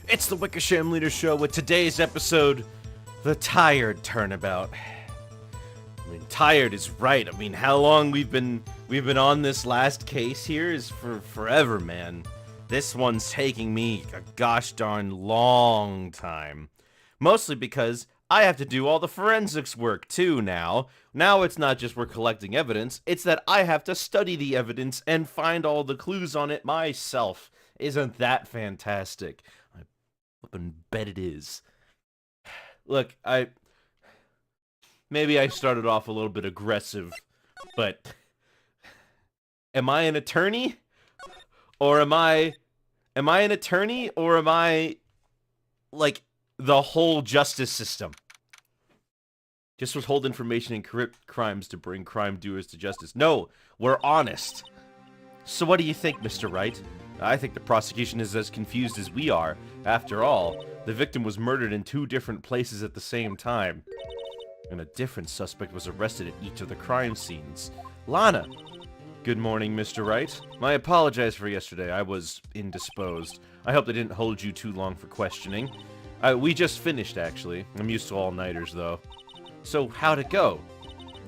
It's the Wickersham Leader Show with today's episode, The Tired Turnabout. I mean, tired is right. I mean, how long we've been on this last case here is for forever, man. This one's taking me a gosh darn long time. Mostly because I have to do all the forensics work too now. Now it's not just we're collecting evidence, it's that I have to study the evidence and find all the clues on it myself. Isn't that fantastic? I flippin' bet it is. Look, maybe I started off a little bit aggressive, but am I an attorney? Or am I an attorney, or am I, like, the whole justice system? Just withhold information and corrupt crimes to bring crime doers to justice. No, we're honest. So what do you think, Mr. Wright? I think the prosecution is as confused as we are. After all, the victim was murdered in 2 different places at the same time. And a different suspect was arrested at each of the crime scenes. Lana! Good morning, Mr. Wright. I apologize for yesterday. I was indisposed. I hope they didn't hold you too long for questioning. We just finished, actually. I'm used to all-nighters, though. So, how'd it go?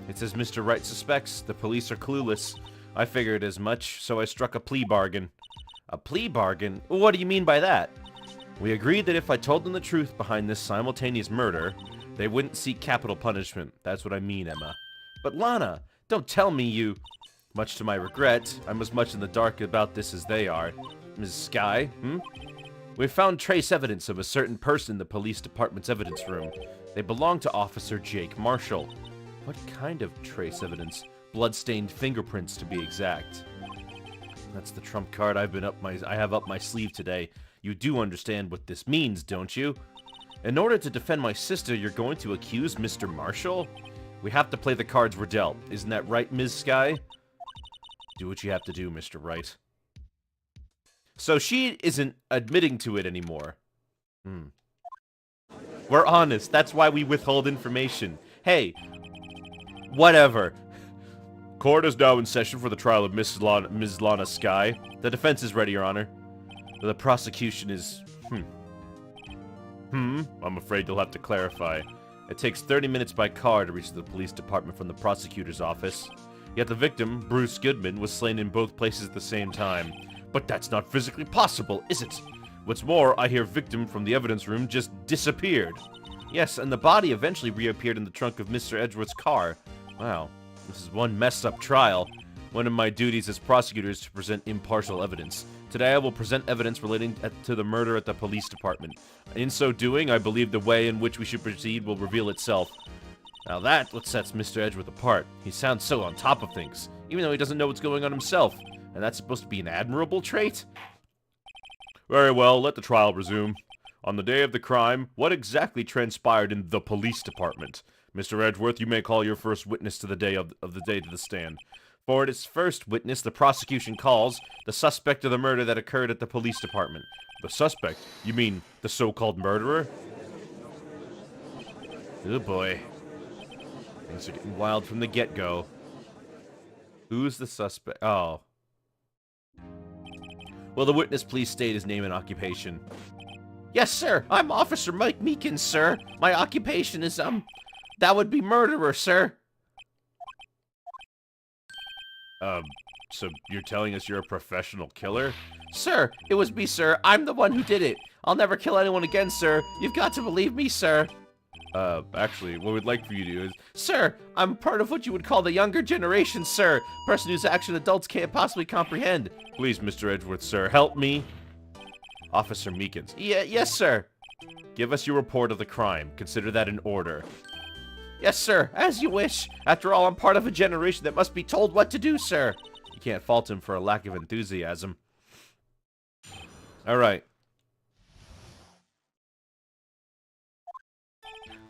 It's as Mr. Wright suspects. The police are clueless. I figured as much, so I struck a plea bargain. A plea bargain? What do you mean by that? We agreed that if I told them the truth behind this simultaneous murder, they wouldn't seek capital punishment. That's what I mean, Emma. But Lana, don't tell me you... Much to my regret, I'm as much in the dark about this as they are. Ms. Skye, We found trace evidence of a certain person in the police department's evidence room. They belong to Officer Jake Marshall. What kind of trace evidence? Blood-stained fingerprints, to be exact. That's the trump card I have up my sleeve today. You do understand what this means, don't you? In order to defend my sister, you're going to accuse Mr. Marshall? We have to play the cards we're dealt. Isn't that right, Ms. Skye? Do what you have to do, Mr. Wright. So she isn't admitting to it anymore. We're honest. That's why we withhold information. Hey, whatever. Court is now in session for the trial of Ms. Lana Skye. The defense is ready, Your Honor. The prosecution is... I'm afraid you'll have to clarify. It takes 30 minutes by car to reach the police department from the prosecutor's office. Yet the victim, Bruce Goodman, was slain in both places at the same time. But that's not physically possible, is it? What's more, I hear victim from the evidence room just disappeared. Yes, and the body eventually reappeared in the trunk of Mr. Edgeworth's car. Wow, this is one messed up trial. One of my duties as prosecutor is to present impartial evidence. Today I will present evidence relating to the murder at the police department. In so doing, I believe the way in which we should proceed will reveal itself. Now that's what sets Mr. Edgeworth apart. He sounds so on top of things, even though he doesn't know what's going on himself. And that's supposed to be an admirable trait? Very well, let the trial resume. On the day of the crime, what exactly transpired in the police department? Mr. Edgeworth, you may call your first witness to the day of the day to the stand. For its first witness, the prosecution calls the suspect of the murder that occurred at the police department. The suspect? You mean the so-called murderer? Oh boy. Things are getting wild from the get-go. Who's the suspect? Oh. Will the witness please state his name and occupation? Yes, sir. I'm Officer Mike Meekins, sir. My occupation is, that would be murderer, sir. So you're telling us you're a professional killer? Sir, it was me, sir. I'm the one who did it. I'll never kill anyone again, sir. You've got to believe me, sir. Actually, what we'd like for you to do is... Sir, I'm part of what you would call the younger generation, sir. Person whose action adults can't possibly comprehend. Please, Mr. Edgeworth, sir, help me. Officer Meekins. Yes, sir. Give us your report of the crime. Consider that in order. Yes, sir, as you wish. After all, I'm part of a generation that must be told what to do, sir. You can't fault him for a lack of enthusiasm. Alright.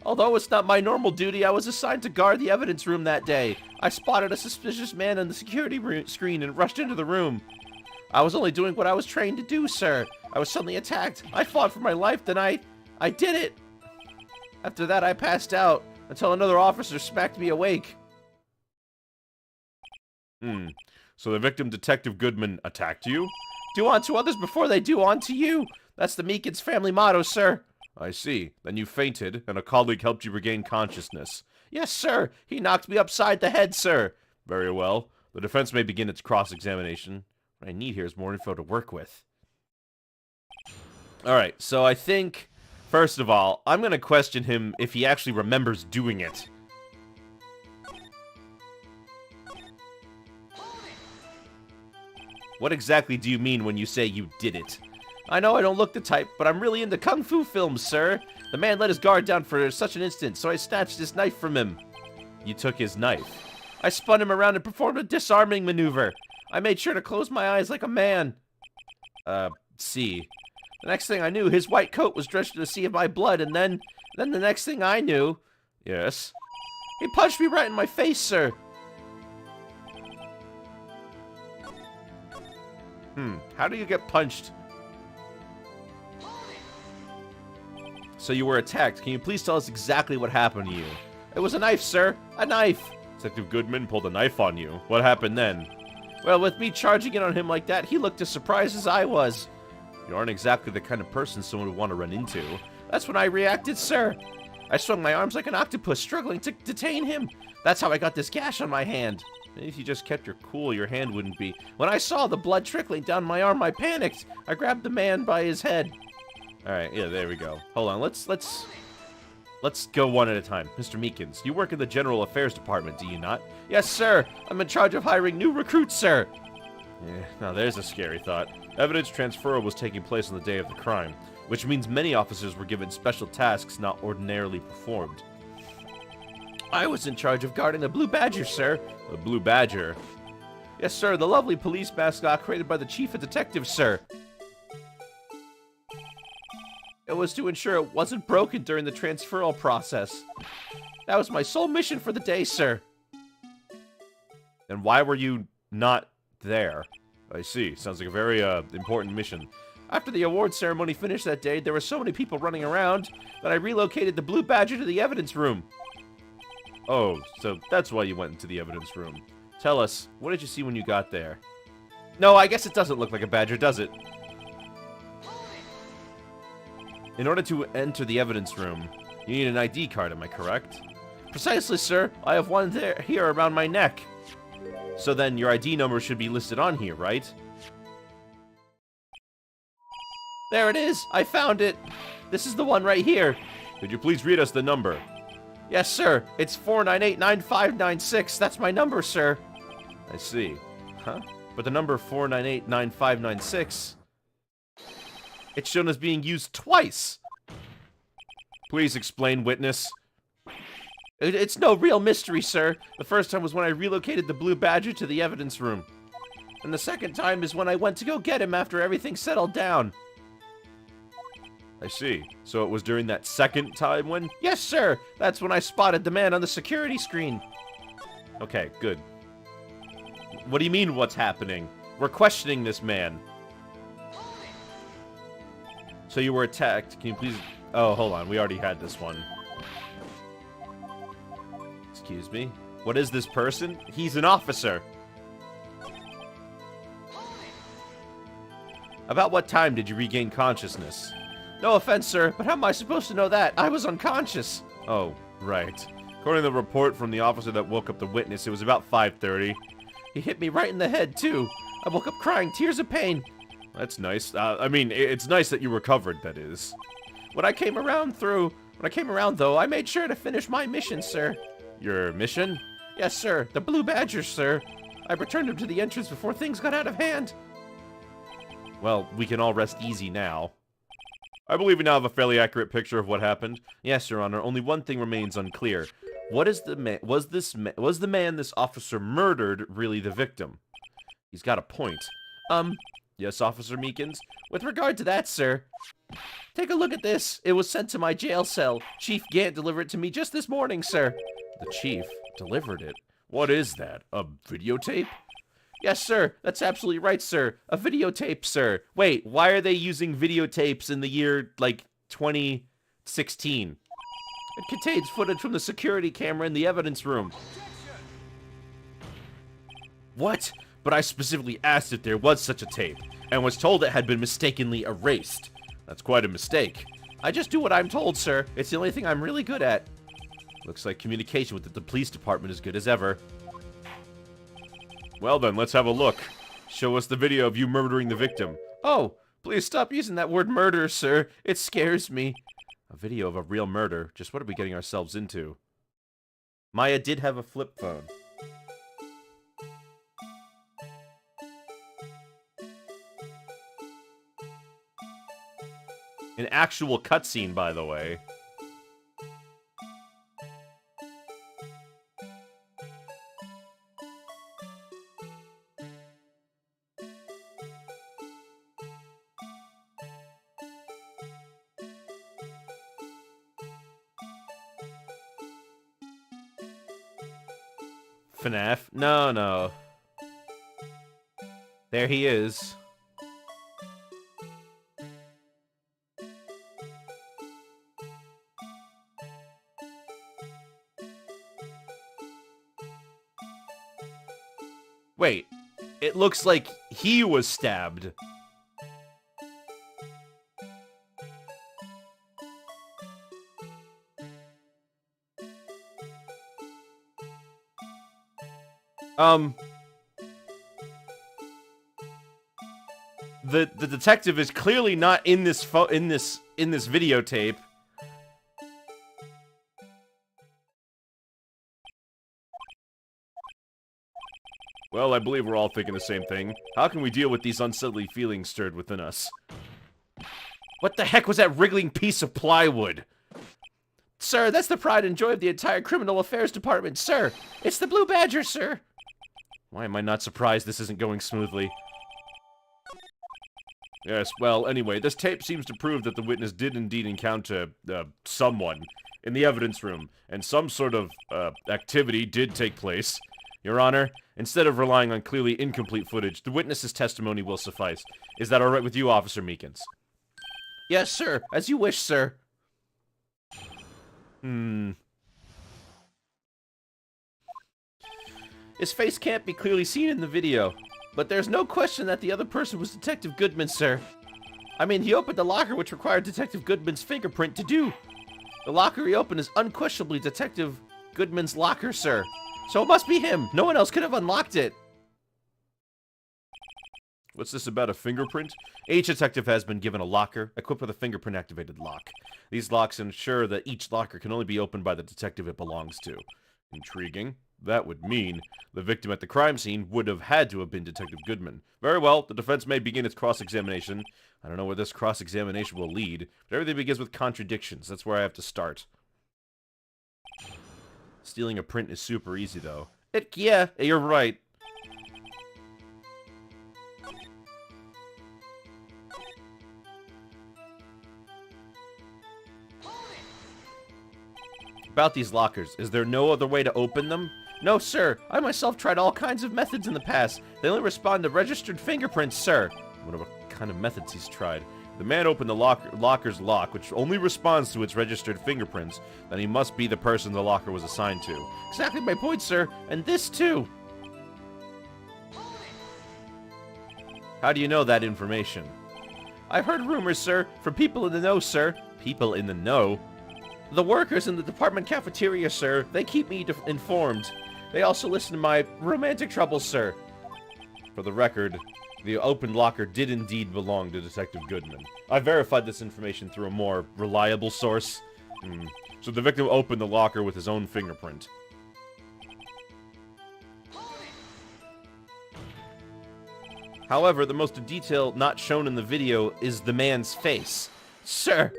Although it's not my normal duty, I was assigned to guard the evidence room that day. I spotted a suspicious man on the security screen and rushed into the room. I was only doing what I was trained to do, sir. I was suddenly attacked. I fought for my life, then I did it. After that, I passed out until another officer smacked me awake. So the victim, Detective Goodman, attacked you? Do unto others before they do unto you. That's the Meekins family motto, sir. I see. Then you fainted, and a colleague helped you regain consciousness. Yes, sir. He knocked me upside the head, sir. Very well. The defense may begin its cross-examination. What I need here is more info to work with. Alright, so I think, first of all, I'm going to question him if he actually remembers doing it. What exactly do you mean when you say you did it? I know I don't look the type, but I'm really into kung fu films, sir. The man let his guard down for such an instant, so I snatched his knife from him. You took his knife. I spun him around and performed a disarming maneuver. I made sure to close my eyes like a man. See. The next thing I knew, his white coat was drenched in a sea of my blood, and then the next thing I knew... Yes? He punched me right in my face, sir. How do you get punched? So you were attacked. Can you please tell us exactly what happened to you? It was a knife, sir. A knife. Detective Goodman pulled a knife on you. What happened then? Well, with me charging in on him like that, he looked as surprised as I was. You aren't exactly the kind of person someone would want to run into. That's when I reacted, sir. I swung my arms like an octopus, struggling to detain him. That's how I got this gash on my hand. Maybe if you just kept your cool, your hand wouldn't be. When I saw the blood trickling down my arm, I panicked. I grabbed the man by his head. Alright, yeah, there we go. Hold on, let's go one at a time. Mr. Meekins, you work in the General Affairs Department, do you not? Yes, sir. I'm in charge of hiring new recruits, sir. Yeah, now there's a scary thought. Evidence transferal was taking place on the day of the crime, which means many officers were given special tasks not ordinarily performed. I was in charge of guarding the Blue Badger, sir. The Blue Badger? Yes, sir, the lovely police mascot created by the Chief of Detectives, sir. It was to ensure it wasn't broken during the transferal process. That was my sole mission for the day, sir. And why were you not there? I see. Sounds like a very, important mission. After the award ceremony finished that day, there were so many people running around that I relocated the Blue Badger to the evidence room. Oh, so that's why you went into the evidence room. Tell us, what did you see when you got there? No, I guess it doesn't look like a badger, does it? In order to enter the evidence room, you need an ID card, am I correct? Precisely, sir. I have one here around my neck. So then your ID number should be listed on here, right? There it is! I found it! This is the one right here. Could you please read us the number? Yes, sir. It's 498-9596. That's my number, sir. I see. Huh? But the number 498-9596... It's shown as being used twice. Please explain, witness. It's no real mystery, sir. The first time was when I relocated the Blue Badger to the evidence room. And the second time is when I went to go get him after everything settled down. I see. So it was during that second time when... Yes, sir! That's when I spotted the man on the security screen. Okay, good. What do you mean, what's happening? We're questioning this man. So you were attacked. Can you please... Oh, hold on. We already had this one. Excuse me. What is this person? He's an officer. About what time did you regain consciousness? No offense, sir, but how am I supposed to know that? I was unconscious. Oh, right. According to the report from the officer that woke up the witness, it was about 5:30. He hit me right in the head, too. I woke up crying, tears of pain. That's nice. I mean, it's nice that you recovered, that is. When I came around, though, I made sure to finish my mission, sir. Your mission? Yes, sir. The Blue Badger, sir. I returned him to the entrance before things got out of hand. Well, we can all rest easy now. I believe we now have a fairly accurate picture of what happened. Yes, Your Honor. Only one thing remains unclear. What is the was the man this officer murdered really the victim? He's got a point. Yes, Officer Meekins. With regard to that, sir, take a look at this. It was sent to my jail cell. Chief Gant delivered it to me just this morning, sir. The chief delivered it? What is that? A videotape? Yes, sir. That's absolutely right, sir. A videotape, sir. Wait, why are they using videotapes in the year, like, 2016? It contains footage from the security camera in the evidence room. What? But I specifically asked if there was such a tape, and was told it had been mistakenly erased. That's quite a mistake. I just do what I'm told, sir. It's the only thing I'm really good at. Looks like communication with the police department is good as ever. Well then, let's have a look. Show us the video of you murdering the victim. Oh, please stop using that word murder, sir. It scares me. A video of a real murder? Just what are we getting ourselves into? Maya did have a flip phone. An actual cutscene, by the way. FNAF? No, no. There he is. Wait, it looks like he was stabbed. The detective is clearly not in this videotape. Well, I believe we're all thinking the same thing. How can we deal with these unsettling feelings stirred within us? What the heck was that wriggling piece of plywood? Sir, that's the pride and joy of the entire criminal affairs department, sir. It's the Blue Badger, sir. Why am I not surprised this isn't going smoothly? Yes, well, anyway, this tape seems to prove that the witness did indeed encounter, someone in the evidence room, and some sort of, activity did take place. Your Honor, instead of relying on clearly incomplete footage, the witness's testimony will suffice. Is that alright with you, Officer Meekins? Yes, sir. As you wish, sir. His face can't be clearly seen in the video, but there's no question that the other person was Detective Goodman, sir. I mean, he opened the locker which required Detective Goodman's fingerprint to do. The locker he opened is unquestionably Detective Goodman's locker, sir. So it must be him. No one else could have unlocked it. What's this about a fingerprint? Each detective has been given a locker, equipped with a fingerprint-activated lock. These locks ensure that each locker can only be opened by the detective it belongs to. Intriguing. That would mean the victim at the crime scene would have had to have been Detective Goodman. Very well, the defense may begin its cross-examination. I don't know where this cross-examination will lead, but everything begins with contradictions. That's where I have to start. Stealing a print is super easy, though. Yeah, you're right. About these lockers, is there no other way to open them? No, sir. I myself tried all kinds of methods in the past. They only respond to registered fingerprints, sir. I wonder what kind of methods he's tried. The man opened the locker's lock, which only responds to its registered fingerprints. Then he must be the person the locker was assigned to. Exactly my point, sir. And this, too. How do you know that information? I've heard rumors, sir, from people in the know, sir. People in the know? The workers in the department cafeteria, sir. They keep me informed. They also listen to my romantic troubles, sir. For the record, the open locker did indeed belong to Detective Goodman. I verified this information through a more reliable source. So the victim opened the locker with his own fingerprint. However, the most detail not shown in the video is the man's face. Sir,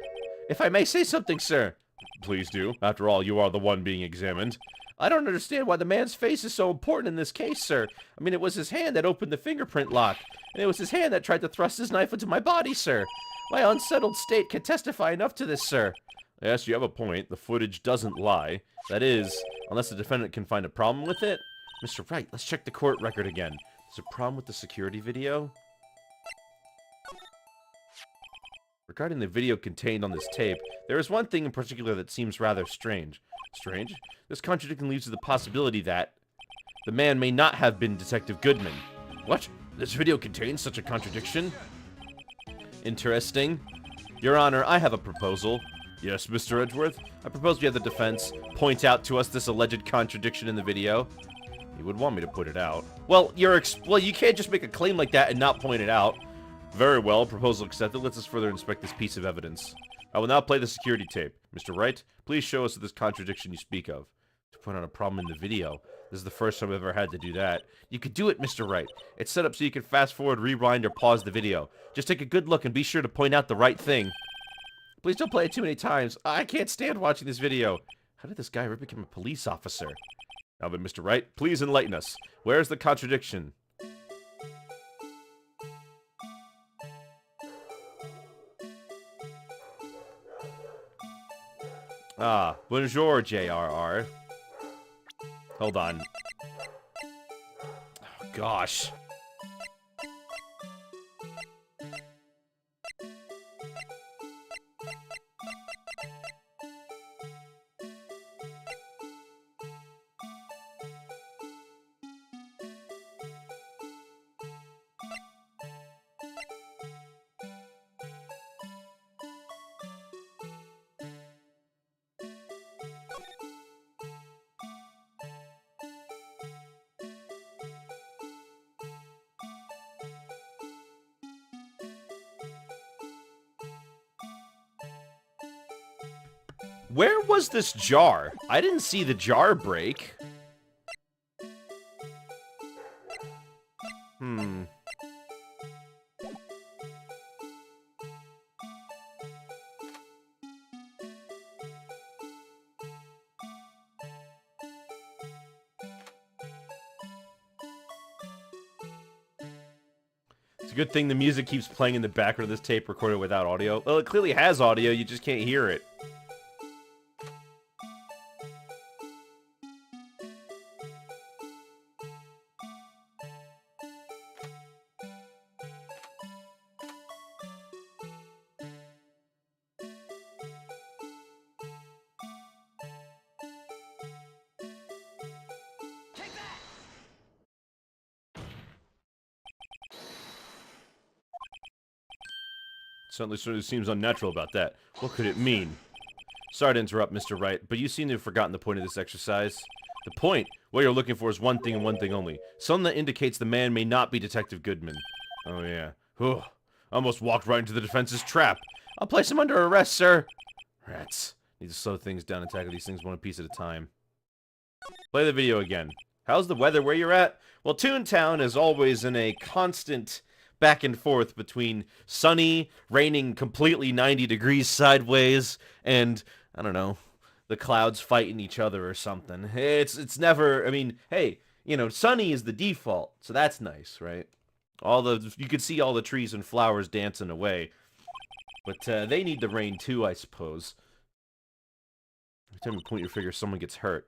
if I may say something, sir. Please do. After all, you are the one being examined. I don't understand why the man's face is so important in this case, sir. I mean, it was his hand that opened the fingerprint lock, and it was his hand that tried to thrust his knife into my body, sir. My unsettled state can testify enough to this, sir. Yes, you have a point. The footage doesn't lie. That is, unless the defendant can find a problem with it. Mr. Wright, let's check the court record again. There's a problem with the security video? Regarding the video contained on this tape, there is one thing in particular that seems rather strange. Strange? This contradiction leads to the possibility that the man may not have been Detective Goodman. What? This video contains such a contradiction? Interesting. Your Honor, I have a proposal. Yes, Mr. Edgeworth? I propose we have the defense point out to us this alleged contradiction in the video. You would want me to point it out. Well, you can't just make a claim like that and not point it out. Very well, proposal accepted. Let's us further inspect this piece of evidence. I will now play the security tape. Mr. Wright, please show us this contradiction you speak of. To point out a problem in the video. This is the first time I've ever had to do that. You could do it, Mr. Wright. It's set up so you can fast forward, rewind, or pause the video. Just take a good look and be sure to point out the right thing. Please don't play it too many times. I can't stand watching this video. How did this guy ever become a police officer? Now then, Mr. Wright, please enlighten us. Where's the contradiction? Ah, bonjour, JRR. Hold on. Oh, gosh. Where was this jar? I didn't see the jar break. It's a good thing the music keeps playing in the background of this tape recorded without audio. Well, it clearly has audio, you just can't hear it. Certainly sort of seems unnatural about that. What could it mean? Sorry to interrupt, Mr. Wright, but you seem to have forgotten the point of this exercise. The point? What you're looking for is one thing and one thing only. Something that indicates the man may not be Detective Goodman. Oh, yeah. Whew. I almost walked right into the defense's trap. I'll place him under arrest, sir. Rats. Need to slow things down and tackle these things one piece at a time. Play the video again. How's the weather where you're at? Well, Toontown is always in a constant back and forth between sunny, raining completely 90 degrees sideways, and, I don't know, the clouds fighting each other or something. It's never, I mean, hey, you know, sunny is the default, so that's nice, right? You could see all the trees and flowers dancing away. But they need the rain too, I suppose. Every time you point your finger, someone gets hurt.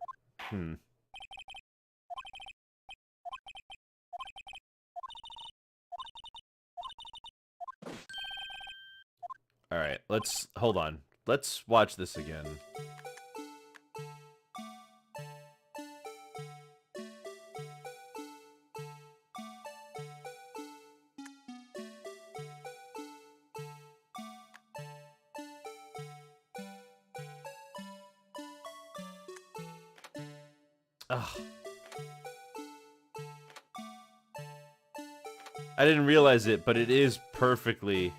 Alright, hold on. Let's watch this again. Ugh. I didn't realize it, but it is perfectly...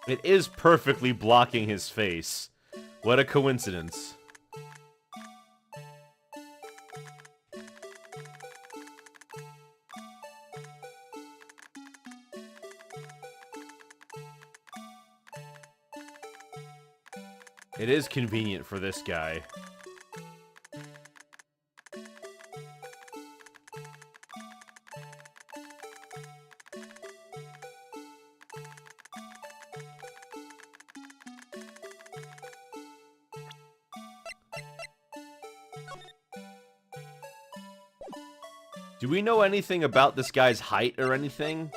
It is perfectly blocking his face. What a coincidence. It is convenient for this guy. Do we know anything about this guy's height or anything?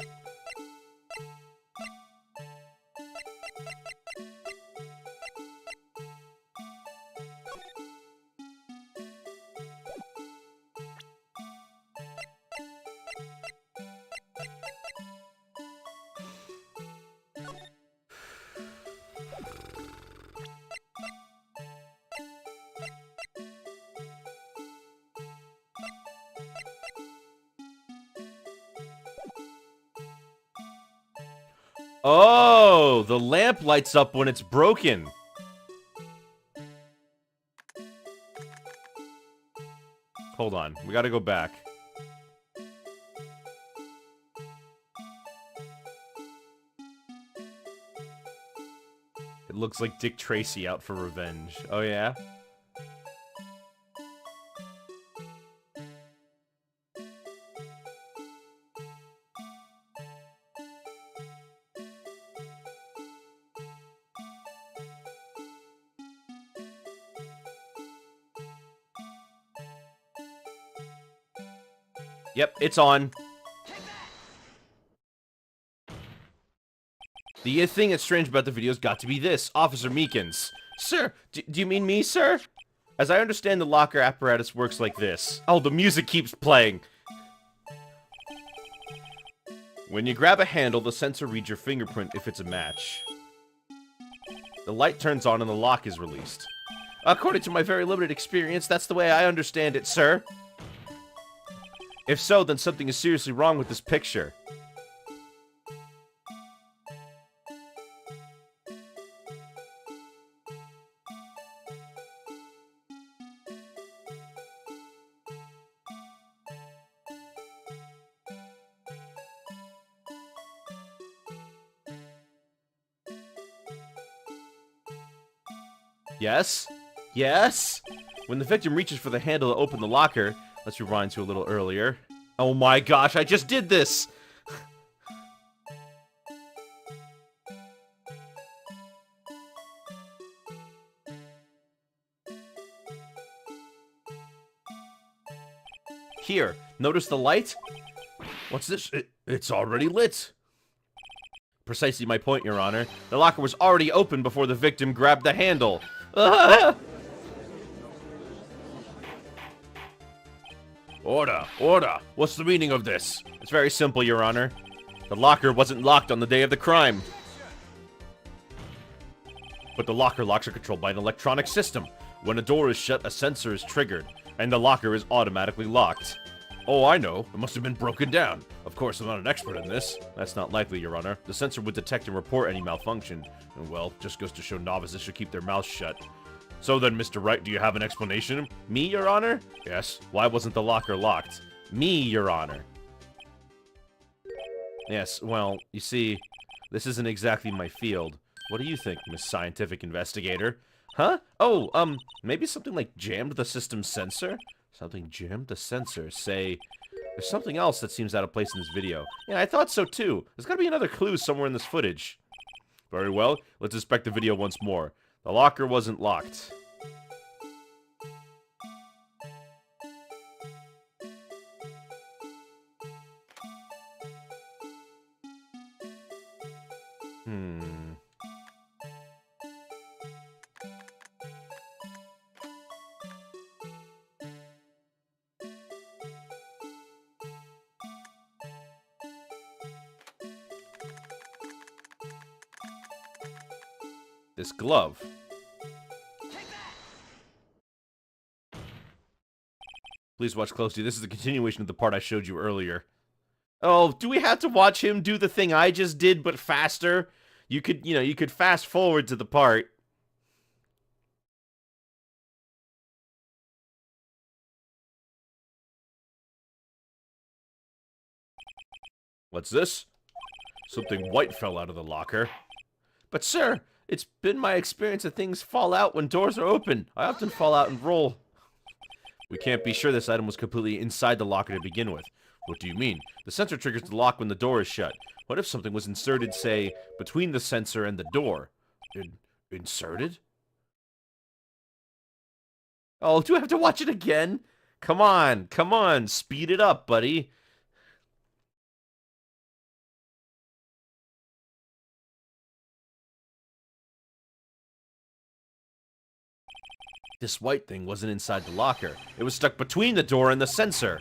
Oh, the lamp lights up when it's broken. Hold on, we gotta go back. It looks like Dick Tracy out for revenge. Oh yeah? Yep, it's on. The thing that's strange about the video's got to be this. Officer Meekins. Sir, do you mean me, sir? As I understand, the locker apparatus works like this. Oh, the music keeps playing. When you grab a handle, the sensor reads your fingerprint if it's a match. The light turns on and the lock is released. According to my very limited experience, that's the way I understand it, sir. If so, then something is seriously wrong with this picture. Yes? Yes? When the victim reaches for the handle to open the locker, let's rewind to a little earlier. Oh my gosh, I just did this! Here, notice the light? What's this? It's already lit. Precisely my point, Your Honor. The locker was already open before the victim grabbed the handle. Ah! Order! Order! What's the meaning of this? It's very simple, Your Honor. The locker wasn't locked on the day of the crime. But the locker locks are controlled by an electronic system. When a door is shut, a sensor is triggered, and the locker is automatically locked. Oh, I know. It must have been broken down. Of course, I'm not an expert in this. That's not likely, Your Honor. The sensor would detect and report any malfunction. And, well, just goes to show novices should keep their mouths shut. So then, Mr. Wright, do you have an explanation? Me, Your Honor? Yes. Why wasn't the locker locked? Me, Your Honor. Yes, well, you see, this isn't exactly my field. What do you think, Miss Scientific Investigator? Huh? Oh, maybe something like jammed the system's sensor? Something jammed the sensor, say... There's something else that seems out of place in this video. Yeah, I thought so too. There's gotta be another clue somewhere in this footage. Very well, let's inspect the video once more. The locker wasn't locked. This glove. Please watch closely. This is the continuation of the part I showed you earlier. Oh, do we have to watch him do the thing I just did, but faster? You could fast forward to the part. What's this? Something white fell out of the locker. But sir, it's been my experience that things fall out when doors are open. I often fall out and roll. We can't be sure this item was completely inside the locker to begin with. What do you mean? The sensor triggers the lock when the door is shut. What if something was inserted, say, between the sensor and the door? Inserted? Oh, do I have to watch it again? Come on, speed it up, buddy. This white thing wasn't inside the locker. It was stuck between the door and the sensor.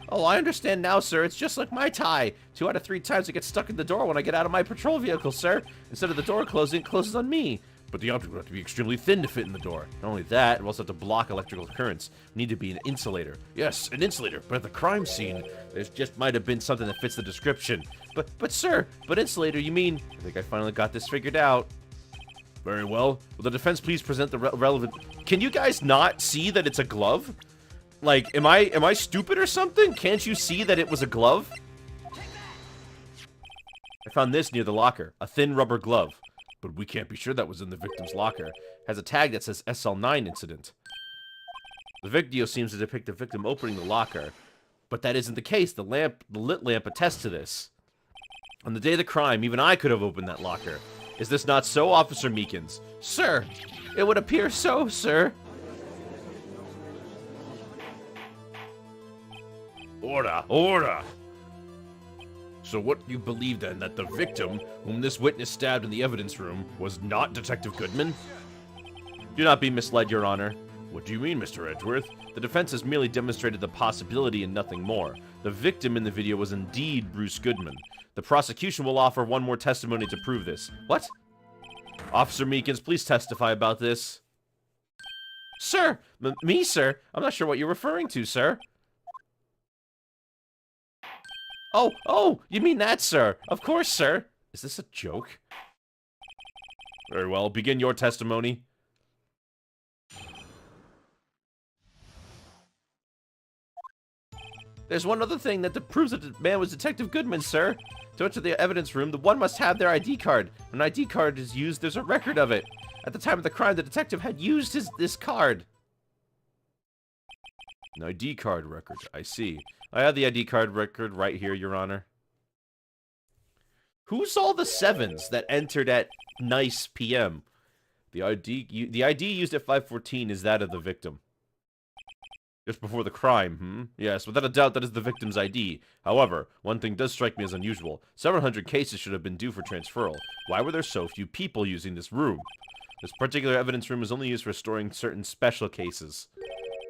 Oh, I understand now, sir. It's just like my tie. 2 out of 3 times it gets stuck in the door when I get out of my patrol vehicle, sir. Instead of the door closing, it closes on me. But the object would have to be extremely thin to fit in the door. Not only that, we also have to block electrical currents. We need to be an insulator. Yes, an insulator, but at the crime scene, there just might have been something that fits the description. But sir, insulator, you mean... I think I finally got this figured out. Very well. Will the defense please present the relevant... Can you guys not see that it's a glove? Like, am I stupid or something? Can't you see that it was a glove? I found this near the locker. A thin rubber glove. But we can't be sure that was in the victim's locker. It has a tag that says SL9 incident. The video seems to depict the victim opening the locker. But that isn't the case. The lit lamp attests to this. On the day of the crime, even I could have opened that locker. Is this not so, Officer Meekins? Sir, it would appear so, sir. Order, order. So what you believe then, that the victim, whom this witness stabbed in the evidence room, was not Detective Goodman? Do not be misled, Your Honor. What do you mean, Mr. Edgeworth? The defense has merely demonstrated the possibility and nothing more. The victim in the video was indeed Bruce Goodman. The prosecution will offer one more testimony to prove this. What? Officer Meekins, please testify about this. Sir! Me, sir? I'm not sure what you're referring to, sir. Oh, you mean that, sir? Of course, sir. Is this a joke? Very well, begin your testimony. There's one other thing that proves that the man was Detective Goodman, sir. To enter the evidence room, the one must have their ID card. When an ID card is used, there's a record of it. At the time of the crime, the detective had used this card. An ID card record, I see. I have the ID card record right here, Your Honor. Who's all the sevens that entered at nice PM? The ID used at 5:14 is that of the victim. Just before the crime, Yes, without a doubt that is the victim's ID. However, one thing does strike me as unusual. Several hundred cases should have been due for transferal. Why were there so few people using this room? This particular evidence room is only used for storing certain special cases.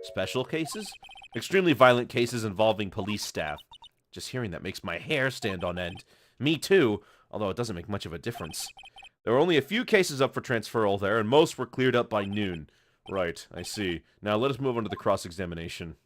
Special cases? Extremely violent cases involving police staff. Just hearing that makes my hair stand on end. Me too, although it doesn't make much of a difference. There were only a few cases up for transferal there, and most were cleared up by noon. Right, I see. Now let us move on to the cross-examination.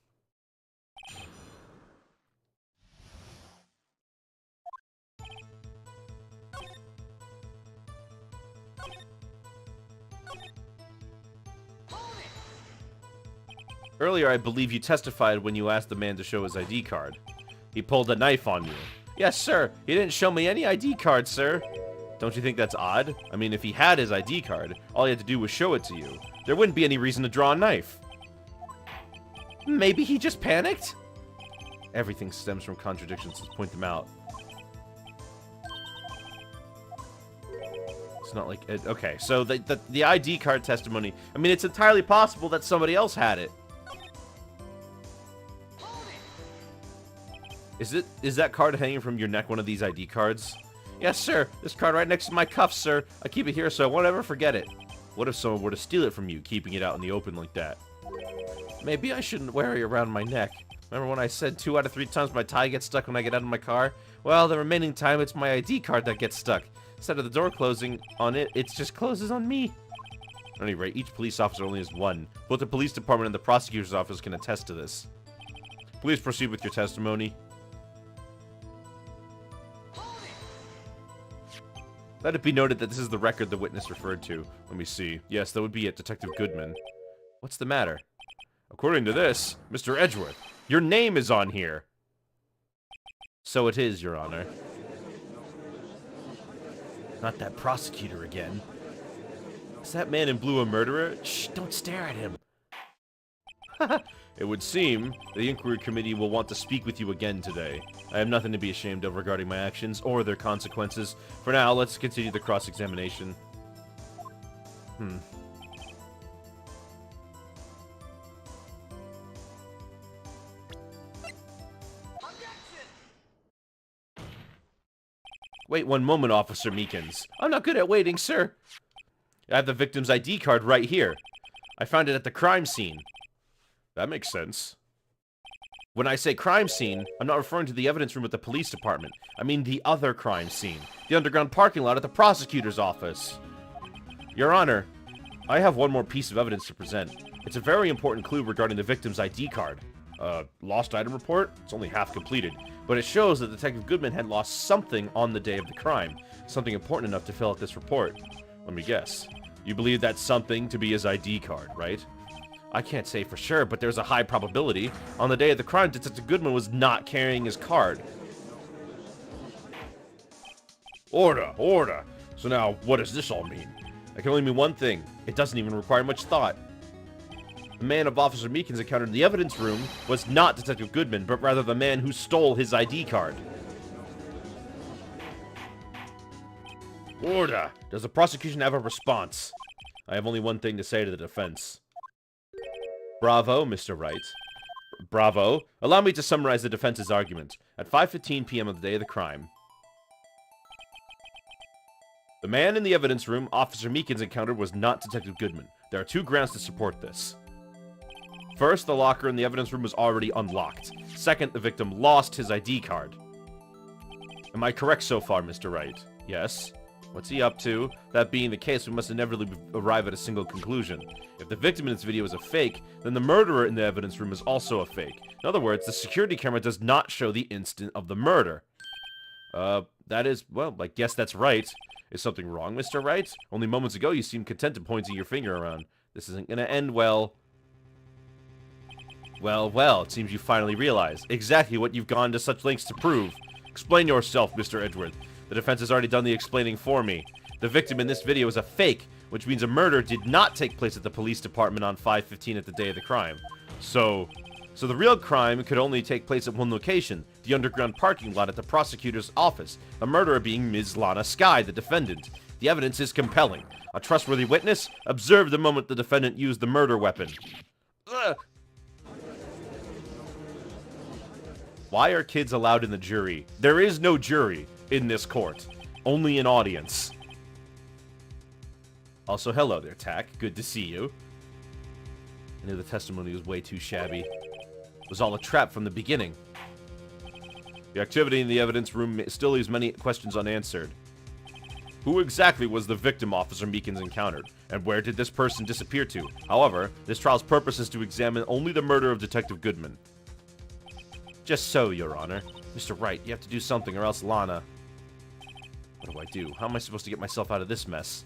Earlier, I believe you testified when you asked the man to show his ID card. He pulled a knife on you. Yes, sir. He didn't show me any ID card, sir. Don't you think that's odd? I mean, if he had his ID card, all he had to do was show it to you. There wouldn't be any reason to draw a knife. Maybe he just panicked? Everything stems from contradictions. Let's point them out. It's not like... Okay, so the ID card testimony... I mean, it's entirely possible that somebody else had it. Is that card hanging from your neck one of these ID cards? Yes, sir. This card right next to my cuffs, sir. I keep it here so I won't ever forget it. What if someone were to steal it from you, keeping it out in the open like that? Maybe I shouldn't wear it around my neck. Remember when I said 2 out of 3 times my tie gets stuck when I get out of my car? Well, the remaining time, it's my ID card that gets stuck. Instead of the door closing on it, it just closes on me. At any rate, each police officer only has one. Both the police department and the prosecutor's office can attest to this. Please proceed with your testimony. Let it be noted that this is the record the witness referred to. Let me see. Yes, that would be it, Detective Goodman. What's the matter? According to this, Mr. Edgeworth, your name is on here. So it is, Your Honor. Not that prosecutor again. Is that man in blue a murderer? Shh, don't stare at him. It would seem the inquiry committee will want to speak with you again today. I have nothing to be ashamed of regarding my actions or their consequences. For now, let's continue the cross-examination. Wait one moment, Officer Meekins. I'm not good at waiting, sir. I have the victim's ID card right here. I found it at the crime scene. That makes sense. When I say crime scene, I'm not referring to the evidence room at the police department. I mean the other crime scene. The underground parking lot at the prosecutor's office. Your Honor, I have one more piece of evidence to present. It's a very important clue regarding the victim's ID card. Lost item report? It's only half completed, but it shows that Detective Goodman had lost something on the day of the crime. Something important enough to fill out this report. Let me guess. You believe that something to be his ID card, right? I can't say for sure, but there's a high probability. On the day of the crime, Detective Goodman was not carrying his card. Order, order. So now, what does this all mean? That can only mean one thing. It doesn't even require much thought. The man of Officer Meekins encountered in the evidence room was not Detective Goodman, but rather the man who stole his ID card. Order. Does the prosecution have a response? I have only one thing to say to the defense. Bravo, Mr. Wright. Bravo. Allow me to summarize the defense's argument. At 5:15 p.m. of the day of the crime, the man in the evidence room Officer Meekins encountered was not Detective Goodman. There are two grounds to support this. First, the locker in the evidence room was already unlocked. Second, the victim lost his ID card. Am I correct so far, Mr. Wright? Yes. What's he up to? That being the case, we must inevitably arrive at a single conclusion. If the victim in this video is a fake, then the murderer in the evidence room is also a fake. In other words, the security camera does not show the instant of the murder. That is, well, I guess that's right. Is something wrong, Mr. Wright? Only moments ago you seemed content to pointing your finger around. This isn't gonna end well. Well, it seems you finally realize exactly what you've gone to such lengths to prove. Explain yourself, Mr. Edgeworth. The defense has already done the explaining for me. The victim in this video is a fake, which means a murder did not take place at the police department on 5:15 at the day of the crime. So the real crime could only take place at one location, the underground parking lot at the prosecutor's office, the murderer being Ms. Lana Skye, the defendant. The evidence is compelling. A trustworthy witness observed the moment the defendant used the murder weapon. Ugh. Why are kids allowed in the jury? There is no jury in this court. Only an audience. Also, hello there, Tack. Good to see you. I knew the testimony was way too shabby. It was all a trap from the beginning. The activity in the evidence room still leaves many questions unanswered. Who exactly was the victim Officer Meekins encountered? And where did this person disappear to? However, this trial's purpose is to examine only the murder of Detective Goodman. Just so, Your Honor. Mr. Wright, you have to do something or else Lana... What do I do? How am I supposed to get myself out of this mess?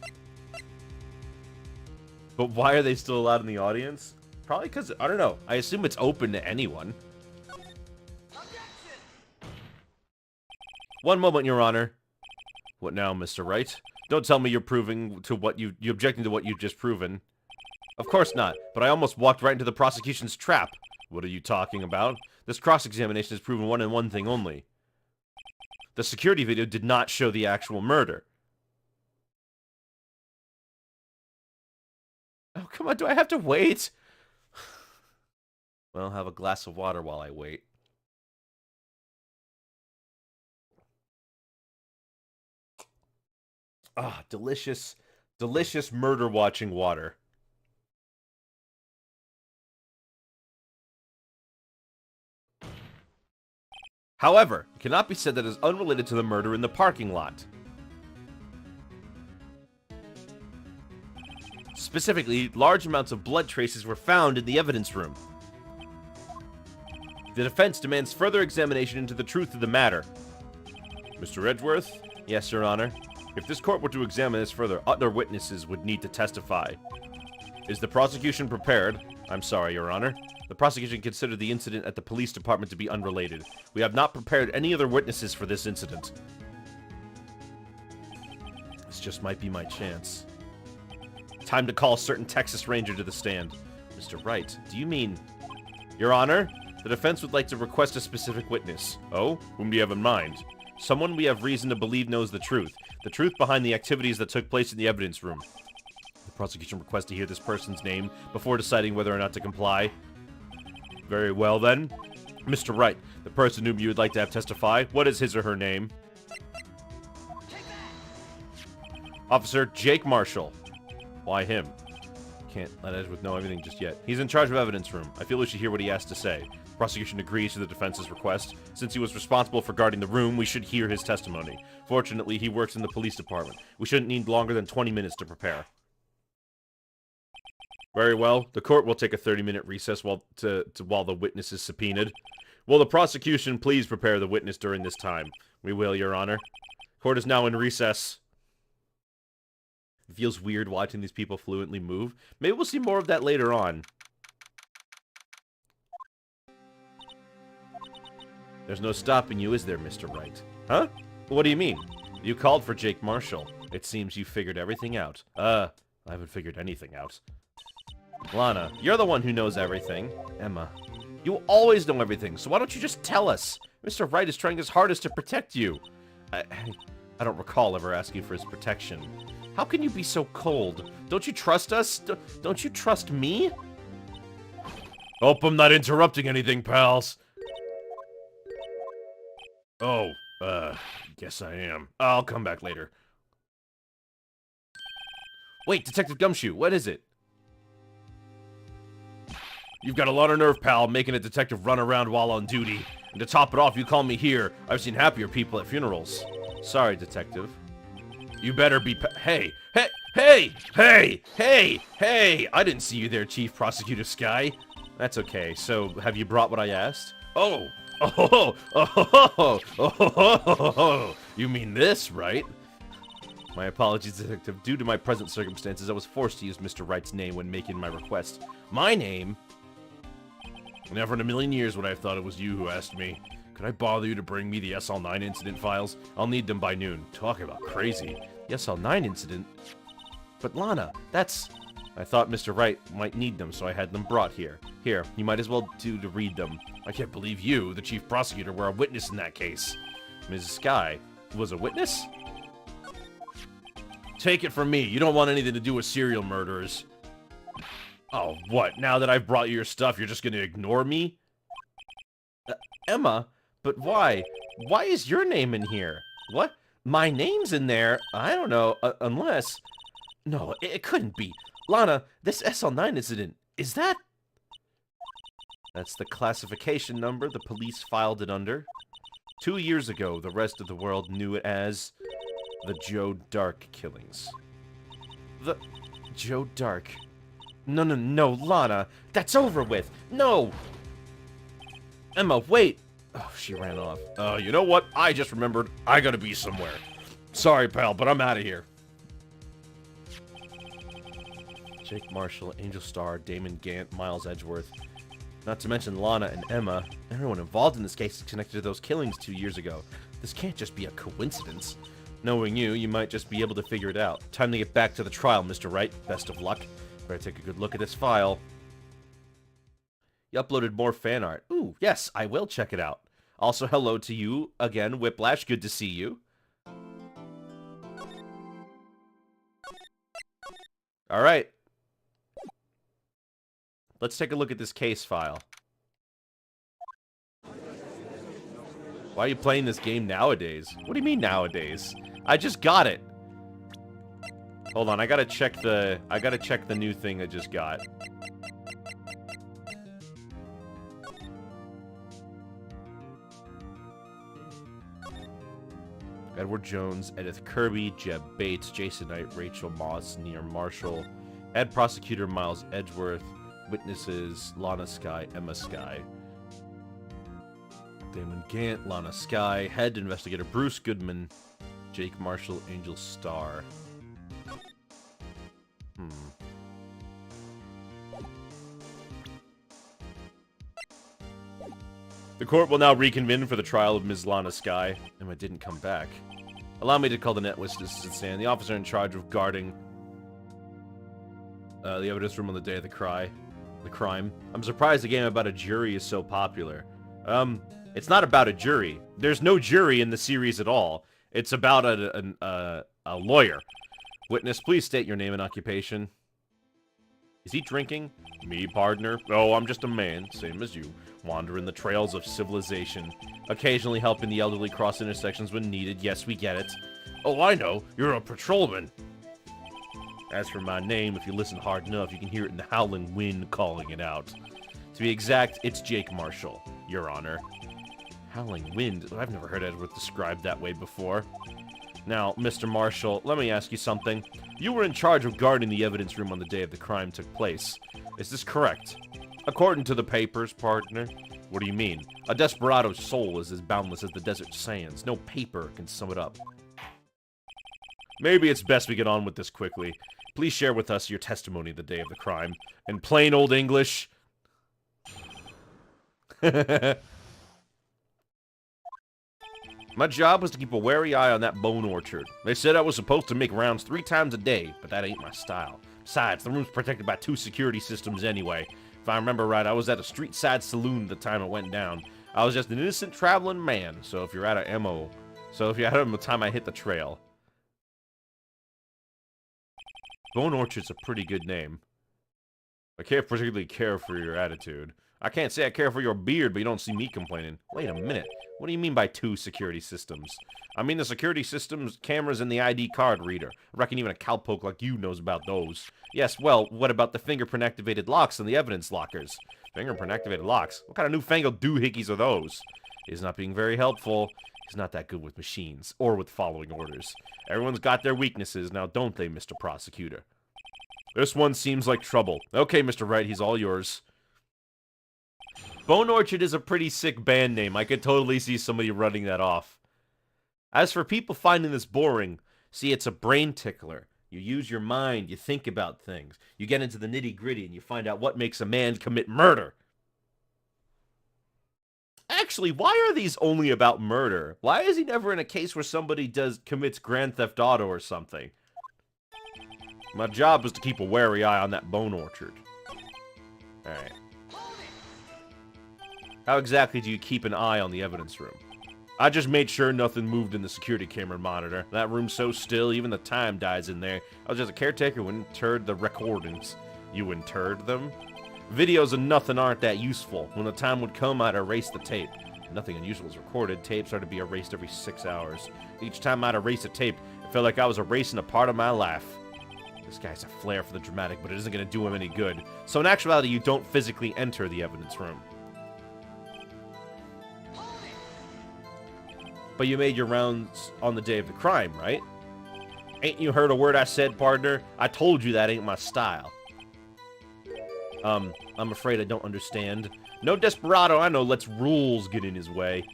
But why are they still allowed in the audience? Probably because, I don't know. I assume it's open to anyone. One moment, Your Honor. What now, Mr. Wright? Don't tell me you're proving to what you're objecting to what you've just proven. Of course not, but I almost walked right into the prosecution's trap. What are you talking about? This cross-examination has proven one and one thing only. The security video did not show the actual murder. Oh, come on, do I have to wait? Well, I'll have a glass of water while I wait. Ah, delicious, delicious murder-watching water. However, it cannot be said that it is unrelated to the murder in the parking lot. Specifically, large amounts of blood traces were found in the evidence room. The defense demands further examination into the truth of the matter. Mr. Edgeworth? Yes, Your Honor. If this court were to examine this further, other witnesses would need to testify. Is the prosecution prepared? I'm sorry, Your Honor. The prosecution considered the incident at the police department to be unrelated. We have not prepared any other witnesses for this incident. This just might be my chance. Time to call a certain Texas Ranger to the stand. Mr. Wright, do you mean... Your Honor, the defense would like to request a specific witness. Oh? Whom do you have in mind? Someone we have reason to believe knows the truth. The truth behind the activities that took place in the evidence room. The prosecution requests to hear this person's name before deciding whether or not to comply. Very well, then. Mr. Wright, the person whom you would like to have testify, what is his or her name? Officer Jake Marshall. Why him? Can't let Edgeworth know everything just yet. He's in charge of evidence room. I feel we should hear what he has to say. The prosecution agrees to the defense's request. Since he was responsible for guarding the room, we should hear his testimony. Fortunately, he works in the police department. We shouldn't need longer than 20 minutes to prepare. Very well. The court will take a 30-minute recess while the witness is subpoenaed. Will the prosecution please prepare the witness during this time? We will, Your Honor. Court is now in recess. It feels weird watching these people fluently move. Maybe we'll see more of that later on. There's no stopping you, is there, Mr. Wright? Huh? What do you mean? You called for Jake Marshall. It seems you figured everything out. I haven't figured anything out. Lana, you're the one who knows everything. Emma, you always know everything, so why don't you just tell us? Mr. Wright is trying his hardest to protect you. I don't recall ever asking for his protection. How can you be so cold? Don't you trust us? Don't you trust me? Hope I'm not interrupting anything, pals. Oh, guess I am. I'll come back later. Wait, Detective Gumshoe, what is it? You've got a lot of nerve, pal, making a detective run around while on duty. And to top it off, you call me here. I've seen happier people at funerals. Sorry, Detective. You better be Hey! I didn't see you there, Chief Prosecutor Skye. That's okay. So, have you brought what I asked? Oh! You mean this, right? My apologies, Detective. Due to my present circumstances, I was forced to use Mr. Wright's name when making my request. My name? Never in a million years would I have thought it was you who asked me. Could I bother you to bring me the SL9 incident files? I'll need them by noon. Talk about crazy. The SL9 incident? But Lana, that's... I thought Mr. Wright might need them, so I had them brought here. Here, you might as well do to read them. I can't believe you, the chief prosecutor, were a witness in that case. Mrs. Skye was a witness? Take it from me, you don't want anything to do with serial murderers. Oh, what? Now that I've brought you your stuff, you're just gonna ignore me? Emma? But why? Why is your name in here? What? My name's in there? I don't know, unless... No, it couldn't be. Lana, this SL9 incident, is that... That's the classification number the police filed it under. 2 years ago, the rest of the world knew it as the Joe Dark killings. The... Joe Dark... No, Lana, that's over with. No! Emma, wait! Oh, she ran off. You know what? I just remembered. I gotta be somewhere. Sorry, pal, but I'm out of here. Jake Marshall, Angel Starr, Damon Gant, Miles Edgeworth. Not to mention Lana and Emma. Everyone involved in this case is connected to those killings 2 years ago. This can't just be a coincidence. Knowing you, you might just be able to figure it out. Time to get back to the trial, Mr. Wright. Best of luck. Better take a good look at this file. You uploaded more fan art. Ooh, yes, I will check it out. Also, hello to you again, Whiplash. Good to see you. Alright. Let's take a look at this case file. Why are you playing this game nowadays? What do you mean nowadays? I just got it. Hold on, I gotta check the new thing I just got. Edward Jones, Edith Kirby, Jeb Bates, Jason Knight, Rachel Moss, Near Marshall, Head Prosecutor Miles Edgeworth, Witnesses Lana Skye, Emma Skye, Damon Gant, Lana Skye, Head Investigator Bruce Goodman, Jake Marshall, Angel Starr. The court will now reconvene for the trial of Ms. Lana Skye. Emma didn't come back. Allow me to call the net witnesses stand. The officer in charge of guarding the evidence room on the day of the crime. I'm surprised a game about a jury is so popular. It's not about a jury. There's no jury in the series at all. It's about a lawyer. Witness, please state your name and occupation. Is he drinking? Me, partner? Oh, I'm just a man, same as you. Wandering the trails of civilization. Occasionally helping the elderly cross intersections when needed. Yes, we get it. Oh, I know. You're a patrolman. As for my name, if you listen hard enough, you can hear it in the howling wind calling it out. To be exact, it's Jake Marshall, Your Honor. Howling wind? I've never heard Edward described that way before. Now, Mr. Marshall, let me ask you something. You were in charge of guarding the evidence room on the day of the crime took place. Is this correct? According to the papers, partner. What do you mean? A desperado's soul is as boundless as the desert sands. No paper can sum it up. Maybe it's best we get on with this quickly. Please share with us your testimony the day of the crime. In plain old English. My job was to keep a wary eye on that bone orchard. They said I was supposed to make rounds 3 times a day, but that ain't my style. Besides, the room's protected by 2 security systems anyway. If I remember right, I was at a street-side saloon at the time it went down. I was just an innocent traveling man, so if you're out of ammo... So if you're out of the time I hit the trail. Bone Orchard's a pretty good name. I can't particularly care for your attitude. I can't say I care for your beard, but you don't see me complaining. Wait a minute. What do you mean by 2 security systems? I mean the security systems, cameras, and the ID card reader. I reckon even a cowpoke like you knows about those. Yes, well, what about the fingerprint-activated locks in the evidence lockers? Fingerprint-activated locks? What kind of newfangled doohickeys are those? He's not being very helpful. He's not that good with machines, or with following orders. Everyone's got their weaknesses, now don't they, Mr. Prosecutor? This one seems like trouble. Okay, Mr. Wright, he's all yours. Bone Orchard is a pretty sick band name. I could totally see somebody running that off. As for people finding this boring, see, it's a brain tickler. You use your mind, you think about things. You get into the nitty-gritty and you find out what makes a man commit murder. Actually, why are these only about murder? Why is he never in a case where somebody commits Grand Theft Auto or something? My job was to keep a wary eye on that Bone Orchard. Alright. How exactly do you keep an eye on the evidence room? I just made sure nothing moved in the security camera monitor. That room's so still, even the time dies in there. I was just a caretaker who interred the recordings. You interred them? Videos of nothing aren't that useful. When the time would come, I'd erase the tape. Nothing unusual was recorded. Tapes are to be erased every 6 hours. Each time I'd erase a tape, it felt like I was erasing a part of my life. This guy's a flair for the dramatic, but it isn't going to do him any good. So in actuality, you don't physically enter the evidence room. But you made your rounds on the day of the crime, right? Ain't you heard a word I said, partner? I told you that ain't my style. I'm afraid I don't understand. No desperado I know lets rules get in his way.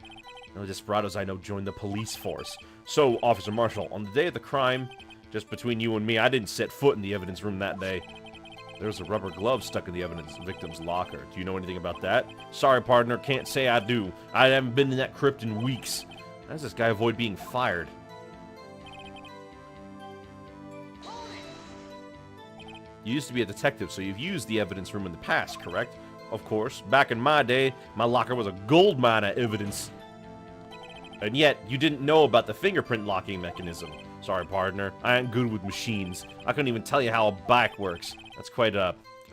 No desperados I know join the police force. So, Officer Marshall, on the day of the crime, just between you and me, I didn't set foot in the evidence room that day. There was a rubber glove stuck in the evidence victim's locker. Do you know anything about that? Sorry, partner, can't say I do. I haven't been in that crypt in weeks. How does this guy avoid being fired? You used to be a detective, so you've used the evidence room in the past, correct? Of course. Back in my day, my locker was a gold mine of evidence. And yet, you didn't know about the fingerprint locking mechanism. Sorry, partner. I ain't good with machines. I couldn't even tell you how a bike works. That's quite,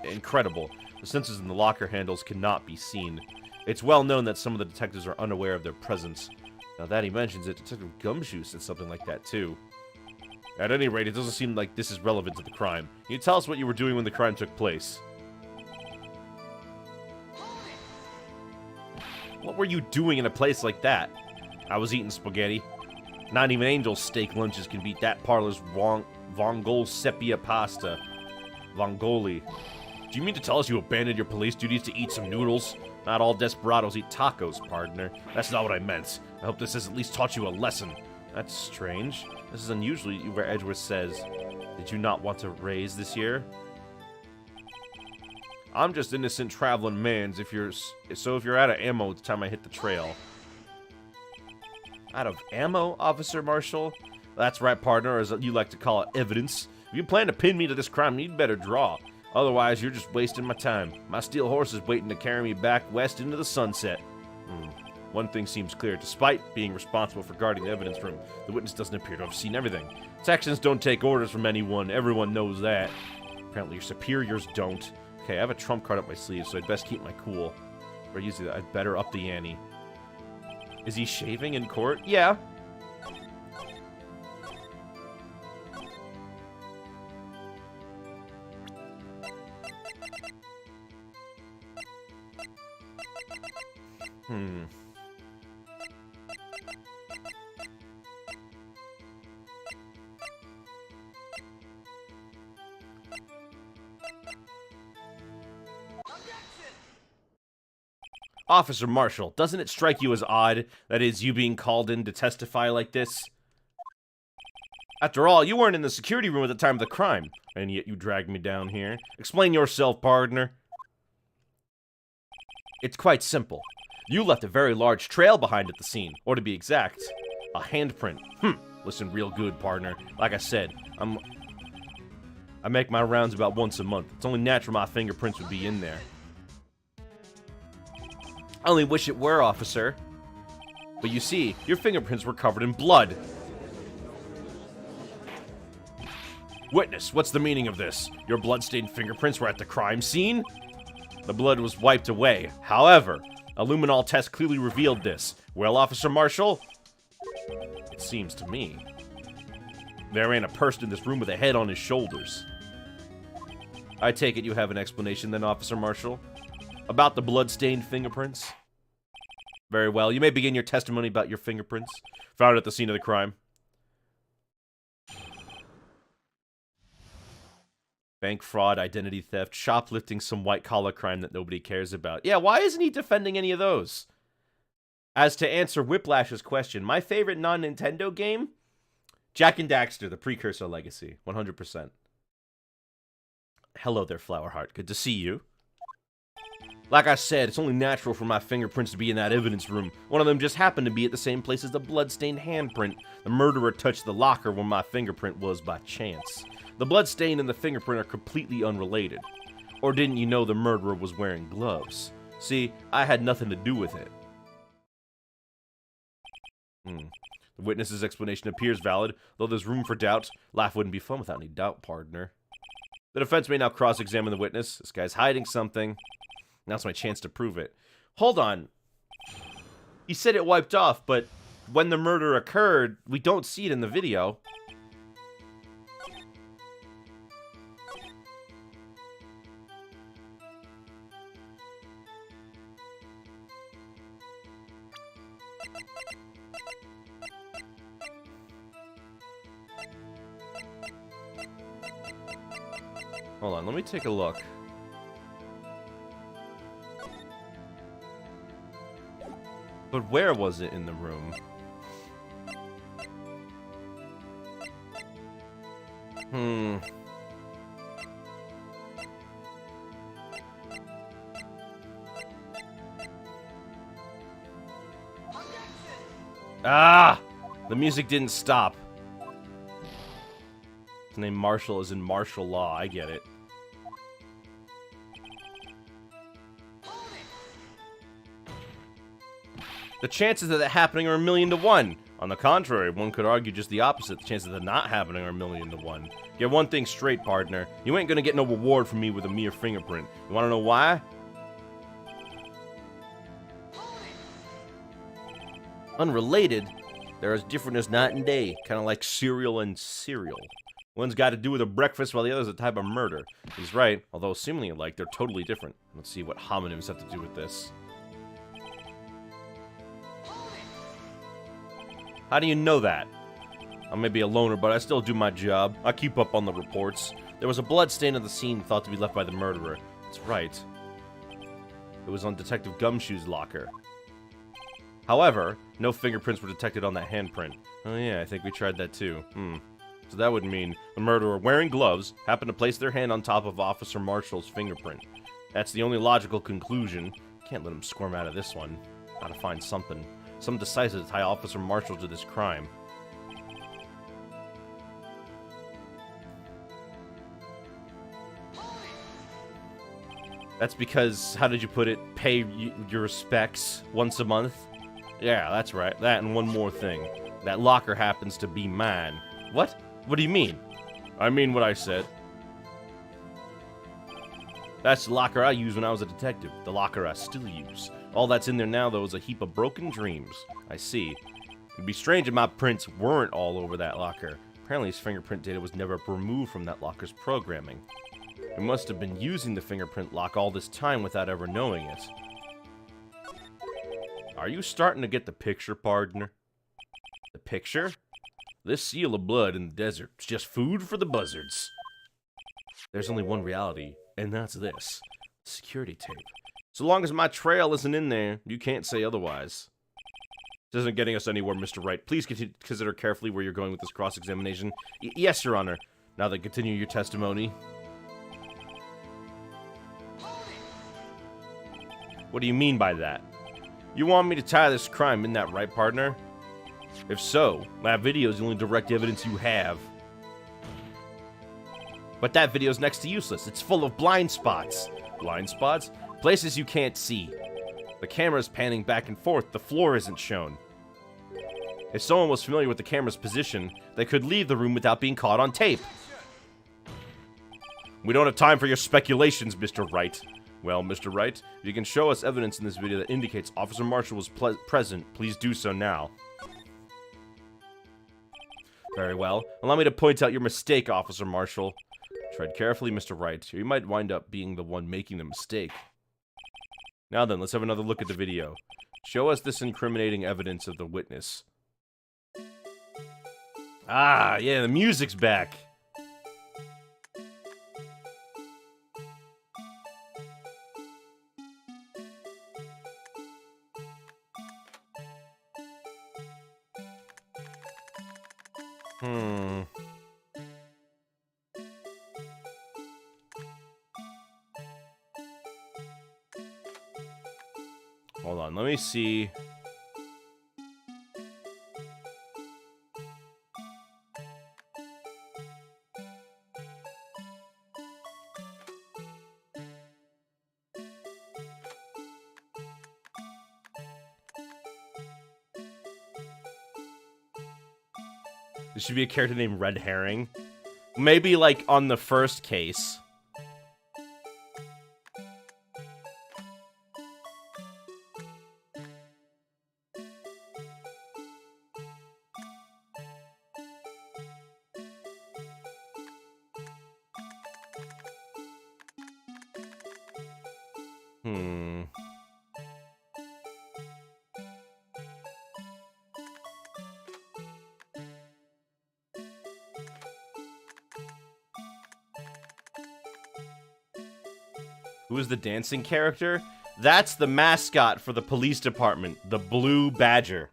incredible. The sensors in the locker handles cannot be seen. It's well known that some of the detectives are unaware of their presence. Now that he mentions it, Detective Gumshoe said something like that, too. At any rate, it doesn't seem like this is relevant to the crime. Can you tell us what you were doing when the crime took place? What were you doing in a place like that? I was eating spaghetti. Not even Angel's steak lunches can beat that parlor's Vongole sepia pasta. Vongoli. Do you mean to tell us you abandoned your police duties to eat some noodles? Not all desperados eat tacos, partner. That's not what I meant. I hope this has at least taught you a lesson. That's strange. This is unusually where Edgeworth says, did you not want to raise this year? I'm just innocent traveling mans if you're out of ammo at the time I hit the trail. Out of ammo, Officer Marshall? That's right, partner, as you like to call it, evidence. If you plan to pin me to this crime, you'd better draw. Otherwise, you're just wasting my time. My steel horse is waiting to carry me back west into the sunset. One thing seems clear. Despite being responsible for guarding the evidence room, the witness doesn't appear to have seen everything. Texans don't take orders from anyone. Everyone knows that. Apparently your superiors don't. Okay, I have a trump card up my sleeve, so I'd best keep my cool. Or usually I'd better up the ante. Is he shaving in court? Yeah. Officer Marshall, doesn't it strike you as odd, that is, you being called in to testify like this? After all, you weren't in the security room at the time of the crime, and yet you dragged me down here. Explain yourself, partner. It's quite simple. You left a very large trail behind at the scene, or to be exact, a handprint. Listen real good, partner. Like I said, I make my rounds about once a month. It's only natural my fingerprints would be in there. I only wish it were, officer. But you see, your fingerprints were covered in blood. Witness, what's the meaning of this? Your blood-stained fingerprints were at the crime scene? The blood was wiped away. However, a luminol test clearly revealed this. Well, Officer Marshall? It seems to me there ain't a person in this room with a head on his shoulders. I take it you have an explanation then, Officer Marshall? About the blood-stained fingerprints? Very well. You may begin your testimony about your fingerprints found at the scene of the crime. Bank fraud, identity theft, shoplifting, some white-collar crime that nobody cares about. Yeah, why isn't he defending any of those? As to answer Whiplash's question, my favorite non-Nintendo game? Jak and Daxter, the Precursor Legacy. 100%. Hello there, Flowerheart. Good to see you. Like I said, it's only natural for my fingerprints to be in that evidence room. One of them just happened to be at the same place as the blood-stained handprint. The murderer touched the locker where my fingerprint was by chance. The blood stain and the fingerprint are completely unrelated. Or didn't you know the murderer was wearing gloves? See, I had nothing to do with it. The witness's explanation appears valid, though there's room for doubt. Life wouldn't be fun without any doubt, partner. The defense may now cross-examine the witness. This guy's hiding something. Now's my chance to prove it. Hold on. He said it wiped off, but when the murder occurred, we don't see it in the video. Hold on, let me take a look. But where was it in the room? Ah! The music didn't stop. His name Marshall is in martial law, I get it. The chances of that happening are 1,000,000 to 1. On the contrary, one could argue just the opposite. The chances of that not happening are 1,000,000 to 1. Get one thing straight, partner. You ain't gonna get no reward from me with a mere fingerprint. You wanna know why? Unrelated? They're as different as night and day. Kinda like cereal and cereal. One's got to do with a breakfast while the other's a type of murder. He's right, although seemingly alike, they're totally different. Let's see what homonyms have to do with this. How do you know that? I may be a loner, but I still do my job. I keep up on the reports. There was a blood stain on the scene thought to be left by the murderer. That's right. It was on Detective Gumshoe's locker. However, no fingerprints were detected on that handprint. Oh yeah, I think we tried that too. So that would mean the murderer, wearing gloves, happened to place their hand on top of Officer Marshall's fingerprint. That's the only logical conclusion. Can't let him squirm out of this one. Gotta find something. Some decisive to tie Officer Marshall to this crime. That's because, how did you put it, pay your respects once a month? Yeah, that's right. That and one more thing. That locker happens to be mine. What? What do you mean? I mean what I said. That's the locker I used when I was a detective. The locker I still use. All that's in there now, though, is a heap of broken dreams. I see. It'd be strange if my prints weren't all over that locker. Apparently his fingerprint data was never removed from that locker's programming. We must have been using the fingerprint lock all this time without ever knowing it. Are you starting to get the picture, partner? The picture? This seal of blood in the desert is just food for the buzzards. There's only one reality, and that's this. Security tape. So long as my trail isn't in there, you can't say otherwise. This isn't getting us anywhere, Mr. Wright. Please consider carefully where you're going with this cross-examination. Yes, Your Honor. Now then, continue your testimony. What do you mean by that? You want me to tie this crime, isn't that right, partner? If so, that video is the only direct evidence you have. But that video's next to useless. It's full of blind spots. Blind spots? Places you can't see. The camera's panning back and forth. The floor isn't shown. If someone was familiar with the camera's position, they could leave the room without being caught on tape. We don't have time for your speculations, Mr. Wright. Well, Mr. Wright, if you can show us evidence in this video that indicates Officer Marshall was present, please do so now. Very well. Allow me to point out your mistake, Officer Marshall. Tread carefully, Mr. Wright, or you might wind up being the one making the mistake. Now then, let's have another look at the video. Show us this incriminating evidence of the witness. Ah, yeah, the music's back. Hold on, let me see. There should be a character named Red Herring. Maybe, like, on the first case. Who is the dancing character? That's the mascot for the police department, the Blue Badger.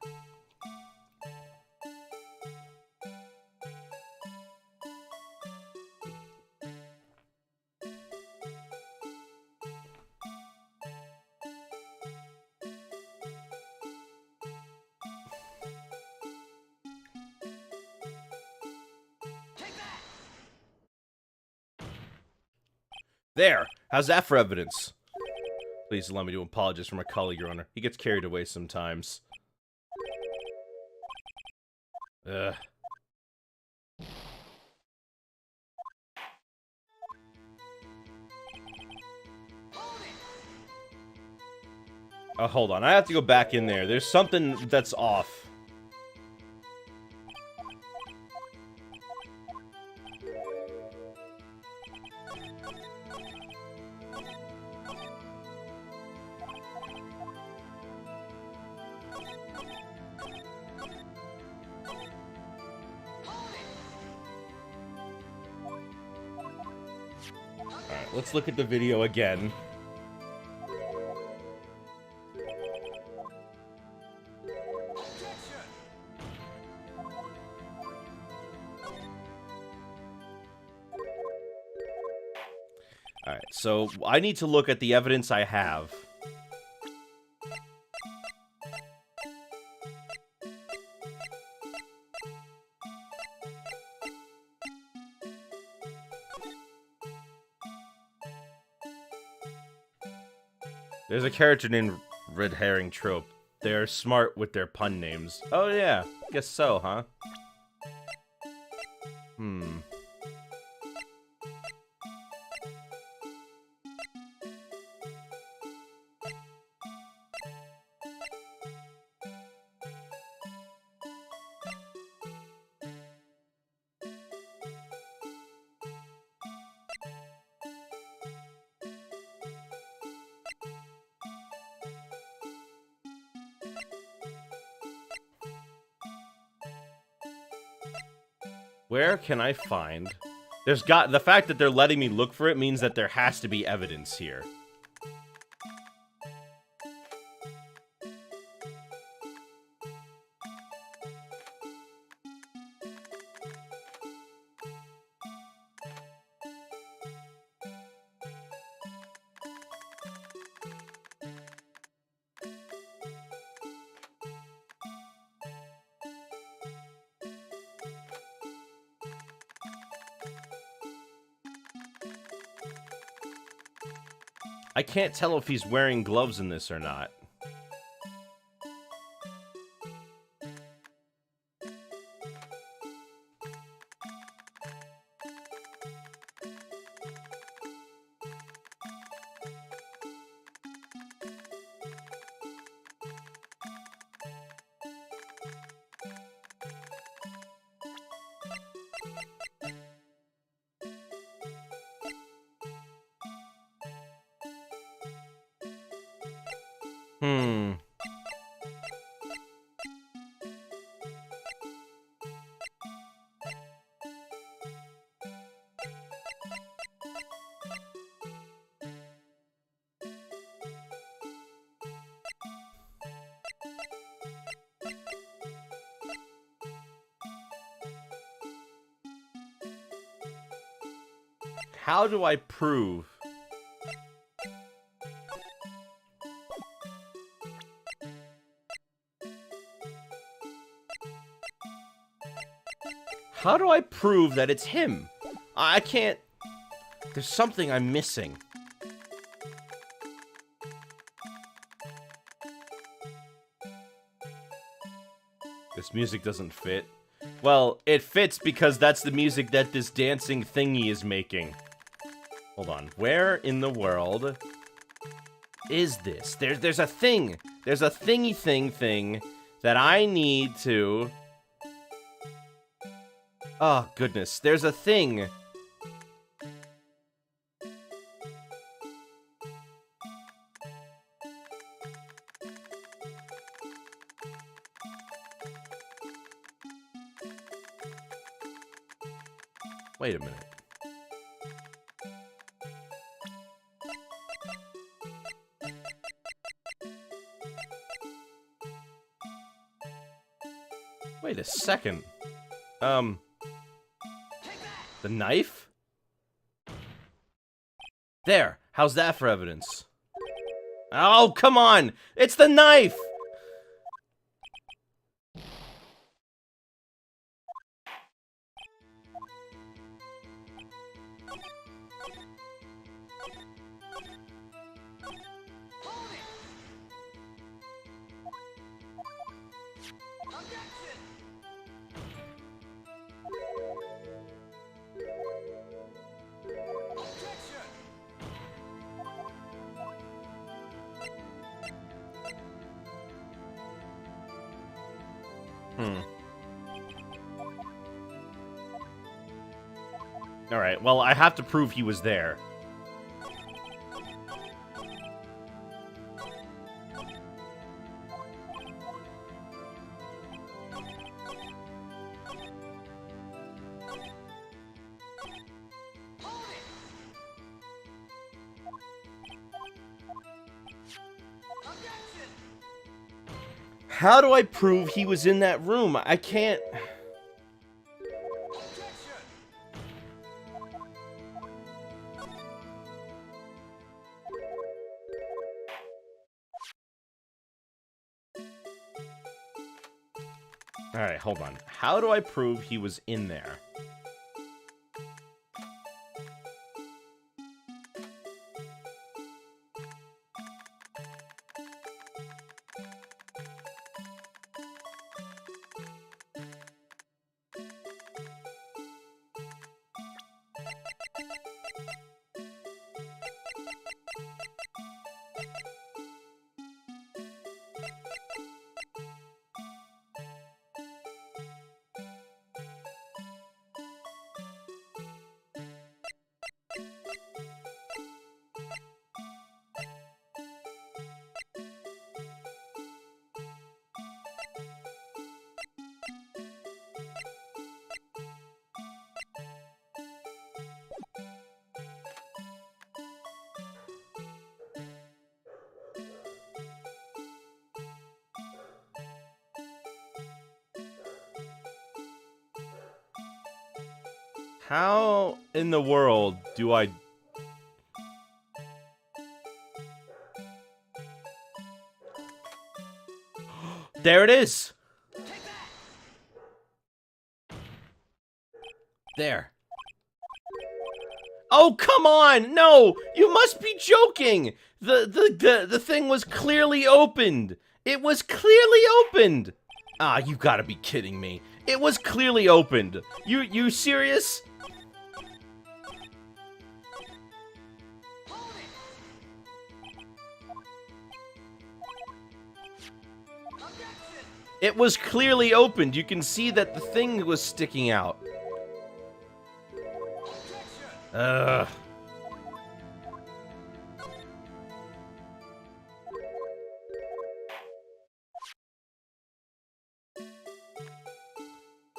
There! How's that for evidence? Please allow me to apologize for my colleague, Your Honor. He gets carried away sometimes. Ugh. Oh, hold on. I have to go back in there. There's something that's off. Alright, let's look at the video again. Alright, so I need to look at the evidence I have. There's a character named Red Herring Trope. They're smart with their pun names. Oh yeah, guess so, huh? Where can I find The fact that they're letting me look for it means that there has to be evidence here. I can't tell if he's wearing gloves in this or not. How do I prove? How do I prove that it's him? I can't... There's something I'm missing. This music doesn't fit. Well, it fits because that's the music that this dancing thingy is making. Hold on. Where in the world is this? There's a thing. There's a thingy thing that I need to... Oh, goodness. There's a thing. Wait a minute. Wait a second. The knife? There. How's that for evidence? Oh, come on! It's the knife! Alright, well, I have to prove he was there. How do I prove he was in that room? I can't... Alright, hold on. How do I prove he was in there? How in the world do I... There it is! There. Oh, come on! No! You must be joking! The thing was clearly opened! It was clearly opened! Ah, you gotta be kidding me. It was clearly opened. You serious? It was clearly opened. You can see that the thing was sticking out. Ugh.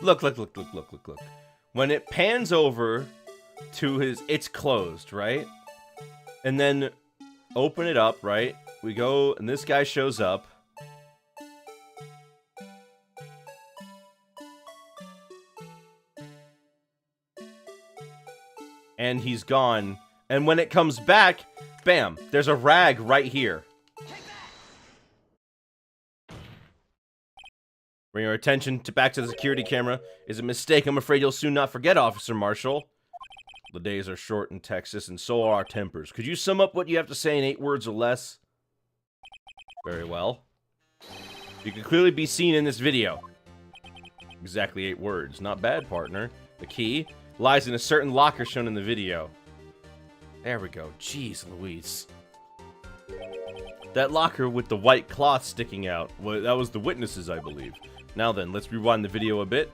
Look. When it pans over to his... It's closed, right? And then open it up, right? We go, and this guy shows up. And he's gone. And when it comes back, bam, there's a rag right here. Bring your attention back to the security camera. Is a mistake I'm afraid you'll soon not forget, Officer Marshall. The days are short in Texas, and so are our tempers. Could you sum up what you have to say in 8 words or less? Very well. You can clearly be seen in this video. Exactly 8 words. Not bad, partner. The key lies in a certain locker shown in the video. There we go. Jeez Louise. That locker with the white cloth sticking out. Well, that was the witnesses, I believe. Now then, let's rewind the video a bit.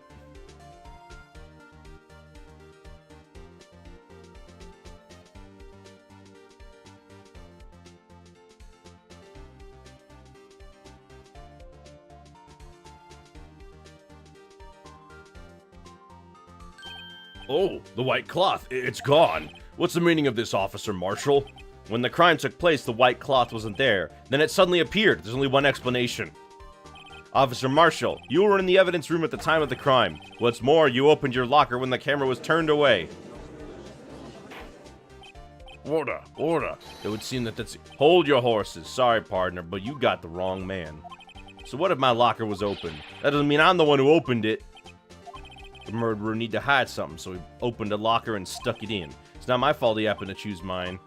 Oh, the white cloth. It's gone. What's the meaning of this, Officer Marshall? When the crime took place, the white cloth wasn't there. Then it suddenly appeared. There's only one explanation. Officer Marshall, you were in the evidence room at the time of the crime. What's more, you opened your locker when the camera was turned away. Order. It would seem that that's... Hold your horses. Sorry, partner, but you got the wrong man. So what if my locker was open? That doesn't mean I'm the one who opened it. The murderer need to hide something, so he opened a locker and stuck it in. It's not my fault he happened to choose mine.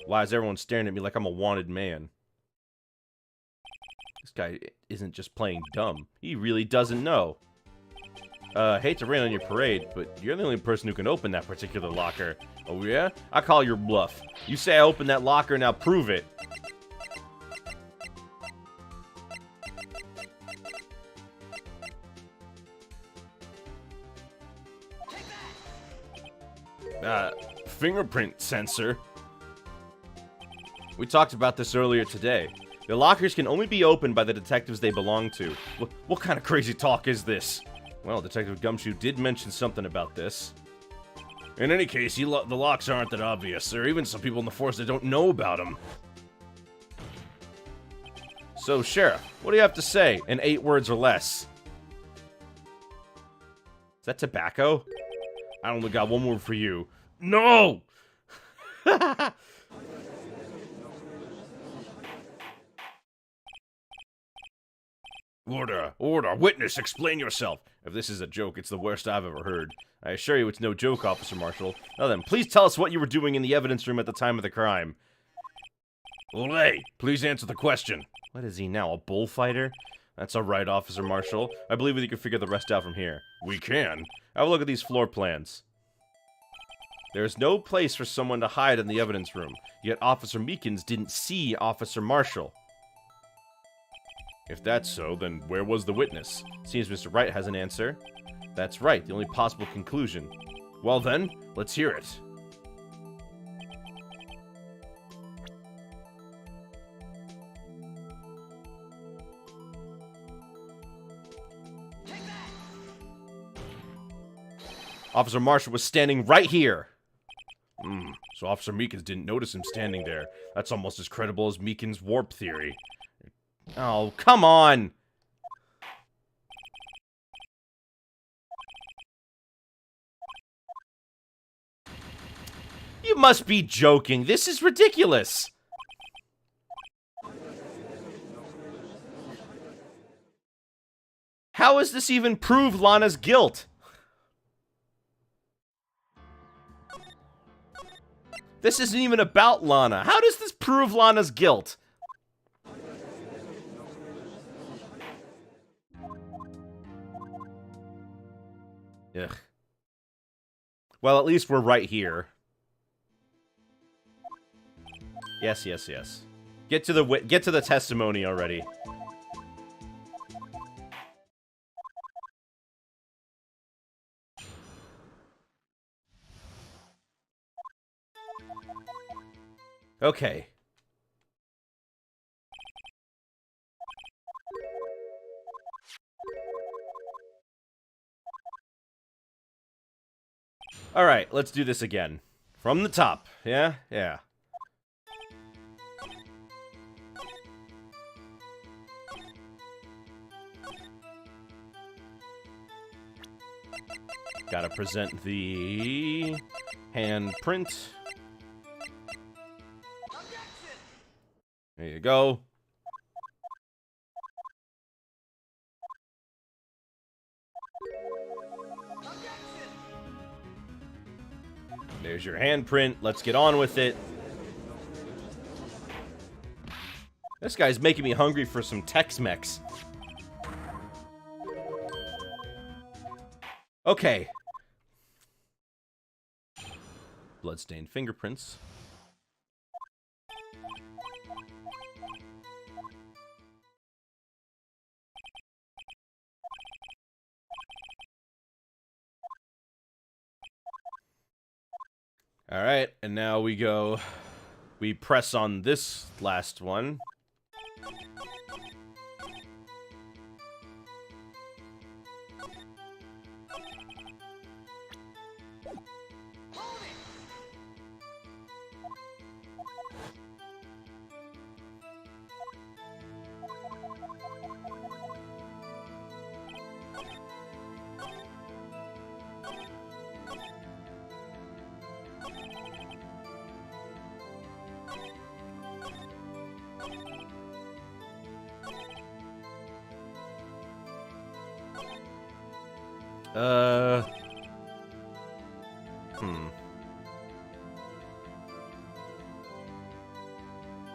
Why is everyone staring at me like I'm a wanted man? This guy isn't just playing dumb. He really doesn't know. Hate to rain on your parade, but you're the only person who can open that particular locker. Oh yeah? I call your bluff. You say I opened that locker, now prove it. Fingerprint sensor. We talked about this earlier today. The lockers can only be opened by the detectives they belong to. What kind of crazy talk is this? Well, Detective Gumshoe did mention something about this. In any case, the locks aren't that obvious. There are even some people in the force that don't know about them. So, Sheriff, what do you have to say in 8 words or less? Is that tobacco? I only got one word for you. No! Order! Witness, explain yourself! If this is a joke, it's the worst I've ever heard. I assure you it's no joke, Officer Marshall. Now then, please tell us what you were doing in the evidence room at the time of the crime. Olay! Please answer the question. What is he now, a bullfighter? That's alright, Officer Marshall. I believe we can figure the rest out from here. We can? Have a look at these floor plans. There is no place for someone to hide in the evidence room, yet Officer Meekins didn't see Officer Marshall. If that's so, then where was the witness? Seems Mr. Wright has an answer. That's right, the only possible conclusion. Well then, let's hear it. Officer Marshall was standing right here. So Officer Meekins didn't notice him standing there. That's almost as credible as Meekins' warp theory. Oh, come on! You must be joking. This is ridiculous. How does this even prove Lana's guilt? This isn't even about Lana. How does this prove Lana's guilt? Ugh. Well, at least we're right here. Yes, yes, yes. Get to the testimony already. Okay. All right, let's do this again. From the top. Yeah? Yeah. Gotta present the handprint. There you go. There's your handprint. Let's get on with it. This guy's making me hungry for some Tex-Mex. Okay. Bloodstained fingerprints. Alright, and now we press on this last one.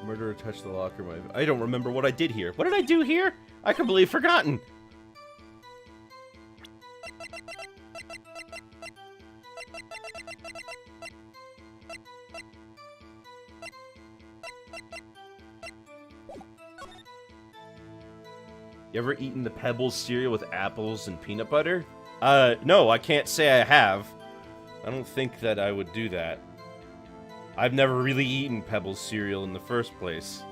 Murderer touched the locker. I don't remember what I did here. What did I do here? I completely forgotten. You ever eaten the Pebbles cereal with apples and peanut butter? No, I can't say I have. I don't think that I would do that. I've never really eaten Pebbles cereal in the first place.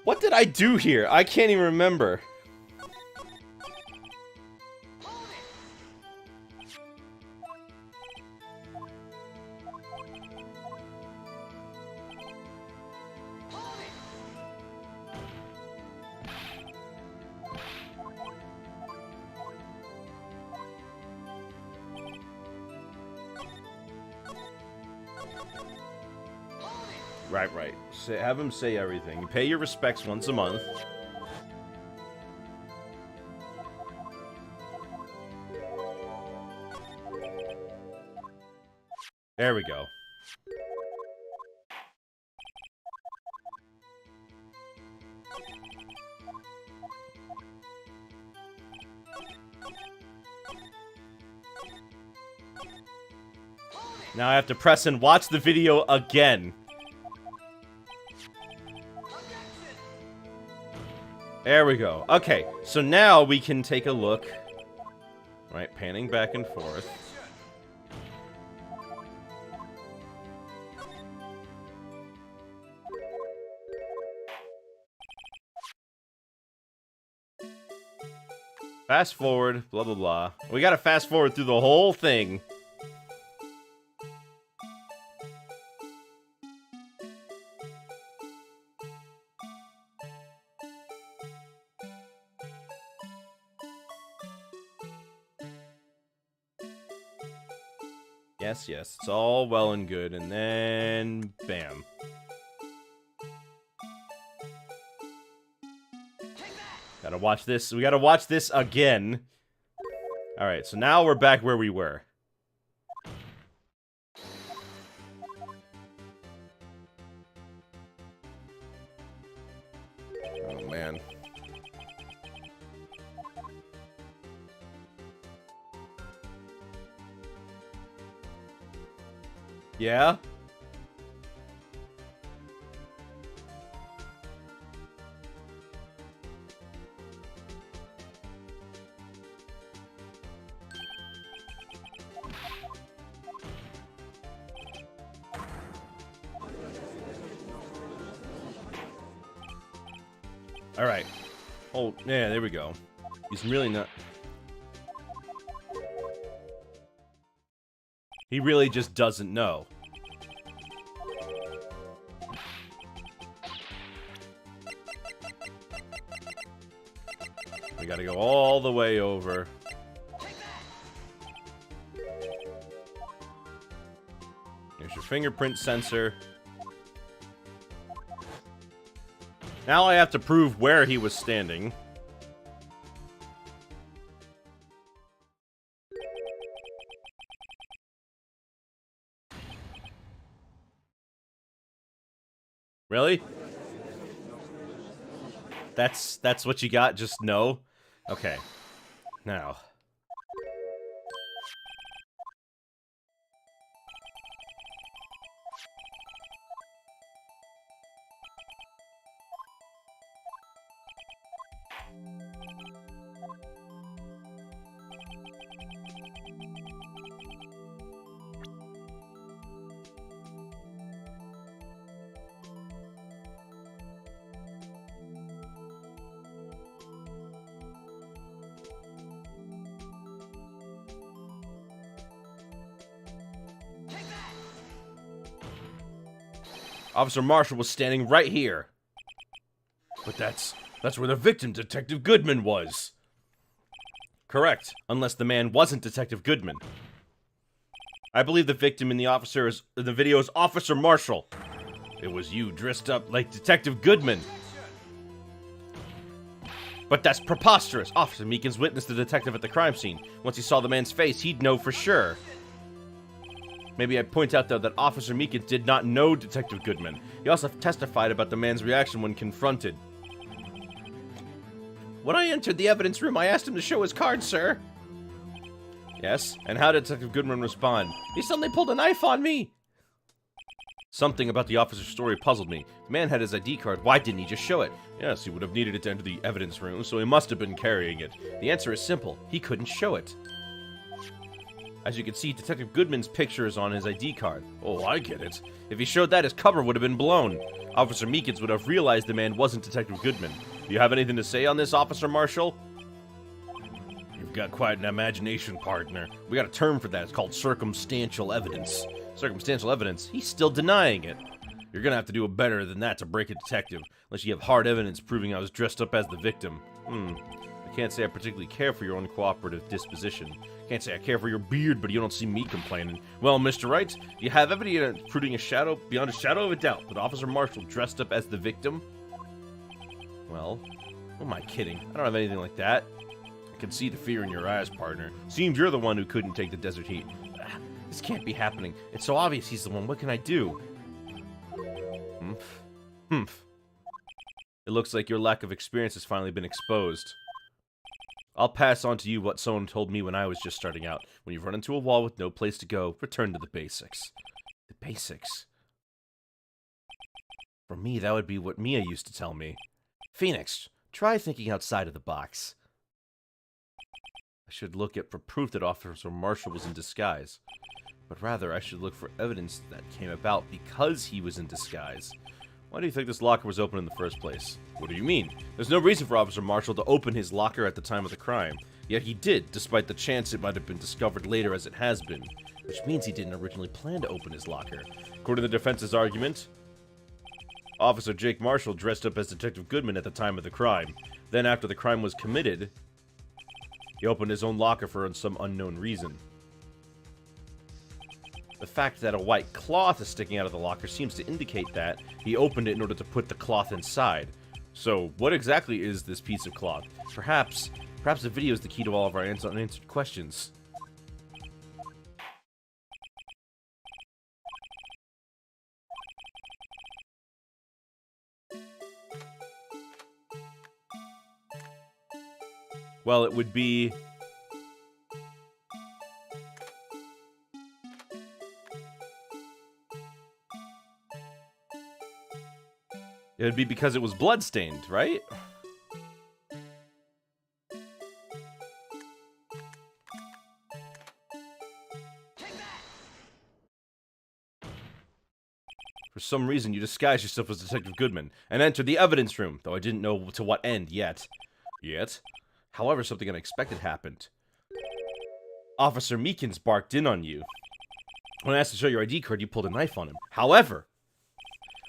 What did I do here? I can't even remember. Right. Have him say everything. You pay your respects once a month. There we go. Now I have to press and watch the video again. There we go. Okay, so now we can take a look. Right, panning back and forth. Fast forward, blah, blah, blah. We gotta fast forward through the whole thing. Yes, yes, it's all well and good, and then bam. Gotta watch this. We gotta watch this again. Alright, so now we're back where we were. Oh, man. Yeah? Alright. Oh, yeah, there we go. He's really not... He really just doesn't know. We gotta go all the way over. Here's your fingerprint sensor. Now I have to prove where he was standing. Really? That's what you got? Just no? Okay. Now. Officer Marshall was standing right here. But that's where the victim, Detective Goodman, was. Correct, unless the man wasn't Detective Goodman. I believe the victim in the video is Officer Marshall. It was you dressed up like Detective Goodman. But that's preposterous. Officer Meekins witnessed the detective at the crime scene. Once he saw the man's face, he'd know for sure. Maybe I'd point out, though, that Officer Meekins did not know Detective Goodman. He also testified about the man's reaction when confronted. When I entered the evidence room, I asked him to show his card, sir. Yes, and how did Detective Goodman respond? He suddenly pulled a knife on me. Something about the officer's story puzzled me. The man had his ID card. Why didn't he just show it? Yes, he would have needed it to enter the evidence room, so he must have been carrying it. The answer is simple. He couldn't show it. As you can see, Detective Goodman's picture is on his ID card. Oh, I get it. If he showed that, his cover would have been blown. Officer Meekins would have realized the man wasn't Detective Goodman. Do you have anything to say on this, Officer Marshall? You've got quite an imagination, partner. We got a term for that. It's called circumstantial evidence. Circumstantial evidence? He's still denying it. You're gonna have to do better than that to break a detective, unless you have hard evidence proving I was dressed up as the victim. I can't say I particularly care for your uncooperative disposition. Can't say I care for your beard, but you don't see me complaining. Well, Mr. Wright, do you have evidence proving beyond a shadow of a doubt that Officer Marshall dressed up as the victim? Well, who am I kidding? I don't have anything like that. I can see the fear in your eyes, partner. Seems you're the one who couldn't take the desert heat. This can't be happening. It's so obvious he's the one. What can I do? It looks like your lack of experience has finally been exposed. I'll pass on to you what someone told me when I was just starting out. When you've run into a wall with no place to go, return to the basics. The basics? For me, that would be what Mia used to tell me. Phoenix, try thinking outside of the box. I should look for proof that Officer Marshall was in disguise. But rather, I should look for evidence that came about because he was in disguise. Why do you think this locker was open in the first place? What do you mean? There's no reason for Officer Marshall to open his locker at the time of the crime. Yet he did, despite the chance it might have been discovered later as it has been. Which means he didn't originally plan to open his locker. According to the defense's argument, Officer Jake Marshall dressed up as Detective Goodman at the time of the crime. Then after the crime was committed, he opened his own locker for some unknown reason. The fact that a white cloth is sticking out of the locker seems to indicate that he opened it in order to put the cloth inside. So, what exactly is this piece of cloth? Perhaps the video is the key to all of our unanswered questions. Well, it would be... It would be because it was bloodstained, right? For some reason, you disguised yourself as Detective Goodman and entered the evidence room, though I didn't know to what end yet. However, something unexpected happened. Officer Meekins barked in on you. When I asked to show your ID card, you pulled a knife on him. However,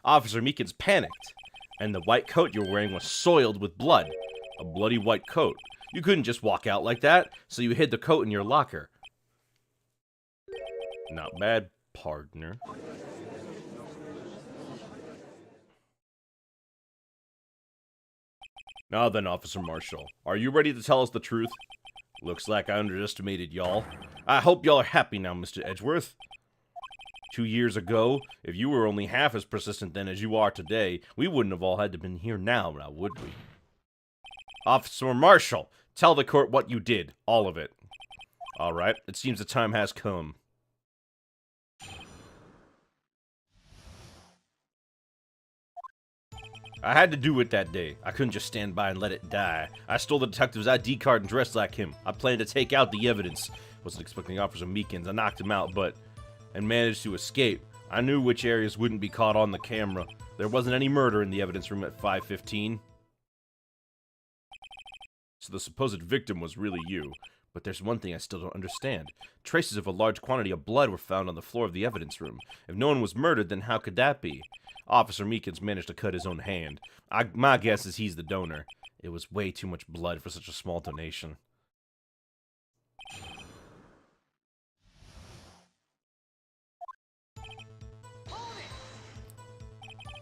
Officer Meekins panicked, and the white coat you were wearing was soiled with blood. A bloody white coat. You couldn't just walk out like that, so you hid the coat in your locker. Not bad, partner. Now then, Officer Marshall, are you ready to tell us the truth? Looks like I underestimated y'all. I hope y'all are happy now, Mr. Edgeworth. 2 years ago, if you were only half as persistent then as you are today, we wouldn't have all had to been here now, would we? Officer Marshall, tell the court what you did. All of it. Alright, it seems the time has come. I had to do it that day. I couldn't just stand by and let it die. I stole the detective's ID card and dressed like him. I planned to take out the evidence. Wasn't expecting Officer Meekins. I knocked him out, and managed to escape. I knew which areas wouldn't be caught on the camera. There wasn't any murder in the evidence room at 5:15. So the supposed victim was really you. But there's one thing I still don't understand. Traces of a large quantity of blood were found on the floor of the evidence room. If no one was murdered, then how could that be? Officer Meekins managed to cut his own hand. My guess is he's the donor. It was way too much blood for such a small donation.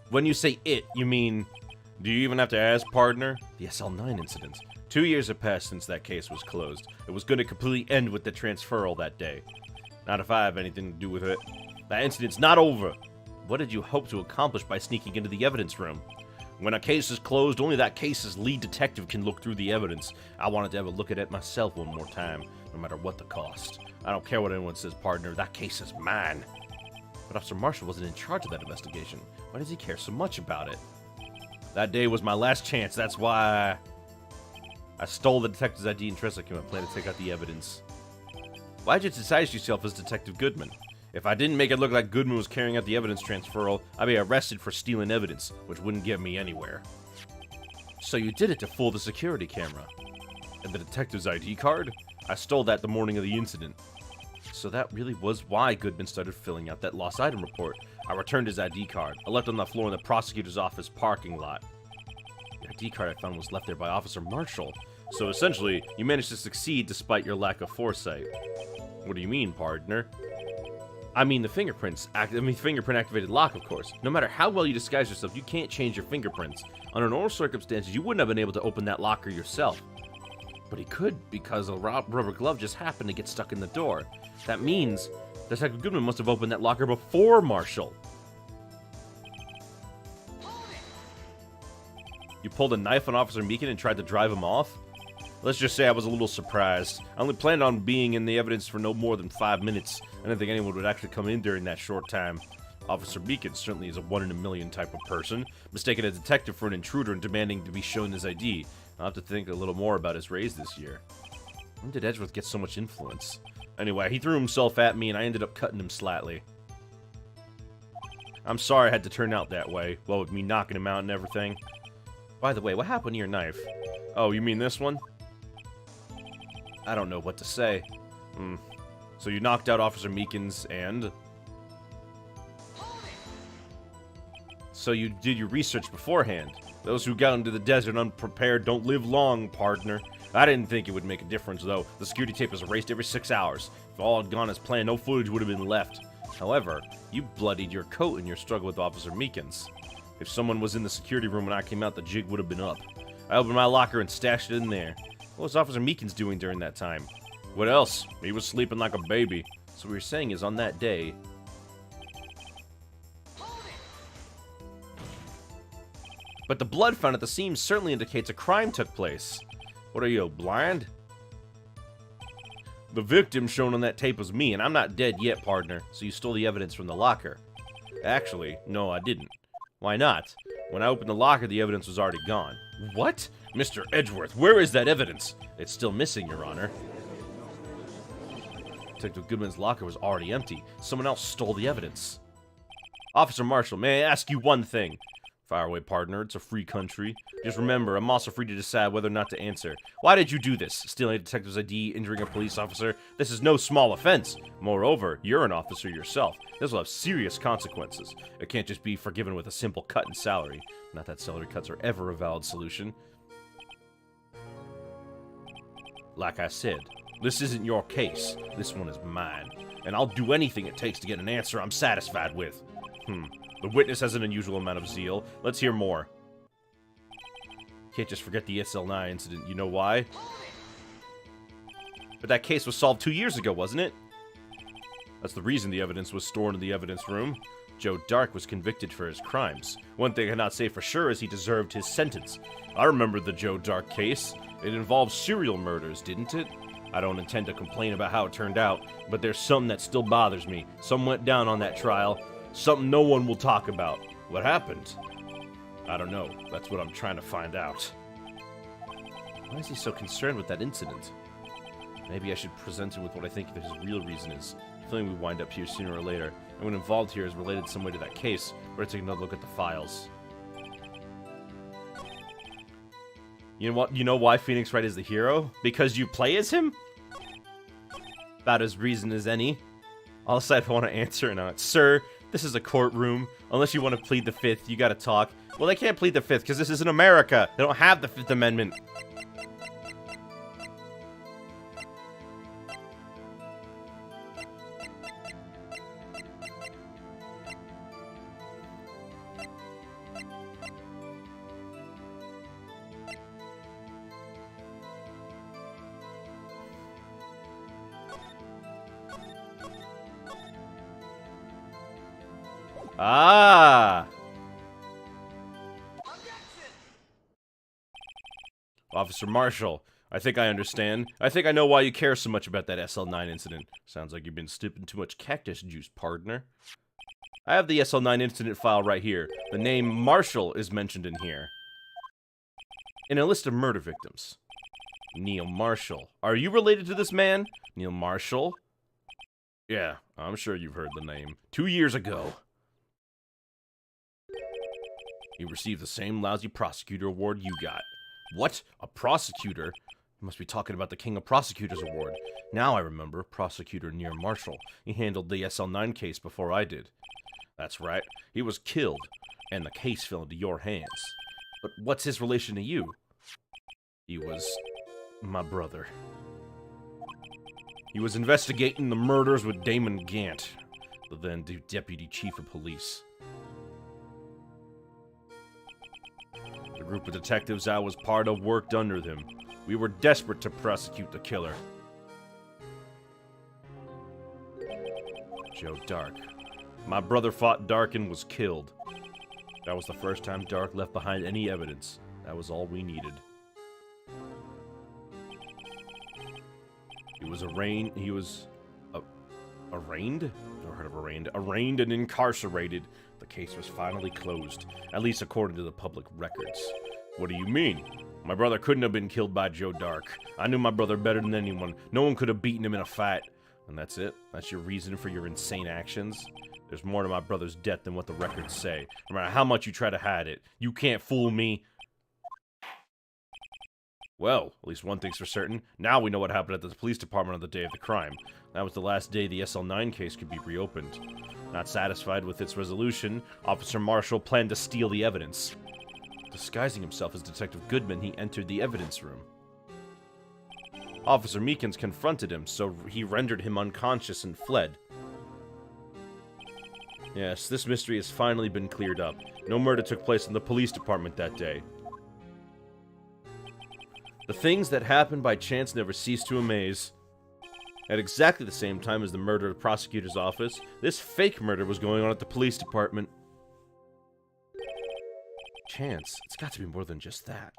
When you say it, you mean... Do you even have to ask, partner? The SL9 incident. 2 years have passed since that case was closed. It was going to completely end with the transferal that day. Not if I have anything to do with it. That incident's not over. What did you hope to accomplish by sneaking into the evidence room? When a case is closed, only that case's lead detective can look through the evidence. I wanted to have a look at it myself one more time, no matter what the cost. I don't care what anyone says, partner. That case is mine. But Officer Marshall wasn't in charge of that investigation. Why does he care so much about it? That day was my last chance. That's why I stole the detective's ID and dressed like him and planned to take out the evidence. Why'd you disguise yourself as Detective Goodman? If I didn't make it look like Goodman was carrying out the evidence transferal, I'd be arrested for stealing evidence, which wouldn't get me anywhere. So you did it to fool the security camera. And the detective's ID card? I stole that the morning of the incident. So that really was why Goodman started filling out that lost item report. I returned his ID card. I left it on the floor in the prosecutor's office parking lot. The ID card I found was left there by Officer Marshall. So essentially, you managed to succeed despite your lack of foresight. What do you mean, partner? I mean the fingerprint activated lock, of course. No matter how well you disguise yourself, you can't change your fingerprints. Under normal circumstances, you wouldn't have been able to open that locker yourself. But he could, because a rubber glove just happened to get stuck in the door. That means Detective Goodman must have opened that locker before Marshall. You pulled a knife on Officer Meekins and tried to drive him off? Let's just say I was a little surprised. I only planned on being in the evidence for no more than 5 minutes. I didn't think anyone would actually come in during that short time. Officer Meekins certainly is a one-in-a-million type of person, mistaking a detective for an intruder and demanding to be shown his ID. I'll have to think a little more about his raise this year. When did Edgeworth get so much influence? Anyway, he threw himself at me and I ended up cutting him slightly. I'm sorry it had to turn out that way. Well, with me knocking him out and everything. By the way, what happened to your knife? Oh, you mean this one? I don't know what to say. So you knocked out Officer Meekins and... So you did your research beforehand. Those who got into the desert unprepared don't live long, partner. I didn't think it would make a difference, though. The security tape was erased every 6 hours. If all had gone as planned, no footage would have been left. However, you bloodied your coat in your struggle with Officer Meekins. If someone was in the security room when I came out, the jig would have been up. I opened my locker and stashed it in there. What was Officer Meekins doing during that time? What else? He was sleeping like a baby. So what you're saying is on that day... But the blood found at the scene certainly indicates a crime took place. What are you, blind? The victim shown on that tape was me, and I'm not dead yet, partner, so you stole the evidence from the locker. Actually, no, I didn't. Why not? When I opened the locker, the evidence was already gone. What? Mr. Edgeworth, where is that evidence? It's still missing, Your Honor. Detective Goodman's locker was already empty. Someone else stole the evidence. Officer Marshall, may I ask you one thing? Fire away, partner. It's a free country. Just remember, I'm also free to decide whether or not to answer. Why did you do this? Stealing a detective's ID, injuring a police officer? This is no small offense. Moreover, you're an officer yourself. This will have serious consequences. It can't just be forgiven with a simple cut in salary. Not that salary cuts are ever a valid solution. Like I said, this isn't your case. This one is mine. And I'll do anything it takes to get an answer I'm satisfied with. The witness has an unusual amount of zeal. Let's hear more. Can't just forget the SL9 incident. You know why? But that case was solved 2 years ago, wasn't it? That's the reason the evidence was stored in the evidence room. Joe Dark was convicted for his crimes. One thing I cannot say for sure is he deserved his sentence. I remember the Joe Dark case. It involved serial murders, didn't it? I don't intend to complain about how it turned out, but there's something that still bothers me. Something went down on that trial. Something no one will talk about. What happened? I don't know. That's what I'm trying to find out. Why is he so concerned with that incident? Maybe I should present him with what I think his real reason is. Feeling we wind up here sooner or later. Anyone involved here is related some way to that case. We're taking another look at the files. You know what? You know why Phoenix Wright is the hero? Because you play as him? About as reason as any. I'll decide if I want to answer or not. Sir, this is a courtroom. Unless you want to plead the Fifth, you gotta talk. Well, they can't plead the Fifth because this isn't America. They don't have the Fifth Amendment. Ah! Officer Marshall, I think I understand. I think I know why you care so much about that SL9 incident. Sounds like you've been sipping too much cactus juice, partner. I have the SL9 incident file right here. The name Marshall is mentioned in here. In a list of murder victims. Neil Marshall. Are you related to this man? Neil Marshall? Yeah, I'm sure you've heard the name. 2 years ago. He received the same lousy prosecutor award you got. What? A prosecutor? You must be talking about the King of Prosecutors award. Now I remember, Prosecutor Neil Marshall. He handled the SL9 case before I did. That's right. He was killed, and the case fell into your hands. But what's his relation to you? He was my brother. He was investigating the murders with Damon Gant, the then Deputy Chief of Police. The group of detectives I was part of worked under them. We were desperate to prosecute the killer. Joe Dark. My brother fought Dark and was killed. That was the first time Dark left behind any evidence. That was all we needed. He was arraigned. He was arraigned? Never heard of arraigned. Arraigned and incarcerated. The case was finally closed, at least according to the public records. What do you mean? My brother couldn't have been killed by Joe Dark. I knew my brother better than anyone. No one could have beaten him in a fight. And that's it? That's your reason for your insane actions? There's more to my brother's death than what the records say. No matter how much you try to hide it, you can't fool me. Well, at least one thing's for certain. Now we know what happened at the police department on the day of the crime. That was the last day the SL9 case could be reopened. Not satisfied with its resolution, Officer Marshall planned to steal the evidence. Disguising himself as Detective Goodman, he entered the evidence room. Officer Meekins confronted him, so he rendered him unconscious and fled. Yes, this mystery has finally been cleared up. No murder took place in the police department that day. The things that happen by chance never cease to amaze. At exactly the same time as the murder of the prosecutor's office, this fake murder was going on at the police department. Chance? It's got to be more than just that.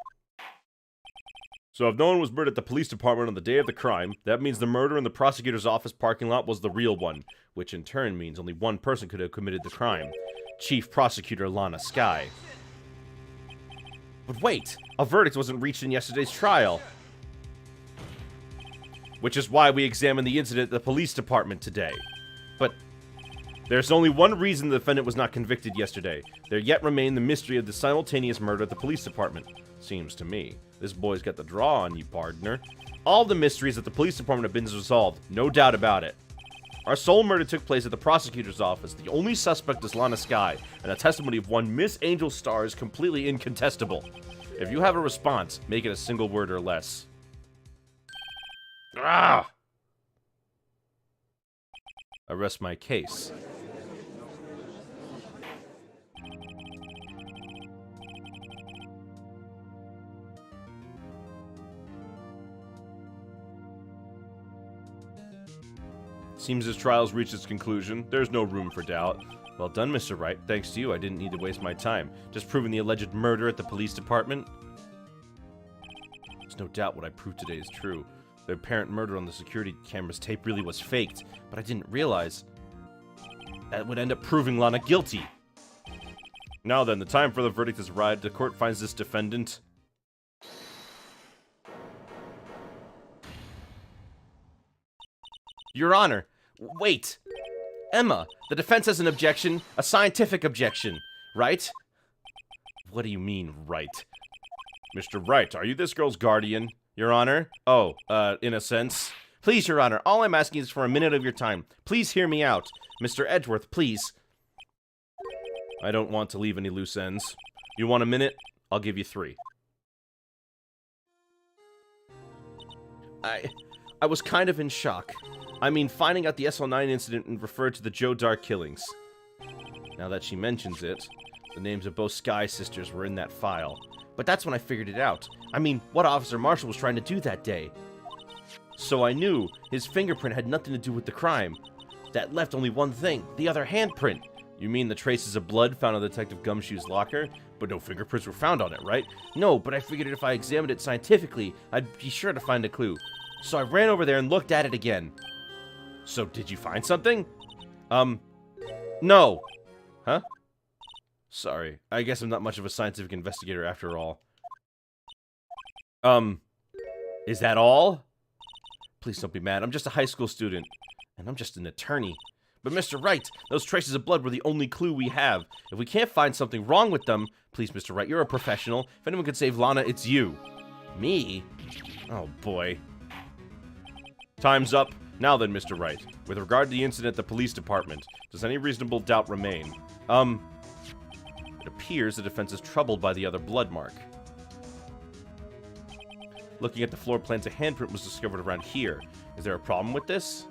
So if no one was murdered at the police department on the day of the crime, that means the murder in the prosecutor's office parking lot was the real one, which in turn means only one person could have committed the crime. Chief Prosecutor Lana Skye. But wait! A verdict wasn't reached in yesterday's trial. Which is why we examined the incident at the police department today. But there's only one reason the defendant was not convicted yesterday. There yet remained the mystery of the simultaneous murder at the police department. Seems to me. This boy's got the draw on you, partner. All the mysteries at the police department have been resolved. No doubt about it. Our sole murder took place at the prosecutor's office. The only suspect is Lana Skye, and the testimony of one Miss Angel Star is completely incontestable. If you have a response, make it a single word or less. Ah! I rest my case. Seems this trial's reached its conclusion. There's no room for doubt. Well done, Mr. Wright. Thanks to you, I didn't need to waste my time. Just proving the alleged murder at the police department. There's no doubt what I proved today is true. The apparent murder on the security camera's tape really was faked, but I didn't realize that would end up proving Lana guilty. Now then, the time for the verdict has arrived. The court finds this defendant... Your Honor, wait! Emma, the defense has an objection, a scientific objection, right? What do you mean, right? Mr. Wright, are you this girl's guardian, Your Honor? Oh, in a sense. Please, Your Honor, all I'm asking is for a minute of your time. Please hear me out. Mr. Edgeworth, please. I don't want to leave any loose ends. You want a minute? I'll give you 3. I was kind of in shock. I mean, finding out the SL9 incident and referred to the Joe Dark killings. Now that she mentions it, the names of both Skye sisters were in that file. But that's when I figured it out. I mean, what Officer Marshall was trying to do that day. So I knew his fingerprint had nothing to do with the crime. That left only one thing, the other handprint. You mean the traces of blood found on Detective Gumshoe's locker? But no fingerprints were found on it, right? No, but I figured if I examined it scientifically, I'd be sure to find a clue. So I ran over there and looked at it again. So, did you find something? No. Huh? Sorry. I guess I'm not much of a scientific investigator after all. Is that all? Please don't be mad. I'm just a high school student. And I'm just an attorney. But Mr. Wright, those traces of blood were the only clue we have. If we can't find something wrong with them... Please, Mr. Wright, you're a professional. If anyone could save Lana, it's you. Me? Oh, boy. Time's up. Now then, Mr. Wright, with regard to the incident at the police department, does any reasonable doubt remain? It appears the defense is troubled by the other blood mark. Looking at the floor plans, a handprint was discovered around here. Is there a problem with this?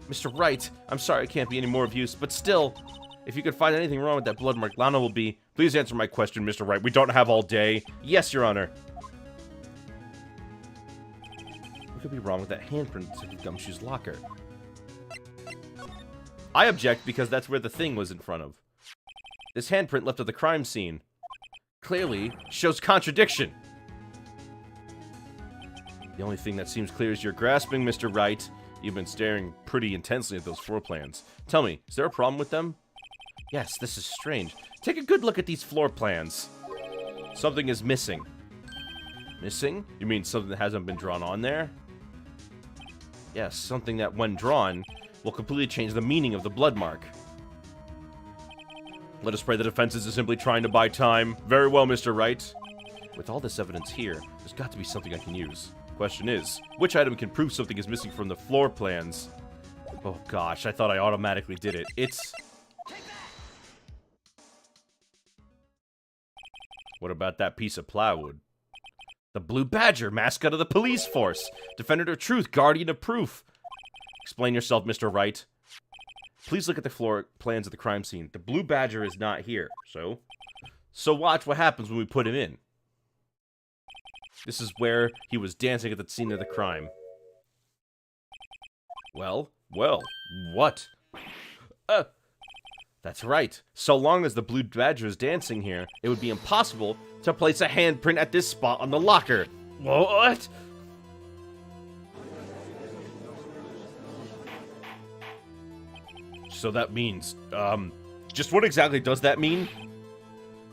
Mr. Wright, I'm sorry I can't be any more of use, but still, if you could find anything wrong with that blood mark, Lana will be... Please answer my question, Mr. Wright. We don't have all day. Yes, Your Honor. What could be wrong with that handprint in Gumshoe's locker? I object because that's where the thing was in front of. This handprint left at the crime scene clearly shows contradiction. The only thing that seems clear is you're grasping, Mr. Wright. You've been staring pretty intensely at those floor plans. Tell me, is there a problem with them? Yes, this is strange. Take a good look at these floor plans. Something is missing. Missing? You mean something that hasn't been drawn on there? Yes, something that, when drawn, will completely change the meaning of the blood mark. Let us pray the defense is simply trying to buy time. Very well, Mr. Wright. With all this evidence here, there's got to be something I can use. Question is, which item can prove something is missing from the floor plans? Oh gosh, I thought I automatically did it. It's... What about that piece of plywood? The Blue Badger, mascot of the police force. Defender of truth, guardian of proof. Explain yourself, Mr. Wright. Please look at the floor plans of the crime scene. The Blue Badger is not here, so watch what happens when we put him in. This is where he was dancing at the scene of the crime. Well, what? That's right. So long as the Blue Badger is dancing here, it would be impossible to place a handprint at this spot on the locker. What? So that means, just what exactly does that mean?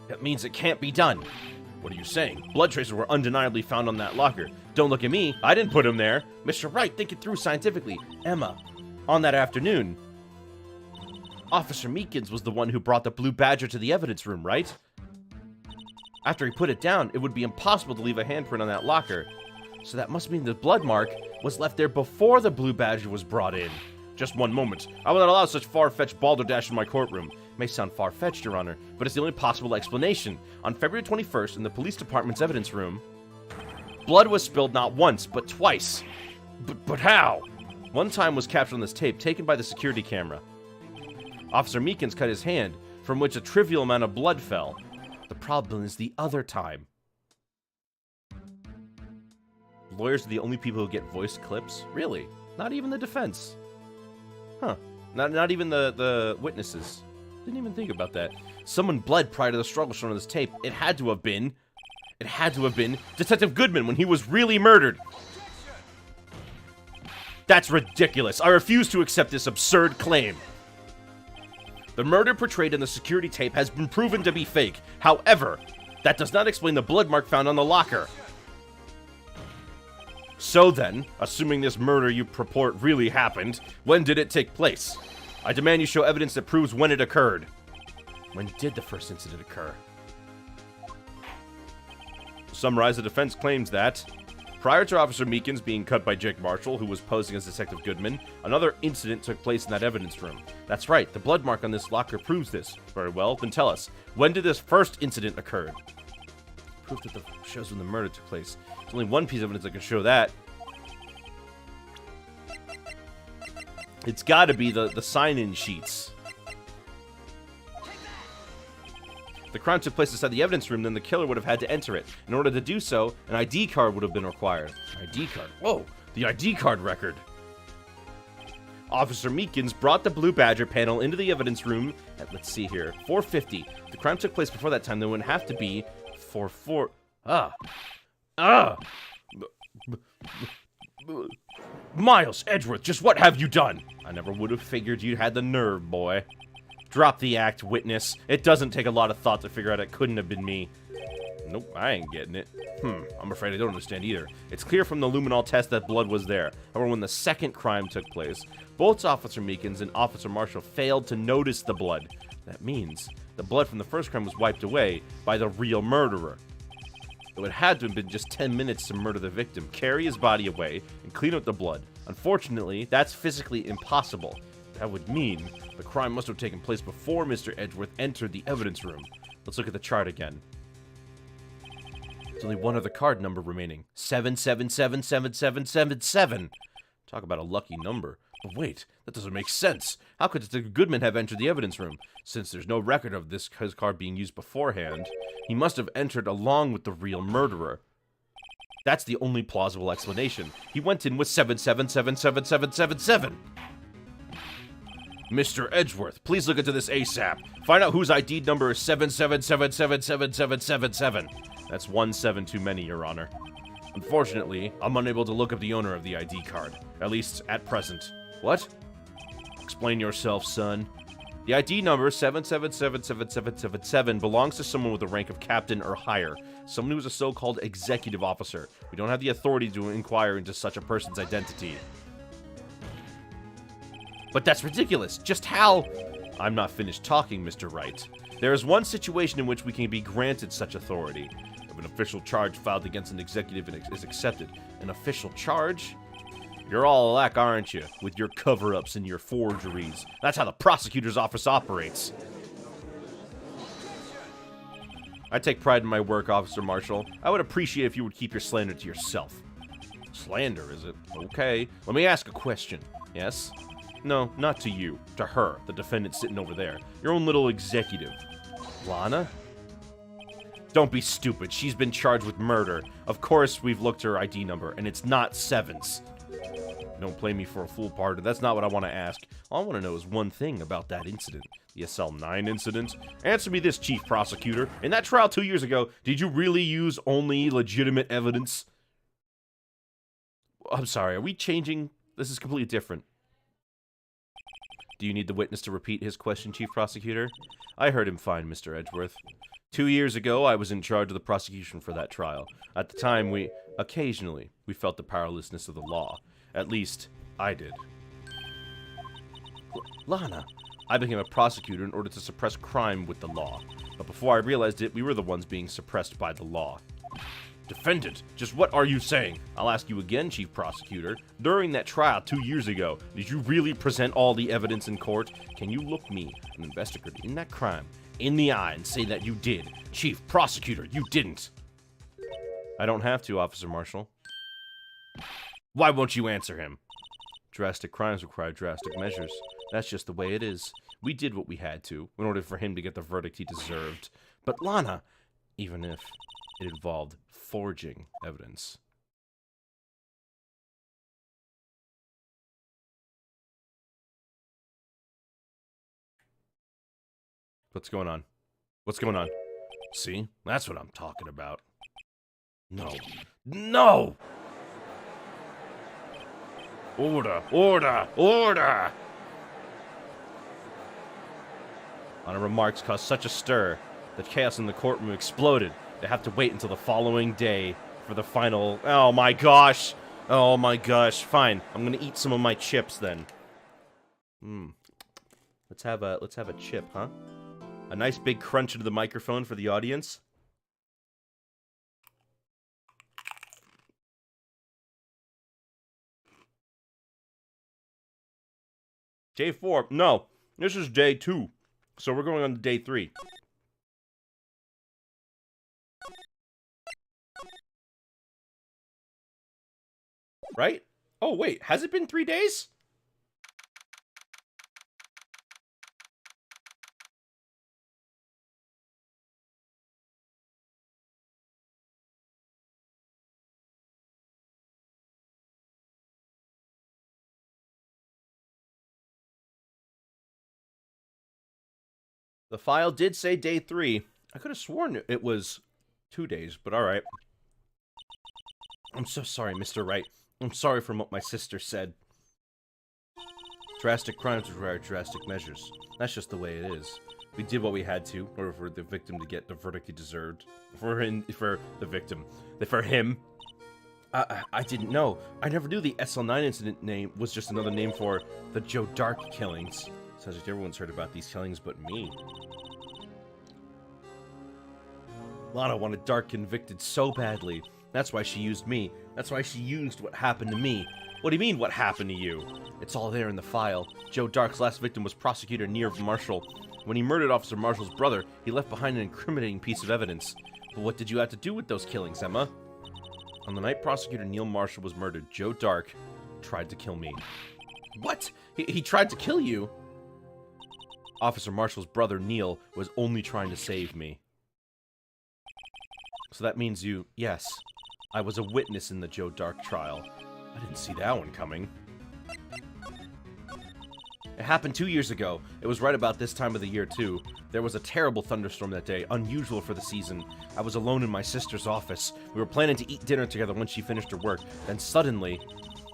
That means it can't be done. What are you saying? Blood traces were undeniably found on that locker. Don't look at me. I didn't put him there. Mr. Wright, think it through scientifically. Emma, on that afternoon, Officer Meekins was the one who brought the Blue Badger to the evidence room, right? After he put it down, it would be impossible to leave a handprint on that locker. So that must mean the blood mark was left there before the Blue Badger was brought in. Just one moment. I will not allow such far-fetched balderdash in my courtroom. It may sound far-fetched, Your Honor, but it's the only possible explanation. On February 21st, in the police department's evidence room, blood was spilled not once, but twice. But how? One time was captured on this tape, taken by the security camera. Officer Meekins cut his hand, from which a trivial amount of blood fell. The problem is the other time. Lawyers are the only people who get voice clips? Really? Not even the defense? Huh. Not even the witnesses. Didn't even think about that. Someone bled prior to the struggle shown on this tape. It had to have been Detective Goodman when he was really murdered. That's ridiculous. I refuse to accept this absurd claim. The murder portrayed in the security tape has been proven to be fake. However, that does not explain the blood mark found on the locker. So then, assuming this murder you purport really happened, when did it take place? I demand you show evidence that proves when it occurred. When did the first incident occur? To summarize, the defense claims that prior to Officer Meekins being cut by Jake Marshall, who was posing as Detective Goodman, another incident took place in that evidence room. That's right, the blood mark on this locker proves this. Very well, then tell us, when did this first incident occur? Proof that the shows when the murder took place. There's only one piece of evidence that can show that. It's gotta be the sign-in sheets. If the crime took place inside the evidence room, then the killer would have had to enter it. In order to do so, an ID card would have been required. An ID card? Whoa! The ID card record! Officer Meekins brought the Blue Badger panel into the evidence room at, let's see here, 4:50. If the crime took place before that time, then it would have to be 4:4... Miles Edgeworth, just what have you done? I never would have figured you had the nerve, boy. Drop the act, witness. It doesn't take a lot of thought to figure out it couldn't have been me. Nope, I ain't getting it. I'm afraid I don't understand either. It's clear from the luminol test that blood was there. However, when the second crime took place, both Officer Meekins and Officer Marshall failed to notice the blood. That means the blood from the first crime was wiped away by the real murderer. It would have had to have been just 10 minutes to murder the victim, carry his body away, and clean up the blood. Unfortunately, that's physically impossible. That would mean the crime must have taken place before Mr. Edgeworth entered the evidence room. Let's look at the chart again. There's only one other card number remaining. 7777777. Talk about a lucky number. But wait, that doesn't make sense. How could Detective Goodman have entered the evidence room? Since there's no record of his card being used beforehand, he must have entered along with the real murderer. That's the only plausible explanation. He went in with 7777777. Mr. Edgeworth, please look into this ASAP. Find out whose ID number is 777777777. That's 17 too many, Your Honor. Unfortunately, I'm unable to look up the owner of the ID card. At least, at present. What? Explain yourself, son. The ID number 7777777 belongs to someone with the rank of captain or higher. Someone who is a so-called executive officer. We don't have the authority to inquire into such a person's identity. But that's ridiculous. Just how? I'm not finished talking, Mr. Wright. There is one situation in which we can be granted such authority. If an official charge filed against an executive is accepted. An official charge? You're all alack, aren't you? With your cover-ups and your forgeries. That's how the prosecutor's office operates. I take pride in my work, Officer Marshall. I would appreciate if you would keep your slander to yourself. Slander, is it? Okay. Let me ask a question. Yes? No, not to you. To her, the defendant sitting over there. Your own little executive. Lana? Don't be stupid. She's been charged with murder. Of course, we've looked her ID number, and it's not Seven's. Don't play me for a fool, partner. That's not what I want to ask. All I want to know is one thing about that incident. The SL9 incident. Answer me this, Chief Prosecutor. In that trial 2 years ago, did you really use only legitimate evidence? I'm sorry, are we changing? This is completely different. Do you need the witness to repeat his question, Chief Prosecutor? I heard him fine, Mr. Edgeworth. 2 years ago, I was in charge of the prosecution for that trial. At the time, occasionally, we felt the powerlessness of the law. At least, I did. Lana, I became a prosecutor in order to suppress crime with the law. But before I realized it, we were the ones being suppressed by the law. Defendant, just what are you saying? I'll ask you again, Chief Prosecutor. During that trial 2 years ago, did you really present all the evidence in court? Can you look me, an investigator in that crime, in the eye and say that you did? Chief Prosecutor, you didn't. I don't have to, Officer Marshall. Why won't you answer him? Drastic crimes require drastic measures. That's just the way it is. We did what we had to, in order for him to get the verdict he deserved. But Lana, even if it involved forging evidence. What's going on? What's going on? See? That's what I'm talking about. No. No! Order! Order! Order! Lana remarks caused such a stir that chaos in the courtroom exploded. They have to wait until the following day for the final... Oh my gosh! Oh my gosh. Fine. I'm gonna eat some of my chips then. Let's have a chip, huh? A nice big crunch into the microphone for the audience. Day 4. No, this is day 2. So we're going on to day 3. Right? Oh, wait. Has it been 3 days? The file did say day 3. I could have sworn it was 2 days, but alright. I'm so sorry, Mr. Wright. I'm sorry for what my sister said. Drastic crimes require drastic measures. That's just the way it is. We did what we had to, in order for the victim to get the verdict he deserved. For the victim. For him. I didn't know. I never knew the SL9 incident name was just another name for the Joe Dark killings. Sounds like everyone's heard about these killings but me. Lana wanted Dark convicted so badly. That's why she used me. That's why she used what happened to me. What do you mean, what happened to you? It's all there in the file. Joe Dark's last victim was Prosecutor Neil Marshall. When he murdered Officer Marshall's brother, he left behind an incriminating piece of evidence. But what did you have to do with those killings, Emma? On the night Prosecutor Neil Marshall was murdered, Joe Dark tried to kill me. What? He tried to kill you? Officer Marshall's brother, Neil, was only trying to save me. So that means you... Yes. I was a witness in the Joe Dark trial. I didn't see that one coming. It happened 2 years ago. It was right about this time of the year, too. There was a terrible thunderstorm that day, unusual for the season. I was alone in my sister's office. We were planning to eat dinner together once she finished her work. Then suddenly,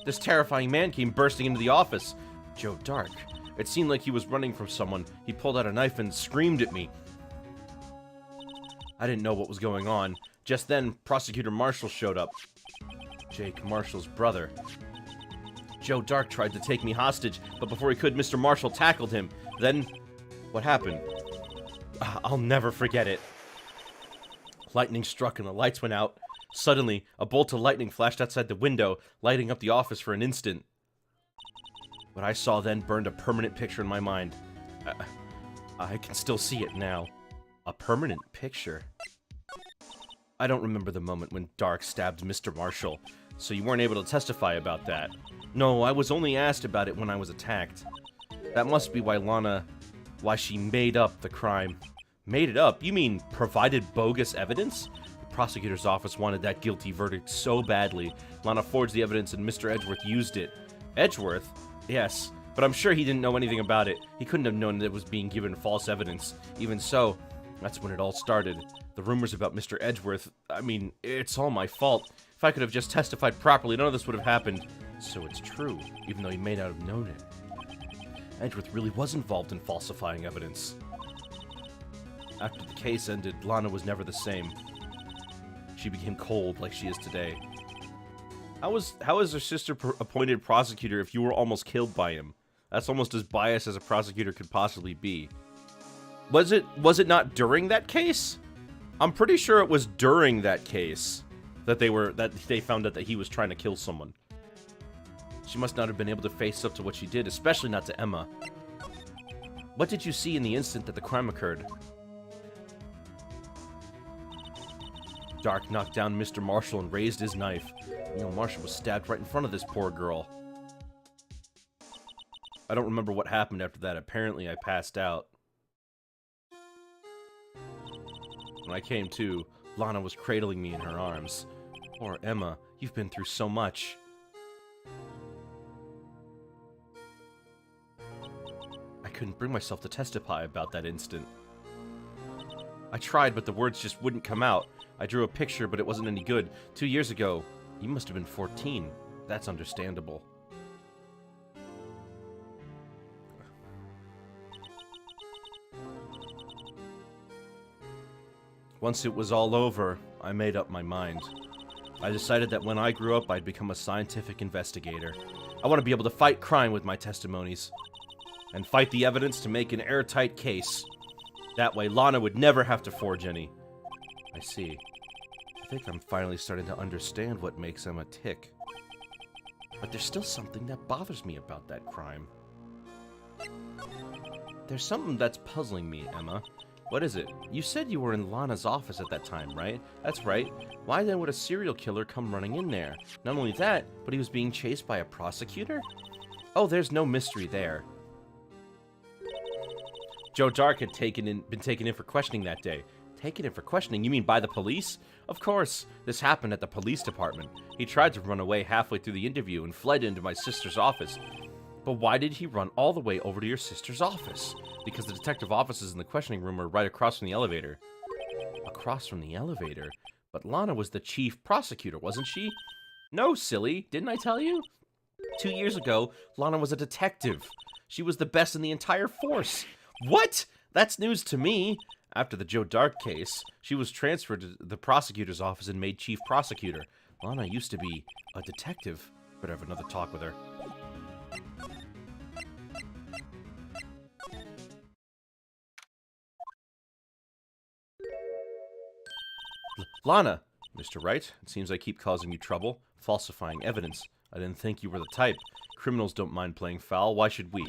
this terrifying man came bursting into the office. Joe Dark. It seemed like he was running from someone. He pulled out a knife and screamed at me. I didn't know what was going on. Just then, Prosecutor Marshall showed up. Jake Marshall's brother. Joe Dark tried to take me hostage, but before he could, Mr. Marshall tackled him. Then, what happened? I'll never forget it. Lightning struck and the lights went out. Suddenly, a bolt of lightning flashed outside the window, lighting up the office for an instant. What I saw then burned a permanent picture in my mind. I can still see it now. A permanent picture? I don't remember the moment when Dark stabbed Mr. Marshall, so you weren't able to testify about that. No, I was only asked about it when I was attacked. That must be why she made up the crime. Made it up? You mean provided bogus evidence? The prosecutor's office wanted that guilty verdict so badly. Lana forged the evidence and Mr. Edgeworth used it. Edgeworth? Yes, but I'm sure he didn't know anything about it. He couldn't have known that it was being given false evidence. Even so, that's when it all started. The rumors about Mr. Edgeworth, I mean, it's all my fault. If I could have just testified properly, none of this would have happened. So it's true, even though he may not have known it. Edgeworth really was involved in falsifying evidence. After the case ended, Lana was never the same. She became cold like she is today. How is her sister appointed prosecutor if you were almost killed by him? That's almost as biased as a prosecutor could possibly be. Was it not during that case? I'm pretty sure it was during that case that they found out that he was trying to kill someone. She must not have been able to face up to what she did, especially not to Emma. What did you see in the instant that the crime occurred? Dark knocked down Mr. Marshall and raised his knife. Neil Marshall was stabbed right in front of this poor girl. I don't remember what happened after that. Apparently, I passed out. When I came to, Lana was cradling me in her arms. Poor Emma, you've been through so much. I couldn't bring myself to testify about that instant. I tried, but the words just wouldn't come out. I drew a picture, but it wasn't any good. 2 years ago, you must have been 14. That's understandable. Once it was all over, I made up my mind. I decided that when I grew up, I'd become a scientific investigator. I want to be able to fight crime with my testimonies. And fight the evidence to make an airtight case. That way, Lana would never have to forge any. I see. I think I'm finally starting to understand what makes Emma tick. But there's still something that bothers me about that crime. There's something that's puzzling me, Emma. What is it? You said you were in Lana's office at that time, right? That's right. Why then would a serial killer come running in there? Not only that, but he was being chased by a prosecutor? Oh, there's no mystery there. Joe Dark had been taken in for questioning that day. Taken in for questioning? You mean by the police? Of course. This happened at the police department. He tried to run away halfway through the interview and fled into my sister's office. But why did he run all the way over to your sister's office? Because the detective offices in the questioning room are right across from the elevator. Across from the elevator? But Lana was the chief prosecutor, wasn't she? No, silly. Didn't I tell you? 2 years ago, Lana was a detective. She was the best in the entire force. What? That's news to me. After the Joe Dark case, she was transferred to the prosecutor's office and made chief prosecutor. Lana used to be a detective. Better have another talk with her. Lana! Mr. Wright, it seems I keep causing you trouble, falsifying evidence. I didn't think you were the type. Criminals don't mind playing foul, why should we?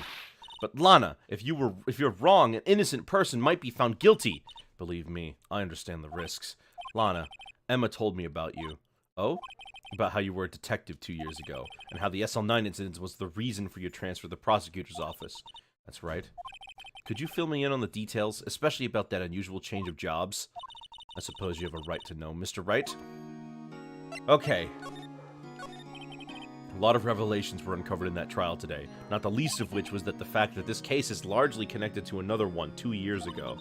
But Lana, if you're wrong, an innocent person might be found guilty. Believe me, I understand the risks. Lana, Emma told me about you. Oh? About how you were a detective 2 years ago, and how the SL9 incident was the reason for your transfer to the prosecutor's office. That's right. Could you fill me in on the details, especially about that unusual change of jobs? I suppose you have a right to know, Mr. Wright? Okay. A lot of revelations were uncovered in that trial today, not the least of which was that the fact that this case is largely connected to another one 2 years ago.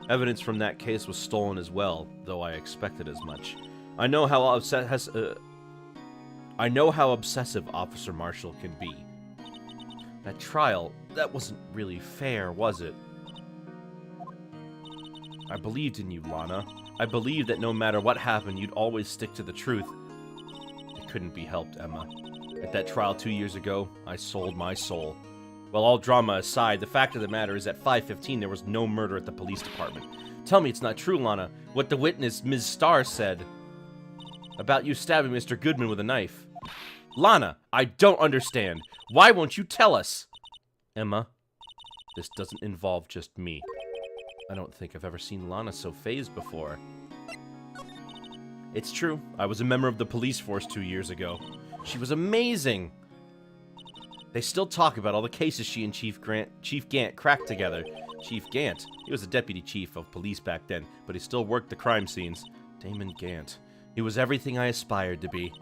Evidence from that case was stolen as well, though I expected as much. I know how obsessive Officer Marshall can be. That trial, that wasn't really fair, was it? I believed in you, Lana. I believed that no matter what happened, you'd always stick to the truth. It couldn't be helped, Emma. At that trial 2 years ago, I sold my soul. Well, all drama aside, the fact of the matter is at 5:15 there was no murder at the police department. Tell me it's not true, Lana, what the witness, Ms. Starr, said about you stabbing Mr. Goodman with a knife. Lana, I don't understand. Why won't you tell us? Emma, this doesn't involve just me. I don't think I've ever seen Lana so fazed before. It's true. I was a member of the police force 2 years ago. She was amazing. They still talk about all the cases she and Chief Gant cracked together. Chief Gant, he was the deputy chief of police back then, but he still worked the crime scenes. Damon Gant. He was everything I aspired to be.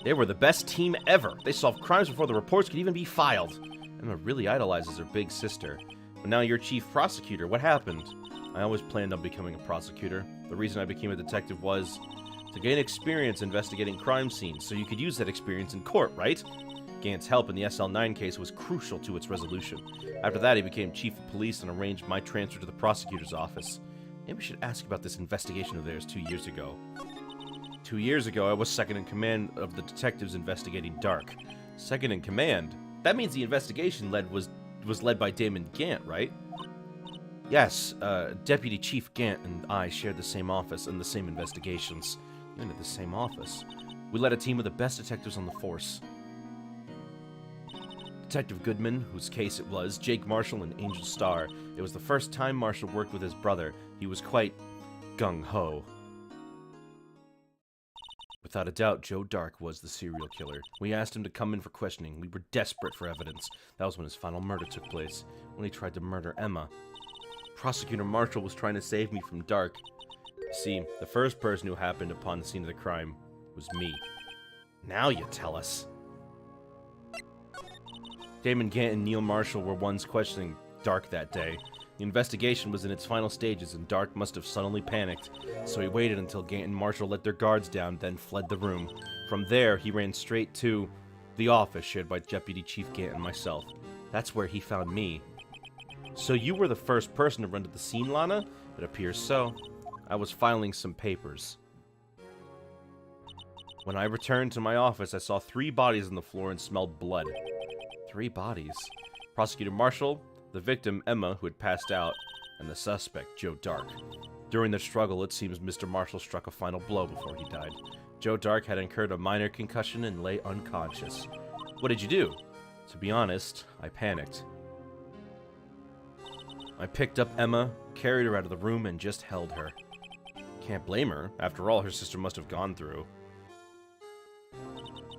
They were the best team ever. They solved crimes before the reports could even be filed. Emma really idolizes her big sister. But now you're chief prosecutor. What happened? I always planned on becoming a prosecutor. The reason I became a detective was to gain experience investigating crime scenes, so you could use that experience in court, right? Gant's help in the SL9 case was crucial to its resolution. After that, he became chief of police and arranged my transfer to the prosecutor's office. Maybe we should ask about this investigation of theirs 2 years ago. 2 years ago, I was second in command of the detectives investigating Dark. Second in command? That means the investigation was led by Damon Gant, right? Yes, Deputy Chief Gant and I shared the same office and the same investigations. Even at the same office. We led a team of the best detectives on the force. Detective Goodman, whose case it was, Jake Marshall, and Angel Starr. It was the first time Marshall worked with his brother. He was quite gung-ho. Without a doubt, Joe Dark was the serial killer. We asked him to come in for questioning. We were desperate for evidence. That was when his final murder took place, when he tried to murder Emma. Prosecutor Marshall was trying to save me from Dark. See, the first person who happened upon the scene of the crime was me. Now you tell us. Damon Gant and Neil Marshall were ones questioning Dark that day. The investigation was in its final stages, and Dark must have suddenly panicked, so he waited until Gant and Marshall let their guards down, then fled the room. From there, he ran straight to the office shared by Deputy Chief Gant and myself. That's where he found me. So you were the first person to run to the scene, Lana? It appears so. I was filing some papers. When I returned to my office, I saw 3 bodies on the floor and smelled blood. 3 bodies. Prosecutor Marshall, the victim, Emma, who had passed out, and the suspect, Joe Dark. During the struggle, it seems Mr. Marshall struck a final blow before he died. Joe Dark had incurred a minor concussion and lay unconscious. What did you do? To be honest, I panicked. I picked up Emma, carried her out of the room, and just held her. Can't blame her. After all, her sister must have gone through.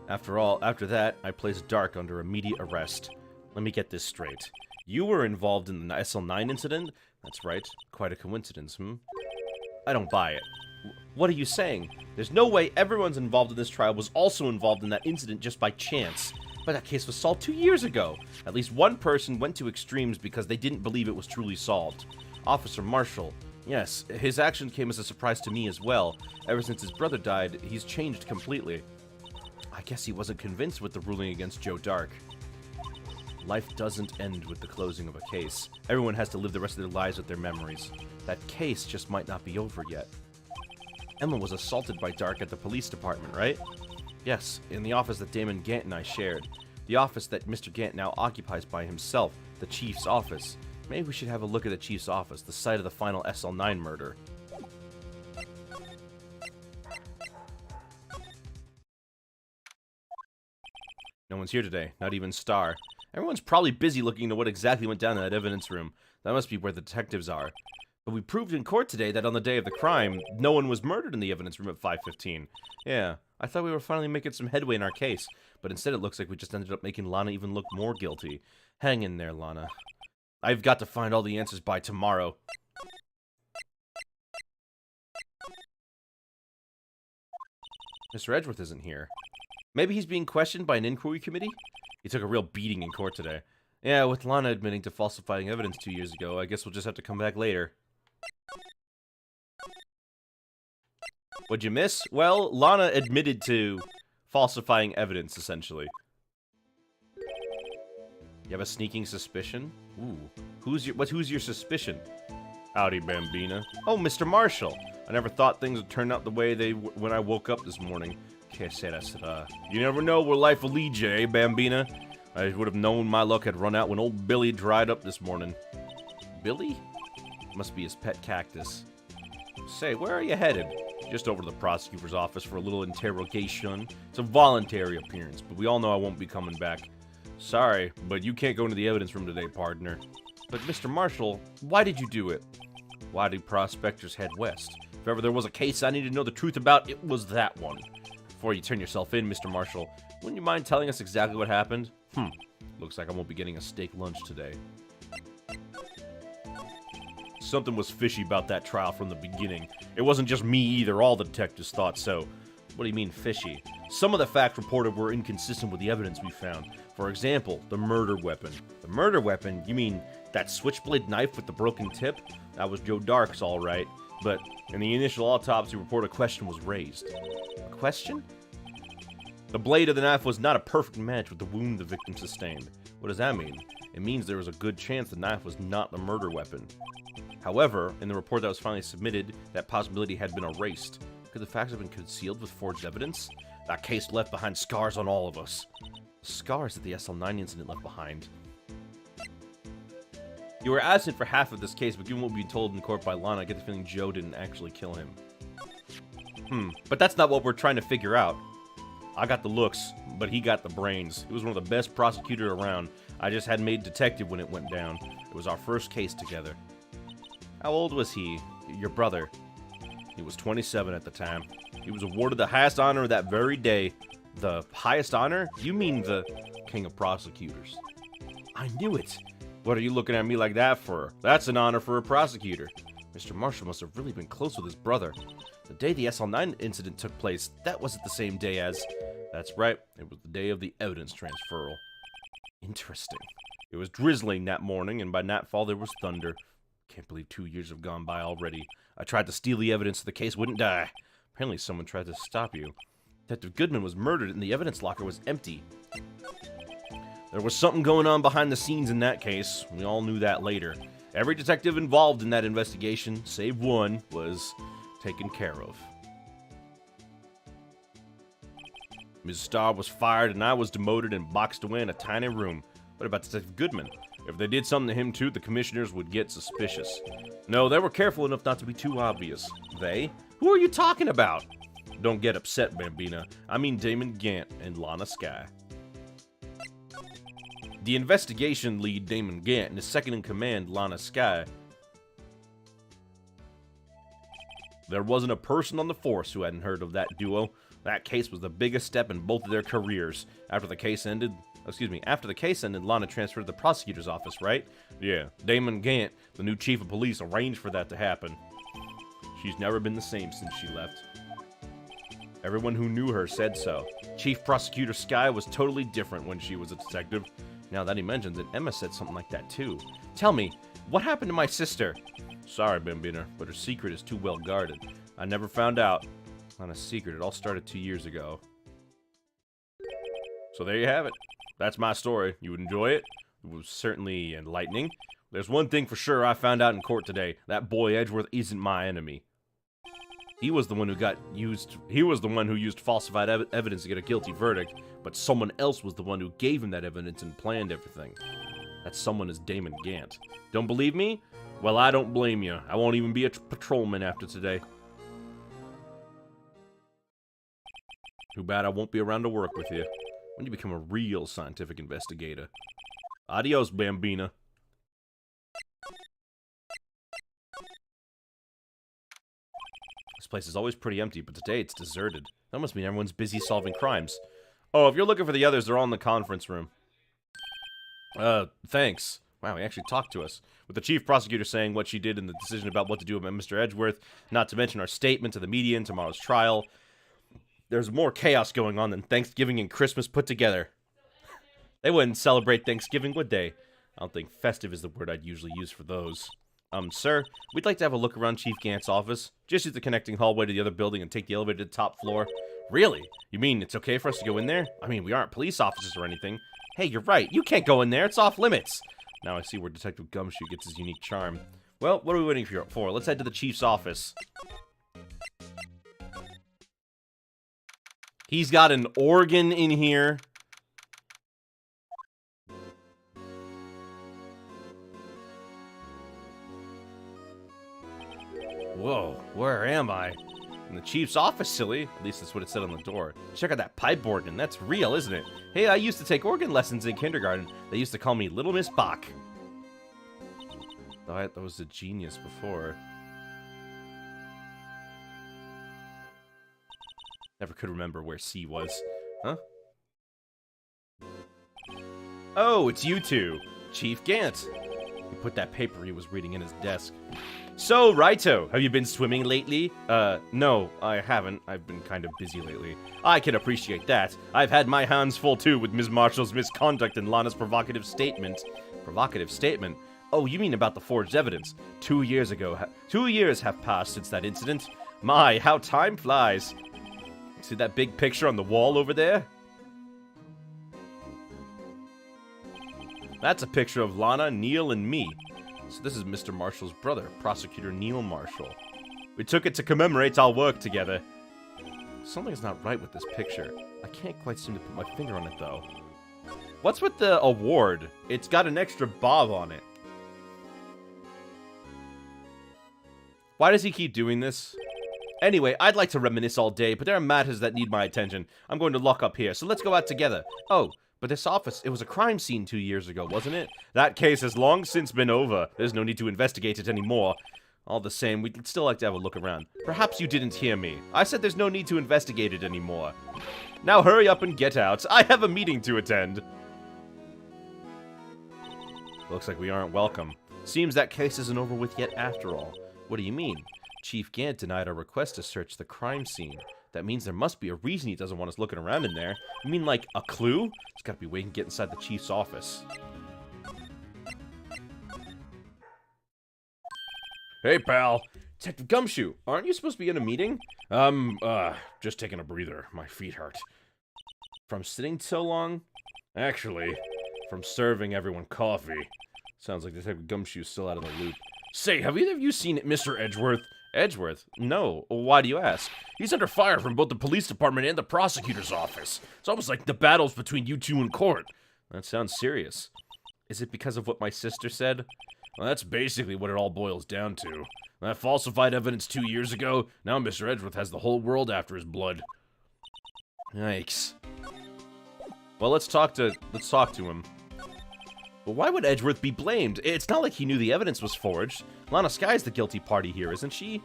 After that, I placed Dark under immediate arrest. Let me get this straight. You were involved in the SL9 incident? That's right. Quite a coincidence, I don't buy it. What are you saying? There's no way everyone's involved in this trial was also involved in that incident just by chance. But that case was solved 2 years ago. At least one person went to extremes because they didn't believe it was truly solved. Officer Marshall. Yes, his action came as a surprise to me as well. Ever since his brother died, he's changed completely. I guess he wasn't convinced with the ruling against Joe Dark. Life doesn't end with the closing of a case. Everyone has to live the rest of their lives with their memories. That case just might not be over yet. Emma was assaulted by Dark at the police department, right? Yes, in the office that Damon Gant and I shared. The office that Mr. Gant now occupies by himself, the Chief's office. Maybe we should have a look at the Chief's office, the site of the final SL9 murder. No one's here today, not even Starr. Everyone's probably busy looking into what exactly went down in that evidence room. That must be where the detectives are. But we proved in court today that on the day of the crime, no one was murdered in the evidence room at 5:15. Yeah, I thought we were finally making some headway in our case, but instead it looks like we just ended up making Lana even look more guilty. Hang in there, Lana. I've got to find all the answers by tomorrow. Mr. Edgeworth isn't here. Maybe he's being questioned by an inquiry committee? He took a real beating in court today. Yeah, with Lana admitting to falsifying evidence 2 years ago, I guess we'll just have to come back later. What'd you miss? Well, Lana admitted to falsifying evidence, essentially. You have a sneaking suspicion? Ooh. Who's your suspicion? Howdy, Bambina. Oh, Mr. Marshall. I never thought things would turn out the way they when I woke up this morning. Que sera. You never know where life will lead you, eh, Bambina? I would have known my luck had run out when old Billy dried up this morning. Billy? Must be his pet cactus. Say, where are you headed? Just over to the prosecutor's office for a little interrogation. It's a voluntary appearance, but we all know I won't be coming back. Sorry, but you can't go into the evidence room today, partner. But Mr. Marshall, why did you do it? Why did prospectors head west? If ever there was a case I needed to know the truth about, it was that one. Before you turn yourself in, Mr. Marshall, wouldn't you mind telling us exactly what happened? Looks like I won't be getting a steak lunch today. Something was fishy about that trial from the beginning. It wasn't just me either, all the detectives thought so. What do you mean fishy? Some of the facts reported were inconsistent with the evidence we found. For example, the murder weapon. The murder weapon? You mean that switchblade knife with the broken tip? That was Joe Dark's, all right. But in the initial autopsy report, a question was raised. A question? The blade of the knife was not a perfect match with the wound the victim sustained. What does that mean? It means there was a good chance the knife was not the murder weapon. However, in the report that was finally submitted, that possibility had been erased. Could the facts have been concealed with forged evidence? That case left behind scars on all of us. The scars that the SL9 incident left behind. You were absent for half of this case, but given what we've been told in court by Lana, I get the feeling Joe didn't actually kill him. But that's not what we're trying to figure out. I got the looks, but he got the brains. He was one of the best prosecutors around. I just had made detective when it went down. It was our first case together. How old was he? Your brother? He was 27 at the time. He was awarded the highest honor that very day. The highest honor? You mean the King of Prosecutors. I knew it. What are you looking at me like that for? That's an honor for a prosecutor. Mr. Marshall must have really been close with his brother. The day the SL9 incident took place, that wasn't the same day as... That's right, it was the day of the evidence transferal. Interesting. It was drizzling that morning, and by nightfall there was thunder. Can't believe 2 years have gone by already. I tried to steal the evidence so the case wouldn't die. Apparently someone tried to stop you. Detective Goodman was murdered and the evidence locker was empty. There was something going on behind the scenes in that case. We all knew that later. Every detective involved in that investigation, save one, was taken care of. Ms. Starr was fired and I was demoted and boxed away in a tiny room. What about Detective Goodman? If they did something to him too, the commissioners would get suspicious. No, they were careful enough not to be too obvious. They? Who are you talking about? Don't get upset, Bambina. I mean Damon Gant and Lana Skye. The investigation lead, Damon Gant, and his second-in-command, Lana Skye. There wasn't a person on the force who hadn't heard of that duo. That case was the biggest step in both of their careers. After the case ended, Lana transferred to the prosecutor's office, right? Yeah, Damon Gant, the new chief of police, arranged for that to happen. She's never been the same since she left. Everyone who knew her said so. Chief Prosecutor Skye was totally different when she was a detective. Now that he mentions it, Emma said something like that too. Tell me, what happened to my sister? Sorry, Bambina, but her secret is too well guarded. I never found out. Not a secret, it all started 2 years ago. So there you have it. That's my story. You would enjoy it? It was certainly enlightening. There's one thing for sure I found out in court today. That boy Edgeworth isn't my enemy. He was the one who used falsified evidence to get a guilty verdict, but someone else was the one who gave him that evidence and planned everything. That someone is Damon Gant. Don't believe me? Well, I don't blame you. I won't even be a patrolman after today. Too bad I won't be around to work with you when you become a real scientific investigator. Adios, Bambina. This place is always pretty empty, but today it's deserted. That must mean everyone's busy solving crimes. Oh, if you're looking for the others, they're all in the conference room. Thanks. Wow, he actually talked to us. With the chief prosecutor saying what she did and the decision about what to do about Mr. Edgeworth, not to mention our statement to the media in tomorrow's trial. There's more chaos going on than Thanksgiving and Christmas put together. They wouldn't celebrate Thanksgiving, would they? I don't think festive is the word I'd usually use for those. Sir, we'd like to have a look around Chief Gant's office. Just use the connecting hallway to the other building and take the elevator to the top floor. Really? You mean it's okay for us to go in there? I mean, we aren't police officers or anything. Hey, you're right. You can't go in there. It's off limits. Now I see where Detective Gumshoe gets his unique charm. Well, what are we waiting for? Let's head to the chief's office. He's got an organ in here. Whoa, where am I? In the chief's office, silly. At least that's what it said on the door. Check out that pipe organ. That's real, isn't it? Hey, I used to take organ lessons in kindergarten. They used to call me Little Miss Bach. That was a genius before. Never could remember where C was. Huh? Oh, it's you two. Chief Gant. He put that paper he was reading in his desk. So, Raito, have you been swimming lately? No, I haven't. I've been kind of busy lately. I can appreciate that. I've had my hands full too with Ms. Marshall's misconduct and Lana's provocative statement. Provocative statement? Oh, you mean about the forged evidence? 2 years ago. 2 years have passed since that incident. My, how time flies. See that big picture on the wall over there? That's a picture of Lana, Neil, and me. So this is Mr. Marshall's brother, Prosecutor Neil Marshall. We took it to commemorate our work together. Something's not right with this picture. I can't quite seem to put my finger on it, though. What's with the award? It's got an extra bob on it. Why does he keep doing this? Anyway, I'd like to reminisce all day, but there are matters that need my attention. I'm going to lock up here, so let's go out together. Oh, but this office, it was a crime scene 2 years ago, wasn't it? That case has long since been over. There's no need to investigate it anymore. All the same, we'd still like to have a look around. Perhaps you didn't hear me. I said there's no need to investigate it anymore. Now hurry up and get out. I have a meeting to attend. Looks like we aren't welcome. Seems that case isn't over with yet after all. What do you mean? Chief Gant denied our request to search the crime scene. That means there must be a reason he doesn't want us looking around in there. You mean like a clue? It's gotta be waiting to get inside the chief's office. Hey, pal. Detective Gumshoe, aren't you supposed to be in a meeting? Just taking a breather. My feet hurt. From sitting so long? Actually, from serving everyone coffee. Sounds like Detective Gumshoe's still out of the loop. Say, have either of you seen Mr. Edgeworth? Edgeworth? No. Why do you ask? He's under fire from both the police department and the prosecutor's office. It's almost like the battles between you two in court. That sounds serious. Is it because of what my sister said? Well, that's basically what it all boils down to. That falsified evidence 2 years ago, now Mr. Edgeworth has the whole world after his blood. Yikes. Well, let's talk to him. But why would Edgeworth be blamed? It's not like he knew the evidence was forged. Lana Skye's the guilty party here, isn't she?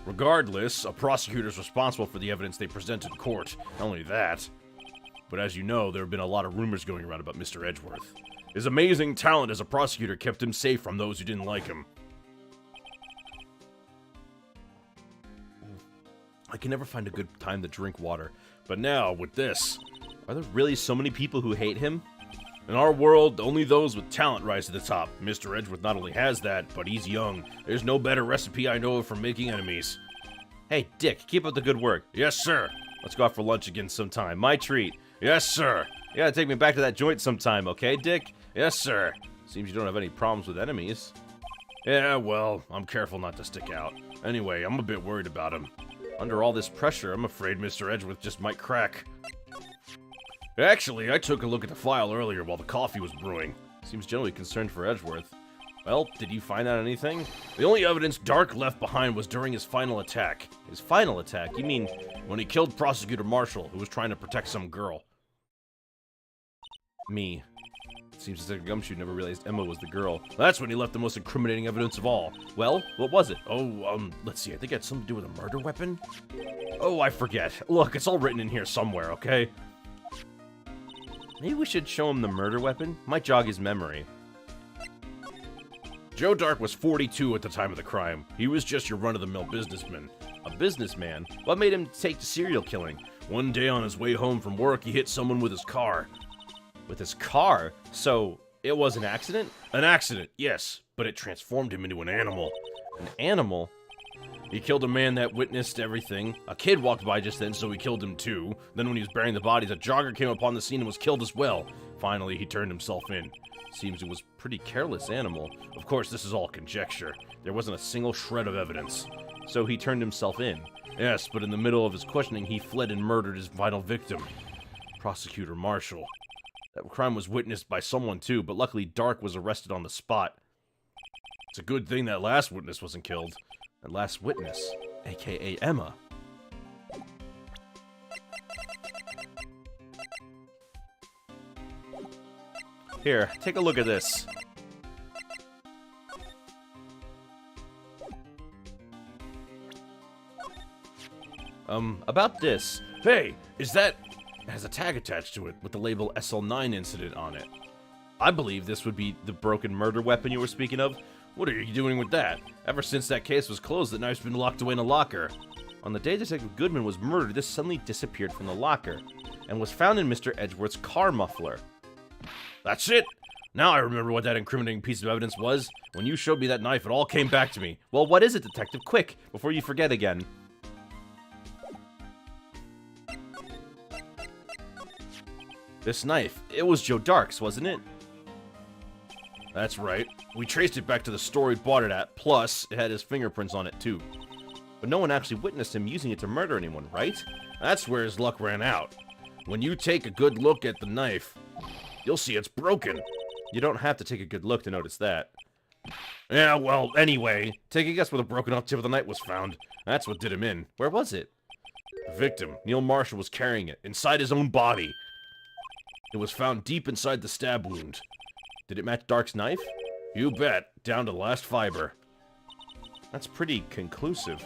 Regardless, a prosecutor's responsible for the evidence they present in court. Not only that, but as you know, there have been a lot of rumors going around about Mr. Edgeworth. His amazing talent as a prosecutor kept him safe from those who didn't like him. I can never find a good time to drink water. But now, with this, are there really so many people who hate him? In our world, only those with talent rise to the top. Mr. Edgeworth not only has that, but he's young. There's no better recipe I know of for making enemies. Hey, Dick, keep up the good work. Yes, sir. Let's go out for lunch again sometime. My treat. Yes, sir. You gotta take me back to that joint sometime, okay, Dick? Yes, sir. Seems you don't have any problems with enemies. Yeah, well, I'm careful not to stick out. Anyway, I'm a bit worried about him. Under all this pressure, I'm afraid Mr. Edgeworth just might crack. Actually, I took a look at the file earlier while the coffee was brewing. Seems generally concerned for Edgeworth. Well, did you find out anything? The only evidence Dark left behind was during his final attack. His final attack? You mean when he killed Prosecutor Marshall, who was trying to protect some girl? Me. Seems as if Gumshoe never realized Emma was the girl. That's when he left the most incriminating evidence of all. Well, what was it? Oh, let's see. I think it had something to do with a murder weapon? Oh, I forget. Look, it's all written in here somewhere, okay? Maybe we should show him the murder weapon? Might jog his memory. Joe Dark was 42 at the time of the crime. He was just your run-of-the-mill businessman. A businessman? What made him take to serial killing? One day on his way home from work, he hit someone with his car. With his car? So, it was an accident? An accident, yes. But it transformed him into an animal. An animal? He killed a man that witnessed everything. A kid walked by just then, so he killed him too. Then when he was burying the bodies, a jogger came upon the scene and was killed as well. Finally, he turned himself in. Seems it was a pretty careless animal. Of course, this is all conjecture. There wasn't a single shred of evidence. So he turned himself in. Yes, but in the middle of his questioning, he fled and murdered his final victim. Prosecutor Marshall. That crime was witnessed by someone too, but luckily Dark was arrested on the spot. It's a good thing that last witness wasn't killed. And last witness, aka Emma. Here, take a look at this. About this. Hey, is that... It has a tag attached to it with the label SL9 incident on it. I believe this would be the broken murder weapon you were speaking of. What are you doing with that? Ever since that case was closed, the knife's been locked away in a locker. On the day Detective Goodman was murdered, this suddenly disappeared from the locker and was found in Mr. Edgeworth's car muffler. That's it! Now I remember what that incriminating piece of evidence was. When you showed me that knife, it all came back to me. Well, what is it, Detective? Quick, before you forget again. This knife, it was Joe Dark's, wasn't it? That's right. We traced it back to the store he bought it at, plus it had his fingerprints on it too. But no one actually witnessed him using it to murder anyone, right? That's where his luck ran out. When you take a good look at the knife, you'll see it's broken. You don't have to take a good look to notice that. Yeah, well, anyway, take a guess where the broken off tip of the knife was found. That's what did him in. Where was it? The victim, Neil Marshall, was carrying it, inside his own body. It was found deep inside the stab wound. Did it match Dark's knife? You bet, down to the last fiber. That's pretty conclusive.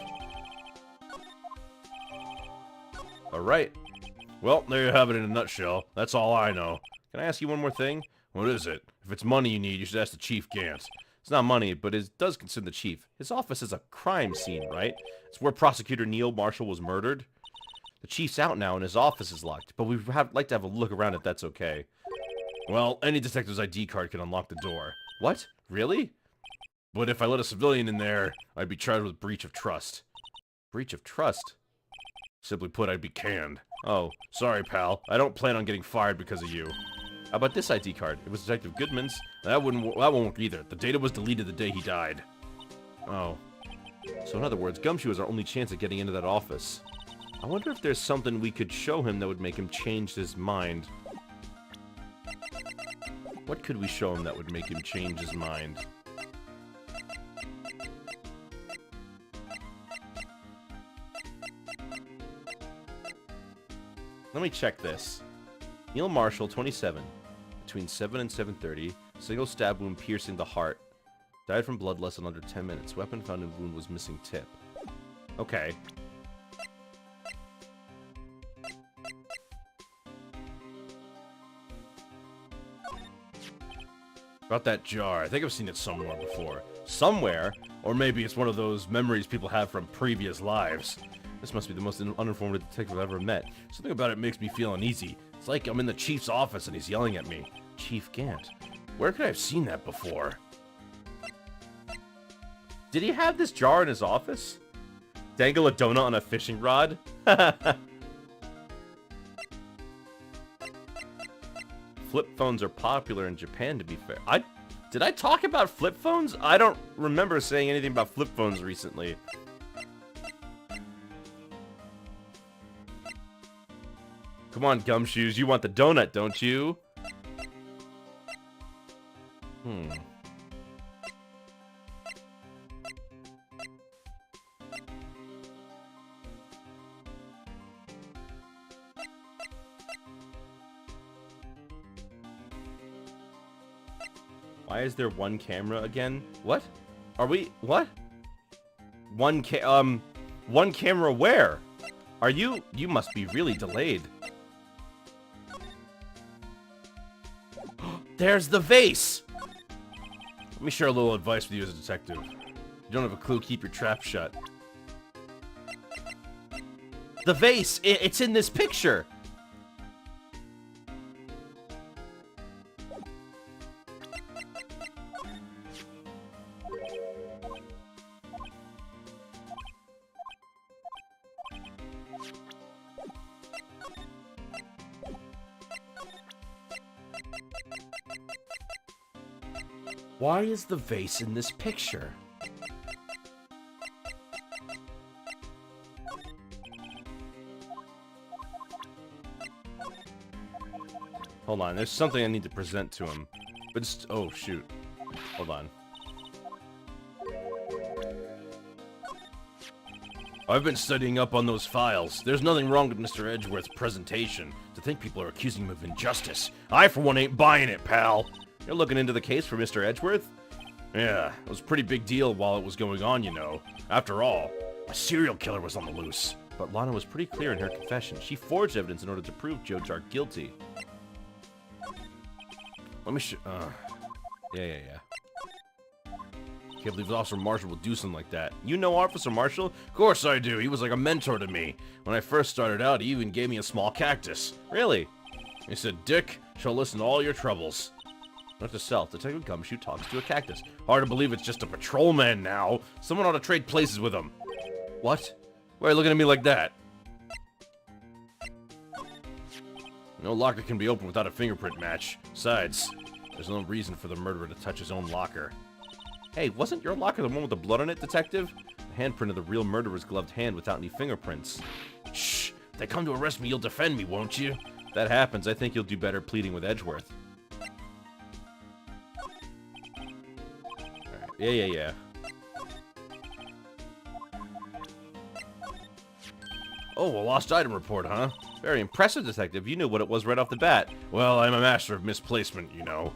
Alright. Well, there you have it in a nutshell. That's all I know. Can I ask you one more thing? What is it? If it's money you need, you should ask the Chief Gant. It's not money, but it does concern the Chief. His office is a crime scene, right? It's where Prosecutor Neil Marshall was murdered. The Chief's out now and his office is locked, but we'd like to have a look around if that's okay. Well, any detective's ID card can unlock the door. What? Really? But if I let a civilian in there, I'd be charged with breach of trust. Breach of trust? Simply put, I'd be canned. Oh, sorry, pal. I don't plan on getting fired because of you. How about this ID card? It was Detective Goodman's. That won't work either. The data was deleted the day he died. Oh. So in other words, Gumshoe is our only chance at getting into that office. I wonder if there's something we could show him that would make him change his mind. What could we show him that would make him change his mind? Let me check this. Neil Marshall, 27. Between 7 and 7:30. Single stab wound piercing the heart. Died from blood less than under 10 minutes. Weapon found in wound was missing tip. Okay. About that jar. I think I've seen it somewhere before. Somewhere? Or maybe it's one of those memories people have from previous lives. This must be the most uninformed detective I've ever met. Something about it makes me feel uneasy. It's like I'm in the Chief's office and he's yelling at me. Chief Gant. Where could I have seen that before? Did he have this jar in his office? Dangle a donut on a fishing rod? Flip phones are popular in Japan, to be fair. Did I talk about flip phones? I don't remember saying anything about flip phones recently. Come on, Gumshoes, you want the donut, don't you? Why is there one camera again? What? Are we... What? One camera where? Are you... You must be really delayed. There's the vase! Let me share a little advice with you as a detective. You don't have a clue, keep your trap shut. The vase! It's in this picture! Why is the vase in this picture? Hold on, there's something I need to present to him. But it's... Oh, shoot. Hold on. I've been studying up on those files. There's nothing wrong with Mr. Edgeworth's presentation. To think people are accusing him of injustice. I, for one, ain't buying it, pal. You're looking into the case for Mr. Edgeworth? Yeah, it was a pretty big deal while it was going on, you know. After all, a serial killer was on the loose. But Lana was pretty clear in her confession. She forged evidence in order to prove Joe Jark guilty. Let me Yeah. Can't believe Officer Marshall would do something like that. You know Officer Marshall? Of course I do. He was like a mentor to me. When I first started out, he even gave me a small cactus. Really? He said, Dick, she'll listen to all your troubles. Note to self, Detective Gumshoe talks to a cactus. Hard to believe it's just a patrolman now. Someone ought to trade places with him. What? Why are you looking at me like that? No locker can be opened without a fingerprint match. Besides, there's no reason for the murderer to touch his own locker. Hey, wasn't your locker the one with the blood on it, Detective? The handprint of the real murderer's gloved hand without any fingerprints. Shh! If they come to arrest me, you'll defend me, won't you? If that happens, I think you'll do better pleading with Edgeworth. Alright, yeah. Oh, a lost item report, huh? Very impressive, Detective. You knew what it was right off the bat. Well, I'm a master of misplacement, you know.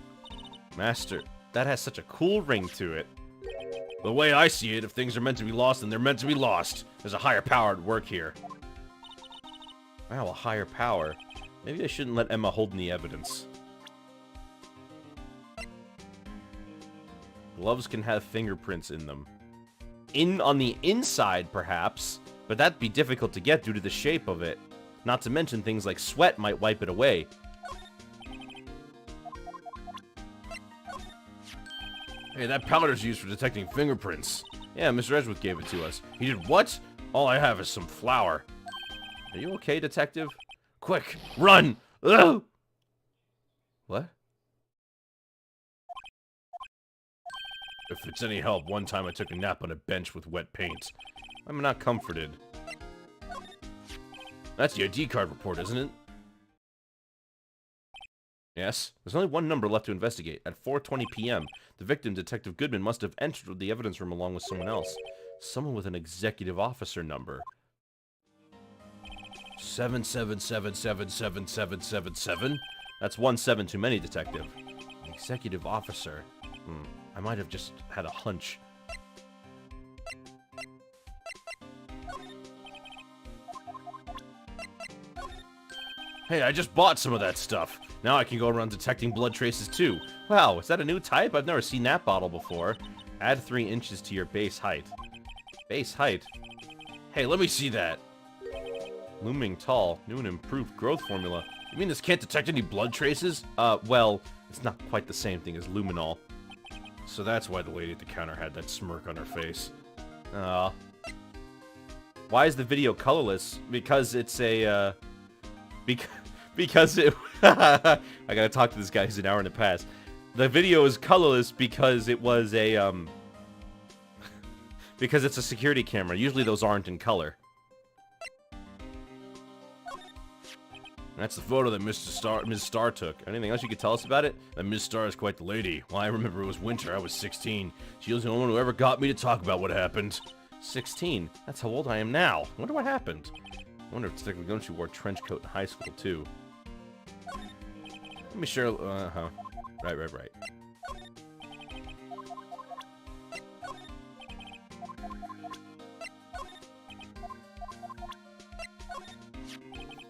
Master? That has such a cool ring to it. The way I see it, if things are meant to be lost, then they're meant to be lost. There's a higher power at work here. Wow, a higher power. Maybe I shouldn't let Emma hold any evidence. Gloves can have fingerprints in them. On the inside, perhaps. But that'd be difficult to get due to the shape of it. Not to mention things like sweat might wipe it away. Hey, that powder's used for detecting fingerprints. Yeah, Mr. Edgeworth gave it to us. He did what? All I have is some flour. Are you okay, Detective? Quick, run! Ugh! What? If it's any help, one time I took a nap on a bench with wet paint. I'm not comforted. That's the ID card report, isn't it? Yes. There's only one number left to investigate. At 4:20 p.m., the victim, Detective Goodman, must have entered the evidence room along with someone else. Someone with an executive officer number. 777777777? That's 1 7 too many, Detective. An executive officer. I might have just had a hunch. Hey, I just bought some of that stuff. Now I can go around detecting blood traces too. Wow, is that a new type? I've never seen that bottle before. Add 3 inches to your base height. Base height? Hey, let me see that. Looming tall. New and improved growth formula. You mean this can't detect any blood traces? Well, it's not quite the same thing as luminol. So that's why the lady at the counter had that smirk on her face. Why is the video colorless? Because it's a, because it... I gotta talk to this guy who's an hour in the past. The video is colorless because it was a, because it's a security camera. Usually those aren't in color. That's the photo that Ms. Starr took. Anything else you could tell us about it? That Ms. Starr is quite the lady. Well, I remember it was winter. I was 16. She was the only one who ever got me to talk about what happened. 16? That's how old I am now. I wonder what happened. I wonder if Detective Gumshoe wore a trench coat in high school, too. Let me share... Right.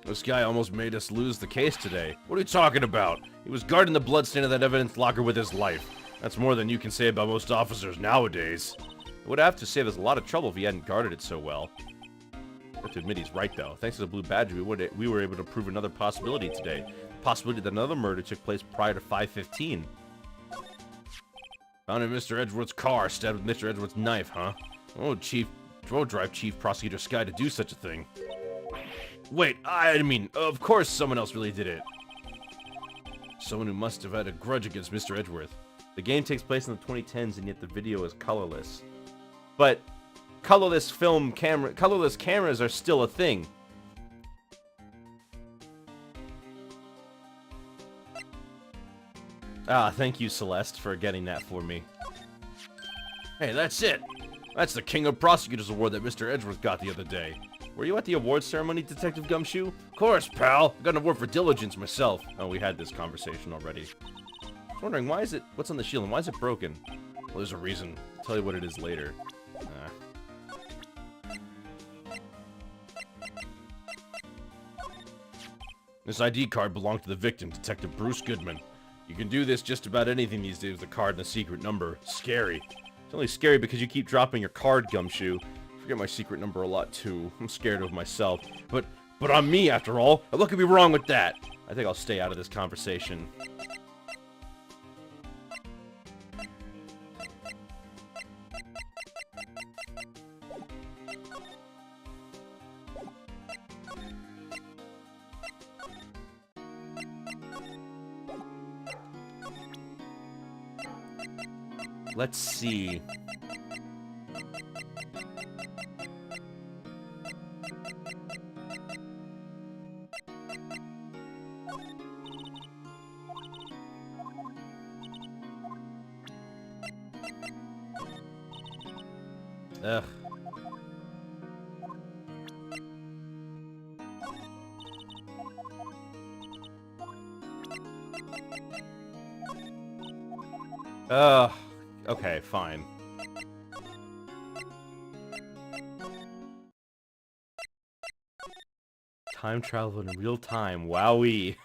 This guy almost made us lose the case today. What are you talking about? He was guarding the bloodstain of that evidence locker with his life. That's more than you can say about most officers nowadays. It would have to save us a lot of trouble if he hadn't guarded it so well. I have to admit he's right, though. Thanks to the Blue Badger, we were able to prove another possibility today. The possibility that another murder took place prior to 5:15. Found in Mr. Edgeworth's car, stabbed with Mr. Edgeworth's knife, huh? Oh, drive Chief Prosecutor Skye to do such a thing. Wait, I mean, of course someone else really did it. Someone who must have had a grudge against Mr. Edgeworth. The game takes place in the 2010s, and yet the video is colorless. But colorless cameras are still a thing. Thank you, Celeste, for getting that for me. Hey, that's it. That's the King of Prosecutors Award that Mr. Edgeworth got the other day. Were you at the awards ceremony, Detective Gumshoe? Of course, pal. I got an award for diligence myself. Oh, we had this conversation already. I was wondering, what's on the shield and why is it broken? Well, there's a reason. I'll tell you what it is later. This ID card belonged to the victim, Detective Bruce Goodman. You can do this just about anything these days with a card and a secret number. Scary. It's only scary because you keep dropping your card, Gumshoe. I forget my secret number a lot, too. I'm scared of myself. But I'm me, after all. What could be wrong with that? I think I'll stay out of this conversation. Let's see. Ugh. Okay, fine. Time travel in real time. Wowee.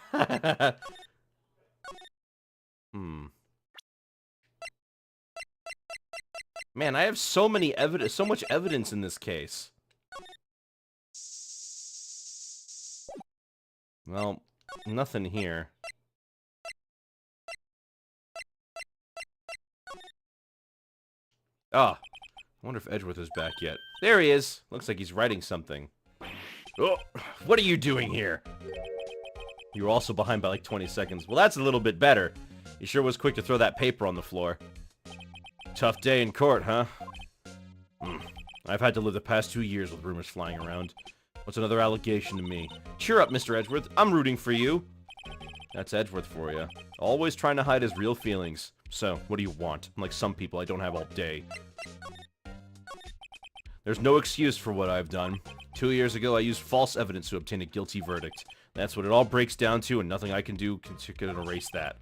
Man, I have so much evidence in this case. Well, nothing here. Ah, I wonder if Edgeworth is back yet. There he is. Looks like he's writing something. Oh, what are you doing here? You were also behind by like 20 seconds. Well, that's a little bit better. You sure was quick to throw that paper on the floor. Tough day in court, huh? I've had to live the past 2 years with rumors flying around. What's another allegation to me? Cheer up, Mr. Edgeworth. I'm rooting for you. That's Edgeworth for you. Always trying to hide his real feelings. So, what do you want? Unlike some people I don't have all day. There's no excuse for what I've done. 2 years ago, I used false evidence to obtain a guilty verdict. That's what it all breaks down to, and nothing I can do can erase that.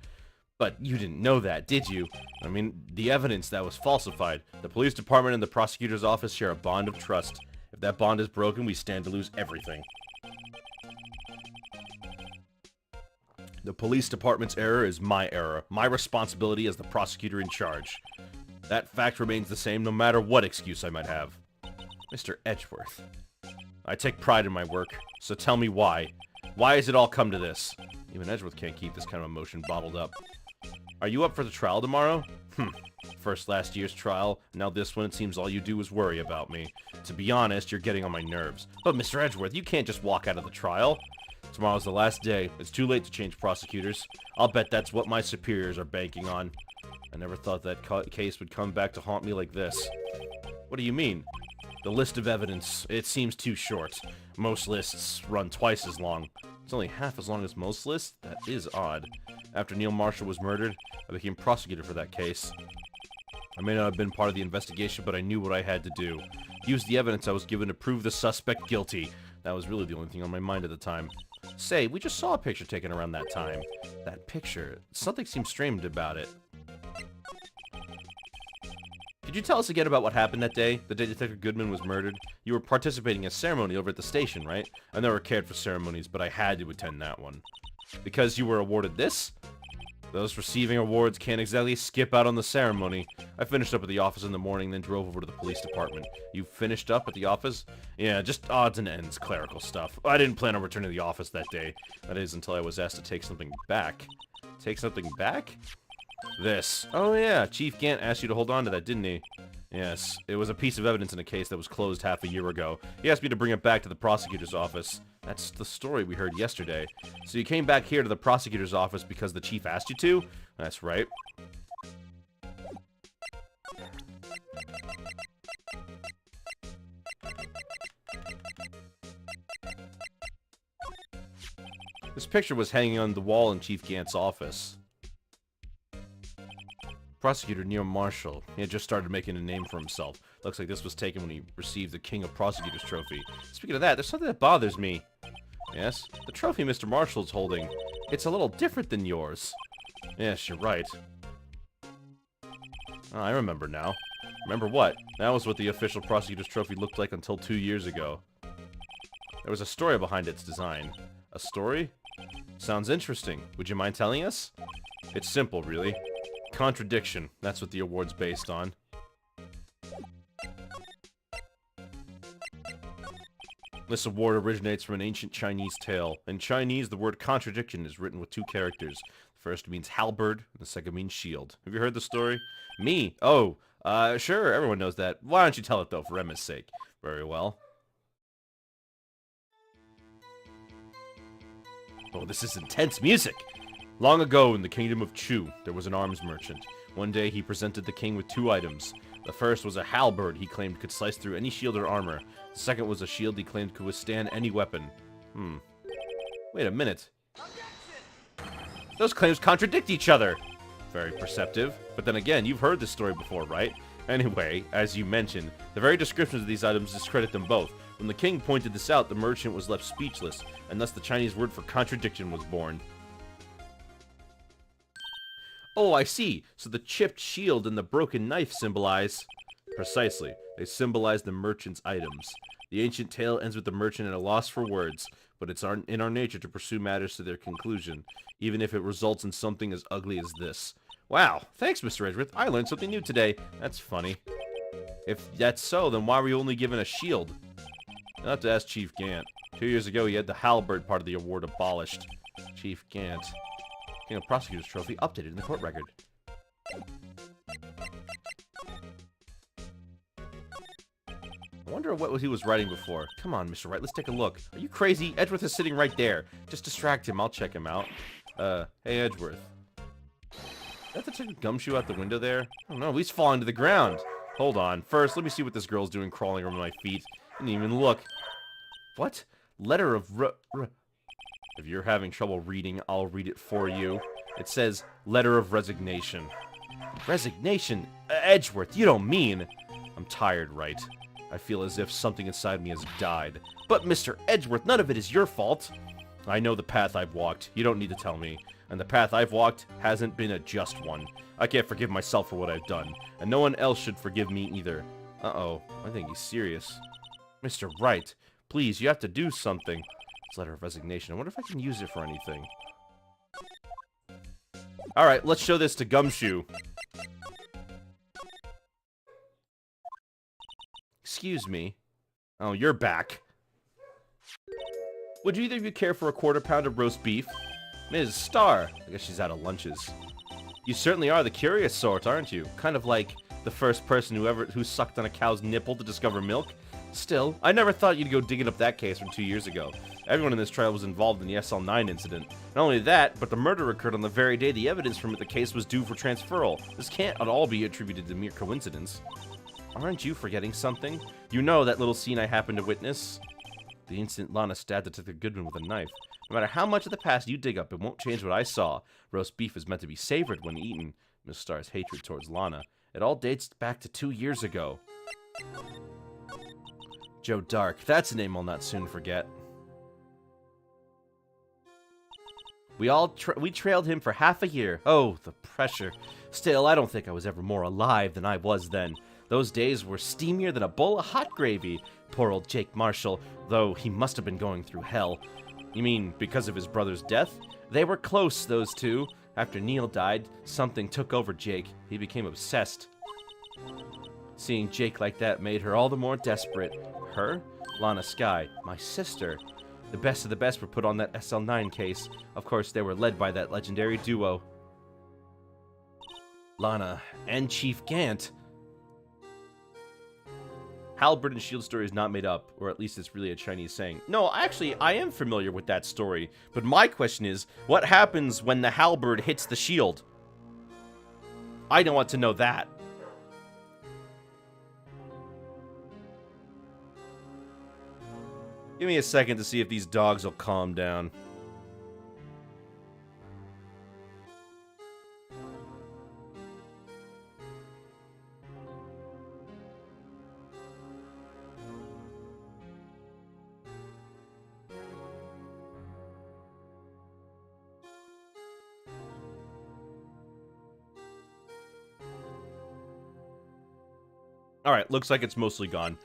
But you didn't know that, did you? I mean, the evidence that was falsified. The police department and the prosecutor's office share a bond of trust. If that bond is broken, we stand to lose everything. The police department's error is my error. My responsibility as the prosecutor in charge. That fact remains the same no matter what excuse I might have. Mr. Edgeworth. I take pride in my work, so tell me why. Why has it all come to this? Even Edgeworth can't keep this kind of emotion bottled up. Are you up for the trial tomorrow? First last year's trial, now this one it seems all you do is worry about me. To be honest, you're getting on my nerves. But Mr. Edgeworth, you can't just walk out of the trial. Tomorrow's the last day. It's too late to change prosecutors. I'll bet that's what my superiors are banking on. I never thought that case would come back to haunt me like this. What do you mean? The list of evidence, it seems too short. Most lists run twice as long. It's only half as long as most lists? That is odd. After Neil Marshall was murdered, I became prosecutor for that case. I may not have been part of the investigation, but I knew what I had to do. Use the evidence I was given to prove the suspect guilty. That was really the only thing on my mind at the time. Say, we just saw a picture taken around that time. That picture, something seems strange about it. Could you tell us again about what happened that day? The day Detective Goodman was murdered? You were participating in a ceremony over at the station, right? I never cared for ceremonies, but I had to attend that one. Because you were awarded this? Those receiving awards can't exactly skip out on the ceremony. I finished up at the office in the morning, then drove over to the police department. You finished up at the office? Yeah, just odds and ends, clerical stuff. I didn't plan on returning to the office that day. That is, until I was asked to take something back. Take something back? This. Oh yeah, Chief Gant asked you to hold on to that, didn't he? Yes, it was a piece of evidence in a case that was closed half a year ago. He asked me to bring it back to the prosecutor's office. That's the story we heard yesterday. So you came back here to the prosecutor's office because the chief asked you to? That's right. This picture was hanging on the wall in Chief Gant's office. Prosecutor Neil Marshall. He had just started making a name for himself. Looks like this was taken when he received the King of Prosecutors trophy. Speaking of that, there's something that bothers me. Yes? The trophy Mr. Marshall's holding. It's a little different than yours. Yes, you're right. Oh, I remember now. Remember what? That was what the official Prosecutor's trophy looked like until 2 years ago. There was a story behind its design. A story? Sounds interesting. Would you mind telling us? It's simple, really. Contradiction. That's what the award's based on. This award originates from an ancient Chinese tale. In Chinese, the word contradiction is written with 2 characters. The first means halberd, and the second means shield. Have you heard the story? Me? Oh, sure, everyone knows that. Why don't you tell it, though, for Emma's sake? Very well. Oh, this is intense music! Long ago, in the kingdom of Chu, there was an arms merchant. One day, he presented the king with 2 items. The first was a halberd he claimed could slice through any shield or armor. The second was a shield he claimed could withstand any weapon. Wait a minute. Those claims contradict each other! Very perceptive. But then again, you've heard this story before, right? Anyway, as you mentioned, the very descriptions of these items discredit them both. When the king pointed this out, the merchant was left speechless, and thus the Chinese word for contradiction was born. Oh, I see. So the chipped shield and the broken knife symbolize... Precisely. They symbolize the merchant's items. The ancient tale ends with the merchant at a loss for words, but it's in our nature to pursue matters to their conclusion, even if it results in something as ugly as this. Wow, thanks, Mr. Edgeworth. I learned something new today. That's funny. If that's so, then why were you only given a shield? You'll have to ask Chief Gant. 2 years ago, he had the halberd part of the award abolished. Chief Gant. King of Prosecutors trophy updated in the court record. I wonder what he was writing before. Come on, Mr. Wright, let's take a look. Are you crazy? Edgeworth is sitting right there. Just distract him. I'll check him out. Hey, Edgeworth. Did that take a gumshoe out the window there? I don't know. He's falling to the ground. Hold on. First, let me see what this girl's doing crawling over my feet. Didn't even look. What? Letter of If you're having trouble reading, I'll read it for you. It says, Letter of Resignation. Resignation? Edgeworth, you don't mean... I'm tired, right? I feel as if something inside me has died. But Mr. Edgeworth, none of it is your fault. I know the path I've walked. You don't need to tell me. And the path I've walked hasn't been a just one. I can't forgive myself for what I've done. And no one else should forgive me either. Uh-oh. I think he's serious. Mr. Wright, please, you have to do something. This letter of resignation. I wonder if I can use it for anything. Alright, let's show this to Gumshoe. Excuse me. Oh, you're back. Would either of you care for a quarter-pound of roast beef? Ms. Starr. I guess she's out of lunches. You certainly are the curious sort, aren't you? Kind of like the first person who sucked on a cow's nipple to discover milk. Still, I never thought you'd go digging up that case from 2 years ago. Everyone in this trial was involved in the SL9 incident. Not only that, but the murder occurred on the very day the evidence from the case was due for transferal. This can't at all be attributed to mere coincidence. Aren't you forgetting something? You know that little scene I happened to witness? The instant Lana stabbed Detective Goodman with a knife. No matter how much of the past you dig up, it won't change what I saw. Roast beef is meant to be savored when eaten. Miss Starr's hatred towards Lana. It all dates back to 2 years ago. Joe Dark. That's a name I'll not soon forget. We trailed him for half a year. Oh, the pressure. Still, I don't think I was ever more alive than I was then. Those days were steamier than a bowl of hot gravy. Poor old Jake Marshall, though he must have been going through hell. You mean because of his brother's death? They were close, those two. After Neil died, something took over Jake. He became obsessed. Seeing Jake like that made her all the more desperate. Her? Lana Skye, my sister. The best of the best were put on that SL9 case. Of course, they were led by that legendary duo. Lana and Chief Gant. Halberd and Shield story is not made up, or at least it's really a Chinese saying. No, actually, I am familiar with that story. But my question is, what happens when the halberd hits the shield? I don't want to know that. Give me a second to see if these dogs will calm down. Alright, looks like it's mostly gone.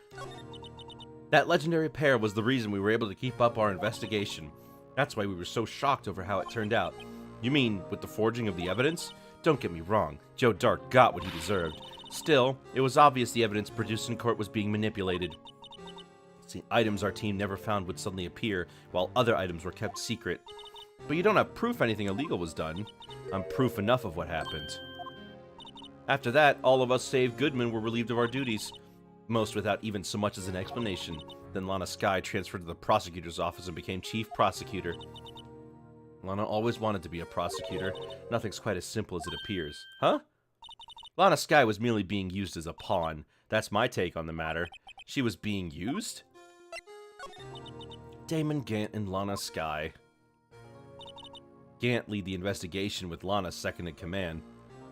That legendary pair was the reason we were able to keep up our investigation. That's why we were so shocked over how it turned out. You mean, with the forging of the evidence? Don't get me wrong, Joe Dark got what he deserved. Still, it was obvious the evidence produced in court was being manipulated. See, items our team never found would suddenly appear, while other items were kept secret. But you don't have proof anything illegal was done. I'm proof enough of what happened. After that, all of us save Goodman were relieved of our duties. Most without even so much as an explanation. Then Lana Skye transferred to the prosecutor's office and became chief prosecutor. Lana always wanted to be a prosecutor. Nothing's quite as simple as it appears. Huh? Lana Skye was merely being used as a pawn. That's my take on the matter. She was being used? Damon Gant and Lana Skye. Gant lead the investigation with Lana second in command.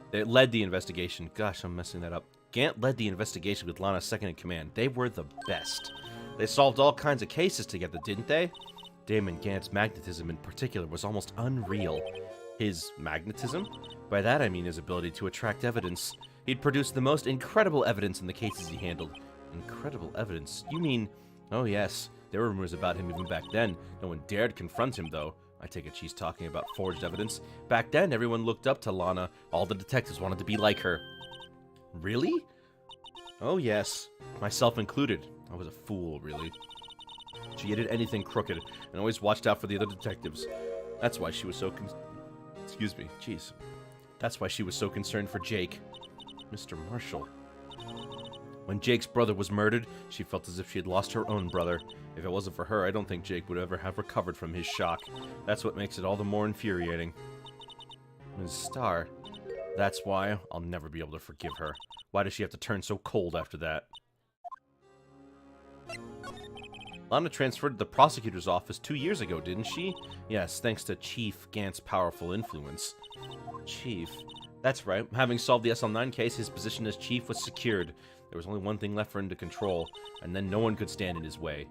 They led the investigation. Gosh, I'm messing that up. Gant led the investigation with Lana second in command. They were the best. They solved all kinds of cases together, didn't they? Damon Gant's magnetism in particular was almost unreal. His magnetism? By that I mean his ability to attract evidence. He'd produced the most incredible evidence in the cases he handled. Incredible evidence? You mean... Oh yes, there were rumors about him even back then. No one dared confront him, though. I take it she's talking about forged evidence. Back then, everyone looked up to Lana. All the detectives wanted to be like her. Really? Oh yes, myself included. I was a fool, really. She hated anything crooked, and always watched out for the other detectives. That's why she was so Excuse me, jeez. That's why she was so concerned for Jake. Mr. Marshall. When Jake's brother was murdered, she felt as if she had lost her own brother. If it wasn't for her, I don't think Jake would ever have recovered from his shock. That's what makes it all the more infuriating. Ms. Starr. That's why I'll never be able to forgive her. Why does she have to turn so cold after that? Lana transferred to the prosecutor's office 2 years ago, didn't she? Yes, thanks to Chief Gant's powerful influence. Chief? That's right. Having solved the SL9 case, his position as chief was secured. There was only one thing left for him to control, and then no one could stand in his way.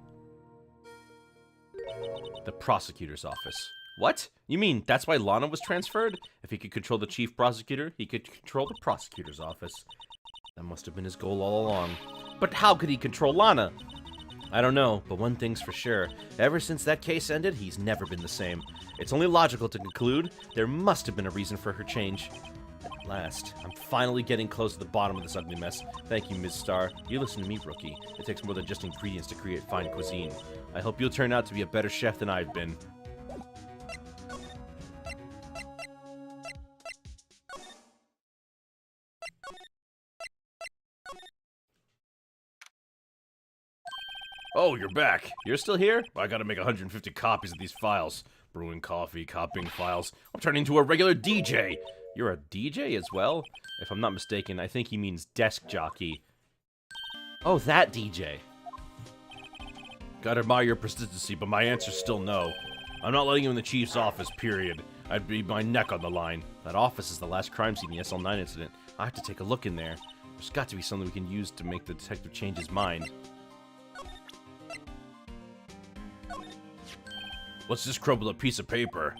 The prosecutor's office. What? You mean that's why Lana was transferred? If he could control the chief prosecutor, he could control the prosecutor's office. That must have been his goal all along. But how could he control Lana? I don't know, but one thing's for sure. Ever since that case ended, he's never been the same. It's only logical to conclude there must have been a reason for her change. At last, I'm finally getting close to the bottom of this ugly mess. Thank you, Ms. Starr. You listen to me, Rookie. It takes more than just ingredients to create fine cuisine. I hope you'll turn out to be a better chef than I've been. Oh, you're back. You're still here? I gotta make 150 copies of these files. Brewing coffee, copying files. I'm turning into a regular DJ. You're a DJ as well? If I'm not mistaken, I think he means desk jockey. Oh, that DJ. Gotta admire your persistency, but my answer's still no. I'm not letting you in the chief's office, period. I'd be my neck on the line. That office is the last crime scene in the SL9 incident. I have to take a look in there. There's got to be something we can use to make the detective change his mind. What's this crumpled up piece of paper?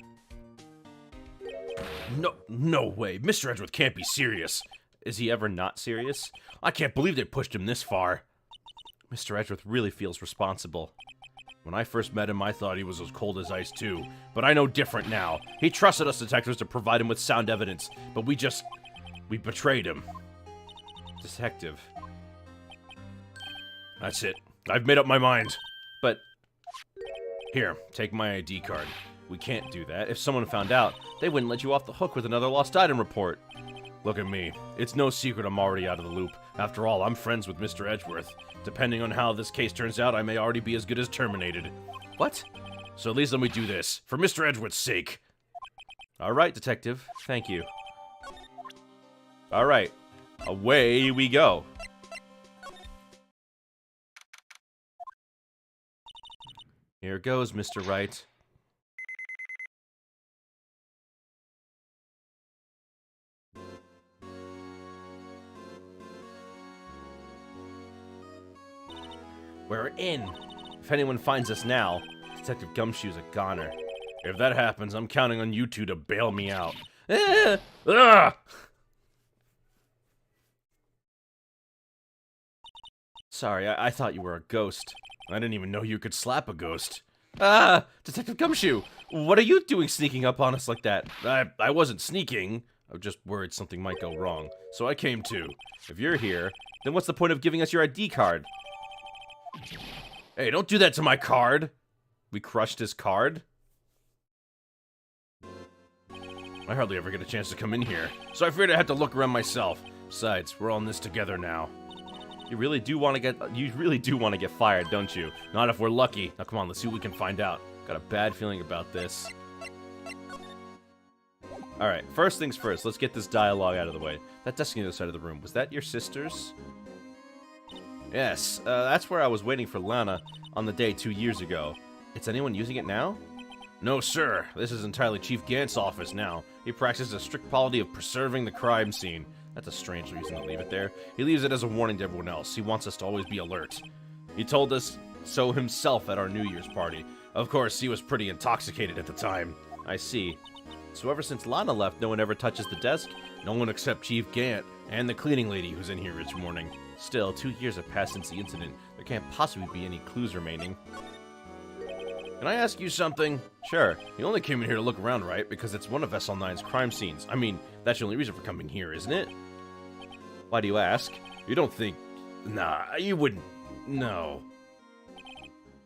No way. Mr. Edgeworth can't be serious. Is he ever not serious? I can't believe they pushed him this far. Mr. Edgeworth really feels responsible. When I first met him, I thought he was as cold as ice too. But I know different now. He trusted us detectives to provide him with sound evidence. But we betrayed him. Detective. That's it. I've made up my mind. But... Here, take my ID card. We can't do that. If someone found out, they wouldn't let you off the hook with another lost item report. Look at me. It's no secret I'm already out of the loop. After all, I'm friends with Mr. Edgeworth. Depending on how this case turns out, I may already be as good as terminated. What? So at least let me do this, for Mr. Edgeworth's sake. Alright, detective. Thank you. Alright. Away we go. Here goes, Mr. Wright. We're in. If anyone finds us now, Detective Gumshoe's a goner. If that happens, I'm counting on you two to bail me out. Sorry, I thought you were a ghost. I didn't even know you could slap a ghost. Ah! Detective Gumshoe! What are you doing sneaking up on us like that? I wasn't sneaking. I was just worried something might go wrong. So I came too. If you're here, then what's the point of giving us your ID card? Hey, don't do that to my card! We crushed his card? I hardly ever get a chance to come in here, so I figured I'd have to look around myself. Besides, we're all in this together now. You really do want to get fired, don't you? Not if we're lucky. Now come on, let's see what we can find out. Got a bad feeling about this. Alright, first things first, let's get this dialogue out of the way. That desk on the other side of the room, was that your sister's? Yes, that's where I was waiting for Lana on the day 2 years ago. Is anyone using it now? No, sir. This is entirely Chief Gant's office now. He practices a strict policy of preserving the crime scene. That's a strange reason to leave it there. He leaves it as a warning to everyone else. He wants us to always be alert. He told us so himself at our New Year's party. Of course, he was pretty intoxicated at the time. I see. So ever since Lana left, no one ever touches the desk? No one except Chief Gant and the cleaning lady who's in here each morning. Still, 2 years have passed since the incident. There can't possibly be any clues remaining. Can I ask you something? Sure. You only came in here to look around, right? Because it's one of SL9's crime scenes. I mean, that's the only reason for coming here, isn't it? Why do you ask? You don't think... Nah, you wouldn't... No.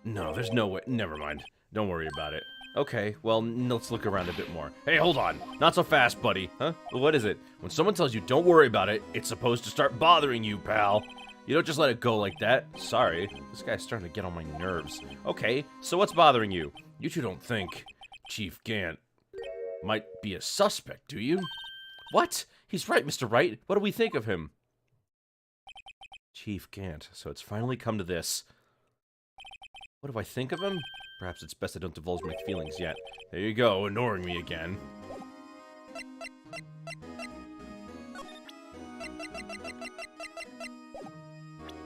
No, there's no way... Never mind. Don't worry about it. Okay, well, let's look around a bit more. Hey, hold on. Not so fast, buddy. Huh? Well, what is it? When someone tells you don't worry about it, it's supposed to start bothering you, pal. You don't just let it go like that. Sorry. This guy's starting to get on my nerves. Okay, so what's bothering you? You two don't think Chief Gant might be a suspect, do you? What? He's right, Mr. Wright. What do we think of him? Chief Gant. So it's finally come to this. What do I think of him? Perhaps it's best I don't divulge my feelings yet. There you go, ignoring me again.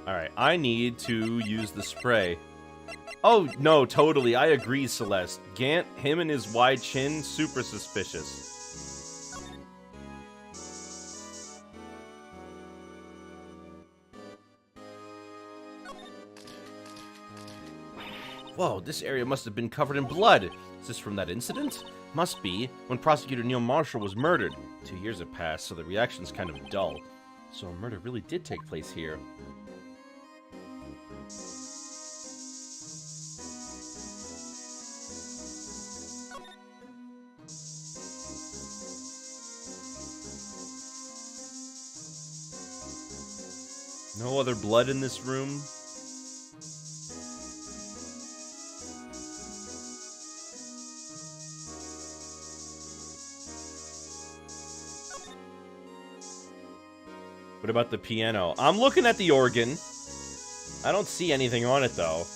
Alright, I need to use the spray. Oh, no, totally. I agree, Celeste. Gant, him and his wide chin, super suspicious. Whoa, this area must have been covered in blood. Is this from that incident? Must be, when Prosecutor Neil Marshall was murdered. 2 years have passed, so the reaction's kind of dull. So a murder really did take place here. No other blood in this room? What about the piano? I'm looking at the organ. I don't see anything on it, though.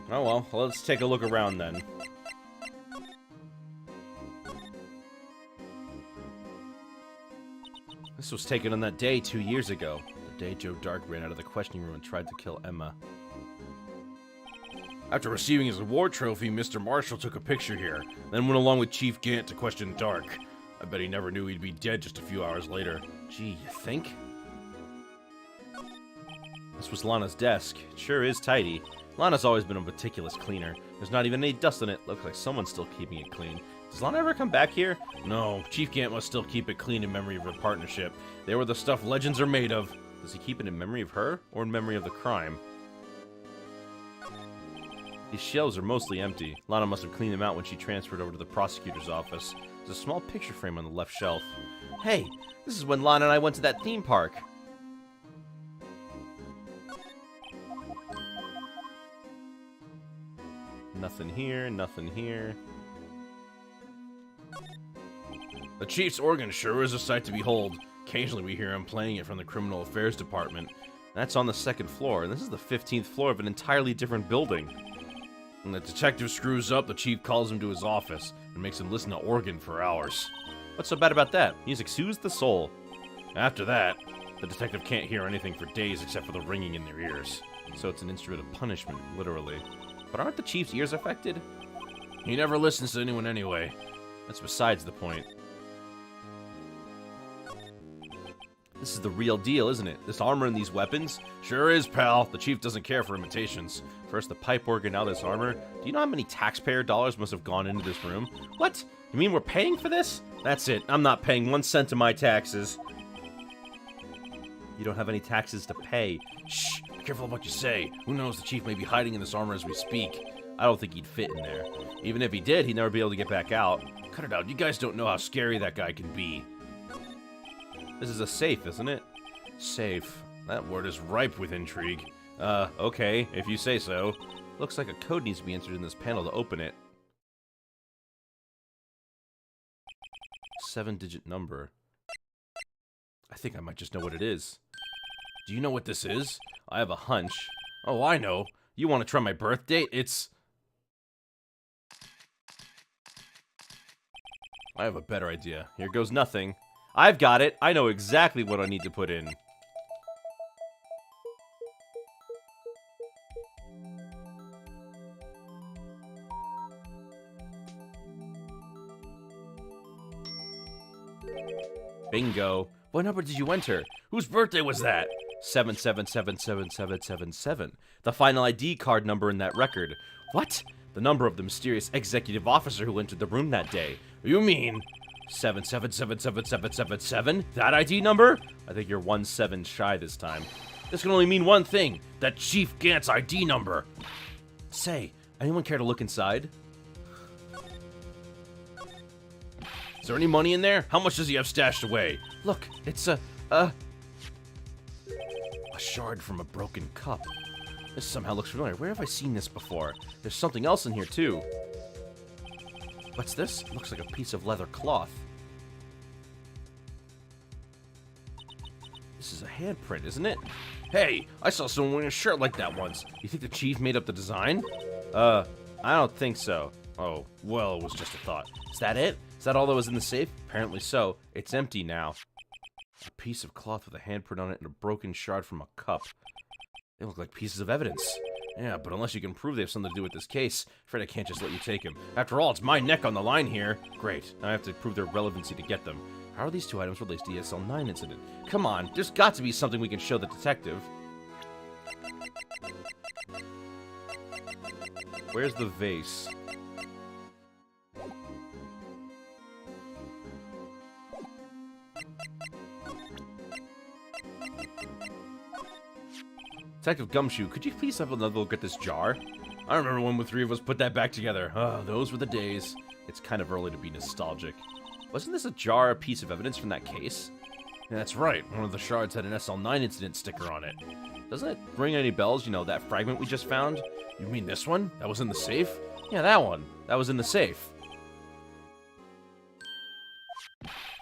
Oh well, let's take a look around then. This was taken on that day 2 years ago. The day Joe Dark ran out of the questioning room and tried to kill Emma. After receiving his award trophy, Mr. Marshall took a picture here, then went along with Chief Gant to question Dark. I bet he never knew he'd be dead just a few hours later. Gee, you think? This was Lana's desk. It sure is tidy. Lana's always been a meticulous cleaner. There's not even any dust on it. Looks like someone's still keeping it clean. Does Lana ever come back here? No, Chief Gant must still keep it clean in memory of her partnership. They were the stuff legends are made of. Does he keep it in memory of her, or in memory of the crime? These shelves are mostly empty. Lana must have cleaned them out when she transferred over to the prosecutor's office. There's a small picture frame on the left shelf. Hey, this is when Lana and I went to that theme park. Nothing here, nothing here. The Chief's organ sure is a sight to behold. Occasionally we hear him playing it from the Criminal Affairs Department. That's on the 2nd floor, and this is the 15th floor of an entirely different building. When the detective screws up, the Chief calls him to his office and makes him listen to organ for hours. What's so bad about that? Music soothes the soul. After that, the detective can't hear anything for days except for the ringing in their ears. So it's an instrument of punishment, literally. But aren't the chief's ears affected? He never listens to anyone anyway. That's besides the point. This is the real deal, isn't it? This armor and these weapons? Sure is, pal. The chief doesn't care for imitations. First the pipe organ, now this armor. Do you know how many taxpayer dollars must have gone into this room? What? You mean we're paying for this? That's it. I'm not paying 1 cent of my taxes. You don't have any taxes to pay. Shh! Be careful what you say. Who knows, the chief may be hiding in this armor as we speak. I don't think he'd fit in there. Even if he did, he'd never be able to get back out. Cut it out. You guys don't know how scary that guy can be. This is a safe, isn't it? Safe. That word is ripe with intrigue. Okay, if you say so. Looks like a code needs to be entered in this panel to open it. 7-digit number. I think I might just know what it is. Do you know what this is? I have a hunch. Oh, I know. You want to try my birth date? It's... I have a better idea. Here goes nothing. I've got it. I know exactly what I need to put in. Bingo. What number did you enter? Whose birthday was that? 77777777. The final ID card number in that record. What? The number of the mysterious executive officer who entered the room that day. You mean 77777777? That ID number? I think you're 1 7 shy this time. This can only mean one thing. That Chief Gant's ID number. Say, anyone care to look inside? Is there any money in there? How much does he have stashed away? Look, it's a shard from a broken cup. This somehow looks familiar. Where have I seen this before? There's something else in here, too. What's this? It looks like a piece of leather cloth. This is a handprint, isn't it? Hey, I saw someone wearing a shirt like that once. You think the chief made up the design? I don't think so. Oh, well, it was just a thought. Is that it? Is that all that was in the safe? Apparently so. It's empty now. A piece of cloth with a handprint on it and a broken shard from a cup. They look like pieces of evidence. Yeah, but unless you can prove they have something to do with this case, afraid I can't just let you take him. After all, it's my neck on the line here. Great. Now I have to prove their relevancy to get them. How are these two items related to the SL9 incident? Come on, there's got to be something we can show the detective. Where's the vase? Detective Gumshoe, could you please have another look at this jar? I remember when the three of us put that back together. Oh, those were the days. It's kind of early to be nostalgic. Wasn't this a jar, a piece of evidence from that case? Yeah, that's right. One of the shards had an SL9 incident sticker on it. Doesn't it ring any bells, you know, that fragment we just found? You mean this one? That was in the safe? Yeah, that one. That was in the safe.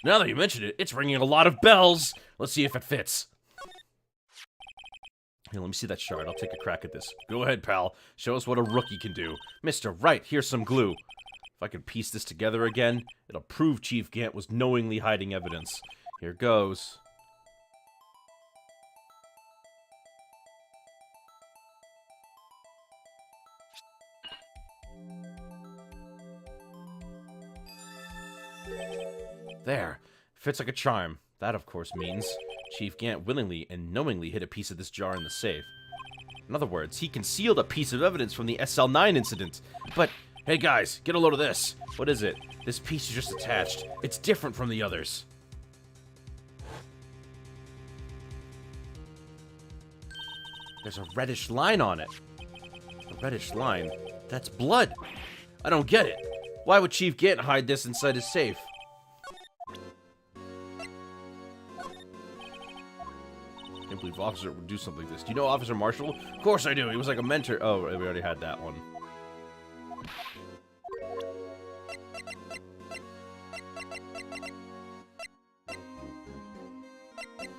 Now that you mention it, it's ringing a lot of bells. Let's see if it fits. Here, let me see that shard. I'll take a crack at this. Go ahead, pal. Show us what a rookie can do. Mr. Right, here's some glue. If I can piece this together again, it'll prove Chief Gant was knowingly hiding evidence. Here goes. There. Fits like a charm. That, of course, means Chief Gant willingly and knowingly hid a piece of this jar in the safe. In other words, he concealed a piece of evidence from the SL9 incident. But, hey guys, get a load of this. What is it? This piece is just attached. It's different from the others. There's a reddish line on it. A reddish line? That's blood. I don't get it. Why would Chief Gant hide this inside his safe? I can't believe Officer would do something like this. Do you know Officer Marshall? Of course I do. He was like a mentor. Oh, we already had that one.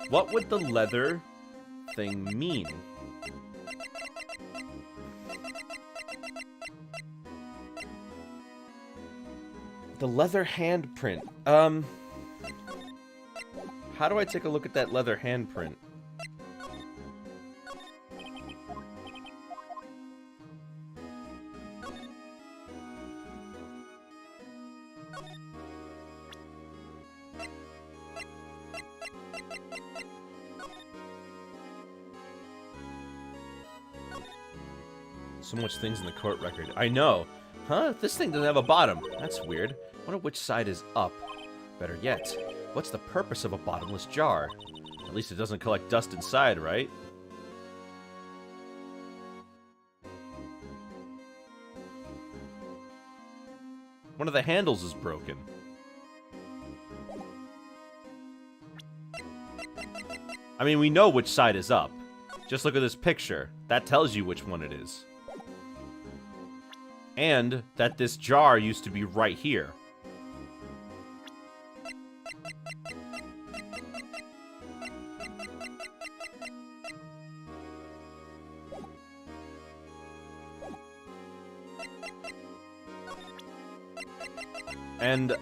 What would the leather thing mean? The leather handprint. How do I take a look at that leather handprint? So much things in the court record. I know. Huh? This thing doesn't have a bottom. That's weird. Wonder which side is up. Better yet, what's the purpose of a bottomless jar? At least it doesn't collect dust inside, right? One of the handles is broken. I mean, we know which side is up. Just look at this picture. That tells you which one it is. And that this jar used to be right here. And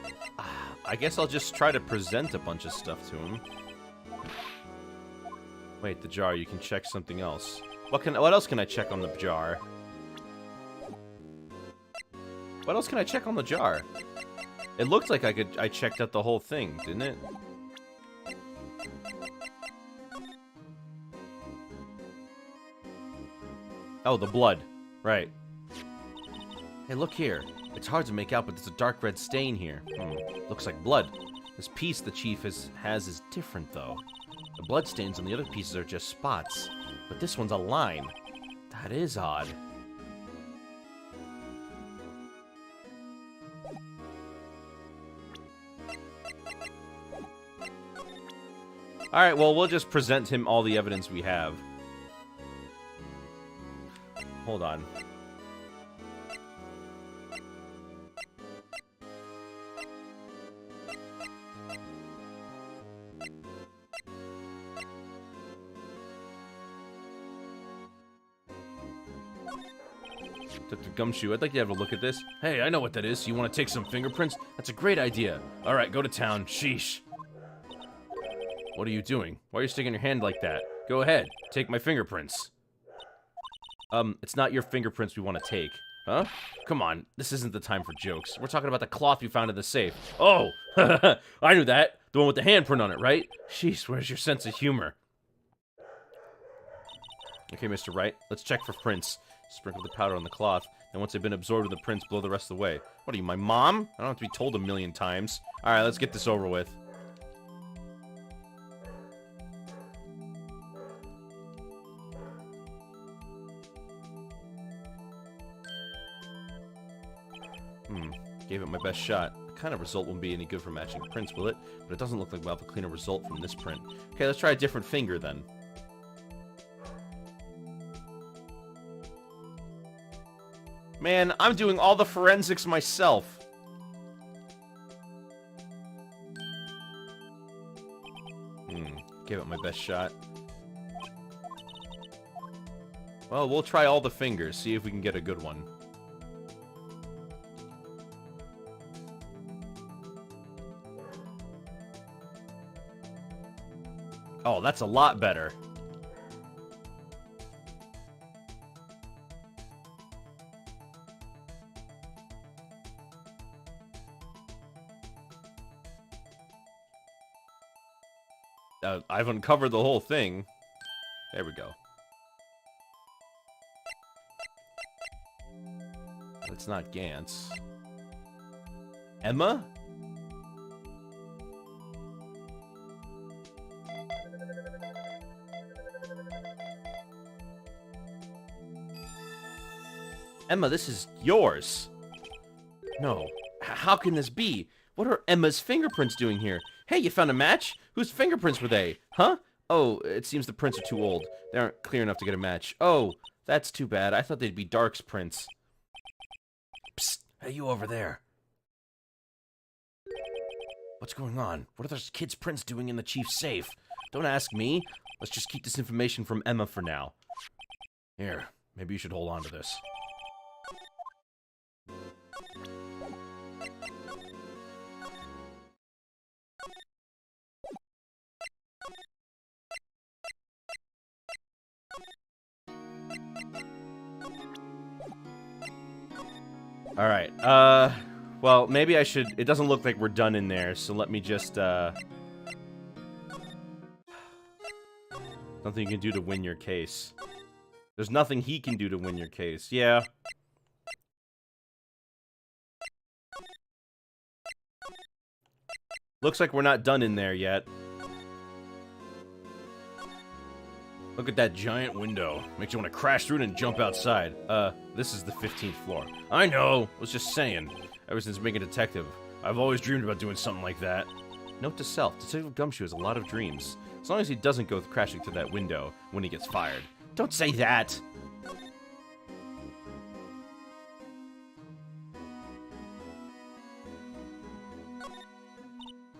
I guess I'll just try to present a bunch of stuff to him. Wait, the jar, you can check something else. What else can I check on the jar? What else can I check on the jar? It looked like I checked out the whole thing, didn't it? Oh, the blood. Right. Hey, look here. It's hard to make out, but there's a dark red stain here. Looks like blood. This piece the chief has is different, though. The blood stains on the other pieces are just spots, but this one's a line. That is odd. Alright, well, we'll just present him all the evidence we have. Hold on. Dr. Gumshoe, I'd like you to have a look at this. Hey, I know what that is. You want to take some fingerprints? That's a great idea. Alright, go to town. Sheesh. What are you doing? Why are you sticking your hand like that? Go ahead. Take my fingerprints. It's not your fingerprints we want to take. Huh? Come on. This isn't the time for jokes. We're talking about the cloth you found in the safe. Oh! I knew that. The one with the handprint on it, right? Sheesh, where's your sense of humor? Okay, Mr. Wright. Let's check for prints. Sprinkle the powder on the cloth, and once they've been absorbed with the prints, blow the rest of the way. What are you, my mom? I don't have to be told a million times. Alright, let's get this over with. Gave it my best shot. The kind of result won't be any good for matching prints, will it? But it doesn't look like we'll have a cleaner result from this print. Okay, let's try a different finger, then. Man, I'm doing all the forensics myself. Gave it my best shot. Well, we'll try all the fingers, see if we can get a good one. Oh, that's a lot better. I've uncovered the whole thing. There we go. It's not Gantz. Emma? Emma, this is yours. No. How can this be? What are Emma's fingerprints doing here? Hey, you found a match? Whose fingerprints were they? Huh? Oh, it seems the prints are too old. They aren't clear enough to get a match. Oh, that's too bad. I thought they'd be Dark's prints. Psst. Hey, you over there. What's going on? What are those kids' prints doing in the chief's safe? Don't ask me. Let's just keep this information from Emma for now. Here, maybe you should hold on to this. Alright, well, maybe I should... It doesn't look like we're done in there, so let me just, Something you can do to win your case. There's nothing he can do to win your case. Yeah. Looks like we're not done in there yet. Look at that giant window. Makes you want to crash through it and jump outside. This is the 15th floor. I know. I was just saying. Ever since being a detective, I've always dreamed about doing something like that. Note to self, Detective Gumshoe has a lot of dreams. As long as he doesn't go crashing through that window when he gets fired. Don't say that!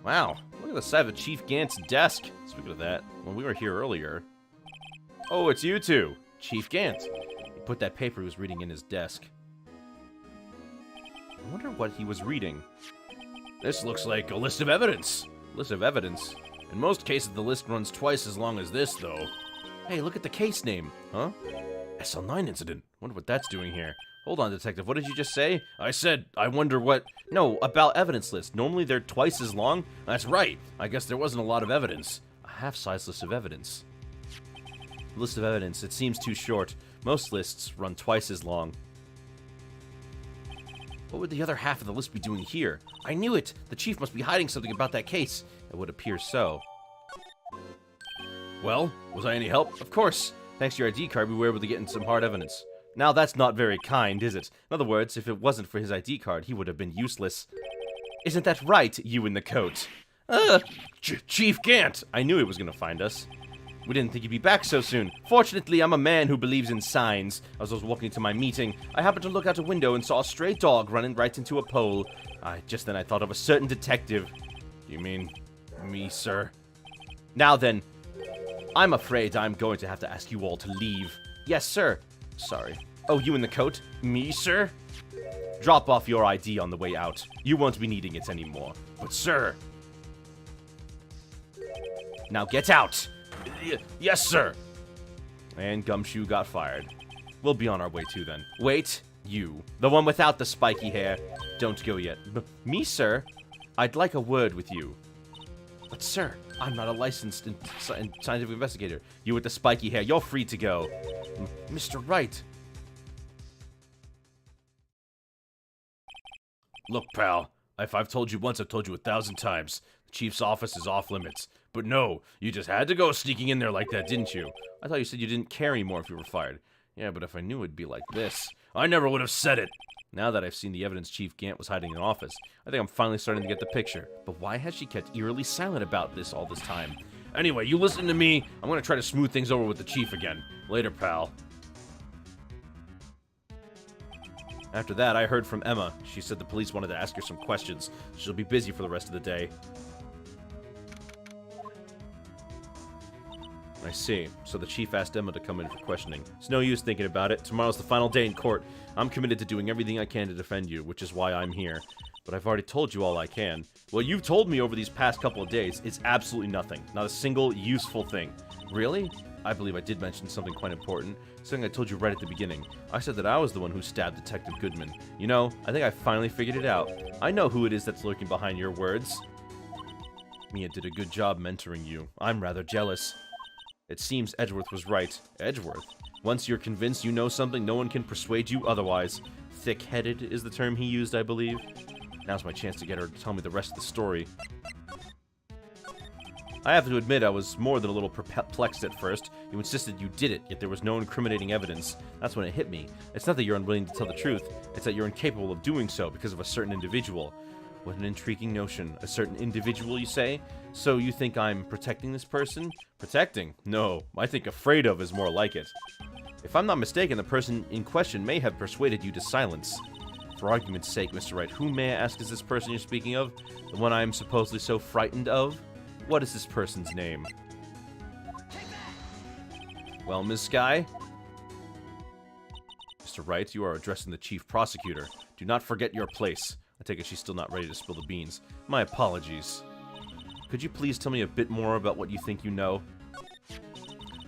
Wow, look at the side of Chief Gant's desk. Speaking of that, when we were here earlier... Oh, it's you two! Chief Gant. He put that paper he was reading in his desk. I wonder what he was reading. This looks like a list of evidence. List of evidence? In most cases, the list runs twice as long as this, though. Hey, look at the case name. Huh? SL9 incident. Wonder what that's doing here. Hold on, detective. What did you just say? I said, I wonder what... No, about evidence list. Normally they're twice as long? That's right. I guess there wasn't a lot of evidence. A half-size list of evidence. List of evidence. It seems too short. Most lists run twice as long. What would the other half of the list be doing here? I knew it! The chief must be hiding something about that case. It would appear so. Well, was I any help? Of course. Thanks to your ID card, we were able to get in some hard evidence. Now, that's not very kind, is it? In other words, if it wasn't for his ID card, he would have been useless. Isn't that right, you in the coat? Chief Gant! I knew he was gonna find us. We didn't think he'd be back so soon. Fortunately, I'm a man who believes in signs. As I was walking to my meeting, I happened to look out a window and saw a stray dog running right into a pole. Just then I thought of a certain detective. You mean me, sir? Now then, I'm afraid I'm going to have to ask you all to leave. Yes, sir. Sorry. Oh, you in the coat? Me, sir? Drop off your ID on the way out. You won't be needing it anymore. But, sir... Now get out! Yes, sir! And Gumshoe got fired. We'll be on our way too, then. Wait, you. The one without the spiky hair. Don't go yet. Me, sir? I'd like a word with you. But, sir, I'm not a licensed scientific investigator. You with the spiky hair, you're free to go. Mr. Wright. Look, pal. If I've told you once, I've told you 1,000 times. The chief's office is off limits. But no, you just had to go sneaking in there like that, didn't you? I thought you said you didn't care anymore if you were fired. Yeah, but if I knew it'd be like this, I never would have said it. Now that I've seen the evidence Chief Gant was hiding in office, I think I'm finally starting to get the picture. But why has she kept eerily silent about this all this time? Anyway, you listen to me. I'm gonna try to smooth things over with the chief again. Later, pal. After that, I heard from Emma. She said the police wanted to ask her some questions. She'll be busy for the rest of the day. I see. So the chief asked Emma to come in for questioning. It's no use thinking about it. Tomorrow's the final day in court. I'm committed to doing everything I can to defend you, which is why I'm here. But I've already told you all I can. What you've told me over these past couple of days is absolutely nothing. Not a single useful thing. Really? I believe I did mention something quite important. Something I told you right at the beginning. I said that I was the one who stabbed Detective Goodman. You know, I think I finally figured it out. I know who it is that's lurking behind your words. Mia did a good job mentoring you. I'm rather jealous. It seems Edgeworth was right. Edgeworth? Once you're convinced you know something, no one can persuade you otherwise. Thick-headed is the term he used, I believe. Now's my chance to get her to tell me the rest of the story. I have to admit I was more than a little perplexed at first. You insisted you did it, yet there was no incriminating evidence. That's when it hit me. It's not that you're unwilling to tell the truth, it's that you're incapable of doing so because of a certain individual. What an intriguing notion. A certain individual, you say? So you think I'm protecting this person? Protecting? No, I think afraid of is more like it. If I'm not mistaken, the person in question may have persuaded you to silence. For argument's sake, Mr. Wright, who, may I ask, is this person you're speaking of? The one I am supposedly so frightened of? What is this person's name? Well, Ms. Skye? Mr. Wright, you are addressing the chief prosecutor. Do not forget your place. I take it she's still not ready to spill the beans. My apologies. Could you please tell me a bit more about what you think you know?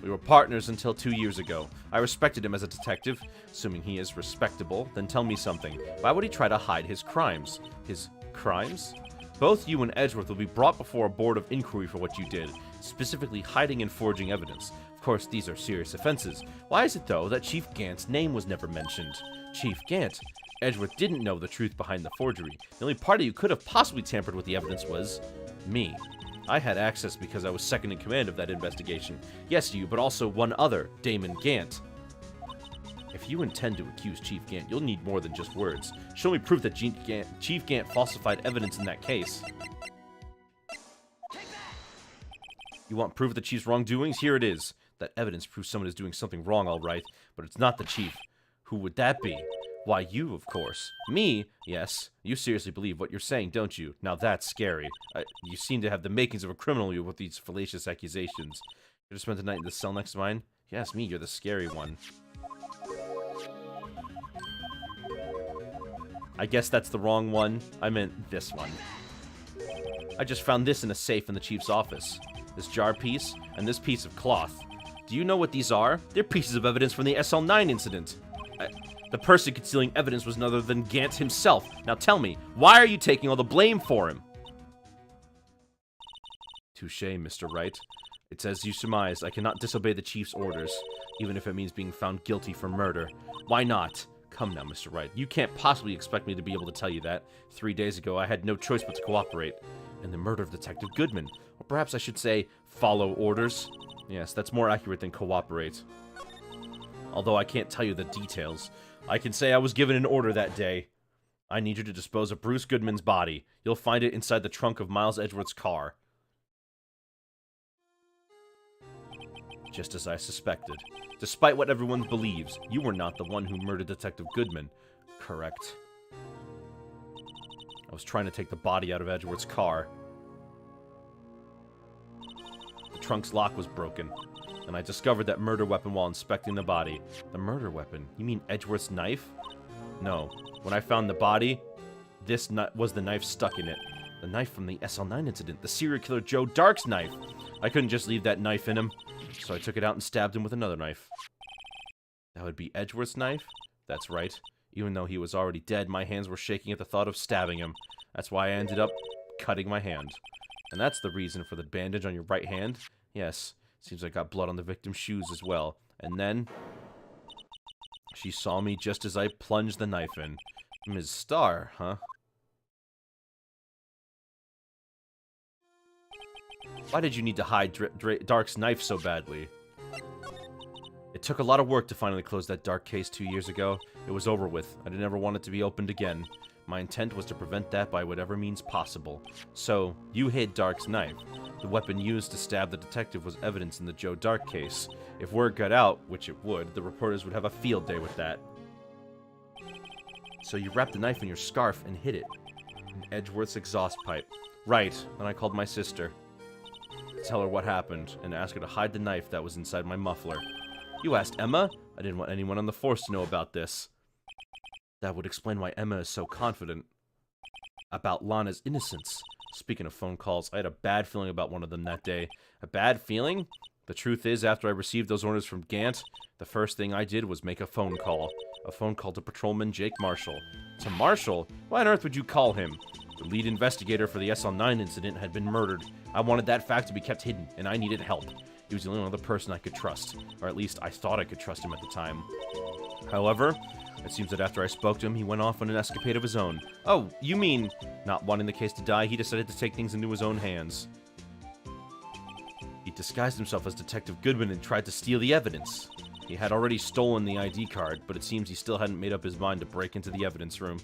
We were partners until 2 years ago. I respected him as a detective. Assuming he is respectable, then tell me something. Why would he try to hide his crimes? His crimes? Both you and Edgeworth will be brought before a board of inquiry for what you did, specifically hiding and forging evidence. Of course, these are serious offenses. Why is it, though, that Chief Gant's name was never mentioned? Chief Gant. Edgeworth didn't know the truth behind the forgery. The only party who could have possibly tampered with the evidence was me. I had access because I was second in command of that investigation. Yes, you, but also one other, Damon Gant. If you intend to accuse Chief Gant, you'll need more than just words. Show me proof that Chief Gant falsified evidence in that case. You want proof of the Chief's wrongdoings? Here it is. That evidence proves someone is doing something wrong, all right, but it's not the Chief. Who would that be? Why, you, of course. Me? Yes. You seriously believe what you're saying, don't you? Now that's scary. You seem to have the makings of a criminal with these fallacious accusations. You just spent the night in the cell next to mine? Yes, me, you're the scary one. I guess that's the wrong one. I meant this one. I just found this in a safe in the Chief's office. This jar piece, and this piece of cloth. Do you know what these are? They're pieces of evidence from the SL9 incident. The person concealing evidence was none other than Gant himself. Now tell me, why are you taking all the blame for him? Touché, Mr. Wright. It's as you surmised, I cannot disobey the Chief's orders, even if it means being found guilty for murder. Why not? Come now, Mr. Wright. You can't possibly expect me to be able to tell you that. 3 days ago, I had no choice but to cooperate. In the murder of Detective Goodman. Or perhaps I should say, follow orders. Yes, that's more accurate than cooperate. Although I can't tell you the details. I can say I was given an order that day. I need you to dispose of Bruce Goodman's body. You'll find it inside the trunk of Miles Edgeworth's car. Just as I suspected. Despite what everyone believes, you were not the one who murdered Detective Goodman. Correct. I was trying to take the body out of Edgeworth's car. The trunk's lock was broken, and I discovered that murder weapon while inspecting the body. The murder weapon? You mean Edgeworth's knife? No. When I found the body, this was the knife stuck in it. The knife from the SL9 incident. The serial killer Joe Dark's knife. I couldn't just leave that knife in him, so I took it out and stabbed him with another knife. That would be Edgeworth's knife? That's right. Even though he was already dead, my hands were shaking at the thought of stabbing him. That's why I ended up cutting my hand. And that's the reason for the bandage on your right hand? Yes. Seems I got blood on the victim's shoes as well. And then she saw me just as I plunged the knife in. Ms. Starr, huh? Why did you need to hide Dark's knife so badly? It took a lot of work to finally close that Dark case 2 years ago. It was over with. I didn't ever want it to be opened again. My intent was to prevent that by whatever means possible. So, you hid Dark's knife. The weapon used to stab the detective was evidence in the Joe Dark case. If word got out, which it would, the reporters would have a field day with that. So you wrapped the knife in your scarf and hid it in Edgeworth's exhaust pipe. Right, then I called my sister. Tell her what happened, and ask her to hide the knife that was inside my muffler. You asked Emma? I didn't want anyone on the force to know about this. That would explain why Emma is so confident about Lana's innocence. Speaking of phone calls, I had a bad feeling about one of them that day. A bad feeling? The truth is, after I received those orders from Gant, the first thing I did was make a phone call. A phone call to Patrolman Jake Marshall. To Marshall? Why on earth would you call him? The lead investigator for the SL9 incident had been murdered. I wanted that fact to be kept hidden, and I needed help. He was the only other person I could trust, or at least I thought I could trust him at the time. However, it seems that after I spoke to him, he went off on an escapade of his own. Oh, you mean, not wanting the case to die, he decided to take things into his own hands. He disguised himself as Detective Goodman and tried to steal the evidence. He had already stolen the ID card, but it seems he still hadn't made up his mind to break into the evidence room.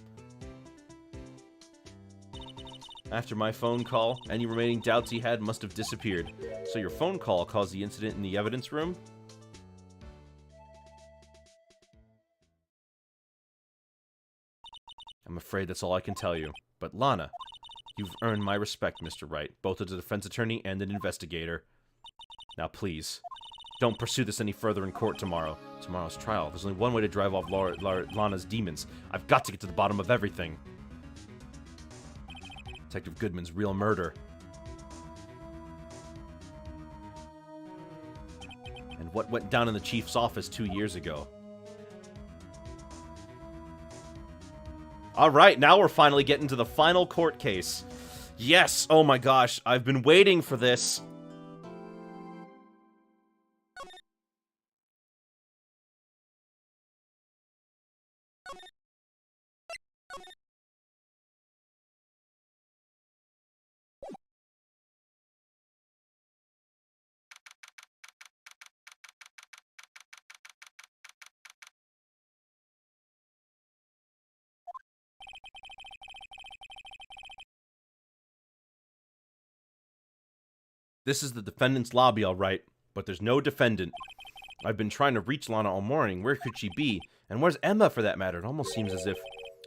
After my phone call, any remaining doubts he had must have disappeared. So your phone call caused the incident in the evidence room? I'm afraid that's all I can tell you. But Lana, you've earned my respect, Mr. Wright, both as a defense attorney and an investigator. Now please, don't pursue this any further in court tomorrow. Tomorrow's trial. There's only one way to drive off Lana's demons. I've got to get to the bottom of everything. Detective Goodman's real murder. And what went down in the chief's office 2 years ago. Alright, now we're finally getting to the final court case. Yes! Oh my gosh, I've been waiting for this. This is the defendant's lobby, all right, but there's no defendant. I've been trying to reach Lana all morning. Where could she be? And where's Emma, for that matter? It almost seems as if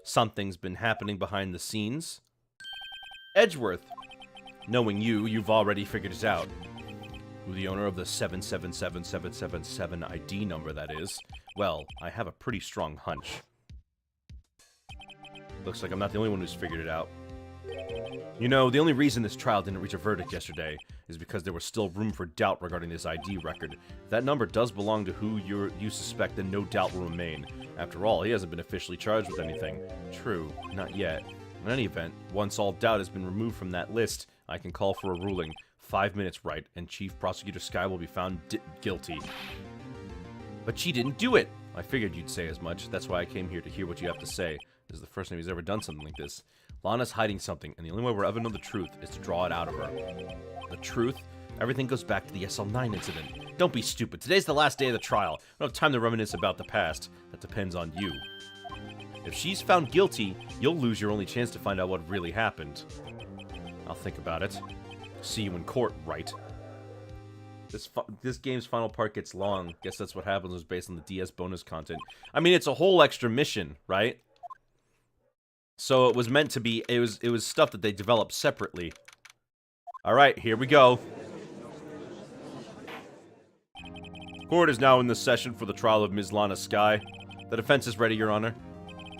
something's been happening behind the scenes. Edgeworth. Knowing you, you've already figured it out. Who the owner of the 777777 ID number, that is. Well, I have a pretty strong hunch. Looks like I'm not the only one who's figured it out. You know, the only reason this trial didn't reach a verdict yesterday is because there was still room for doubt regarding this ID record. If that number does belong to who you suspect, then no doubt will remain. After all, he hasn't been officially charged with anything. True, not yet. In any event, once all doubt has been removed from that list, I can call for a ruling. 5 minutes, right, and Chief Prosecutor Skye will be found guilty. But she didn't do it! I figured you'd say as much. That's why I came here to hear what you have to say. This is the first time he's ever done something like this. Lana's hiding something, and the only way we'll ever know the truth is to draw it out of her. The truth? Everything goes back to the SL9 incident. Don't be stupid. Today's the last day of the trial. I don't have time to reminisce about the past. That depends on you. If she's found guilty, you'll lose your only chance to find out what really happened. I'll think about it. See you in court, right? This game's final part gets long. Guess that's what happens was based on the DS bonus content. I mean, it's a whole extra mission, right? So it was meant to be, it was stuff that they developed separately. Alright, here we go. Court is now in the session for the trial of Ms. Lana Skye. The defense is ready, Your Honor.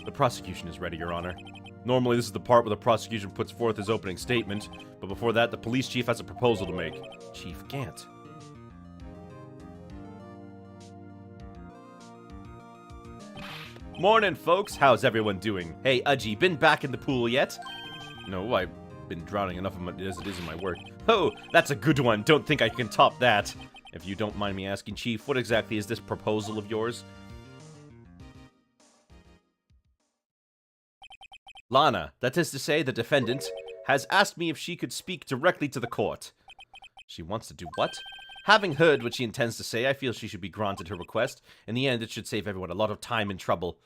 The prosecution is ready, Your Honor. Normally, this is the part where the prosecution puts forth his opening statement, but before that, the police chief has a proposal to make. Chief Gant. Morning, folks. How's everyone doing? Hey, Udgy, been back in the pool yet? No, I've been drowning enough as it is in my work. Oh, that's a good one. Don't think I can top that. If you don't mind me asking, Chief, what exactly is this proposal of yours? Lana, that is to say, the defendant, has asked me if she could speak directly to the court. She wants to do what? Having heard what she intends to say, I feel she should be granted her request. In the end, it should save everyone a lot of time and trouble.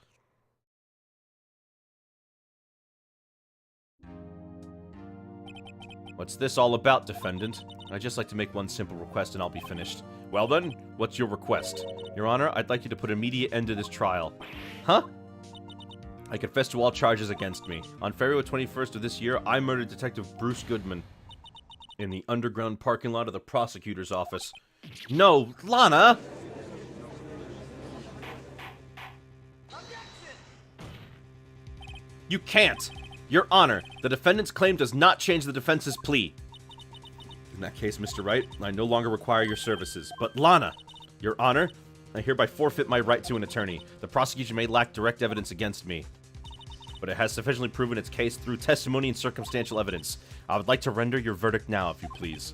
What's this all about, defendant? I'd just like to make one simple request and I'll be finished. Well then, what's your request? Your Honor, I'd like you to put immediate end to this trial. Huh? I confess to all charges against me. On February 21st of this year, I murdered Detective Bruce Goodman in the underground parking lot of the prosecutor's office. No, Lana! You can't! Your Honor, the defendant's claim does not change the defense's plea. In that case, Mr. Wright, I no longer require your services. But Lana, Your Honor, I hereby forfeit my right to an attorney. The prosecution may lack direct evidence against me, but it has sufficiently proven its case through testimony and circumstantial evidence. I would like to render your verdict now, if you please.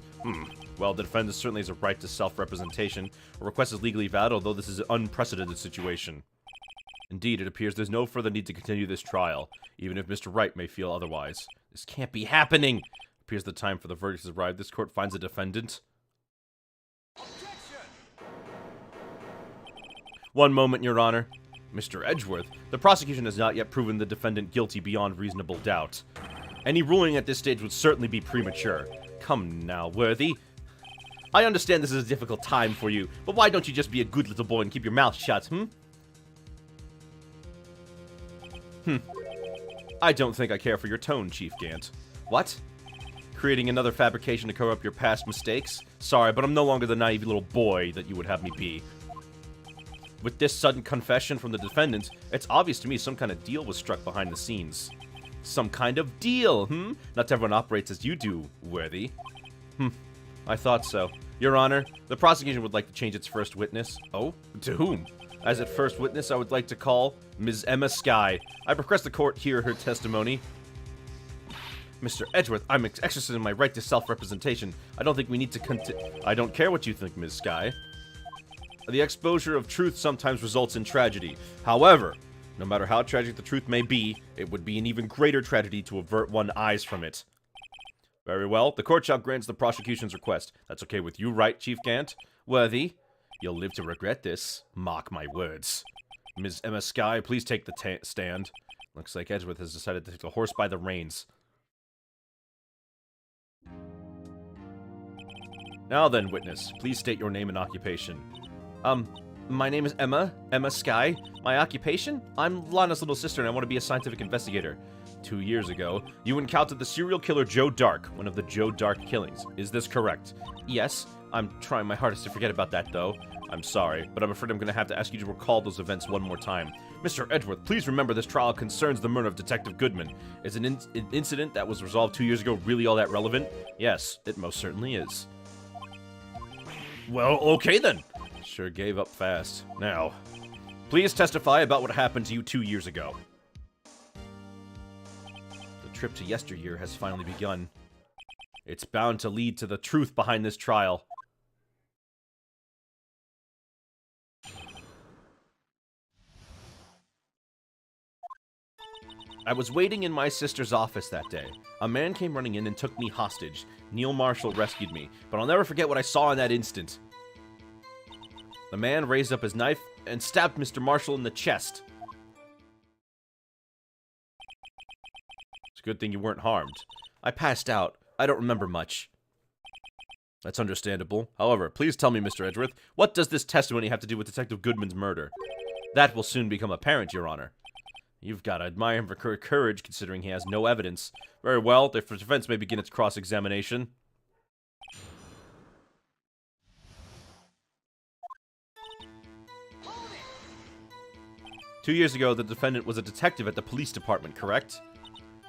Well, the defendant certainly has a right to self-representation. A request is legally valid, although this is an unprecedented situation. Indeed, it appears there's no further need to continue this trial, even if Mr. Wright may feel otherwise. This can't be happening! It appears the time for the verdict has arrived. This court finds a defendant. One moment, Your Honor. Mr. Edgeworth, the prosecution has not yet proven the defendant guilty beyond reasonable doubt. Any ruling at this stage would certainly be premature. Come now, Worthy. I understand this is a difficult time for you, but why don't you just be a good little boy and keep your mouth shut, I don't think I care for your tone, Chief Gant. What? Creating another fabrication to cover up your past mistakes? Sorry, but I'm no longer the naive little boy that you would have me be. With this sudden confession from the defendant, it's obvious to me some kind of deal was struck behind the scenes. Some kind of deal, Not everyone operates as you do, Worthy. I thought so. Your Honor, the prosecution would like to change its first witness. Oh? To whom? As its first witness, I would like to call Ms. Emma Skye. I request the court hear her testimony. Mr. Edgeworth, I'm exercising my right to self-representation. I don't think we need to I don't care what you think, Ms. Skye. The exposure of truth sometimes results in tragedy. However, no matter how tragic the truth may be, it would be an even greater tragedy to avert one's eyes from it. Very well, the court shall grant the prosecution's request. That's okay with you, right, Chief Gant? Worthy, you'll live to regret this. Mark my words. Ms. Emma Skye, please take the stand. Looks like Edgeworth has decided to take the horse by the reins. Now then, witness, please state your name and occupation. My name is Emma Skye. My occupation? I'm Lana's little sister and I want to be a scientific investigator. 2 years ago, you encountered the serial killer Joe Dark, one of the Joe Dark killings. Is this correct? Yes. I'm trying my hardest to forget about that, though. I'm sorry, but I'm afraid I'm going to have to ask you to recall those events one more time. Mr. Edgeworth, please remember this trial concerns the murder of Detective Goodman. Is an incident that was resolved 2 years ago really all that relevant? Yes, it most certainly is. Well, okay then. Sure gave up fast. Now, please testify about what happened to you 2 years ago. The trip to yesteryear has finally begun. It's bound to lead to the truth behind this trial. I was waiting in my sister's office that day. A man came running in and took me hostage. Neil Marshall rescued me, but I'll never forget what I saw in that instant. The man raised up his knife and stabbed Mr. Marshall in the chest. It's a good thing you weren't harmed. I passed out. I don't remember much. That's understandable. However, please tell me, Mr. Edgeworth, what does this testimony have to do with Detective Goodman's murder? That will soon become apparent, Your Honor. You've got to admire him for courage, considering he has no evidence. Very well, the defense may begin its cross-examination. 2 years ago, the defendant was a detective at the police department, correct?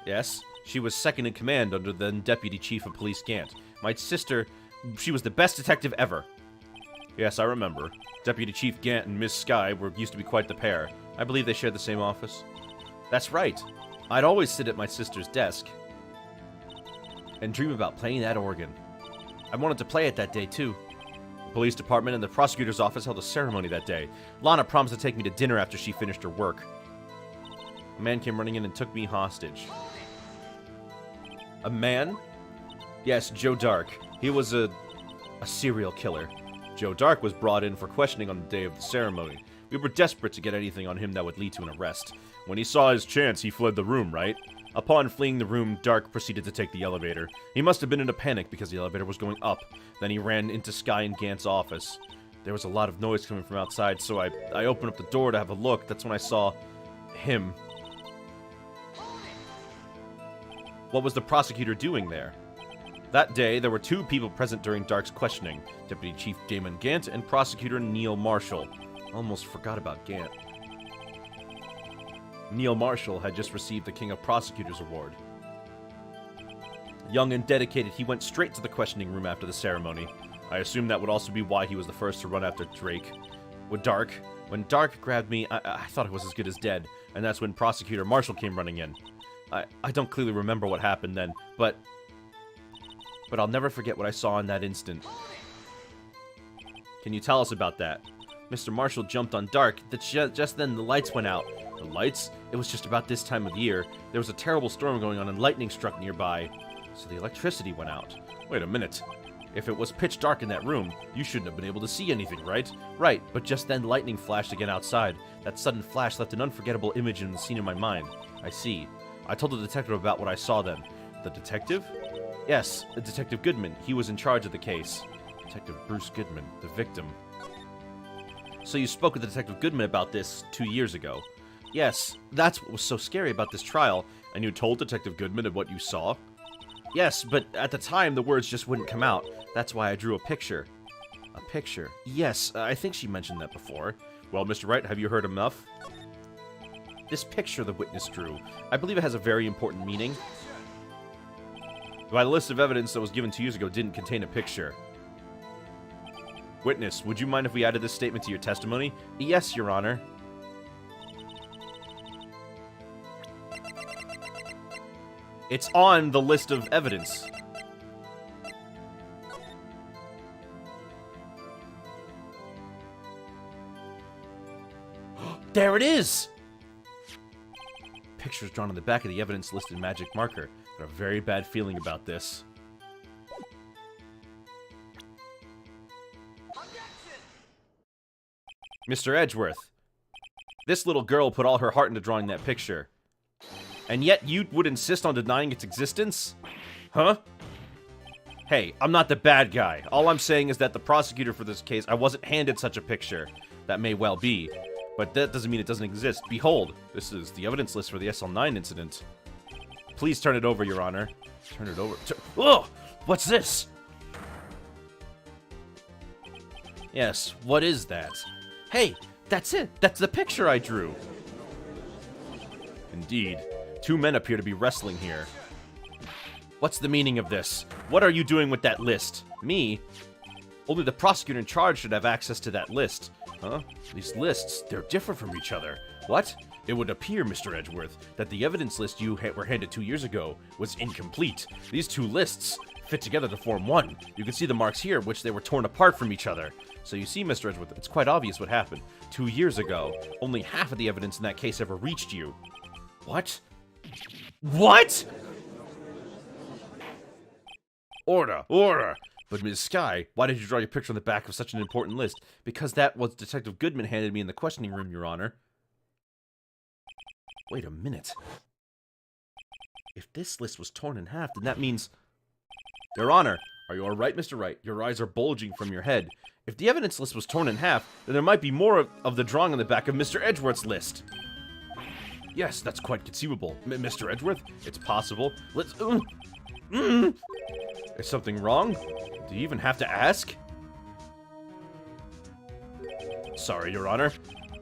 Yes. She was second in command under the Deputy Chief of Police Gant. My sister, she was the best detective ever. Yes, I remember. Deputy Chief Gant and Miss Skye used to be quite the pair. I believe they shared the same office. That's right. I'd always sit at my sister's desk and dream about playing that organ. I wanted to play it that day, too. The police department and the prosecutor's office held a ceremony that day. Lana promised to take me to dinner after she finished her work. A man came running in and took me hostage. A man? Yes, Joe Dark. He was a serial killer. Joe Dark was brought in for questioning on the day of the ceremony. We were desperate to get anything on him that would lead to an arrest. When he saw his chance, he fled the room, right? Upon fleeing the room, Dark proceeded to take the elevator. He must have been in a panic because the elevator was going up. Then he ran into Skye and Gant's office. There was a lot of noise coming from outside, so I opened up the door to have a look. That's when I saw him. What was the prosecutor doing there? That day, there were 2 people present during Dark's questioning. Deputy Chief Damon Gant and Prosecutor Neil Marshall. Almost forgot about Gant. Neil Marshall had just received the King of Prosecutors Award. Young and dedicated, he went straight to the questioning room after the ceremony. I assume that would also be why he was the first to run after Drake. When Dark grabbed me, I thought I was as good as dead, and that's when Prosecutor Marshall came running in. I don't clearly remember what happened then, but I'll never forget what I saw in that instant. Can you tell us about that? Mr. Marshall jumped on Dark. Just then the lights went out. The lights? It was just about this time of year. There was a terrible storm going on and lightning struck nearby. So the electricity went out. Wait a minute. If it was pitch dark in that room, you shouldn't have been able to see anything, right? Right, but just then lightning flashed again outside. That sudden flash left an unforgettable image in the scene in my mind. I see. I told the detective about what I saw then. The detective? Yes, Detective Goodman. He was in charge of the case. Detective Bruce Goodman, the victim. So you spoke with Detective Goodman about this 2 years ago? Yes, that's what was so scary about this trial. And you told Detective Goodman of what you saw? Yes, but at the time the words just wouldn't come out. That's why I drew a picture. A picture? Yes, I think she mentioned that before. Well, Mr. Wright, have you heard enough? This picture the witness drew, I believe it has a very important meaning. By the list of evidence that was given 2 years ago didn't contain a picture. Witness, would you mind if we added this statement to your testimony? Yes, Your Honor. It's on the list of evidence. There it is! Pictures drawn on the back of the evidence listed magic marker. Got a very bad feeling about this. Mr. Edgeworth, this little girl put all her heart into drawing that picture. And yet you would insist on denying its existence? Huh? Hey, I'm not the bad guy. All I'm saying is that the prosecutor for this case, I wasn't handed such a picture. That may well be, but that doesn't mean it doesn't exist. Behold, this is the evidence list for the SL9 incident. Please turn it over, Your Honor. Turn it over. Ugh! What's this? Yes, what is that? Hey, that's it. That's the picture I drew. Indeed. Two men appear to be wrestling here. What's the meaning of this? What are you doing with that list? Me? Only the prosecutor in charge should have access to that list. Huh? These lists, they're different from each other. What? It would appear, Mr. Edgeworth, that the evidence list you were handed 2 years ago was incomplete. These two lists fit together to form one. You can see the marks here, which they were torn apart from each other. So you see, Mr. Edgeworth, it's quite obvious what happened. 2 years ago, only half of the evidence in that case ever reached you. What? What? Order! Order! But Ms. Skye, why did you draw your picture on the back of such an important list? Because that was Detective Goodman handed me in the questioning room, Your Honor. Wait a minute. If this list was torn in half, then that means... Your Honor, are you alright, Mr. Wright? Your eyes are bulging from your head. If the evidence list was torn in half, then there might be more of the drawing on the back of Mr. Edgeworth's list. Yes, that's quite conceivable. Mr. Edgeworth, it's possible. Let's... Is something wrong? Do you even have to ask? Sorry, Your Honor.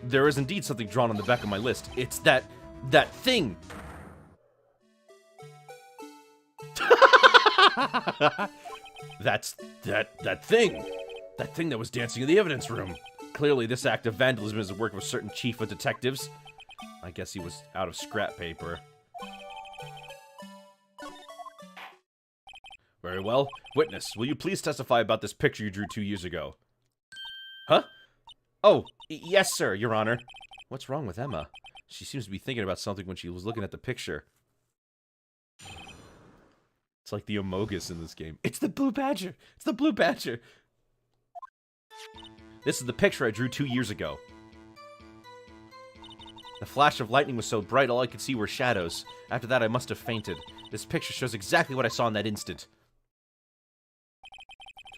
There is indeed something drawn on the back of my list. It's that thing. That's that thing. That thing that was dancing in the evidence room. Clearly, this act of vandalism is the work of a certain chief of detectives. I guess he was out of scrap paper. Very well. Witness, will you please testify about this picture you drew 2 years ago? Huh? Oh, yes, sir, Your Honor. What's wrong with Emma? She seems to be thinking about something when she was looking at the picture. It's like the Amogus in this game. It's the Blue Badger! It's the Blue Badger! This is the picture I drew 2 years ago. The flash of lightning was so bright, all I could see were shadows. After that, I must have fainted. This picture shows exactly what I saw in that instant.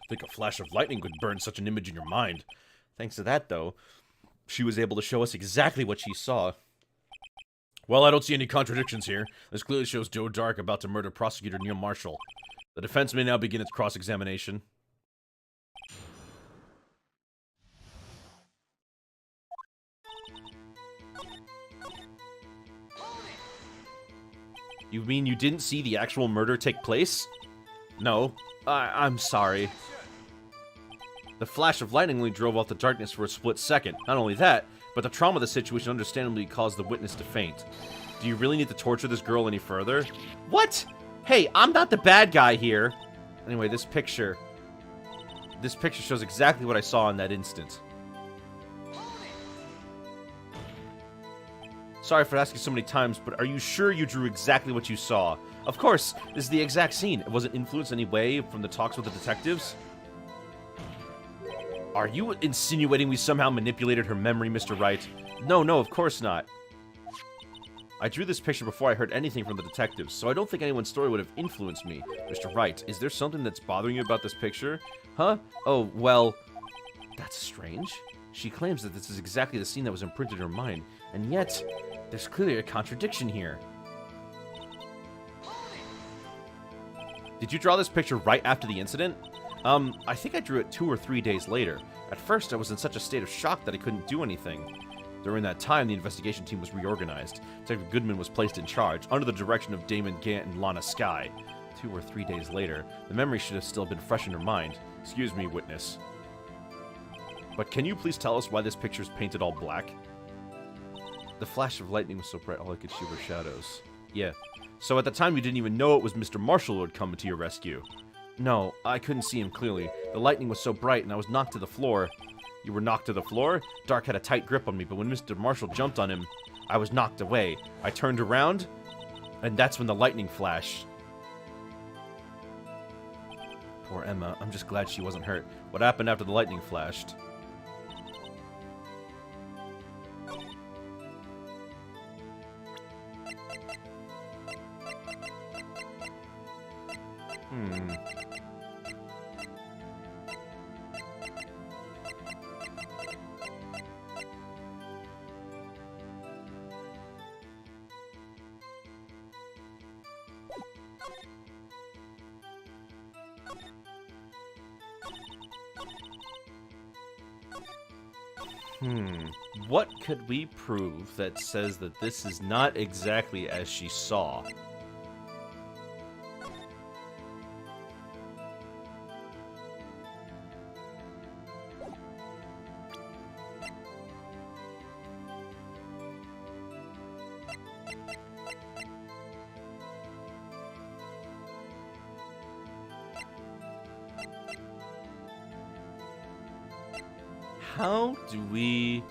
I think a flash of lightning could burn such an image in your mind. Thanks to that, though, she was able to show us exactly what she saw. Well, I don't see any contradictions here. This clearly shows Joe Dark about to murder prosecutor Neil Marshall. The defense may now begin its cross-examination. You mean you didn't see the actual murder take place? No. I'm sorry. The flash of lightning only drove off the darkness for a split second. Not only that, but the trauma of the situation understandably caused the witness to faint. Do you really need to torture this girl any further? What? Hey, I'm not the bad guy here. Anyway, this picture shows exactly what I saw in that instant. Sorry for asking so many times, but are you sure you drew exactly what you saw? Of course, this is the exact scene. Was it influenced in any way from the talks with the detectives? Are you insinuating we somehow manipulated her memory, Mr. Wright? No, of course not. I drew this picture before I heard anything from the detectives, so I don't think anyone's story would have influenced me. Mr. Wright, is there something that's bothering you about this picture? Huh? Oh, well... That's strange. She claims that this is exactly the scene that was imprinted in her mind, and yet, there's clearly a contradiction here. Did you draw this picture right after the incident? I think I drew it 2 or 3 days later. At first, I was in such a state of shock that I couldn't do anything. During that time, the investigation team was reorganized. Detective Goodman was placed in charge, under the direction of Damon Gant and Lana Skye. 2 or 3 days later, the memory should have still been fresh in her mind. Excuse me, witness. But can you please tell us why this picture is painted all black? The flash of lightning was so bright, all I could see were shadows. Yeah. So at the time, you didn't even know it was Mr. Marshall who had come to your rescue. No, I couldn't see him clearly. The lightning was so bright, and I was knocked to the floor. You were knocked to the floor? Dark had a tight grip on me, but when Mr. Marshall jumped on him, I was knocked away. I turned around, and that's when the lightning flashed. Poor Emma. I'm just glad she wasn't hurt. What happened after the lightning flashed? What could we prove that says that this is not exactly as she saw? How do we...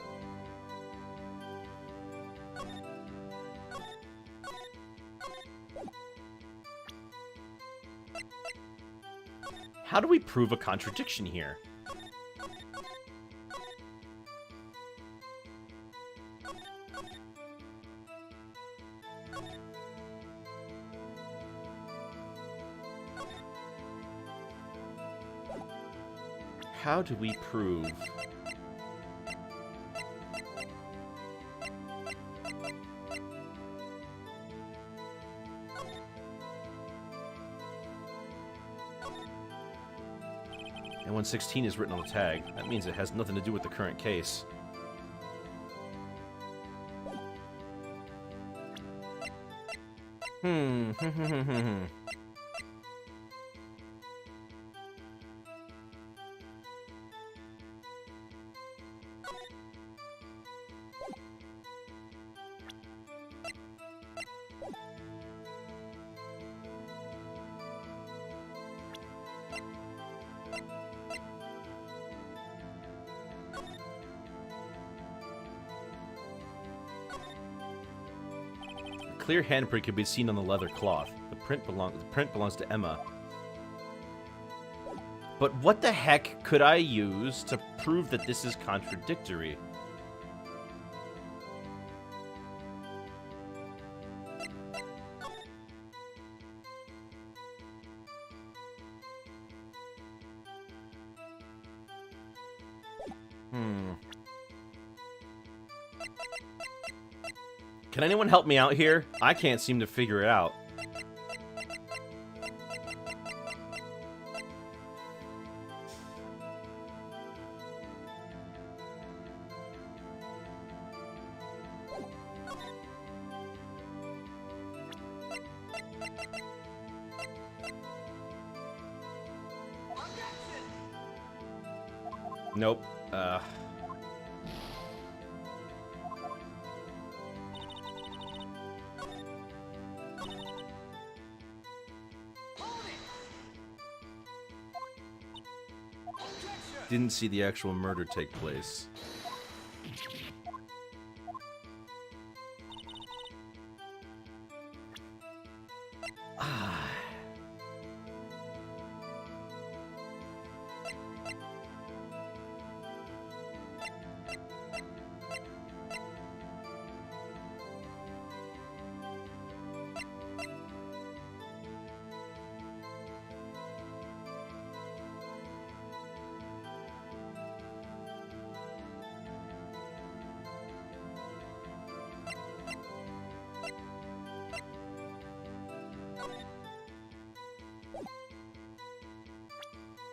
How do we prove a contradiction here? How do we prove... And when 16 is written on the tag, that means it has nothing to do with the current case. Clear handprint can be seen on the leather cloth. The print belongs to Emma. But what the heck could I use to prove that this is contradictory? Can anyone help me out here? I can't seem to figure it out. Nope. Didn't see the actual murder take place.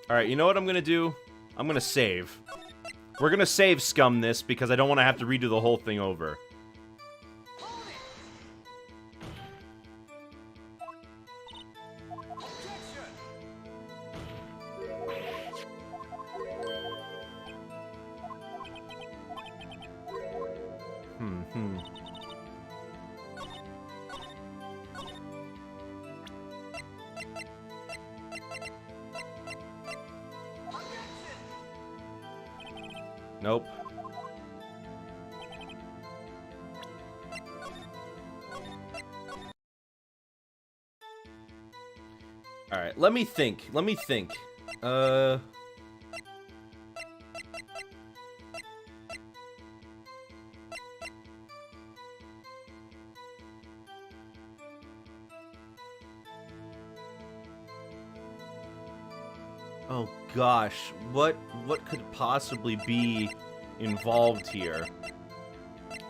Alright, you know what I'm gonna do? I'm gonna save. We're gonna save scum this because I don't want to have to redo the whole thing over. Nope. Alright, let me think. Let me think. Oh gosh, what could possibly be involved here?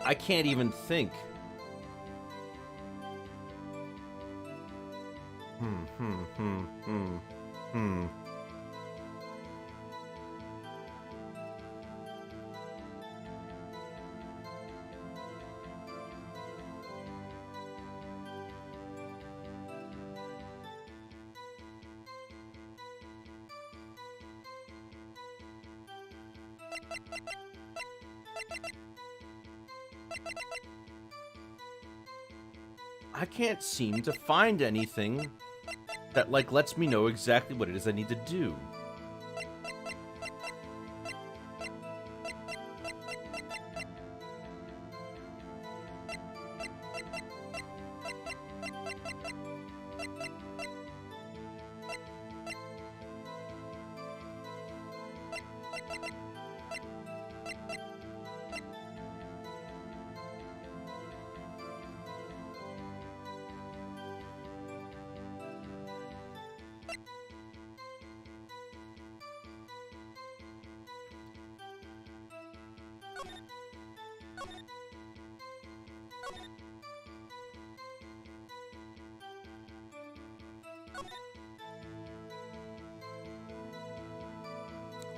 I can't even think. I can't seem to find anything that, like, lets me know exactly what it is I need to do.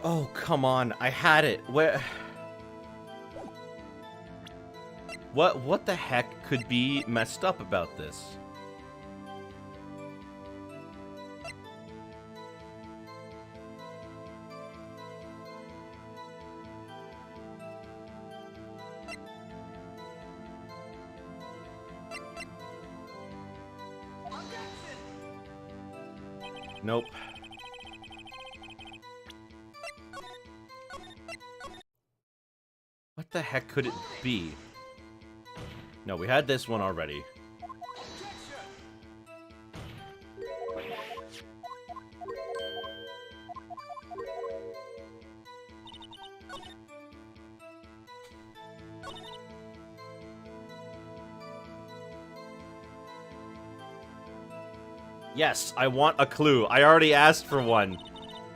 Oh, come on. I had it. Where... What the heck could be messed up about this? Nope. What the heck could it be? No, we had this one already. Yes, I want a clue. I already asked for one.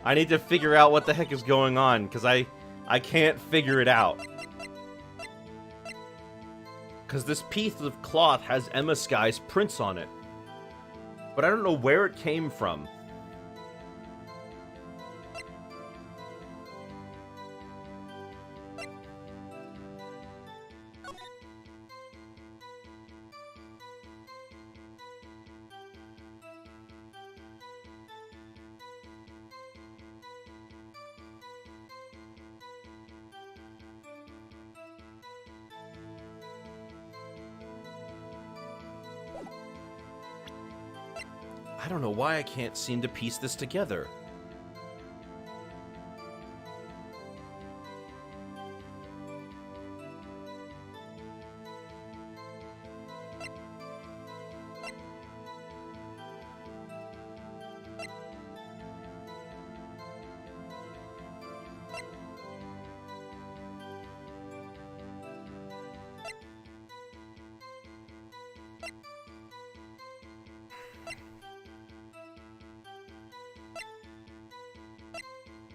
I need to figure out what the heck is going on, because I can't figure it out. Because this piece of cloth has Emma Sky's prints on it. But I don't know where it came from. I don't know why I can't seem to piece this together.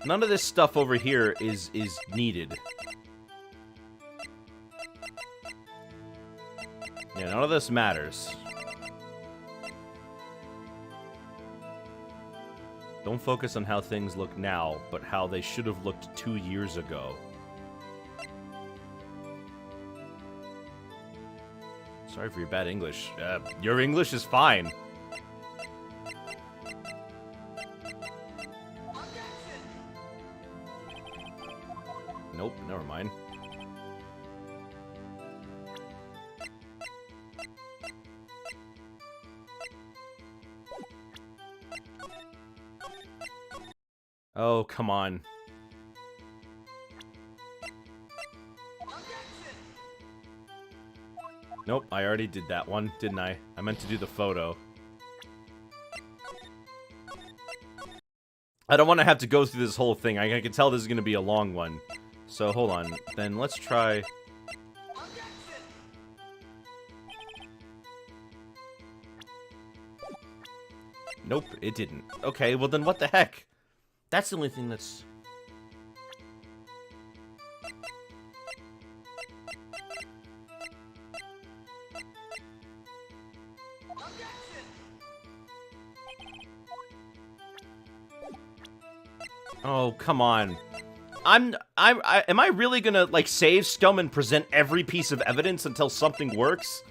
None of this stuff over here is needed. Yeah, none of this matters. Don't focus on how things look now, but how they should have looked 2 years ago. Sorry for your bad English. Your English is fine. Nope, never mind. Oh, come on. Nope, I already did that one, didn't I? I meant to do the photo. I don't want to have to go through this whole thing. I can tell this is going to be a long one. So, hold on. Then let's try... Nope, it didn't. Okay, well then what the heck? That's the only thing that's... Oh, come on. Am I really gonna, like, save Scum and present every piece of evidence until something works?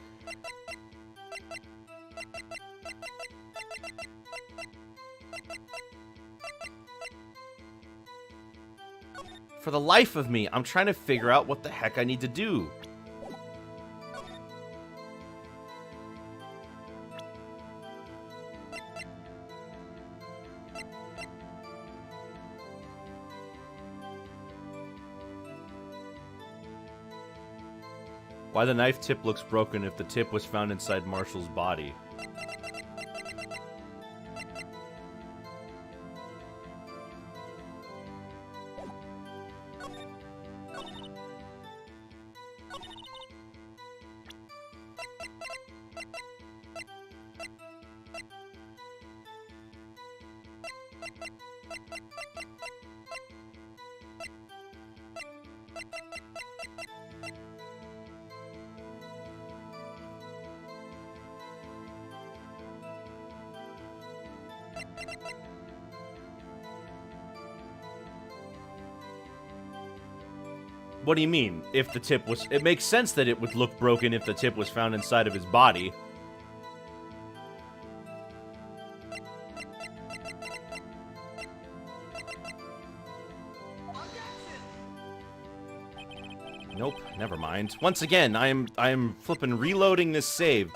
For the life of me, I'm trying to figure out what the heck I need to do. Why the knife tip looks broken if the tip was found inside Marshall's body. What do you mean, if the tip was... It makes sense that it would look broken if the tip was found inside of his body. Nope, never mind. Once again, I am flipping reloading this save.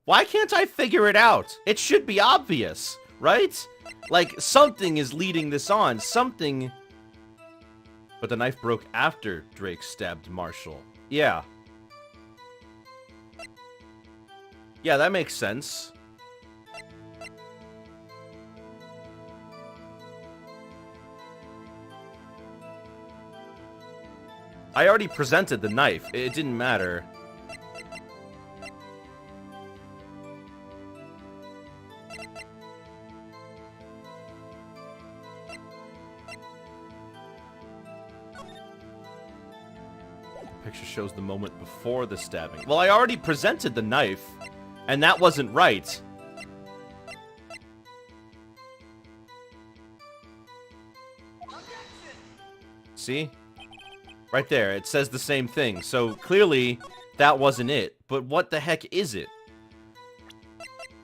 Why can't I figure it out? It should be obvious, right? Like, something is leading this on. Something... But the knife broke after Drake stabbed Marshall. Yeah. Yeah, that makes sense. I already presented the knife. It didn't matter. Picture shows the moment before the stabbing. Well, I already presented the knife, and that wasn't right. See? Right there, it says the same thing. So, clearly, that wasn't it. But what the heck is it?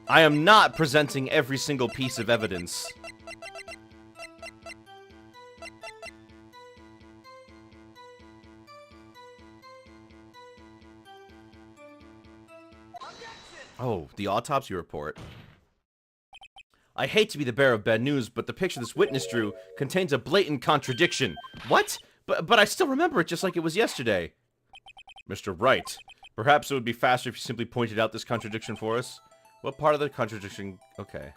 I am not presenting every single piece of evidence. Oh, the autopsy report. I hate to be the bearer of bad news, but the picture this witness drew contains a blatant contradiction. What? But I still remember it just like it was yesterday. Mr. Wright, perhaps it would be faster if you simply pointed out this contradiction for us. What part of the contradiction... Okay.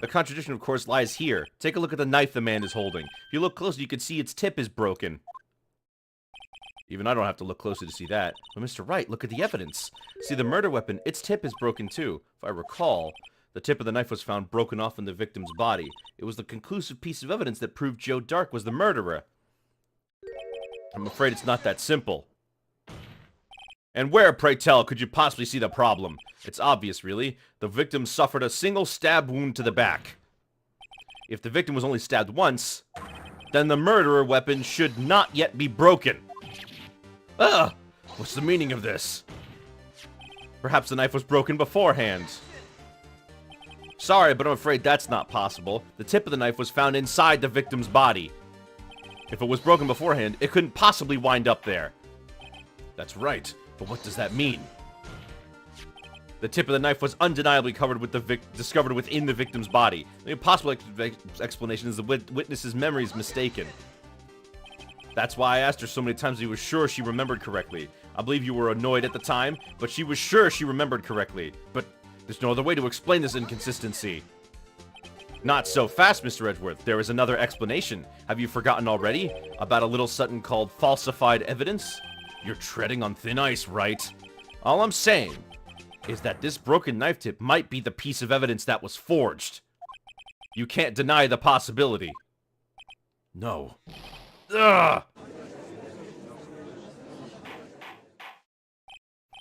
The contradiction, of course, lies here. Take a look at the knife the man is holding. If you look closely, you can see its tip is broken. Even I don't have to look closely to see that. But Mr. Wright, look at the evidence. See the murder weapon, its tip is broken too. If I recall, the tip of the knife was found broken off in the victim's body. It was the conclusive piece of evidence that proved Joe Dark was the murderer. I'm afraid it's not that simple. And where, pray tell, could you possibly see the problem? It's obvious, really. The victim suffered a single stab wound to the back. If the victim was only stabbed once, then the murderer weapon should not yet be broken. Ugh! What's the meaning of this? Perhaps the knife was broken beforehand. Sorry, but I'm afraid that's not possible. The tip of the knife was found inside the victim's body. If it was broken beforehand, it couldn't possibly wind up there. That's right, but what does that mean? The tip of the knife was undeniably covered with discovered within the victim's body. The impossible explanation is the witness's memory is mistaken. That's why I asked her so many times if she was sure she remembered correctly. I believe you were annoyed at the time, but she was sure she remembered correctly. But there's no other way to explain this inconsistency. Not so fast, Mr. Edgeworth. There is another explanation. Have you forgotten already? About a little something called falsified evidence? You're treading on thin ice, right? All I'm saying is that this broken knife tip might be the piece of evidence that was forged. You can't deny the possibility. No. Ugh!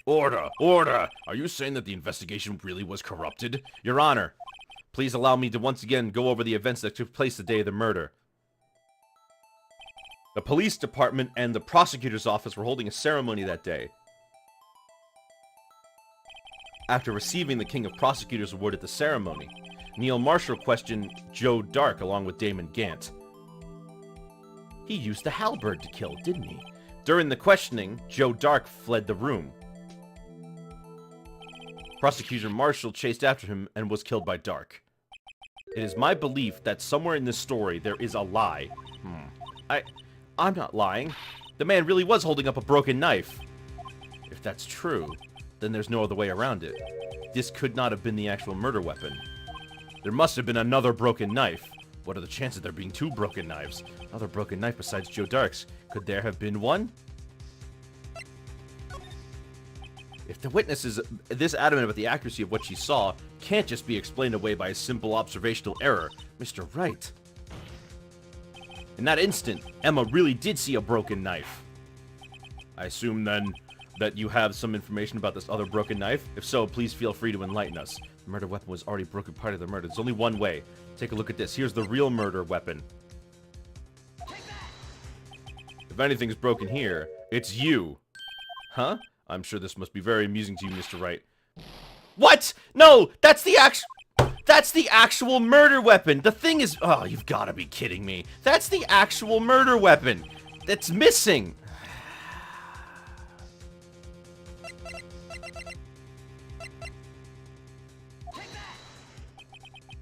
Order! Order! Are you saying that the investigation really was corrupted? Your Honor, please allow me to once again go over the events that took place the day of the murder. The police department and the prosecutor's office were holding a ceremony that day. After receiving the King of Prosecutors award at the ceremony, Neil Marshall questioned Joe Dark along with Damon Gant. He used the halberd to kill, didn't he? During the questioning, Joe Dark fled the room. Prosecutor Marshall chased after him and was killed by Dark. It is my belief that somewhere in this story there is a lie. I'm not lying. The man really was holding up a broken knife. If that's true, then there's no other way around it. This could not have been the actual murder weapon. There must have been another broken knife. What are the chances of there being two broken knives? Another broken knife besides Joe Dark's. Could there have been one? If the witness is this adamant about the accuracy of what she saw, can't just be explained away by a simple observational error. Mr. Wright. In that instant, Emma really did see a broken knife. I assume then that you have some information about this other broken knife? If so, please feel free to enlighten us. The murder weapon was already a broken part of the murder. There's only one way. Take a look at this. Here's the real murder weapon. If anything's broken here, it's you. Huh? I'm sure this must be very amusing to you, Mr. Wright. What? No! That's the actual murder weapon! The thing is... Oh, you've got to be kidding me. That's the actual murder weapon! That's missing!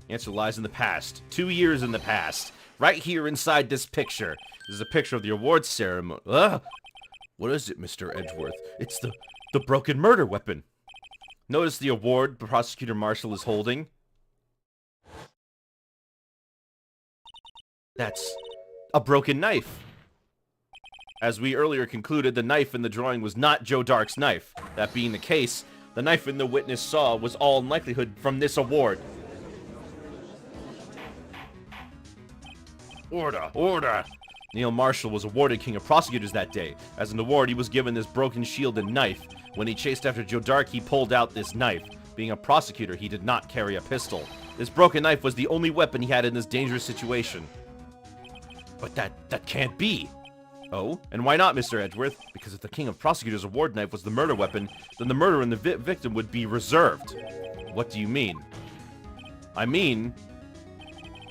Answer lies in the past. 2 years in the past. Right here inside this picture. This is a picture of the awards ceremony. Ugh! What is it, Mr. Edgeworth? It's the broken murder weapon. Notice the award Prosecutor Marshall is holding. That's a broken knife. As we earlier concluded, the knife in the drawing was not Joe Dark's knife. That being the case, the knife in the witness saw was all in likelihood from this award. Order! Order! Neil Marshall was awarded King of Prosecutors that day. As an award, he was given this broken shield and knife. When he chased after Joe Dark, he pulled out this knife. Being a prosecutor, he did not carry a pistol. This broken knife was the only weapon he had in this dangerous situation. But that can't be. Oh? And why not, Mr. Edgeworth? Because if the King of Prosecutors' award knife was the murder weapon, then the murder and the victim would be reserved. What do you mean? I mean...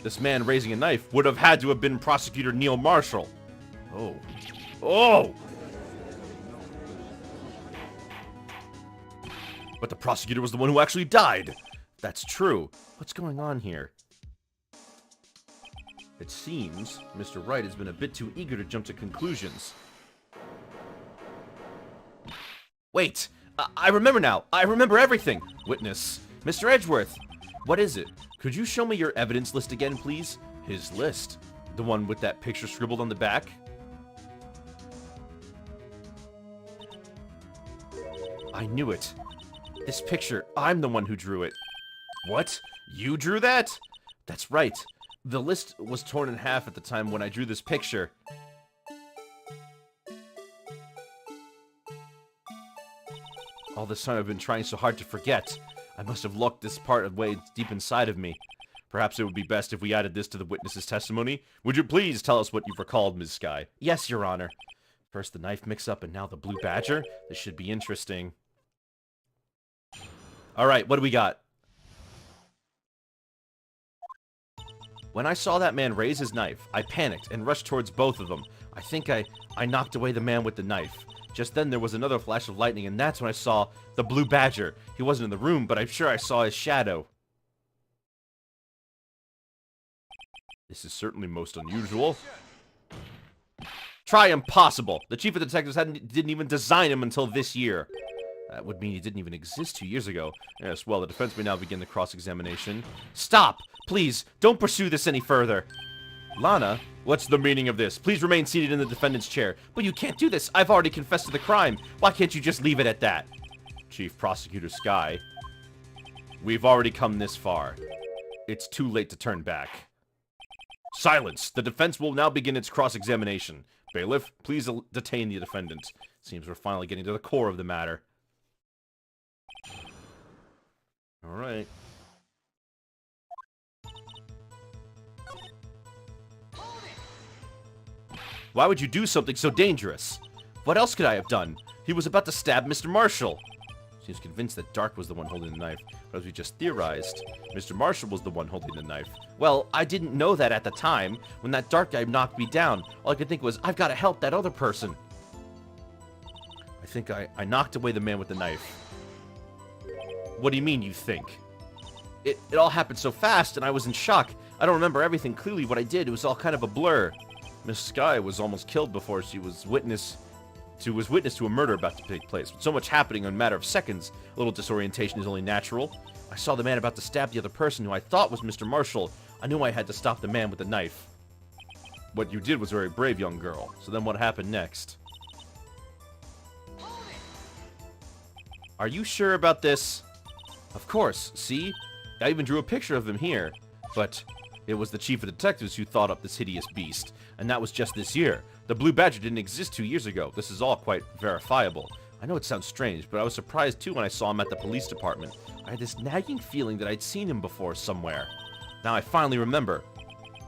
this man raising a knife would have had to have been Prosecutor Neil Marshall. Oh. Oh! But the prosecutor was the one who actually died. That's true. What's going on here? It seems Mr. Wright has been a bit too eager to jump to conclusions. Wait! I remember now! I remember everything! Witness. Mr. Edgeworth! What is it? Could you show me your evidence list again, please? His list? The one with that picture scribbled on the back? I knew it. This picture, I'm the one who drew it. What? You drew that? That's right. The list was torn in half at the time when I drew this picture. All this time I've been trying so hard to forget. I must have locked this part away deep inside of me. Perhaps it would be best if we added this to the witness's testimony. Would you please tell us what you've recalled, Ms. Skye? Yes, Your Honor. First the knife mix-up and now the blue badger? This should be interesting. Alright, what do we got? When I saw that man raise his knife, I panicked and rushed towards both of them. I think I knocked away the man with the knife. Just then there was another flash of lightning, and that's when I saw the blue badger. He wasn't in the room, but I'm sure I saw his shadow. This is certainly most unusual. Try impossible. The chief of detectives didn't even design him until this year. That would mean he didn't even exist 2 years ago. Yes, well, the defense may now begin the cross-examination. Stop! Please, don't pursue this any further. Lana, what's the meaning of this? Please remain seated in the defendant's chair. But you can't do this. I've already confessed to the crime. Why can't you just leave it at that? Chief Prosecutor Skye, we've already come this far. It's too late to turn back. Silence! The defense will now begin its cross-examination. Bailiff, please detain the defendant. Seems we're finally getting to the core of the matter. Alright. Why would you do something so dangerous? What else could I have done? He was about to stab Mr. Marshall. He was convinced that Dark was the one holding the knife, but as we just theorized, Mr. Marshall was the one holding the knife. Well, I didn't know that at the time. When that Dark guy knocked me down, all I could think was, I've got to help that other person. I think I knocked away the man with the knife. What do you mean, you think? It all happened so fast, and I was in shock. I don't remember everything clearly what I did. It was all kind of a blur. Miss Skye was almost killed before she was witness to a murder about to take place. With so much happening in a matter of seconds, a little disorientation is only natural. I saw the man about to stab the other person who I thought was Mr. Marshall. I knew I had to stop the man with the knife. What you did was very brave, young girl. So then what happened next? Are you sure about this? Of course, see? I even drew a picture of him here. But it was the chief of detectives who thought up this hideous beast. And that was just this year. The Blue Badger didn't exist 2 years ago. This is all quite verifiable. I know it sounds strange, but I was surprised too when I saw him at the police department. I had this nagging feeling that I'd seen him before somewhere. Now I finally remember.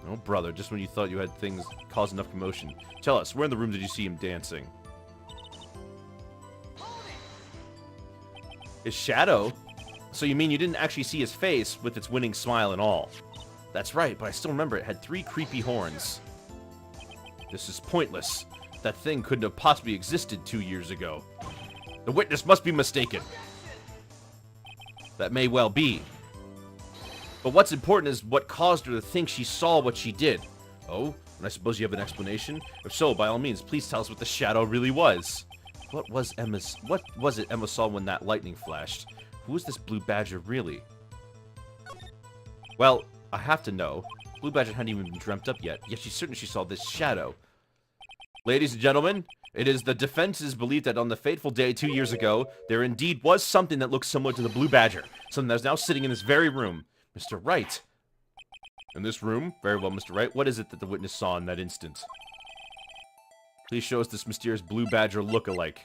Oh, brother, just when you thought you had things cause enough commotion. Tell us, where in the room did you see him dancing? His shadow? So you mean you didn't actually see his face with its winning smile and all? That's right, but I still remember it had 3 creepy horns. This is pointless. That thing couldn't have possibly existed 2 years ago. The witness must be mistaken. That may well be. But what's important is what caused her to think she saw what she did. Oh, and I suppose you have an explanation? If so, by all means, please tell us what the shadow really was. What was it Emma saw when that lightning flashed? Who is this Blue Badger really? Well, I have to know. Blue Badger hadn't even been dreamt up yet she's certain she saw this shadow. Ladies and gentlemen, it is the defense's belief that on the fateful day 2 years ago, there indeed was something that looked similar to the Blue Badger. Something that is now sitting in this very room. Mr. Wright. In this room? Very well, Mr. Wright. What is it that the witness saw in that instant? Please show us this mysterious Blue Badger look-alike.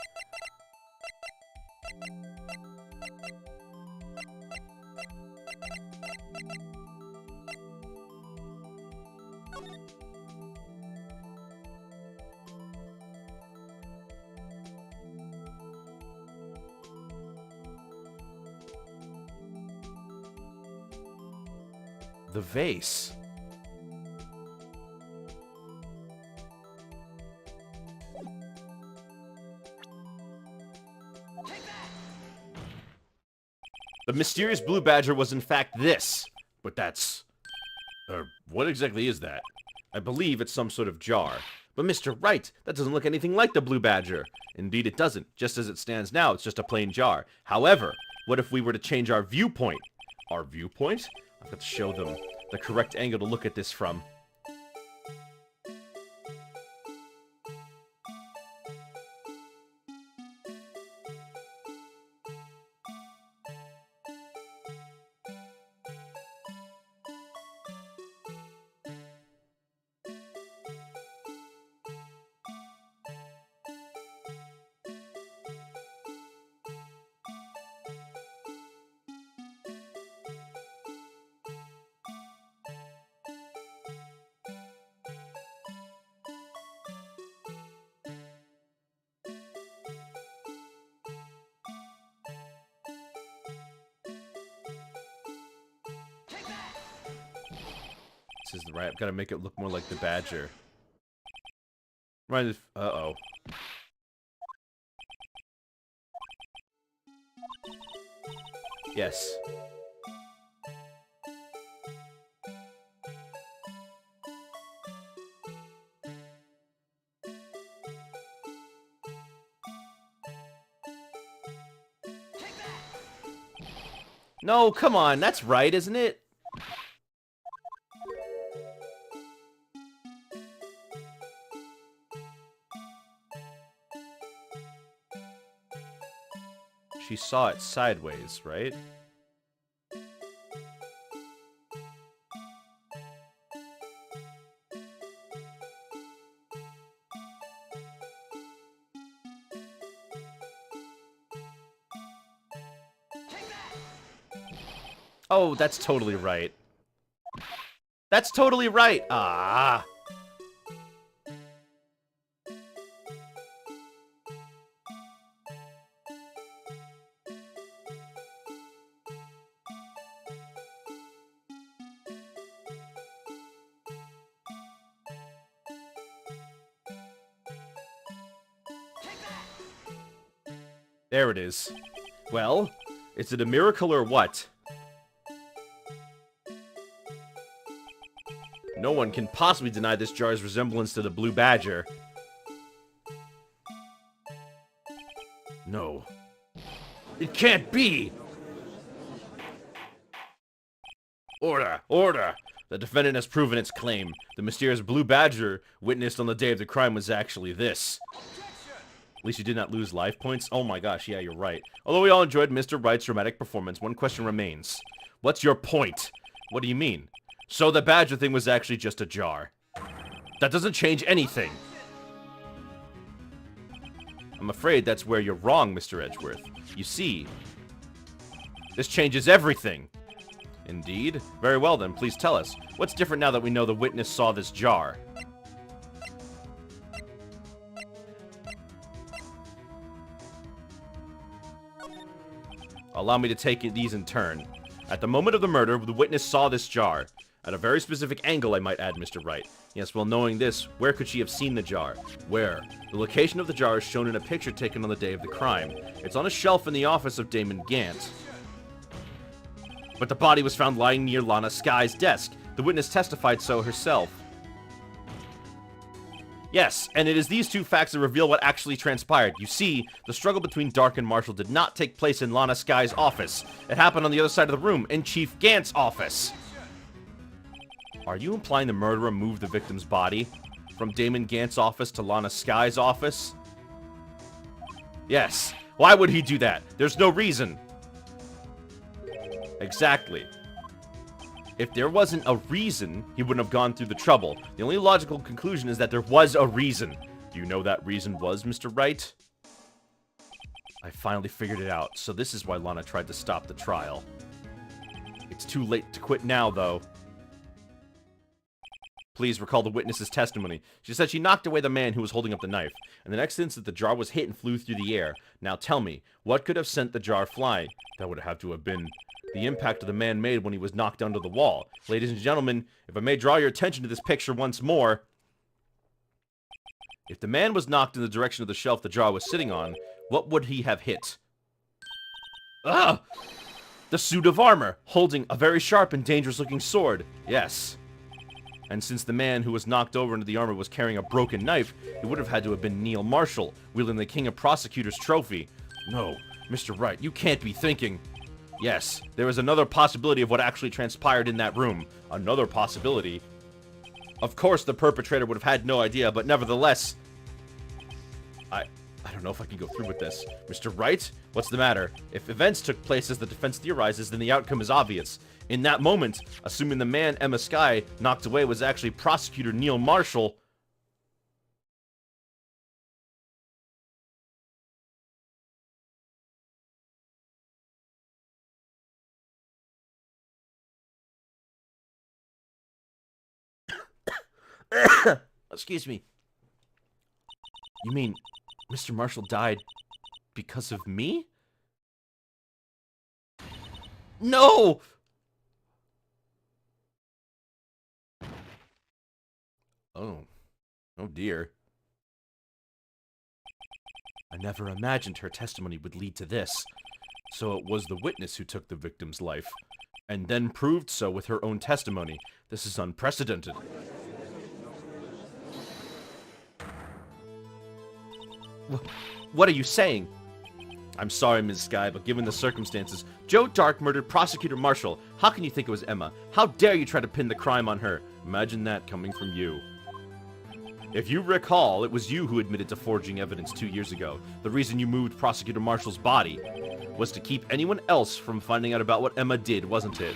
The vase. The mysterious Blue Badger was in fact this. But that's... what exactly is that? I believe it's some sort of jar. But Mr. Wright, that doesn't look anything like the Blue Badger. Indeed it doesn't. Just as it stands now, it's just a plain jar. However, what if we were to change our viewpoint? Our viewpoint? I've got to show them the correct angle to look at this from. This is right. I've got to make it look more like the Badger. Right. Uh-oh. Yes. No, come on. That's right, isn't it? She saw it sideways, right? Oh, that's totally right. That's totally right! Ah! There it is. Well, is it a miracle or what? No one can possibly deny this jar's resemblance to the Blue Badger. No. It can't be! Order! Order! The defendant has proven its claim. The mysterious Blue Badger witnessed on the day of the crime was actually this. At least you did not lose life points? Oh my gosh, yeah, you're right. Although we all enjoyed Mr. Wright's dramatic performance, one question remains. What's your point? What do you mean? So the Badger thing was actually just a jar. That doesn't change anything. I'm afraid that's where you're wrong, Mr. Edgeworth. You see, this changes everything. Indeed? Very well then, please tell us. What's different now that we know the witness saw this jar? Allow me to take these in turn. At the moment of the murder, the witness saw this jar. At a very specific angle, I might add, Mr. Wright. Yes, well, knowing this, where could she have seen the jar? Where? The location of the jar is shown in a picture taken on the day of the crime. It's on a shelf in the office of Damon Gant. But the body was found lying near Lana Skye's desk. The witness testified so herself. Yes, and it is these two facts that reveal what actually transpired. You see, the struggle between Dark and Marshall did not take place in Lana Skye's office. It happened on the other side of the room, in Chief Gant's office. Are you implying the murderer moved the victim's body from Damon Gant's office to Lana Skye's office? Yes. Why would he do that? There's no reason. Exactly. If there wasn't a reason, he wouldn't have gone through the trouble. The only logical conclusion is that there was a reason. Do you know that reason was, Mr. Wright? I finally figured it out. So this is why Lana tried to stop the trial. It's too late to quit now, though. Please recall the witness's testimony. She said she knocked away the man who was holding up the knife. And the next instant, the jar was hit and flew through the air. Now tell me, what could have sent the jar flying? That would have to have been the impact of the man made when he was knocked onto the wall. Ladies and gentlemen, if I may draw your attention to this picture once more. If the man was knocked in the direction of the shelf the jar was sitting on, what would he have hit? Ah! The suit of armor, holding a very sharp and dangerous-looking sword. Yes. And since the man who was knocked over into the armor was carrying a broken knife, it would have had to have been Neil Marshall, wielding the King of Prosecutors trophy. No, Mr. Wright, you can't be thinking. Yes, there is another possibility of what actually transpired in that room. Another possibility. Of course, the perpetrator would have had no idea, but nevertheless... I don't know if I can go through with this. Mr. Wright, what's the matter? If events took place as the defense theorizes, then the outcome is obvious. In that moment, assuming the man Emma Skye knocked away was actually Prosecutor Neil Marshall... Excuse me. You mean Mr. Marshall died because of me? No! Oh. Oh dear. I never imagined her testimony would lead to this. So it was the witness who took the victim's life, and then proved so with her own testimony. This is unprecedented. What are you saying? I'm sorry, Ms. Skye, but given the circumstances, Joe Dark murdered Prosecutor Marshall. How can you think it was Emma? How dare you try to pin the crime on her? Imagine that coming from you. If you recall, it was you who admitted to forging evidence 2 years ago. The reason you moved Prosecutor Marshall's body was to keep anyone else from finding out about what Emma did, wasn't it?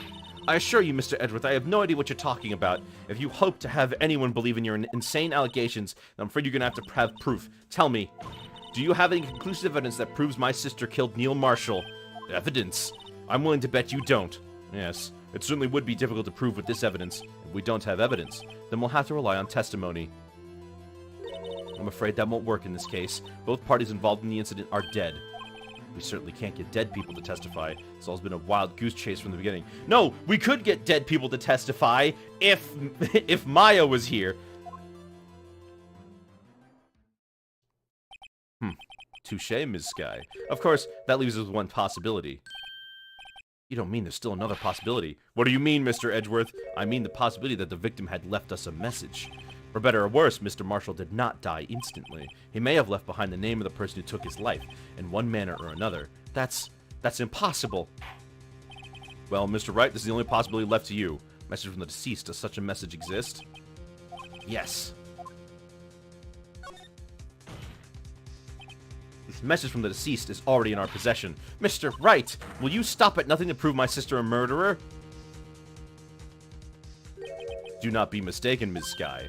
I assure you, Mr. Edgeworth, I have no idea what you're talking about. If you hope to have anyone believe in your insane allegations, then I'm afraid you're gonna have to have proof. Tell me, do you have any conclusive evidence that proves my sister killed Neil Marshall? Evidence? I'm willing to bet you don't. Yes, it certainly would be difficult to prove with this evidence. If we don't have evidence, then we'll have to rely on testimony. I'm afraid that won't work in this case. Both parties involved in the incident are dead. We certainly can't get dead people to testify. It's always been a wild goose chase from the beginning. No, we could get dead people to testify if Maya was here. touche, Ms. Skye. Of course, that leaves us with one possibility. You don't mean there's still another possibility? What do you mean, Mr. Edgeworth? I mean the possibility that the victim had left us a message. For better or worse, Mr. Marshall did not die instantly. He may have left behind the name of the person who took his life, in one manner or another. That's impossible. Well, Mr. Wright, this is the only possibility left to you. Message from the deceased. Does such a message exist? Yes. This message from the deceased is already in our possession. Mr. Wright, will you stop at nothing to prove my sister a murderer? Do not be mistaken, Ms. Skye.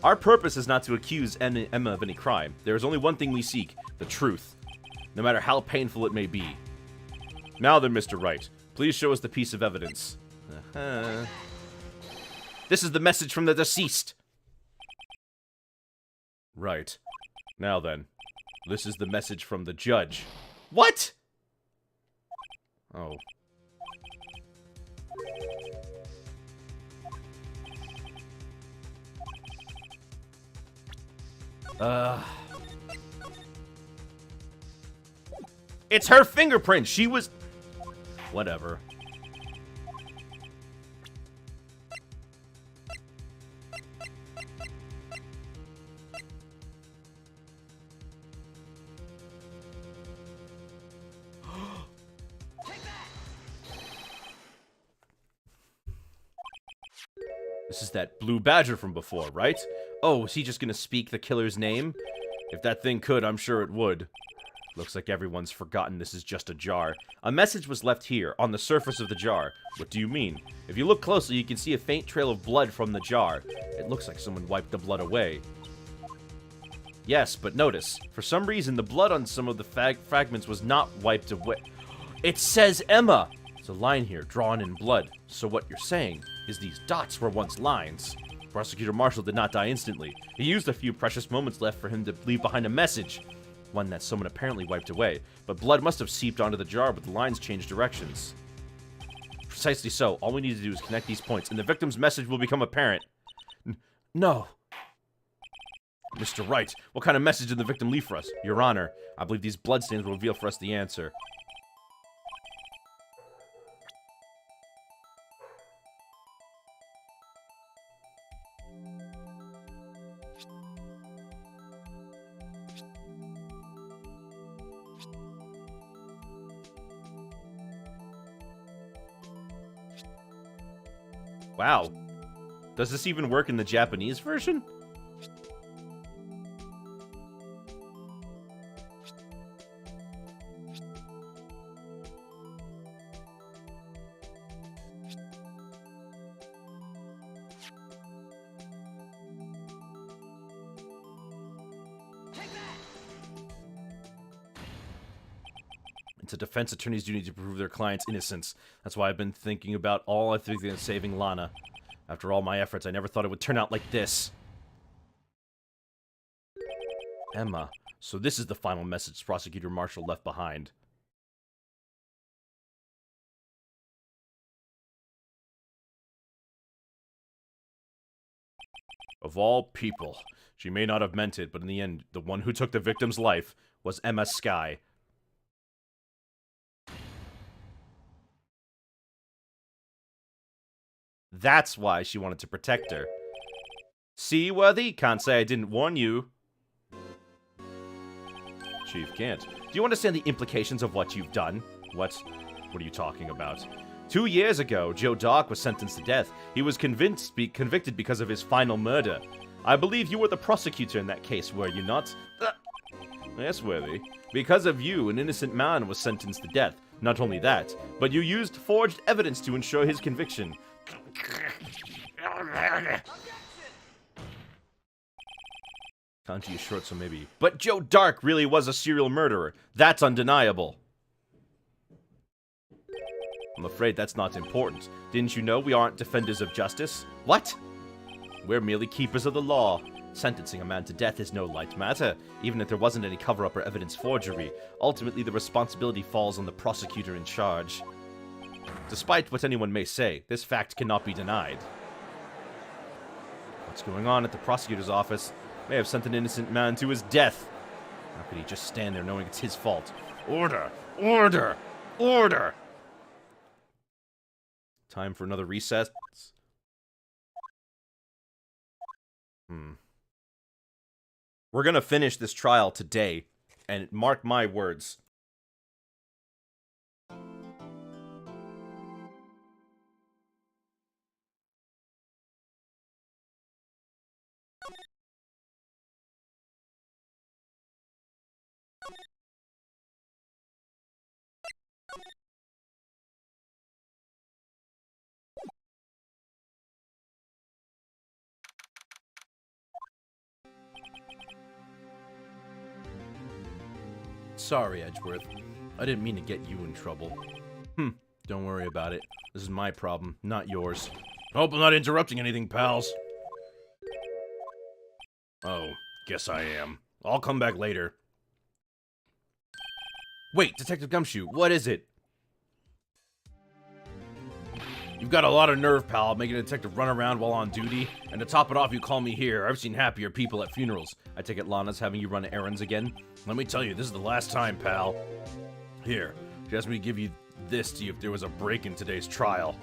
Our purpose is not to accuse Emma of any crime. There is only one thing we seek, the truth, no matter how painful it may be. Now then, Mr. Wright, please show us the piece of evidence. This is the message from the deceased. Right. Now then, this is the message from the judge. What? Oh. It's her fingerprint. She was... Whatever. This is that blue badger from before, right? Oh, is he just gonna speak the killer's name? If that thing could, I'm sure it would. Looks like everyone's forgotten this is just a jar. A message was left here, on the surface of the jar. What do you mean? If you look closely, you can see a faint trail of blood from the jar. It looks like someone wiped the blood away. Yes, but notice, for some reason, the blood on some of the fragments was not wiped away. It says Emma! There's a line here, drawn in blood. So what you're saying is these dots were once lines. Prosecutor Marshall did not die instantly. He used a few precious moments left for him to leave behind a message. One that someone apparently wiped away. But blood must have seeped onto the jar, but the lines changed directions. Precisely so. All we need to do is connect these points, and the victim's message will become apparent. No. Mr. Wright, what kind of message did the victim leave for us? Your Honor, I believe these bloodstains will reveal for us the answer. Wow. Does this even work in the Japanese version? It's a defense attorney's duty to prove their client's innocence. That's why I've been thinking about all I think of saving Lana. After all my efforts, I never thought it would turn out like this. Emma. So this is the final message Prosecutor Marshall left behind. Of all people. She may not have meant it, but in the end, the one who took the victim's life was Emma Skye. That's why she wanted to protect her. See, Worthy? Can't say I didn't warn you. Chief can't. Do you understand the implications of what you've done? What are you talking about? 2 years ago, Joe Dark was sentenced to death. He was convicted because of his final murder. I believe you were the prosecutor in that case, were you not? Yes, Worthy. Because of you, an innocent man was sentenced to death. Not only that, but you used forged evidence to ensure his conviction. Kanji is short, so maybe. But Joe Dark really was a serial murderer. That's undeniable. I'm afraid that's not important. Didn't you know we aren't defenders of justice? What? We're merely keepers of the law. Sentencing a man to death is no light matter, even if there wasn't any cover-up or evidence forgery. Ultimately, the responsibility falls on the prosecutor in charge. Despite what anyone may say, this fact cannot be denied. What's going on at the prosecutor's office may have sent an innocent man to his death. How could he just stand there knowing it's his fault? Order! Order! Order! Time for another recess. We're gonna finish this trial today, and mark my words. Sorry, Edgeworth. I didn't mean to get you in trouble. Don't worry about it. This is my problem, not yours. Hope I'm not interrupting anything, pals. Oh, guess I am. I'll come back later. Wait, Detective Gumshoe, what is it? You've got a lot of nerve, pal, making a detective run around while on duty. And to top it off, you call me here. I've seen happier people at funerals. I take it Lana's having you run errands again? Let me tell you, this is the last time, pal. Here, she asked me to give you this to you if there was a break in today's trial.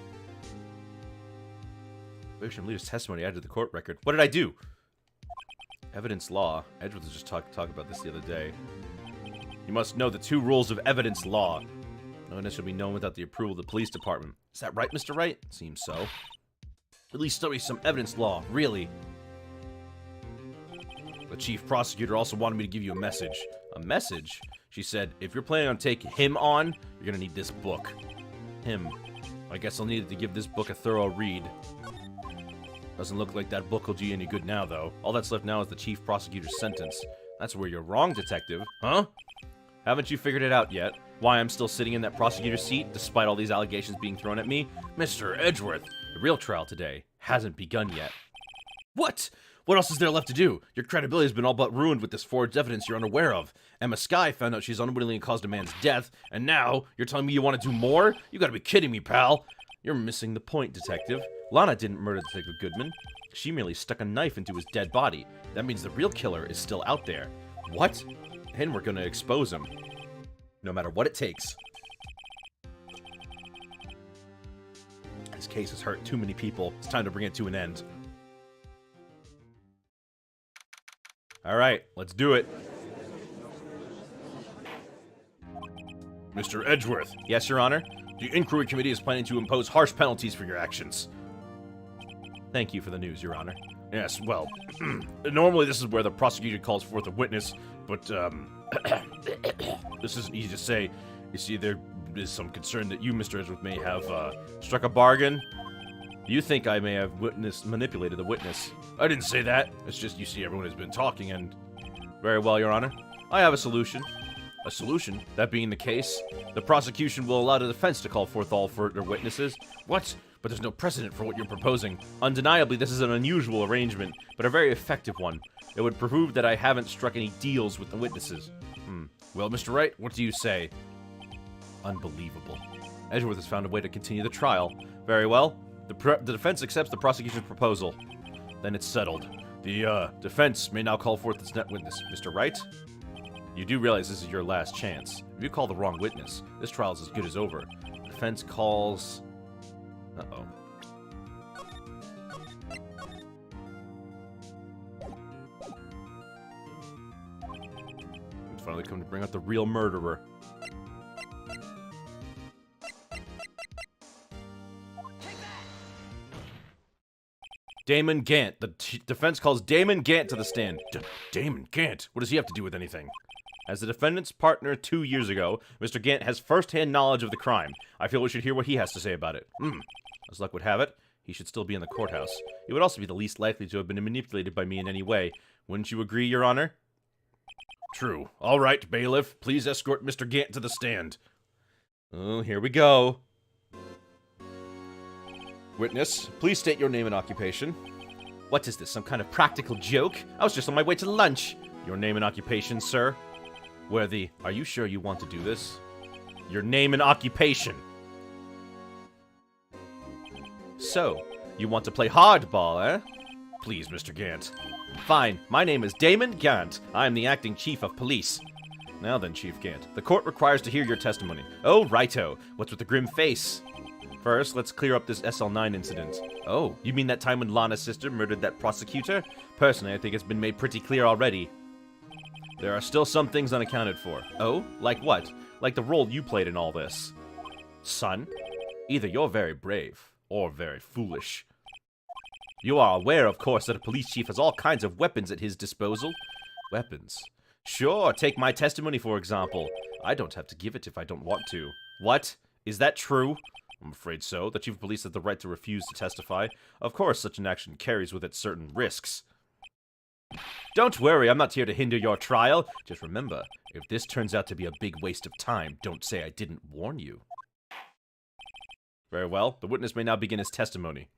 Victim leaves testimony added to the court record. What did I do? Evidence law. Edgeworth was just talking about this the other day. You must know the 2 rules of evidence law. No evidence shall be known without the approval of the police department. Is that right, Mr. Wright? Seems so. At least study some evidence law, really. The chief prosecutor also wanted me to give you a message. A message? She said, if you're planning on taking him on, you're gonna need this book. Him. I guess I'll need to give this book a thorough read. Doesn't look like that book will do you any good now, though. All that's left now is the chief prosecutor's sentence. That's where you're wrong, detective. Huh? Haven't you figured it out yet? Why I'm still sitting in that prosecutor's seat, despite all these allegations being thrown at me? Mr. Edgeworth, the real trial today hasn't begun yet. What? What else is there left to do? Your credibility has been all but ruined with this forged evidence you're unaware of. Emma Skye found out she's unwittingly caused a man's death, and now you're telling me you want to do more? You gotta be kidding me, pal. You're missing the point, detective. Lana didn't murder Detective Goodman. She merely stuck a knife into his dead body. That means the real killer is still out there. What? And we're gonna expose him. No matter what it takes. This case has hurt too many people. It's time to bring it to an end. Alright, let's do it. Mr. Edgeworth. Yes, Your Honor? The Inquiry Committee is planning to impose harsh penalties for your actions. Thank you for the news, Your Honor. Yes, well, normally this is where the prosecutor calls forth a witness, but, this isn't easy to say. You see, there is some concern that you, Mr. Edgeworth, may have, struck a bargain. You think I may have manipulated the witness. I didn't say that. It's just, you see, everyone has been talking, and... Very well, Your Honor. I have a solution. A solution? That being the case, the prosecution will allow the defense to call forth all further witnesses. What? But there's no precedent for what you're proposing. Undeniably, this is an unusual arrangement, but a very effective one. It would prove that I haven't struck any deals with the witnesses. Well, Mr. Wright, what do you say? Unbelievable. Edgeworth has found a way to continue the trial. Very well. The defense accepts the prosecution's proposal. Then it's settled. The defense may now call forth its net witness. Mr. Wright? You do realize this is your last chance. If you call the wrong witness, this trial is as good as over. The defense calls... Uh-oh. It's finally come to bring out the real murderer. Damon Gant. The defense calls Damon Gant to the stand. Damon Gant? What does he have to do with anything? As the defendant's partner 2 years ago, Mr. Gant has first-hand knowledge of the crime. I feel we should hear what he has to say about it. As luck would have it, he should still be in the courthouse. He would also be the least likely to have been manipulated by me in any way. Wouldn't you agree, Your Honor? True. All right, bailiff. Please escort Mr. Gant to the stand. Oh, here we go. Witness, please state your name and occupation. What is this, some kind of practical joke? I was just on my way to lunch. Your name and occupation, sir? Worthy, are you sure you want to do this? Your name and occupation. So, you want to play hardball, eh? Please, Mr. Gant. Fine. My name is Damon Gant. I am the acting chief of police. Now then, Chief Gant. The court requires to hear your testimony. Oh, righto. What's with the grim face? First, let's clear up this SL9 incident. Oh, you mean that time when Lana's sister murdered that prosecutor? Personally, I think it's been made pretty clear already. There are still some things unaccounted for. Oh? Like what? Like the role you played in all this. Son, either you're very brave, or very foolish. You are aware, of course, that a police chief has all kinds of weapons at his disposal. Weapons? Sure, take my testimony, for example. I don't have to give it if I don't want to. What? Is that true? I'm afraid so. The chief of police has the right to refuse to testify. Of course, such an action carries with it certain risks. Don't worry, I'm not here to hinder your trial. Just remember, if this turns out to be a big waste of time, don't say I didn't warn you. Very well. The witness may now begin his testimony.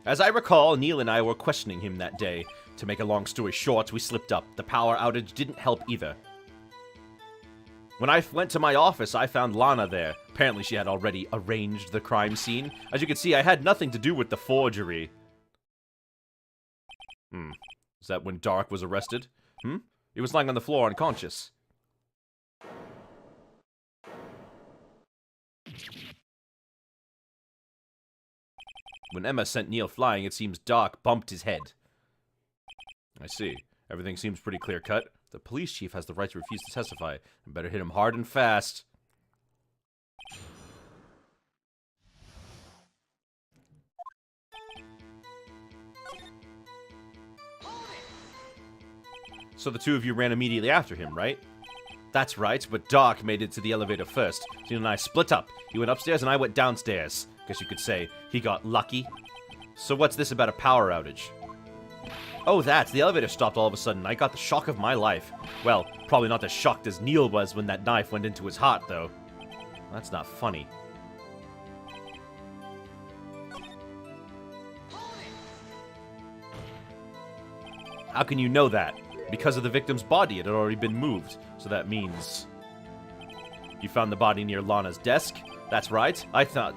As I recall, Neil and I were questioning him that day. To make a long story short, we slipped up. The power outage didn't help either. When I went to my office, I found Lana there. Apparently she had already arranged the crime scene. As you can see, I had nothing to do with the forgery. Is that when Dark was arrested? He was lying on the floor unconscious. When Emma sent Neil flying, it seems Doc bumped his head. I see. Everything seems pretty clear-cut. The police chief has the right to refuse to testify. I better hit him hard and fast. So the two of you ran immediately after him, right? That's right, but Doc made it to the elevator first. Gene and I split up. He went upstairs and I went downstairs. Guess you could say he got lucky. So what's this about a power outage? Oh, the elevator stopped all of a sudden. I got the shock of my life. Well, probably not as shocked as Neil was when that knife went into his heart, though. That's not funny. How can you know that? Because of the victim's body, it had already been moved. So that means... You found the body near Lana's desk? That's right.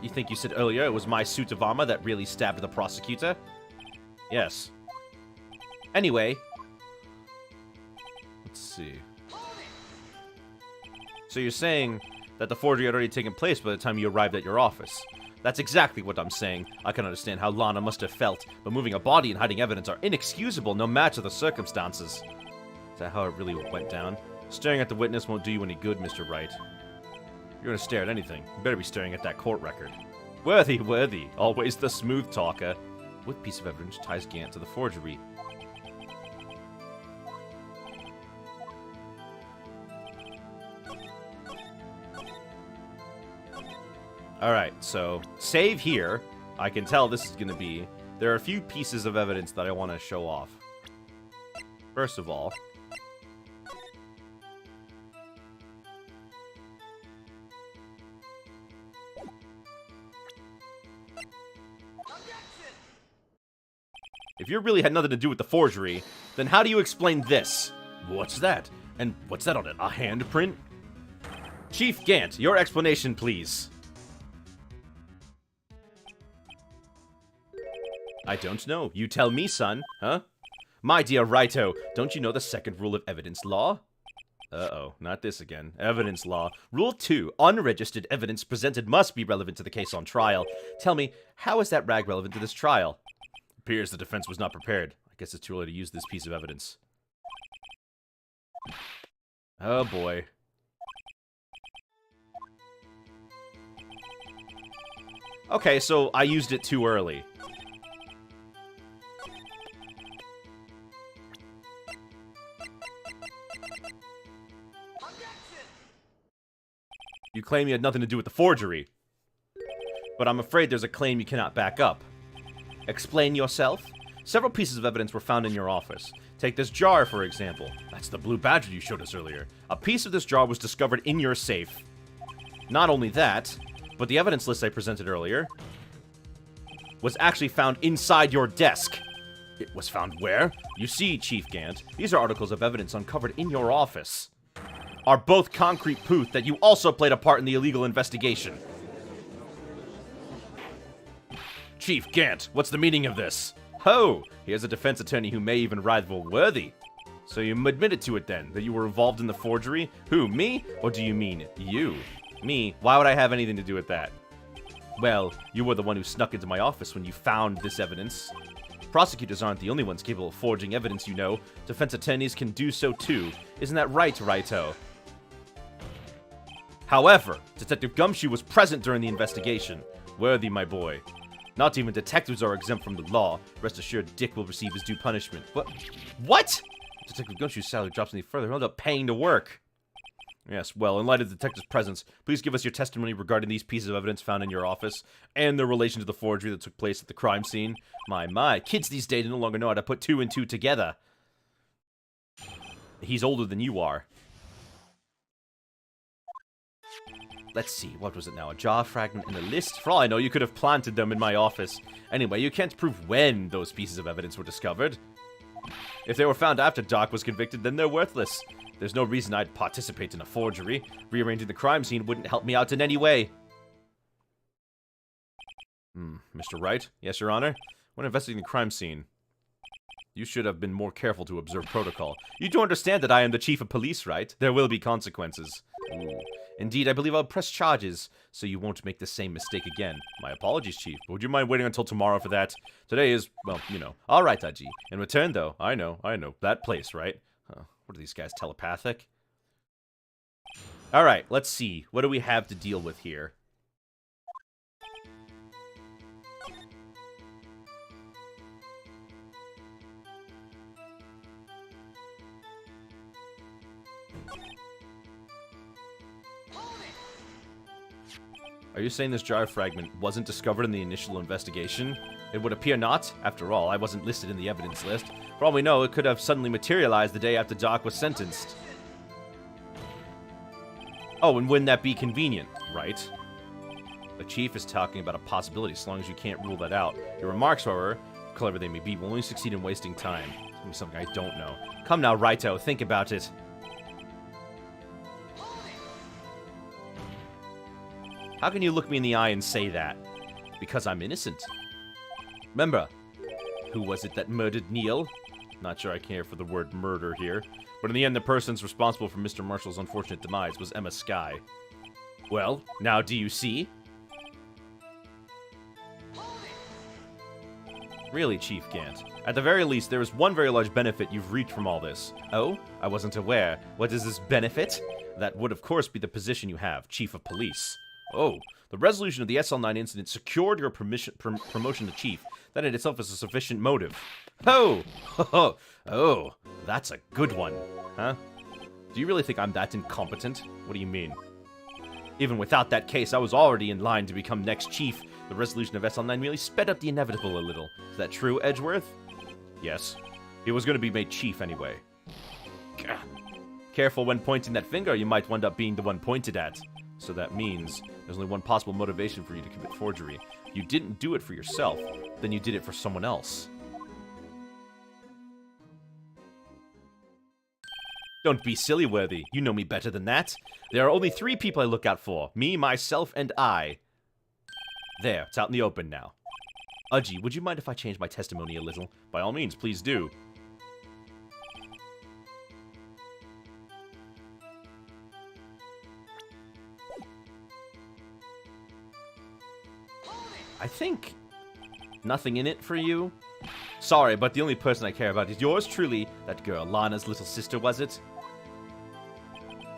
You think you said earlier it was my suit of armor that really stabbed the prosecutor? Yes. Anyway. Let's see. So you're saying that the forgery had already taken place by the time you arrived at your office. That's exactly what I'm saying. I can understand how Lana must have felt, but moving a body and hiding evidence are inexcusable no matter the circumstances. Is that how it really went down? Staring at the witness won't do you any good, Mr. Wright. If you're gonna stare at anything, you better be staring at that court record. Worthy, worthy. Always the smooth talker. What piece of evidence ties Gant to the forgery? Alright, so, save here. I can tell this is gonna be... There are a few pieces of evidence that I want to show off. First of all... If you really had nothing to do with the forgery, then how do you explain this? What's that? And what's that on it? A handprint? Chief Gant, your explanation, please. I don't know. You tell me, son. Huh? My dear Raito, don't you know the second rule of evidence law? Uh-oh, not this again. Evidence law. Rule 2. Unregistered evidence presented must be relevant to the case on trial. Tell me, how is that rag relevant to this trial? Appears the defense was not prepared. I guess it's too early to use this piece of evidence. Oh boy. Okay, so I used it too early. You claim you had nothing to do with the forgery. But I'm afraid there's a claim you cannot back up. Explain yourself? Several pieces of evidence were found in your office. Take this jar, for example. That's the blue badger you showed us earlier. A piece of this jar was discovered in your safe. Not only that, but the evidence list I presented earlier was actually found inside your desk. It was found where? You see, Chief Gant, these are articles of evidence uncovered in your office. Are both concrete proof that you also played a part in the illegal investigation. Chief Gant, what's the meaning of this? Ho! Here's a defense attorney who may even rival Worthy. So you admitted to it then, that you were involved in the forgery? Who, me? Or do you mean you? Me? Why would I have anything to do with that? Well, you were the one who snuck into my office when you found this evidence. Prosecutors aren't the only ones capable of forging evidence, you know. Defense attorneys can do so too. Isn't that right, Raito? However, Detective Gumshoe was present during the investigation. Worthy, my boy. Not even detectives are exempt from the law. Rest assured, Dick will receive his due punishment. What? Detective Gumshoe's salary drops any further, he'll end up paying to work. Yes, well, in light of the detective's presence, please give us your testimony regarding these pieces of evidence found in your office, and their relation to the forgery that took place at the crime scene. My, kids these days no longer know how to put two and two together. He's older than you are. Let's see, what was it now? A jar fragment and a list? For all I know, you could have planted them in my office. Anyway, you can't prove when those pieces of evidence were discovered. If they were found after Doc was convicted, then they're worthless. There's no reason I'd participate in a forgery. Rearranging the crime scene wouldn't help me out in any way. Mr. Wright? Yes, Your Honor? When investigating the crime scene, you should have been more careful to observe protocol. You do understand that I am the chief of police, right? There will be consequences. Ooh. Indeed, I believe I'll press charges, so you won't make the same mistake again. My apologies, Chief, but would you mind waiting until tomorrow for that? Today is, well, you know. Alright, Aji. In return, though, I know. That place, right? What are these guys, telepathic? Alright, let's see. What do we have to deal with here? Are you saying this jar fragment wasn't discovered in the initial investigation? It would appear not. After all, I wasn't listed in the evidence list. For all we know, it could have suddenly materialized the day after Doc was sentenced. Oh, and wouldn't that be convenient, right? The Chief is talking about a possibility, as long as you can't rule that out. Your remarks, however, clever they may be, will only succeed in wasting time. Tell me something I don't know. Come now, Raito, think about it. How can you look me in the eye and say that? Because I'm innocent. Remember, who was it that murdered Neil? Not sure I care for the word murder here, but in the end, the person responsible for Mr. Marshall's unfortunate demise was Emma Skye. Well, now do you see? Really, Chief Gant. At the very least, there is one very large benefit you've reaped from all this. Oh? I wasn't aware. What is this benefit? That would, of course, be the position you have, Chief of Police. Oh, the resolution of the SL9 incident secured your promotion to chief. That in itself is a sufficient motive. Oh! Oh, that's a good one. Huh? Do you really think I'm that incompetent? What do you mean? Even without that case, I was already in line to become next chief. The resolution of SL9 merely sped up the inevitable a little. Is that true, Edgeworth? Yes. He was going to be made chief anyway. Gah. Careful when pointing that finger, you might wind up being the one pointed at. So that means there's only one possible motivation for you to commit forgery. You didn't do it for yourself, then you did it for someone else. Don't be silly, Worthy. You know me better than that. There are only 3 people I look out for. Me, myself, and I. There, it's out in the open now. Aji, would you mind if I change my testimony a little? By all means, please do. I think nothing in it for you. Sorry, but the only person I care about is yours truly, that girl, Lana's little sister, was it?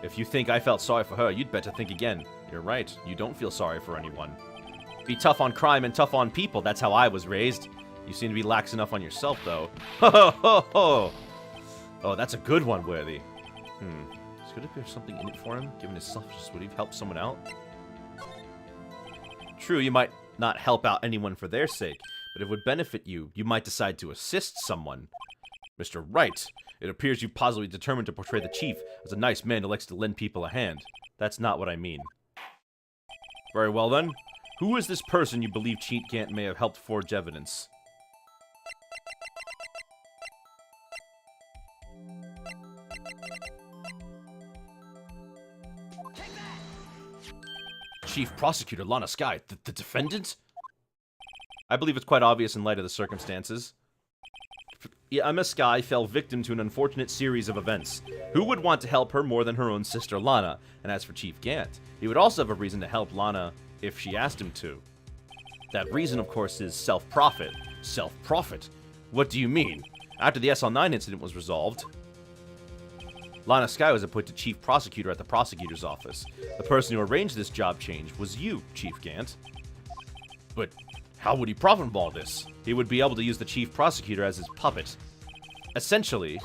If you think I felt sorry for her, you'd better think again. You're right, you don't feel sorry for anyone. Be tough on crime and tough on people, that's how I was raised. You seem to be lax enough on yourself, though. Ho ho ho ho! Oh, that's a good one, Worthy. Could it be something in it for him? Given his selfishness, would he help someone out? True, you might not help out anyone for their sake, but if it would benefit you, you might decide to assist someone. Mr. Wright, it appears you positively determined to portray the chief as a nice man who likes to lend people a hand. That's not what I mean. Very well then. Who is this person you believe Chief Gant may have helped forge evidence? Chief Prosecutor Lana Skye, the defendant? I believe it's quite obvious in light of the circumstances. Emma Skye fell victim to an unfortunate series of events. Who would want to help her more than her own sister Lana? And as for Chief Gant, he would also have a reason to help Lana if she asked him to. That reason, of course, is self-profit. Self-profit? What do you mean? After the SL9 incident was resolved, Lana Skye was appointed chief prosecutor at the prosecutor's office. The person who arranged this job change was you, Chief Gant. But how would he profit from all this? He would be able to use the chief prosecutor as his puppet. Essentially,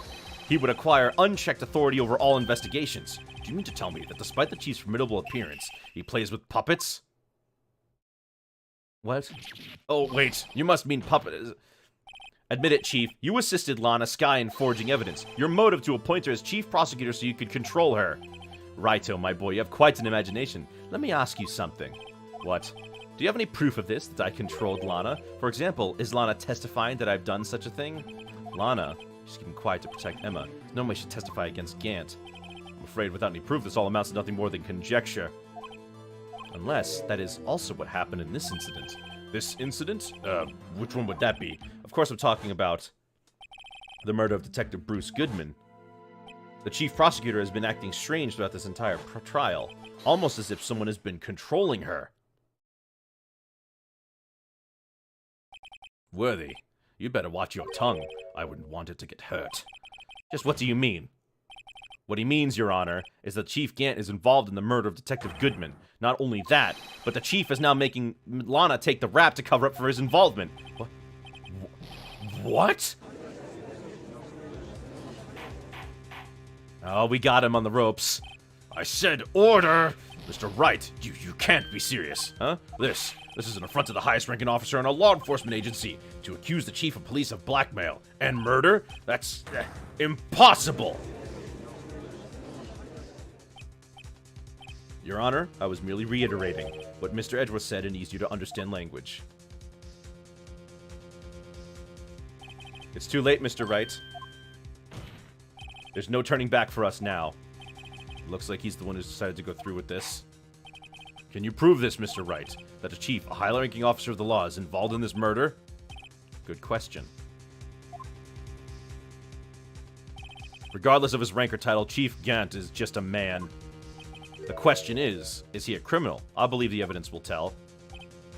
he would acquire unchecked authority over all investigations. Do you mean to tell me that despite the chief's formidable appearance, he plays with puppets? What? Oh, wait, you must mean puppet. Admit it, Chief. You assisted Lana Skye in forging evidence. Your motive to appoint her as chief prosecutor so you could control her. Righto, my boy, you have quite an imagination. Let me ask you something. What? Do you have any proof of this, that I controlled Lana? For example, is Lana testifying that I've done such a thing? Lana, she's keeping quiet to protect Emma. There's no way she'd testify against Gant. I'm afraid without any proof, this all amounts to nothing more than conjecture. Unless that is also what happened in this incident. This incident? Which one would that be? Of course I'm talking about the murder of Detective Bruce Goodman. The chief prosecutor has been acting strange throughout this entire trial, almost as if someone has been controlling her. Worthy, you better watch your tongue. I wouldn't want it to get hurt. Just what do you mean? What he means, Your Honor, is that Chief Gant is involved in the murder of Detective Goodman. Not only that, but the Chief is now making Lana take the rap to cover up for his involvement. What? Oh, we got him on the ropes. I said order! Mr. Wright, you can't be serious, huh? This is an affront to the highest-ranking officer in a law enforcement agency. To accuse the Chief of Police of blackmail and murder? That's impossible! Your Honor, I was merely reiterating what Mr. Edgeworth said in easier-to-understand language. It's too late, Mr. Wright. There's no turning back for us now. Looks like he's the one who's decided to go through with this. Can you prove this, Mr. Wright? That the Chief, a high-ranking officer of the law, is involved in this murder? Good question. Regardless of his rank or title, Chief Gant is just a man. The question is he a criminal? I believe the evidence will tell.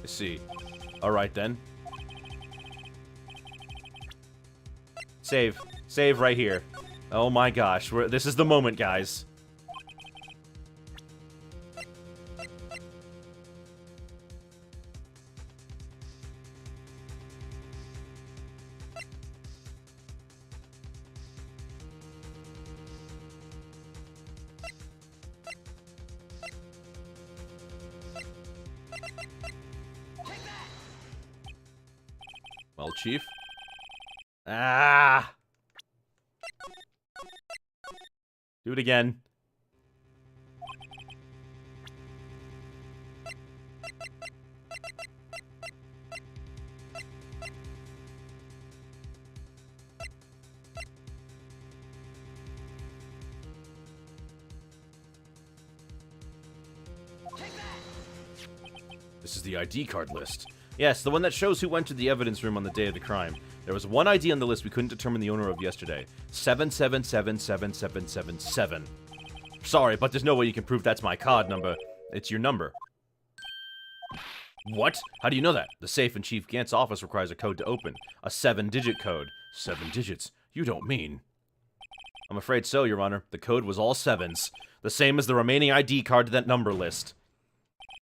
I see. Alright then. Save. Save right here. Oh my gosh, this is the moment, guys. Well, Chief. Ah! Do it again. This is the ID card list. Yes, the one that shows who went to the evidence room on the day of the crime. There was one ID on the list we couldn't determine the owner of yesterday. 77777777. Sorry, but there's no way you can prove that's my card number. It's your number. What? How do you know that? The safe in Chief Gant's office requires a code to open. A 7-digit code. 7 digits? You don't mean... I'm afraid so, Your Honor. The code was all 7s. The same as the remaining ID card to that number list.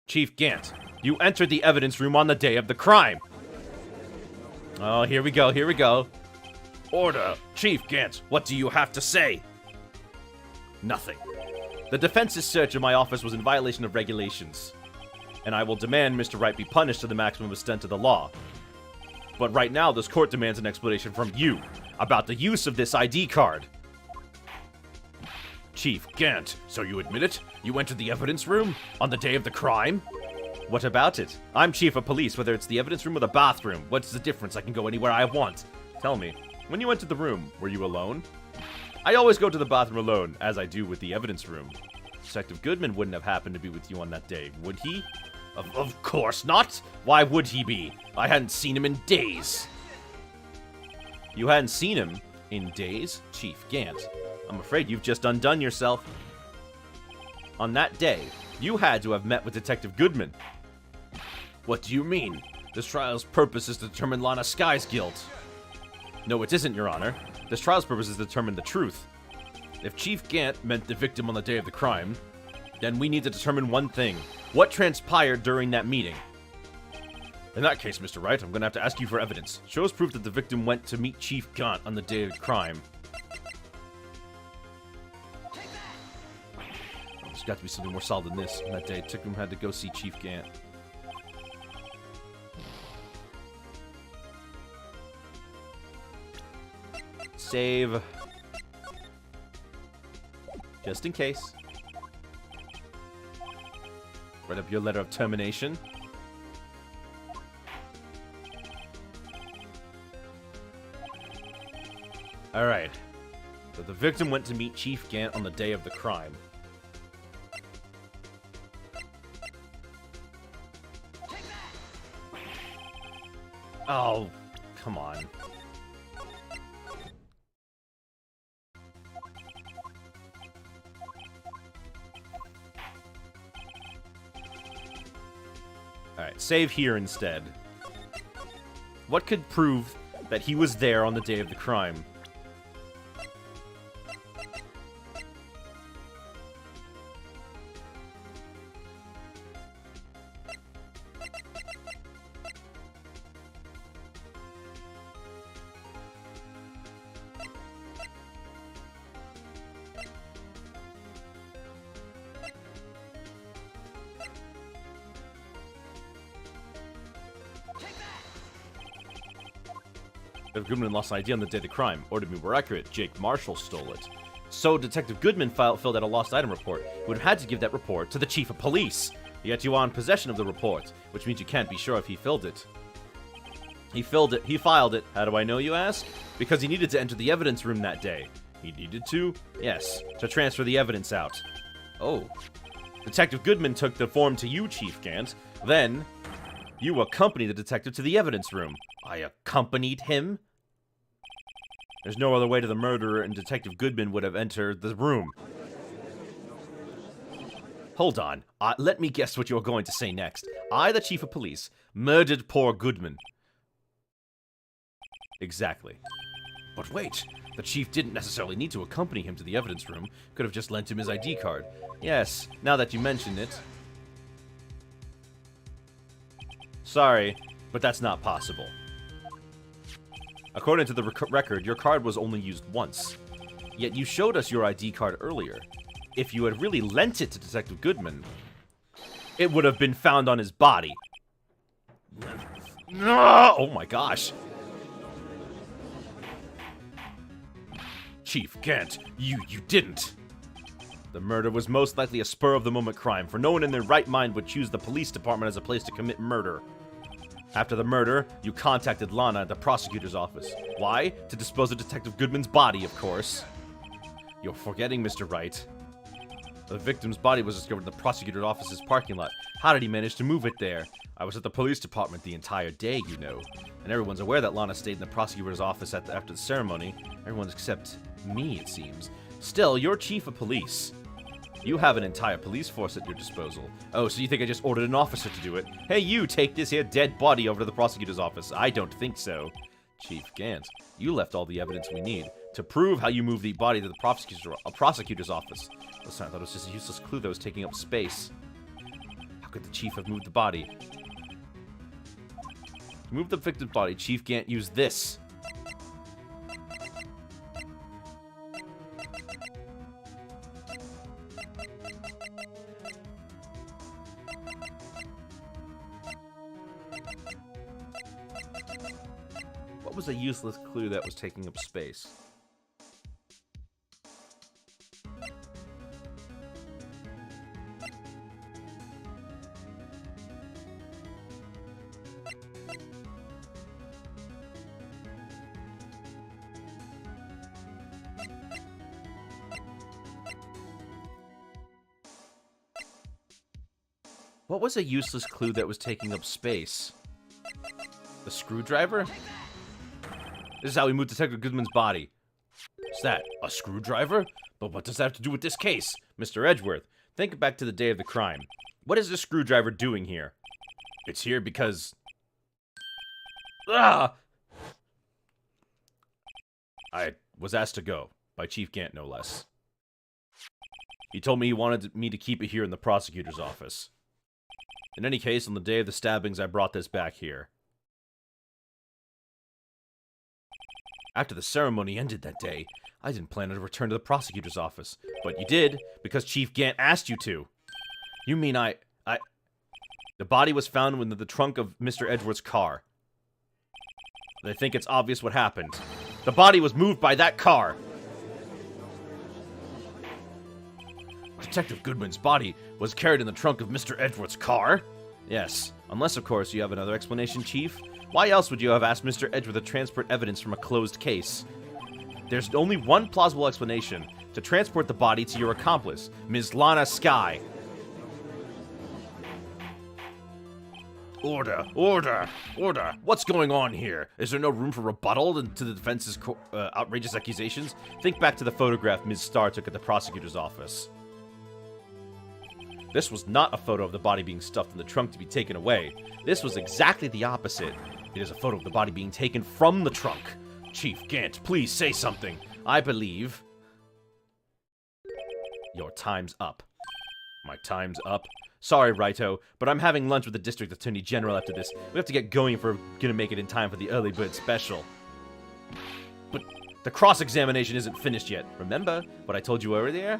Chief Gant, you entered the evidence room on the day of the crime. Oh, here we go, here we go. Order. Chief Gant, what do you have to say? Nothing. The defense's search of my office was in violation of regulations, and I will demand Mr. Wright be punished to the maximum extent of the law. But right now, this court demands an explanation from you about the use of this ID card. Chief Gant, so you admit it? You entered the evidence room on the day of the crime? What about it? I'm chief of police, whether it's the evidence room or the bathroom. What's the difference? I can go anywhere I want. Tell me, when you entered the room, were you alone? I always go to the bathroom alone, as I do with the evidence room. Detective Goodman wouldn't have happened to be with you on that day, would he? Of course not. Why would he be? I hadn't seen him in days. You hadn't seen him in days? Chief Gant, I'm afraid you've just undone yourself. On that day, you had to have met with Detective Goodman. What do you mean? This trial's purpose is to determine Lana Sky's guilt. No, it isn't, Your Honor. This trial's purpose is to determine the truth. If Chief Gant meant the victim on the day of the crime, then we need to determine one thing. What transpired during that meeting? In that case, Mr. Wright, I'm going to have to ask you for evidence. Shows proof that the victim went to meet Chief Gant on the day of the crime. There's got to be something more solid than this. On that day, Tickum had to go see Chief Gant. Save. Just in case. Write up your letter of termination. Alright. So the victim went to meet Chief Gant on the day of the crime. Oh, come on. Alright, save here instead. What could prove that he was there on the day of the crime? If Goodman lost an ID on the day of the crime, or to be more accurate, Jake Marshall stole it. So Detective Goodman filled out a lost item report. He would have had to give that report to the Chief of Police. Yet you are in possession of the report, which means you can't be sure if he filled it. He filed it. How do I know, you ask? Because he needed to enter the evidence room that day. He needed to? Yes, to transfer the evidence out. Oh. Detective Goodman took the form to you, Chief Gant. Then, you accompanied the detective to the evidence room. I accompanied him? There's no other way to the murderer, and Detective Goodman would have entered the room. Hold on. Let me guess what you're going to say next. I, the Chief of Police, murdered poor Goodman. Exactly. But wait, the Chief didn't necessarily need to accompany him to the evidence room. Could have just lent him his ID card. Yes, now that you mention it. Sorry, but that's not possible. According to the record, your card was only used once. Yet you showed us your ID card earlier. If you had really lent it to Detective Goodman, it would have been found on his body. Oh my gosh. Chief Gant, you didn't. The murder was most likely a spur-of-the-moment crime, for no one in their right mind would choose the police department as a place to commit murder. After the murder, you contacted Lana at the prosecutor's office. Why? To dispose of Detective Goodman's body, of course. You're forgetting, Mr. Wright. The victim's body was discovered in the prosecutor's office's parking lot. How did he manage to move it there? I was at the police department the entire day, you know. And everyone's aware that Lana stayed in the prosecutor's office after the ceremony. Everyone except me, it seems. Still, you're chief of police. You have an entire police force at your disposal. Oh, so you think I just ordered an officer to do it? Hey, you, take this here dead body over to the prosecutor's office. I don't think so. Chief Gant, you left all the evidence we need to prove how you moved the body to the prosecutor's office. Listen, I thought it was just a useless clue that was taking up space. How could the chief have moved the body? To move the victim's body, Chief Gant used this. What was a useless clue that was taking up space? What was a useless clue that was taking up space? The screwdriver? This is how we moved Detective Goodman's body. What's that? A screwdriver? But what does that have to do with this case? Mr. Edgeworth, think back to the day of the crime. What is this screwdriver doing here? It's here because... Ah! I was asked to go. By Chief Gant, no less. He told me he wanted me to keep it here in the prosecutor's office. In any case, on the day of the stabbings, I brought this back here. After the ceremony ended that day, I didn't plan to return to the prosecutor's office. But you did, because Chief Gant asked you to. You mean The body was found in the trunk of Mr. Edgeworth's car. I think it's obvious what happened. The body was moved by that car! Detective Goodman's body was carried in the trunk of Mr. Edgeworth's car? Yes. Unless, of course, you have another explanation, Chief. Why else would you have asked Mr. Edgeworth to transport evidence from a closed case? There's only one plausible explanation. To transport the body to your accomplice, Ms. Lana Skye. Order! Order! Order! What's going on here? Is there no room for rebuttal to the defense's outrageous accusations? Think back to the photograph Ms. Starr took at the prosecutor's office. This was not a photo of the body being stuffed in the trunk to be taken away. This was exactly the opposite. It is a photo of the body being taken from the trunk. Chief Gant, please say something. I believe... Your time's up. My time's up? Sorry, Raito, but I'm having lunch with the District Attorney General after this. We have to get going if we're gonna make it in time for the early bird special. But the cross-examination isn't finished yet. Remember what I told you earlier?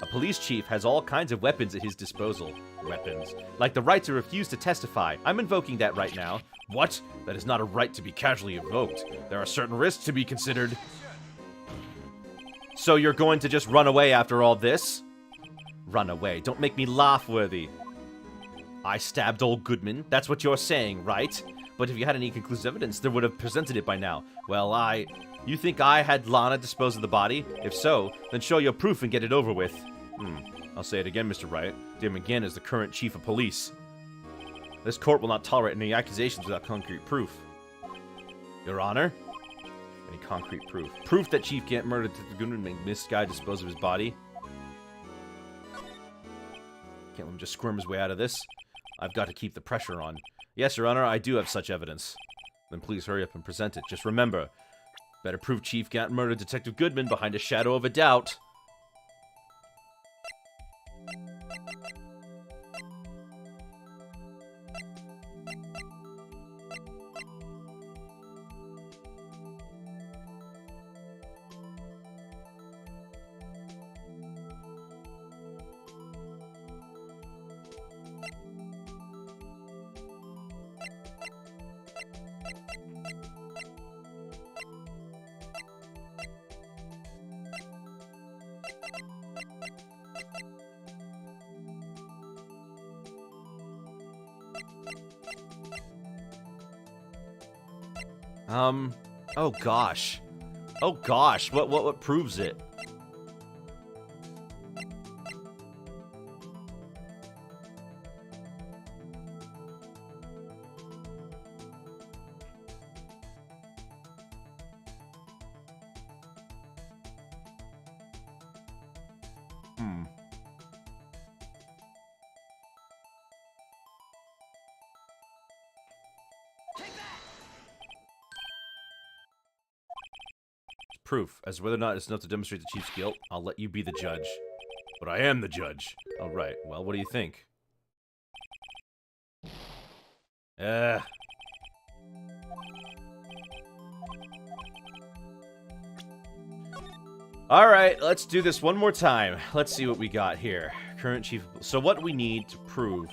A police chief has all kinds of weapons at his disposal. Weapons. Like the right to refuse to testify. I'm invoking that right now. What? That is not a right to be casually invoked. There are certain risks to be considered. So you're going to just run away after all this? Run away. Don't make me laugh, Worthy. I stabbed old Goodman. That's what you're saying, right? But if you had any conclusive evidence, they would have presented it by now. Well, You think I had Lana dispose of the body? If so, then show your proof and get it over with. I'll say it again, Mr. Wright. Dave McGann is the current chief of police. This court will not tolerate any accusations without concrete proof. Your Honor? Any concrete proof? Proof that Chief Gant murdered Detective Goodman and Miss Skye dispose of his body? Can't let him just squirm his way out of this. I've got to keep the pressure on. Yes, Your Honor, I do have such evidence. Then please hurry up and present it. Just remember, better prove Chief Gant murdered Detective Goodman behind a shadow of a doubt. Oh gosh. Oh gosh, what proves it? Proof. As whether or not it's enough to demonstrate the chief's guilt, I'll let you be the judge. But I am the judge. All right. Well, what do you think? All right, let's do this one more time. Let's see what we got here. Current chief. So what we need to prove.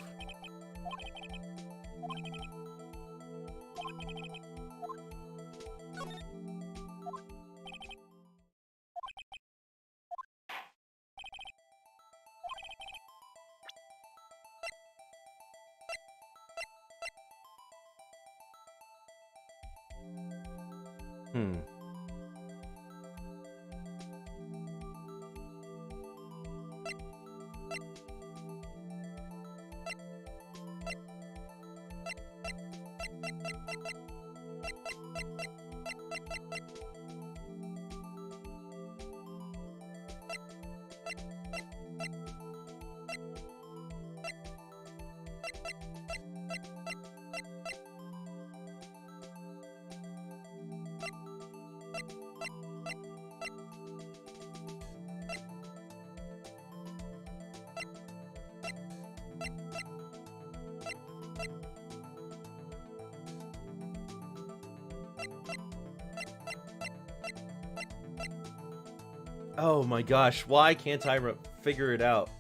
Oh my gosh, why can't I figure it out?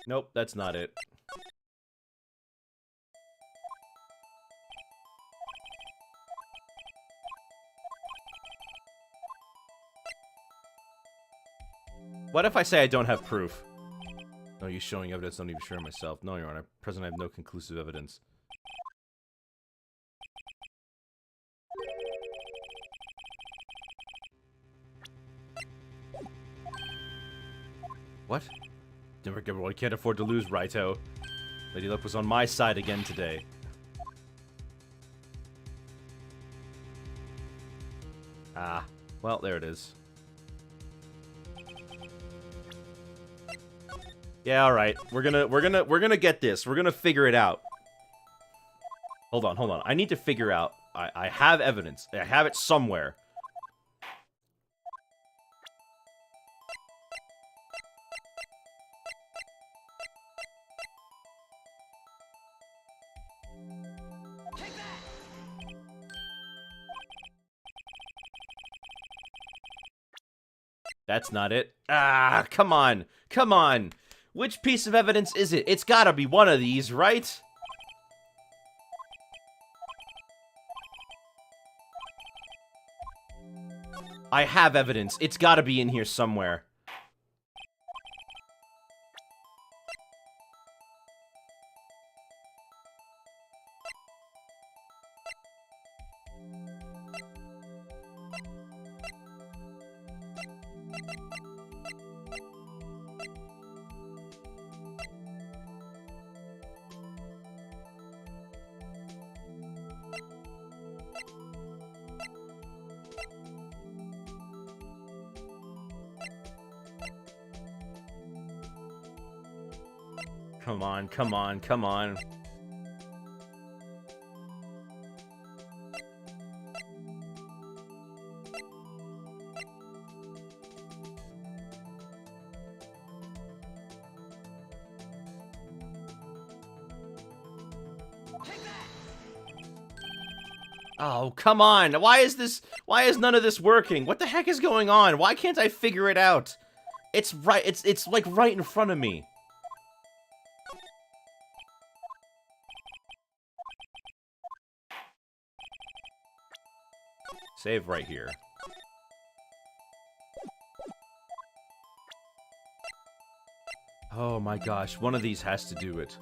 Nope, that's not it. What if I say I don't have proof? No, you showing evidence, don't even share myself. No, Your Honor. Present, I have no conclusive evidence. What? Everyone can't afford to lose, Raito. Lady Luck was on my side again today. Ah, well, there it is. Yeah, all right. We're gonna get this. We're gonna figure it out. Hold on. I need to figure out. I have evidence. I have it somewhere. That's not it. Ah, come on. Come on. Which piece of evidence is it? It's gotta be one of these, right? I have evidence. It's gotta be in here somewhere. Come on, come on, come on. Oh, come on. Why is none of this working? What the heck is going on? Why can't I figure it out? It's right, it's like right in front of me. Save right here. Oh my gosh, one of these has to do it.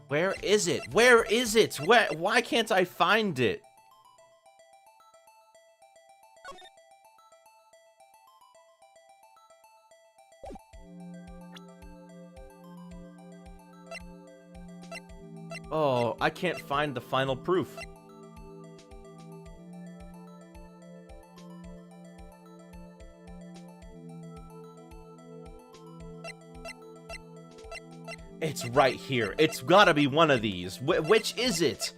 Where is it? Where is it? Why can't I find it? Oh, I can't find the final proof. It's right here. It's gotta be one of these. Which is it?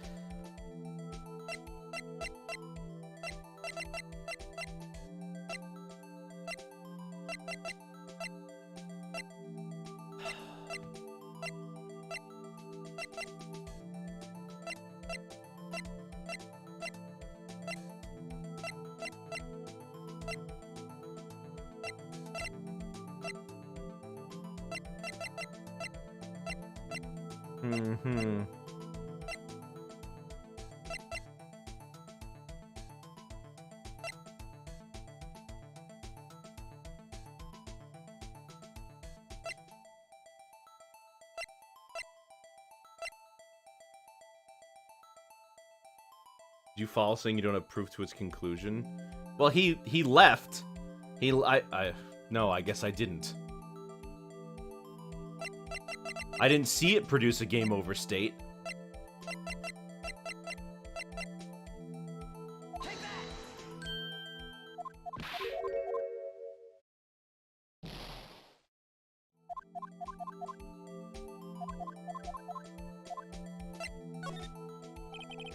Mm-hmm. Did you follow saying you don't have proof to its conclusion? Well, he left. No, I guess I didn't. I didn't see it produce a game over state.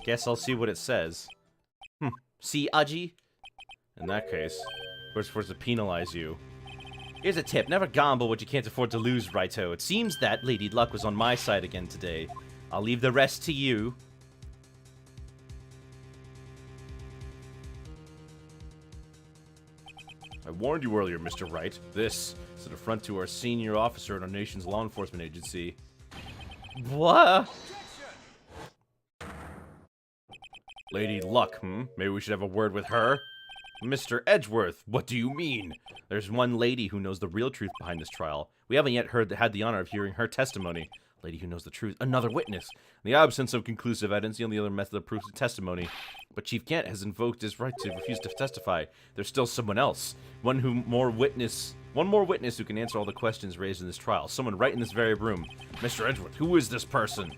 Guess I'll see what it says. See, Aji? In that case, we're supposed to penalize you. Here's a tip. Never gamble what you can't afford to lose, Raito. It seems that Lady Luck was on my side again today. I'll leave the rest to you. I warned you earlier, Mr. Wright. This is an affront to our senior officer in our nation's law enforcement agency. What? Lady Luck, Maybe we should have a word with her? Mr. Edgeworth, what do you mean? There's one lady who knows the real truth behind this trial. We haven't yet had the honor of hearing her testimony. Lady who knows the truth. Another witness. In the absence of conclusive evidence, the only other method of proof is testimony. But Chief Gant has invoked his right to refuse to testify. There's still someone else. One more witness who can answer all the questions raised in this trial. Someone right in this very room. Mr. Edgeworth, who is this person?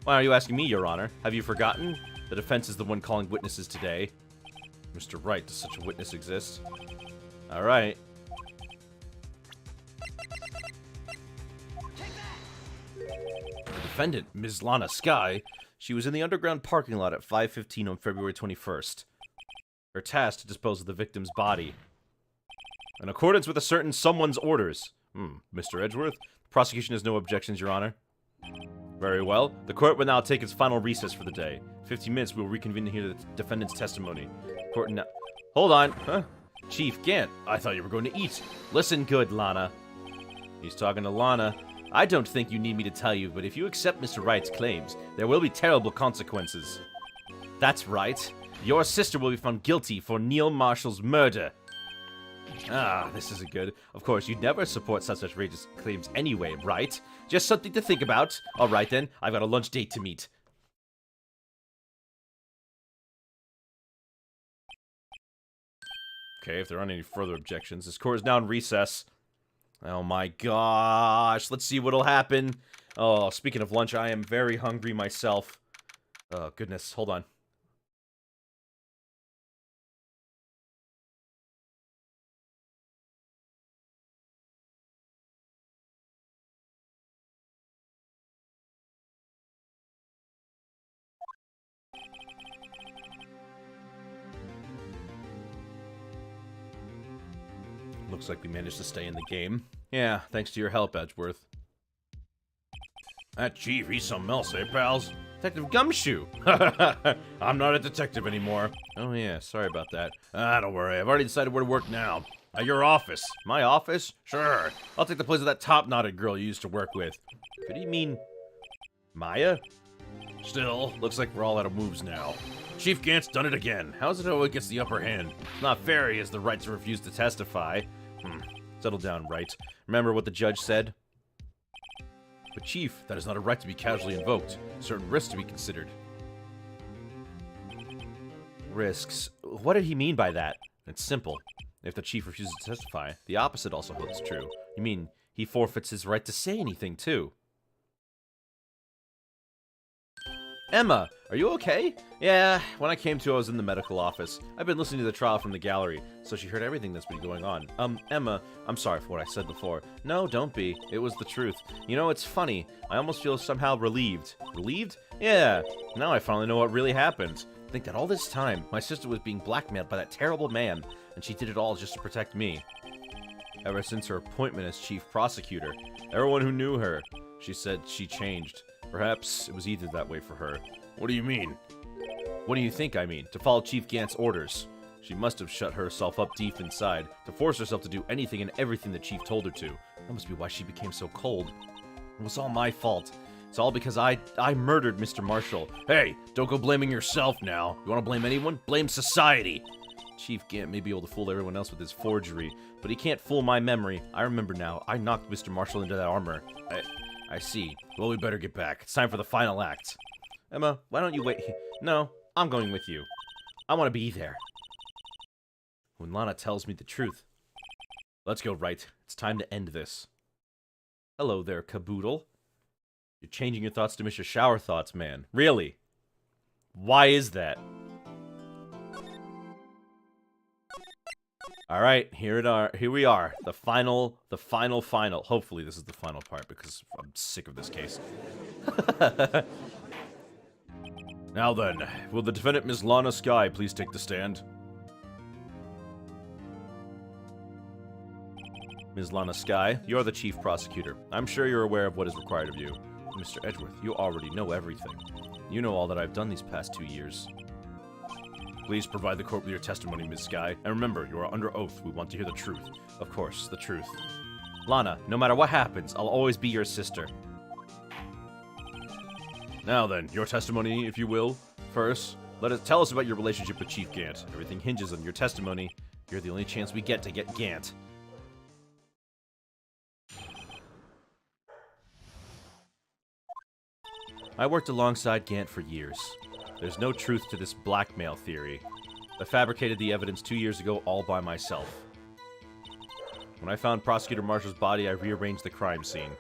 Why are you asking me, Your Honor? Have you forgotten? The defense is the one calling witnesses today. Mr. Wright, does such a witness exist? Alright. The defendant, Ms. Lana Skye, she was in the underground parking lot at 5:15 on February 21st. Her task to dispose of the victim's body. In accordance with a certain someone's orders. Mr. Edgeworth, the prosecution has no objections, Your Honor. Very well. The court will now take its final recess for the day. 15 minutes, we will reconvene to hear the defendant's testimony. Court now... Hold on. Huh? Chief Gant, I thought you were going to eat. Listen good, Lana. He's talking to Lana. I don't think you need me to tell you, but if you accept Mr. Wright's claims, there will be terrible consequences. That's right. Your sister will be found guilty for Neil Marshall's murder. Ah, this isn't good. Of course, you'd never support such outrageous claims anyway, right? Just something to think about. Alright then, I've got a lunch date to meet. Okay, if there aren't any further objections, this court is now in recess. Oh my gosh, let's see what'll happen. Oh, speaking of lunch, I am very hungry myself. Oh, goodness, hold on. Looks like we managed to stay in the game. Yeah, thanks to your help, Edgeworth. That chief, he's something else, eh, pals? Detective Gumshoe! I'm not a detective anymore. Oh yeah, sorry about that. Don't worry, I've already decided where to work now. At your office. My office? Sure. I'll take the place of that top-knotted girl you used to work with. Could he mean... Maya? Still, looks like we're all out of moves now. Chief Gant's done it again. How is it always gets the upper hand? It's not fair he has the right to refuse to testify. Settle down, Wright. Remember what the judge said? But Chief, that is not a right to be casually invoked. Certain risks to be considered. Risks? What did he mean by that? It's simple. If the Chief refuses to testify, the opposite also holds true. You mean, he forfeits his right to say anything, too. Emma, are you okay? Yeah, when I came to, I was in the medical office. I've been listening to the trial from the gallery, so she heard everything that's been going on. Emma, I'm sorry for what I said before. No, don't be. It was the truth. You know, it's funny. I almost feel somehow relieved. Relieved? Yeah. Now I finally know what really happened. Think that all this time, my sister was being blackmailed by that terrible man, and she did it all just to protect me. Ever since her appointment as chief prosecutor, everyone who knew her, she said she changed. Perhaps it was either that way for her. What do you mean? What do you think I mean? To follow Chief Gant's orders. She must have shut herself up deep inside, to force herself to do anything and everything the Chief told her to. That must be why she became so cold. It was all my fault. It's all because I murdered Mr. Marshall. Hey, don't go blaming yourself now. You want to blame anyone? Blame society. Chief Gant may be able to fool everyone else with his forgery, but he can't fool my memory. I remember now. I knocked Mr. Marshall into that armor. I see. Well, we better get back. It's time for the final act. Emma, why don't you wait? No, I'm going with you. I want to be there. When Lana tells me the truth. Let's go, Wright. It's time to end this. Hello there, Caboodle. You're changing your thoughts to Mr. Shower Thoughts, man. Really? Why is that? Alright, here we are. The final. Hopefully this is the final part, because I'm sick of this case. Now then, will the defendant, Ms. Lana Skye, please take the stand? Ms. Lana Skye, you're the chief prosecutor. I'm sure you're aware of what is required of you. Mr. Edgeworth, you already know everything. You know all that I've done these past 2 years. Please provide the court with your testimony, Ms. Skye. And remember, you are under oath. We want to hear the truth. Of course, the truth. Lana, no matter what happens, I'll always be your sister. Now then, your testimony, if you will. First, tell us about your relationship with Chief Gant. Everything hinges on your testimony. You're the only chance we get to get Gant. I worked alongside Gant for years. There's no truth to this blackmail theory. I fabricated the evidence 2 years ago all by myself. When I found Prosecutor Marshall's body, I rearranged the crime scene.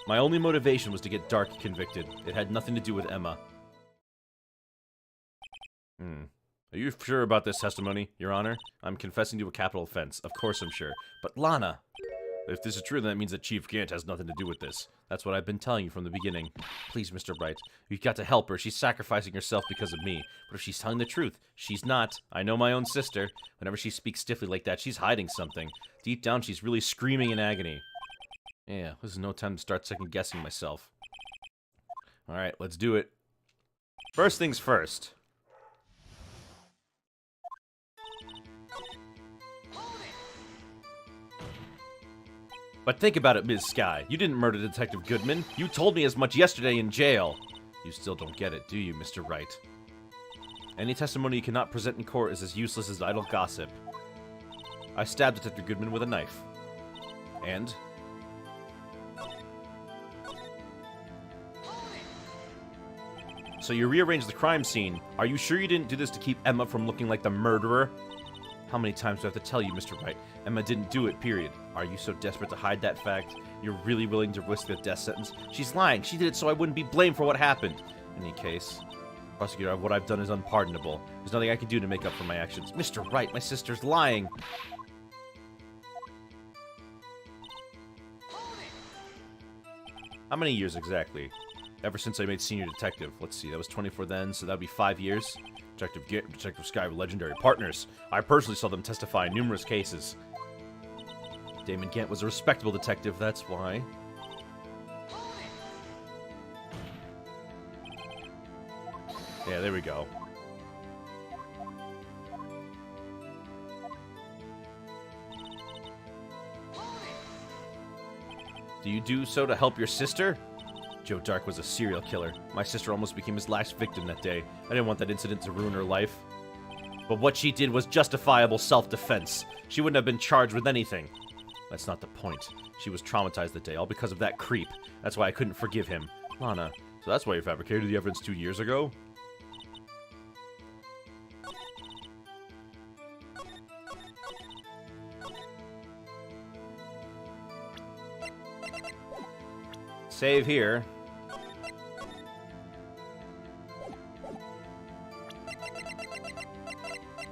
My only motivation was to get Dark convicted. It had nothing to do with Emma. Are you sure about this testimony, Your Honor? I'm confessing to a capital offense. Of course I'm sure. But Lana! If this is true, then that means that Chief Gant has nothing to do with this. That's what I've been telling you from the beginning. Please, Mr. Wright, you've got to help her. She's sacrificing herself because of me. But if she's telling the truth, she's not. I know my own sister. Whenever she speaks stiffly like that, she's hiding something. Deep down, she's really screaming in agony. Yeah, this is no time to start second-guessing myself. Alright, let's do it. First things first. But think about it, Ms. Skye. You didn't murder Detective Goodman. You told me as much yesterday in jail. You still don't get it, do you, Mr. Wright? Any testimony you cannot present in court is as useless as idle gossip. I stabbed Detective Goodman with a knife. And? So you rearranged the crime scene. Are you sure you didn't do this to keep Emma from looking like the murderer? How many times do I have to tell you, Mr. Wright? Emma didn't do it, period. Are you so desperate to hide that fact? You're really willing to risk a death sentence? She's lying. She did it so I wouldn't be blamed for what happened. In any case, prosecutor, what I've done is unpardonable. There's nothing I can do to make up for my actions. Mr. Wright, my sister's lying. How many years exactly? Ever since I made senior detective. Let's see, that was 24 then, so that'd be 5 years. Detective Skye were legendary partners. I personally saw them testify in numerous cases. Damon Gant was a respectable detective, that's why. Yeah, there we go. Do you do so to help your sister? Joe Dark was a serial killer. My sister almost became his last victim that day. I didn't want that incident to ruin her life. But what she did was justifiable self-defense. She wouldn't have been charged with anything. That's not the point. She was traumatized that day, all because of that creep. That's why I couldn't forgive him. Lana, so that's why you fabricated the evidence 2 years ago? Save here.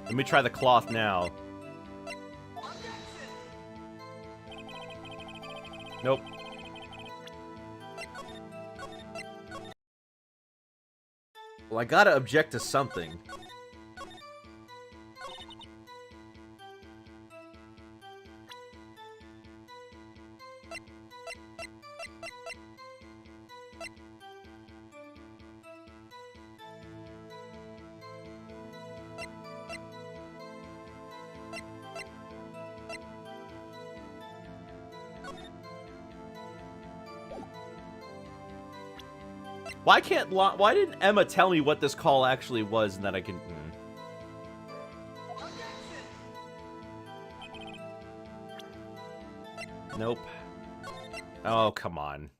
Let me try the cloth now. Nope. Well, I gotta object to something. Why didn't Emma tell me what this call actually was and that I can... Nope. Oh, come on.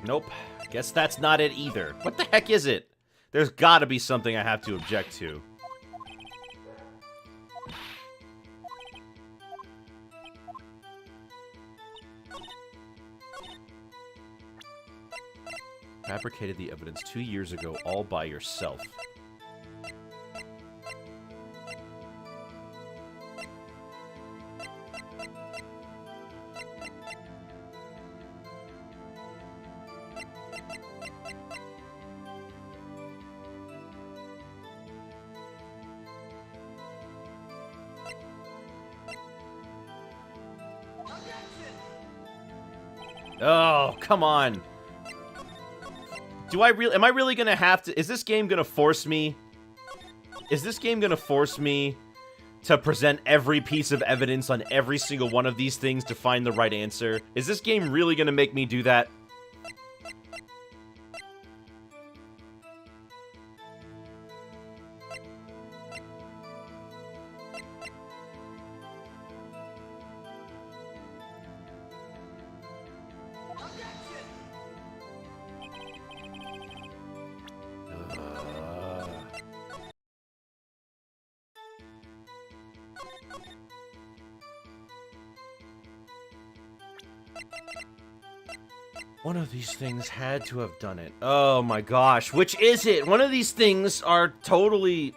Nope. Guess that's not it either. What the heck is it? There's gotta be something I have to object to. Fabricated the evidence 2 years ago all by yourself. Oh, come on. Am I really gonna have to... Is this game gonna force me? Is this game gonna force me to present every piece of evidence on every single one of these things to find the right answer? Is this game really gonna make me do that? One of these things had to have done it. Oh my gosh, which is it? One of these things are totally...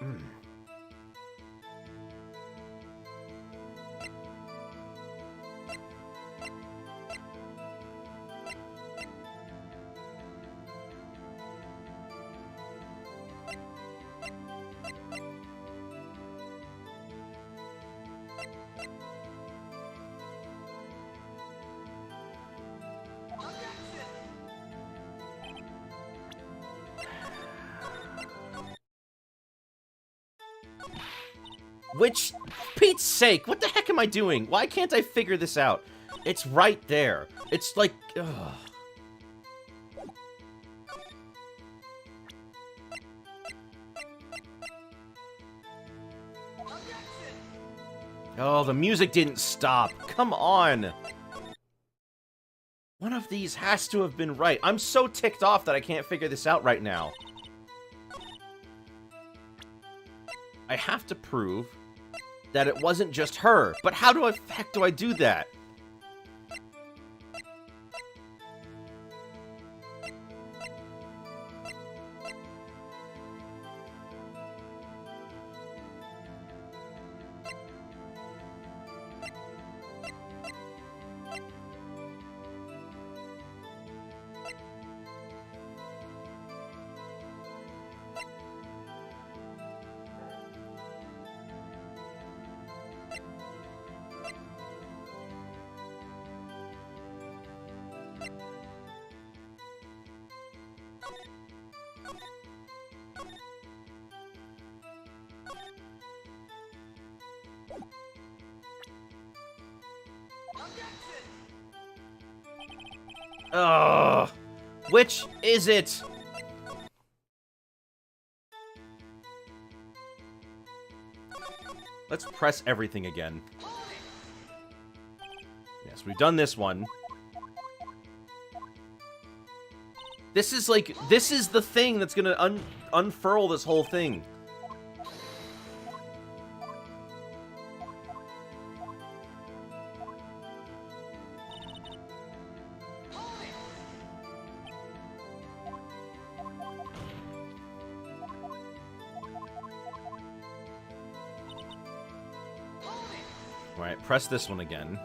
Which, Pete's sake, what the heck am I doing? Why can't I figure this out? It's right there. It's like, ugh. Oh, the music didn't stop. Come on. One of these has to have been right. I'm so ticked off that I can't figure this out right now. I have to prove that it wasn't just her. But how the heck do I do that? Ugh. Which is it? Let's press everything again. Yes, we've done this one. This is like, this is the thing that's gonna unfurl this whole thing. Alright, press this one again.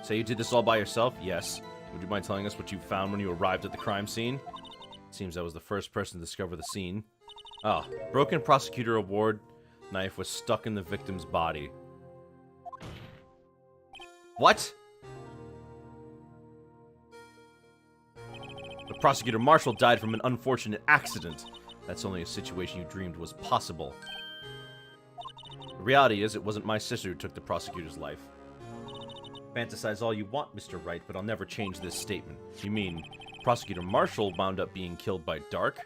Say you did this all by yourself? Yes. Would you mind telling us what you found when you arrived at the crime scene? Seems I was the first person to discover the scene. Ah, broken prosecutor award knife was stuck in the victim's body. What? The prosecutor Marshall died from an unfortunate accident. That's only a situation you dreamed was possible. The reality is, it wasn't my sister who took the prosecutor's life. Fantasize all you want, Mr. Wright, but I'll never change this statement. You mean, Prosecutor Marshall wound up being killed by Dark?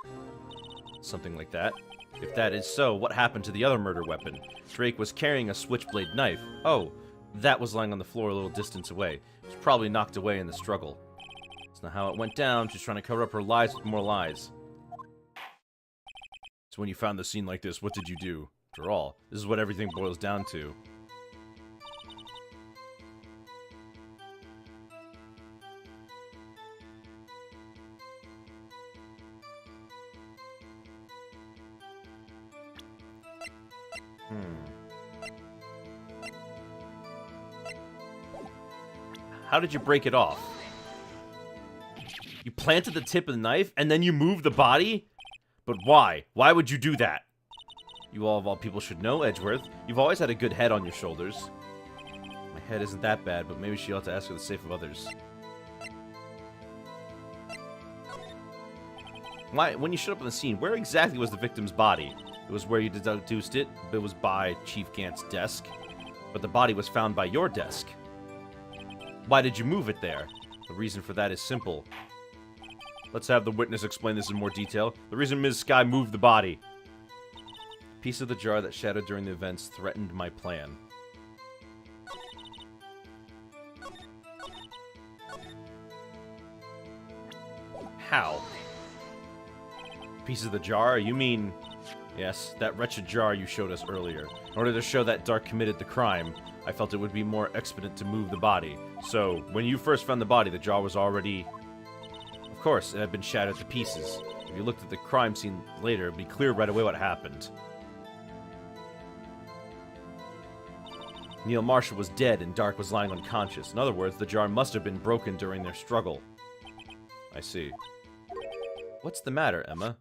Something like that. If that is so, what happened to the other murder weapon? Drake was carrying a switchblade knife. Oh, that was lying on the floor a little distance away. It was probably knocked away in the struggle. That's not how it went down. She's trying to cover up her lies with more lies. So when you found the scene like this, what did you do? After all, this is what everything boils down to. How did you break it off? You planted the tip of the knife, and then you moved the body? But why? Why would you do that? You all of all people should know, Edgeworth. You've always had a good head on your shoulders. My head isn't that bad, but maybe she ought to ask for the sake of others. Why, when you showed up on the scene, where exactly was the victim's body? It was where you deduced it. It was by Chief Gant's desk. But the body was found by your desk. Why did you move it there? The reason for that is simple. Let's have the witness explain this in more detail. The reason Ms. Skye moved the body. Piece of the jar that shattered during the events threatened my plan. How? Piece of the jar? You mean... Yes, that wretched jar you showed us earlier. In order to show that Dark committed the crime, I felt it would be more expedient to move the body. So, when you first found the body, the jar was already... Of course, it had been shattered to pieces. If you looked at the crime scene later, it'd be clear right away what happened. Neil Marshall was dead and Dark was lying unconscious. In other words, the jar must have been broken during their struggle. I see. What's the matter, Emma?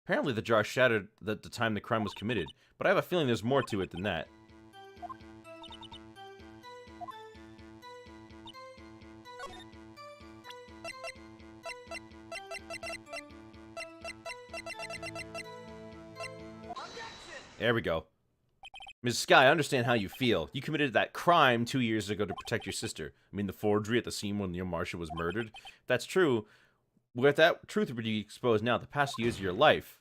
Apparently the jar shattered at the time the crime was committed, but I have a feeling there's more to it than that. There we go. Ms. Skye, I understand how you feel. You committed that crime 2 years ago to protect your sister. I mean, the forgery at the scene when Neil Marshall was murdered. If that's true, with that truth be exposed now, the past years of your life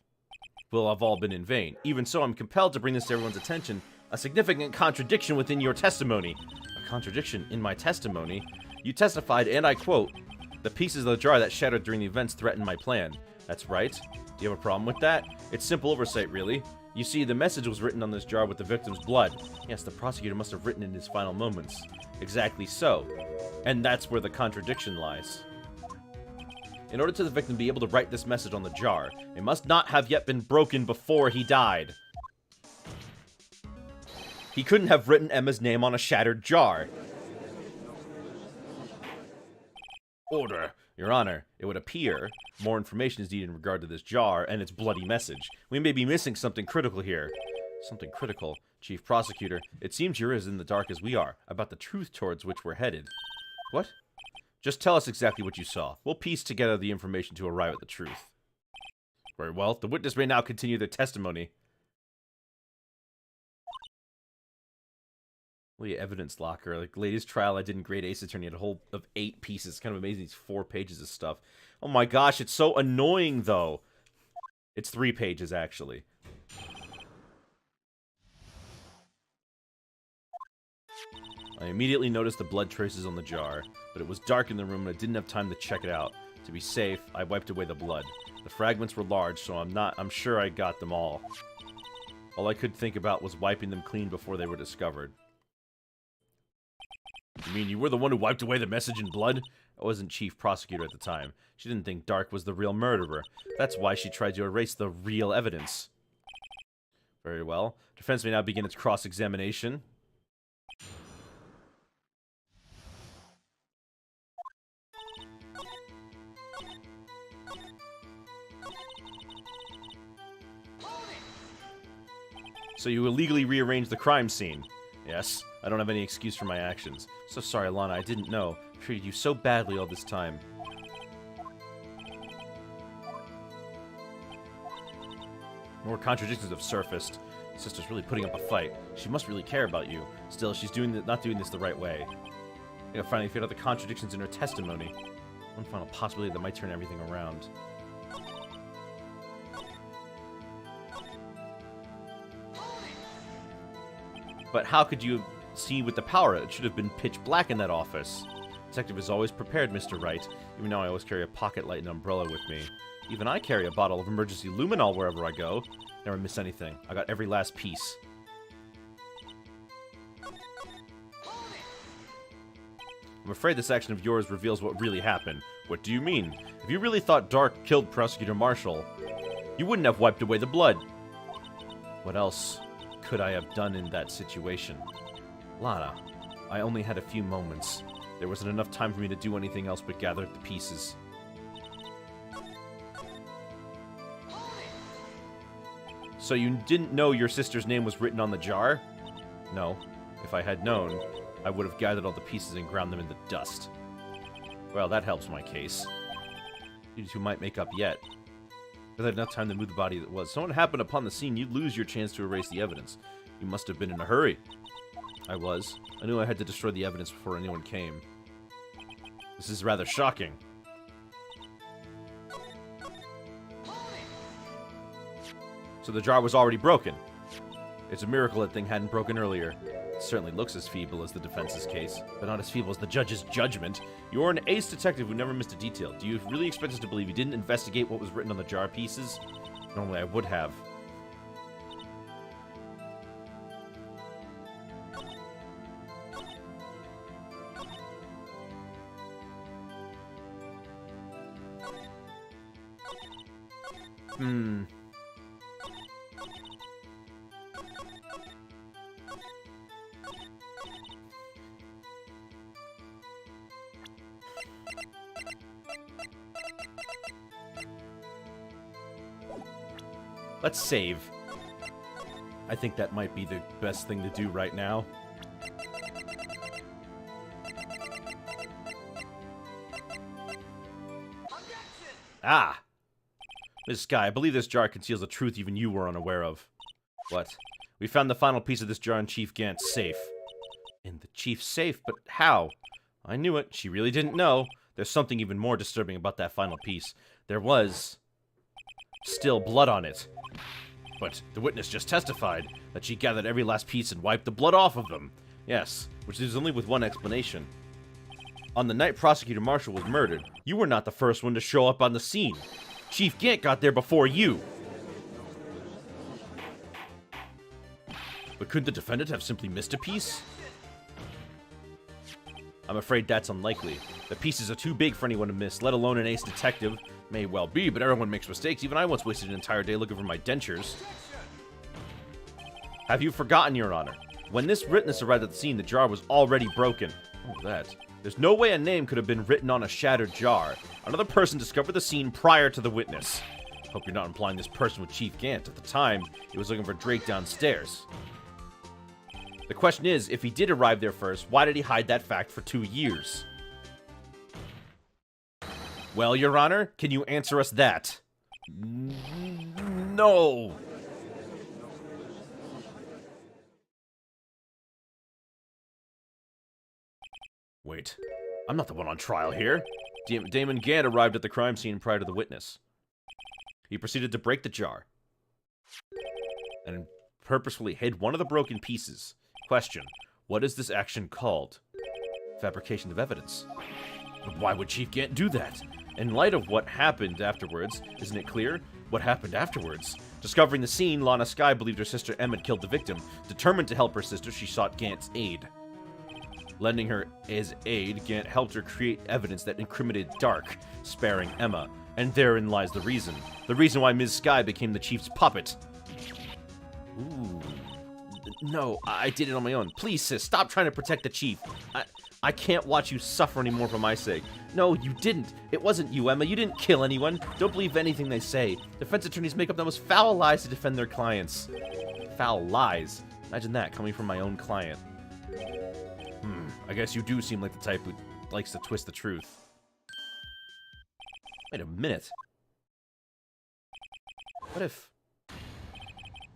will have all been in vain. Even so, I'm compelled to bring this to everyone's attention. A significant contradiction within your testimony. A contradiction in my testimony? You testified, and I quote, "The pieces of the jar that shattered during the events threatened my plan." That's right. Do you have a problem with that? It's simple oversight, really. You see, the message was written on this jar with the victim's blood. Yes, the prosecutor must have written it in his final moments. Exactly so. And that's where the contradiction lies. In order for the victim to be able to write this message on the jar, it must not have yet been broken before he died. He couldn't have written Emma's name on a shattered jar. Order. Your Honor, it would appear more information is needed in regard to this jar and its bloody message. We may be missing something critical here. Something critical? Chief Prosecutor, it seems you're as in the dark as we are about the truth towards which we're headed. What? Just tell us exactly what you saw. We'll piece together the information to arrive at the truth. Very well. The witness may now continue their testimony. Look at evidence locker. Like, latest trial I did in Grade Ace Attorney had a whole of 8 pieces. It's kind of amazing. It's 4 pages of stuff. Oh my gosh, it's so annoying, though. It's 3 pages, actually. I immediately noticed the blood traces on the jar, but it was dark in the room and I didn't have time to check it out. To be safe, I wiped away the blood. The fragments were large, so I'm sure I got them all. All I could think about was wiping them clean before they were discovered. You mean you were the one who wiped away the message in blood? I wasn't chief prosecutor at the time. She didn't think Dark was the real murderer. That's why she tried to erase the real evidence. Very well. Defense may now begin its cross-examination. So you illegally rearranged the crime scene. Yes, I don't have any excuse for my actions. So sorry, Lana, I didn't know. I treated you so badly all this time. More contradictions have surfaced. Sister's really putting up a fight. She must really care about you. Still, she's not doing this the right way. I gotta finally figure out the contradictions in her testimony. One final possibility that might turn everything around. But how could you see with the power? It should have been pitch black in that office. Detective is always prepared, Mr. Wright. Even now I always carry a pocket light and umbrella with me. Even I carry a bottle of emergency luminol wherever I go. Never miss anything. I got every last piece. I'm afraid this action of yours reveals what really happened. What do you mean? If you really thought Dark killed Prosecutor Marshall, you wouldn't have wiped away the blood. What else could I have done in that situation? Lana, I only had a few moments. There wasn't enough time for me to do anything else but gather the pieces. So you didn't know your sister's name was written on the jar? No. If I had known, I would have gathered all the pieces and ground them in the dust. Well, that helps my case. You two might make up yet. If I had enough time to move the body that was. If someone happened upon the scene, you'd lose your chance to erase the evidence. You must have been in a hurry. I was. I knew I had to destroy the evidence before anyone came. This is rather shocking. So the jar was already broken. It's a miracle that thing hadn't broken earlier. It certainly looks as feeble as the defense's case, but not as feeble as the judge's judgment. You're an ace detective who never missed a detail. Do you really expect us to believe you didn't investigate what was written on the jar pieces? Normally I would have. Let's save. I think that might be the best thing to do right now. Ah! Miss Skye, I believe this jar conceals a truth even you were unaware of. What? We found the final piece of this jar in Chief Gant's safe. In the Chief's safe? But how? I knew it. She really didn't know. There's something even more disturbing about that final piece. There was still blood on it. But the witness just testified that she gathered every last piece and wiped the blood off of them. Yes, which is only with one explanation. On the night Prosecutor Marshall was murdered, you were not the first one to show up on the scene. Chief Gant got there before you. But couldn't the defendant have simply missed a piece? I'm afraid that's unlikely. The pieces are too big for anyone to miss, let alone an ace detective. May well be, but everyone makes mistakes. Even I once wasted an entire day looking for my dentures. Have you forgotten, Your Honor? When this witness arrived at the scene, the jar was already broken. Oh, that. There's no way a name could have been written on a shattered jar. Another person discovered the scene prior to the witness. Hope you're not implying this person was Chief Gant. At the time, he was looking for Drake downstairs. The question is, if he did arrive there first, why did he hide that fact for 2 years? Well, Your Honor, can you answer us that? No. Wait, I'm not the one on trial here. Damon Gant arrived at the crime scene prior to the witness. He proceeded to break the jar and purposefully hid one of the broken pieces. Question, what is this action called? Fabrication of evidence. But why would Chief Gant do that? In light of what happened afterwards, isn't it clear what happened afterwards? Discovering the scene, Lana Skye believed her sister Emma had killed the victim. Determined to help her sister, she sought Gant's aid. Lending her his aid, Gant helped her create evidence that incriminated Dark, sparing Emma. And therein lies the reason. The reason why Ms. Skye became the Chief's puppet. Ooh. No, I did it on my own. Please, sis, stop trying to protect the Chief. I can't watch you suffer anymore for my sake. No, you didn't. It wasn't you, Emma. You didn't kill anyone. Don't believe anything they say. Defense attorneys make up the most foul lies to defend their clients. foul lies. Imagine that, coming from my own client. I guess you do seem like the type who likes to twist the truth. Wait a minute. What if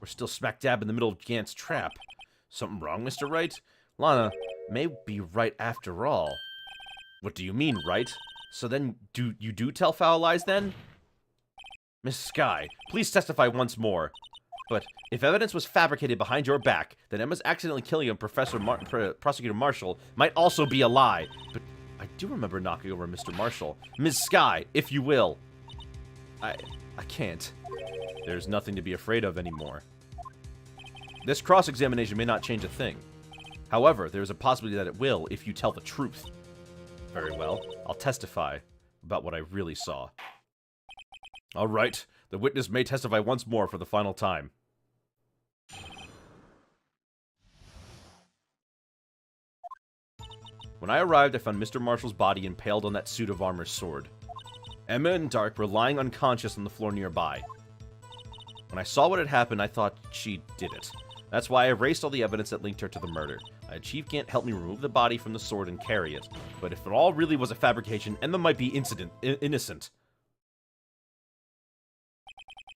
we're still smack dab in the middle of Gant's trap? Something wrong, Mr. Wright? Lana may be right after all. What do you mean, right? So then, do you tell foul lies then? Miss Skye, please testify once more. But if evidence was fabricated behind your back, then Emma's accidentally killing of Prosecutor Marshall might also be a lie. But I do remember knocking over Mr. Marshall. Ms. Skye, if you will. I can't. There's nothing to be afraid of anymore. This cross-examination may not change a thing. However, there is a possibility that it will if you tell the truth. Very well. I'll testify about what I really saw. All right. The witness may testify once more for the final time. When I arrived, I found Mr. Marshall's body impaled on that suit of armor sword. Emma and Dark were lying unconscious on the floor nearby. When I saw what had happened, I thought she did it. That's why I erased all the evidence that linked her to the murder. I had Chief Gant help me remove the body from the sword and carry it. But if it all really was a fabrication, Emma might be innocent.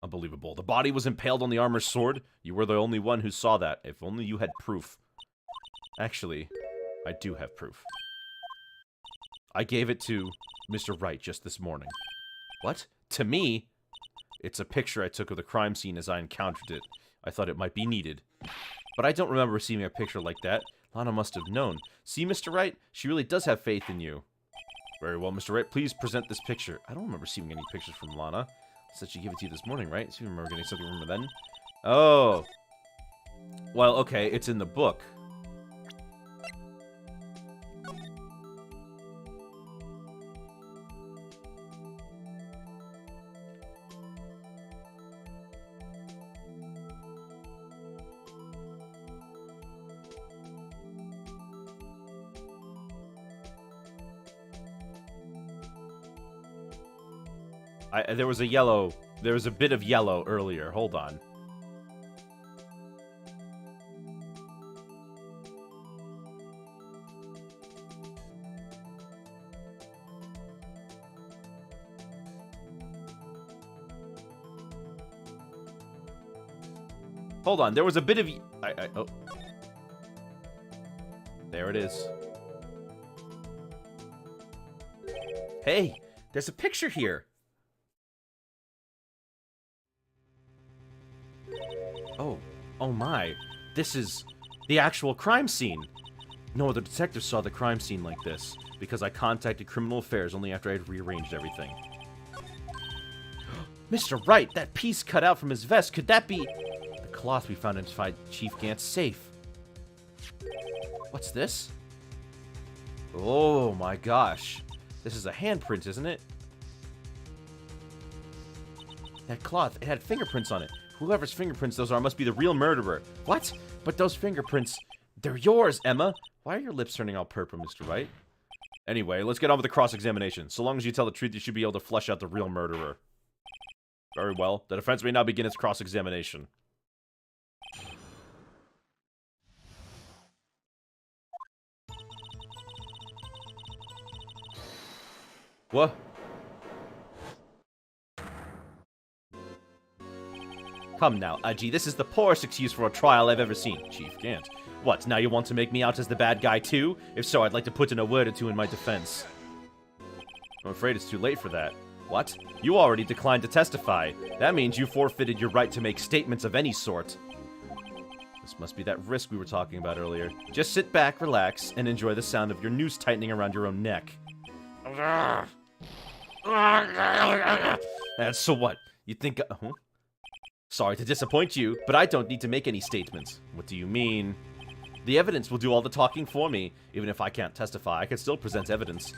Unbelievable. The body was impaled on the armor sword. You were the only one who saw that. If only you had proof. Actually, I do have proof. I gave it to Mr. Wright just this morning. What? To me? It's a picture I took of the crime scene as I encountered it. I thought it might be needed. But I don't remember receiving a picture like that. Lana must have known. See, Mr. Wright? She really does have faith in you. Very well, Mr. Wright. Please present this picture. I don't remember receiving any pictures from Lana. Said she gave it to you this morning, right? So you remember getting something from her then? Oh. Well, okay, it's in the book. There was a bit of yellow earlier. Hold on. Hold on. There was a bit of... oh. There it is. Hey, there's a picture here. Oh my, this is the actual crime scene. No other detective saw the crime scene like this, because I contacted Criminal Affairs only after I had rearranged everything. Mr. Wright, that piece cut out from his vest, could that be the cloth we found inside Chief Gant's safe? What's this? Oh my gosh. This is a handprint, isn't it? That cloth, it had fingerprints on it. Whoever's fingerprints those are must be the real murderer. What? But those fingerprints, they're yours, Emma. Why are your lips turning all purple, Mr. Wright? Anyway, let's get on with the cross-examination. So long as you tell the truth, you should be able to flesh out the real murderer. Very well. The defense may now begin its cross-examination. What? Come now, Aji, this is the poorest excuse for a trial I've ever seen. Chief Gant. What, now you want to make me out as the bad guy too? If so, I'd like to put in a word or two in my defense. I'm afraid it's too late for that. What? You already declined to testify. That means you forfeited your right to make statements of any sort. This must be that risk we were talking about earlier. Just sit back, relax, and enjoy the sound of your noose tightening around your own neck. That's so what? You think... Sorry to disappoint you, but I don't need to make any statements. What do you mean? The evidence will do all the talking for me. Even if I can't testify, I can still present evidence.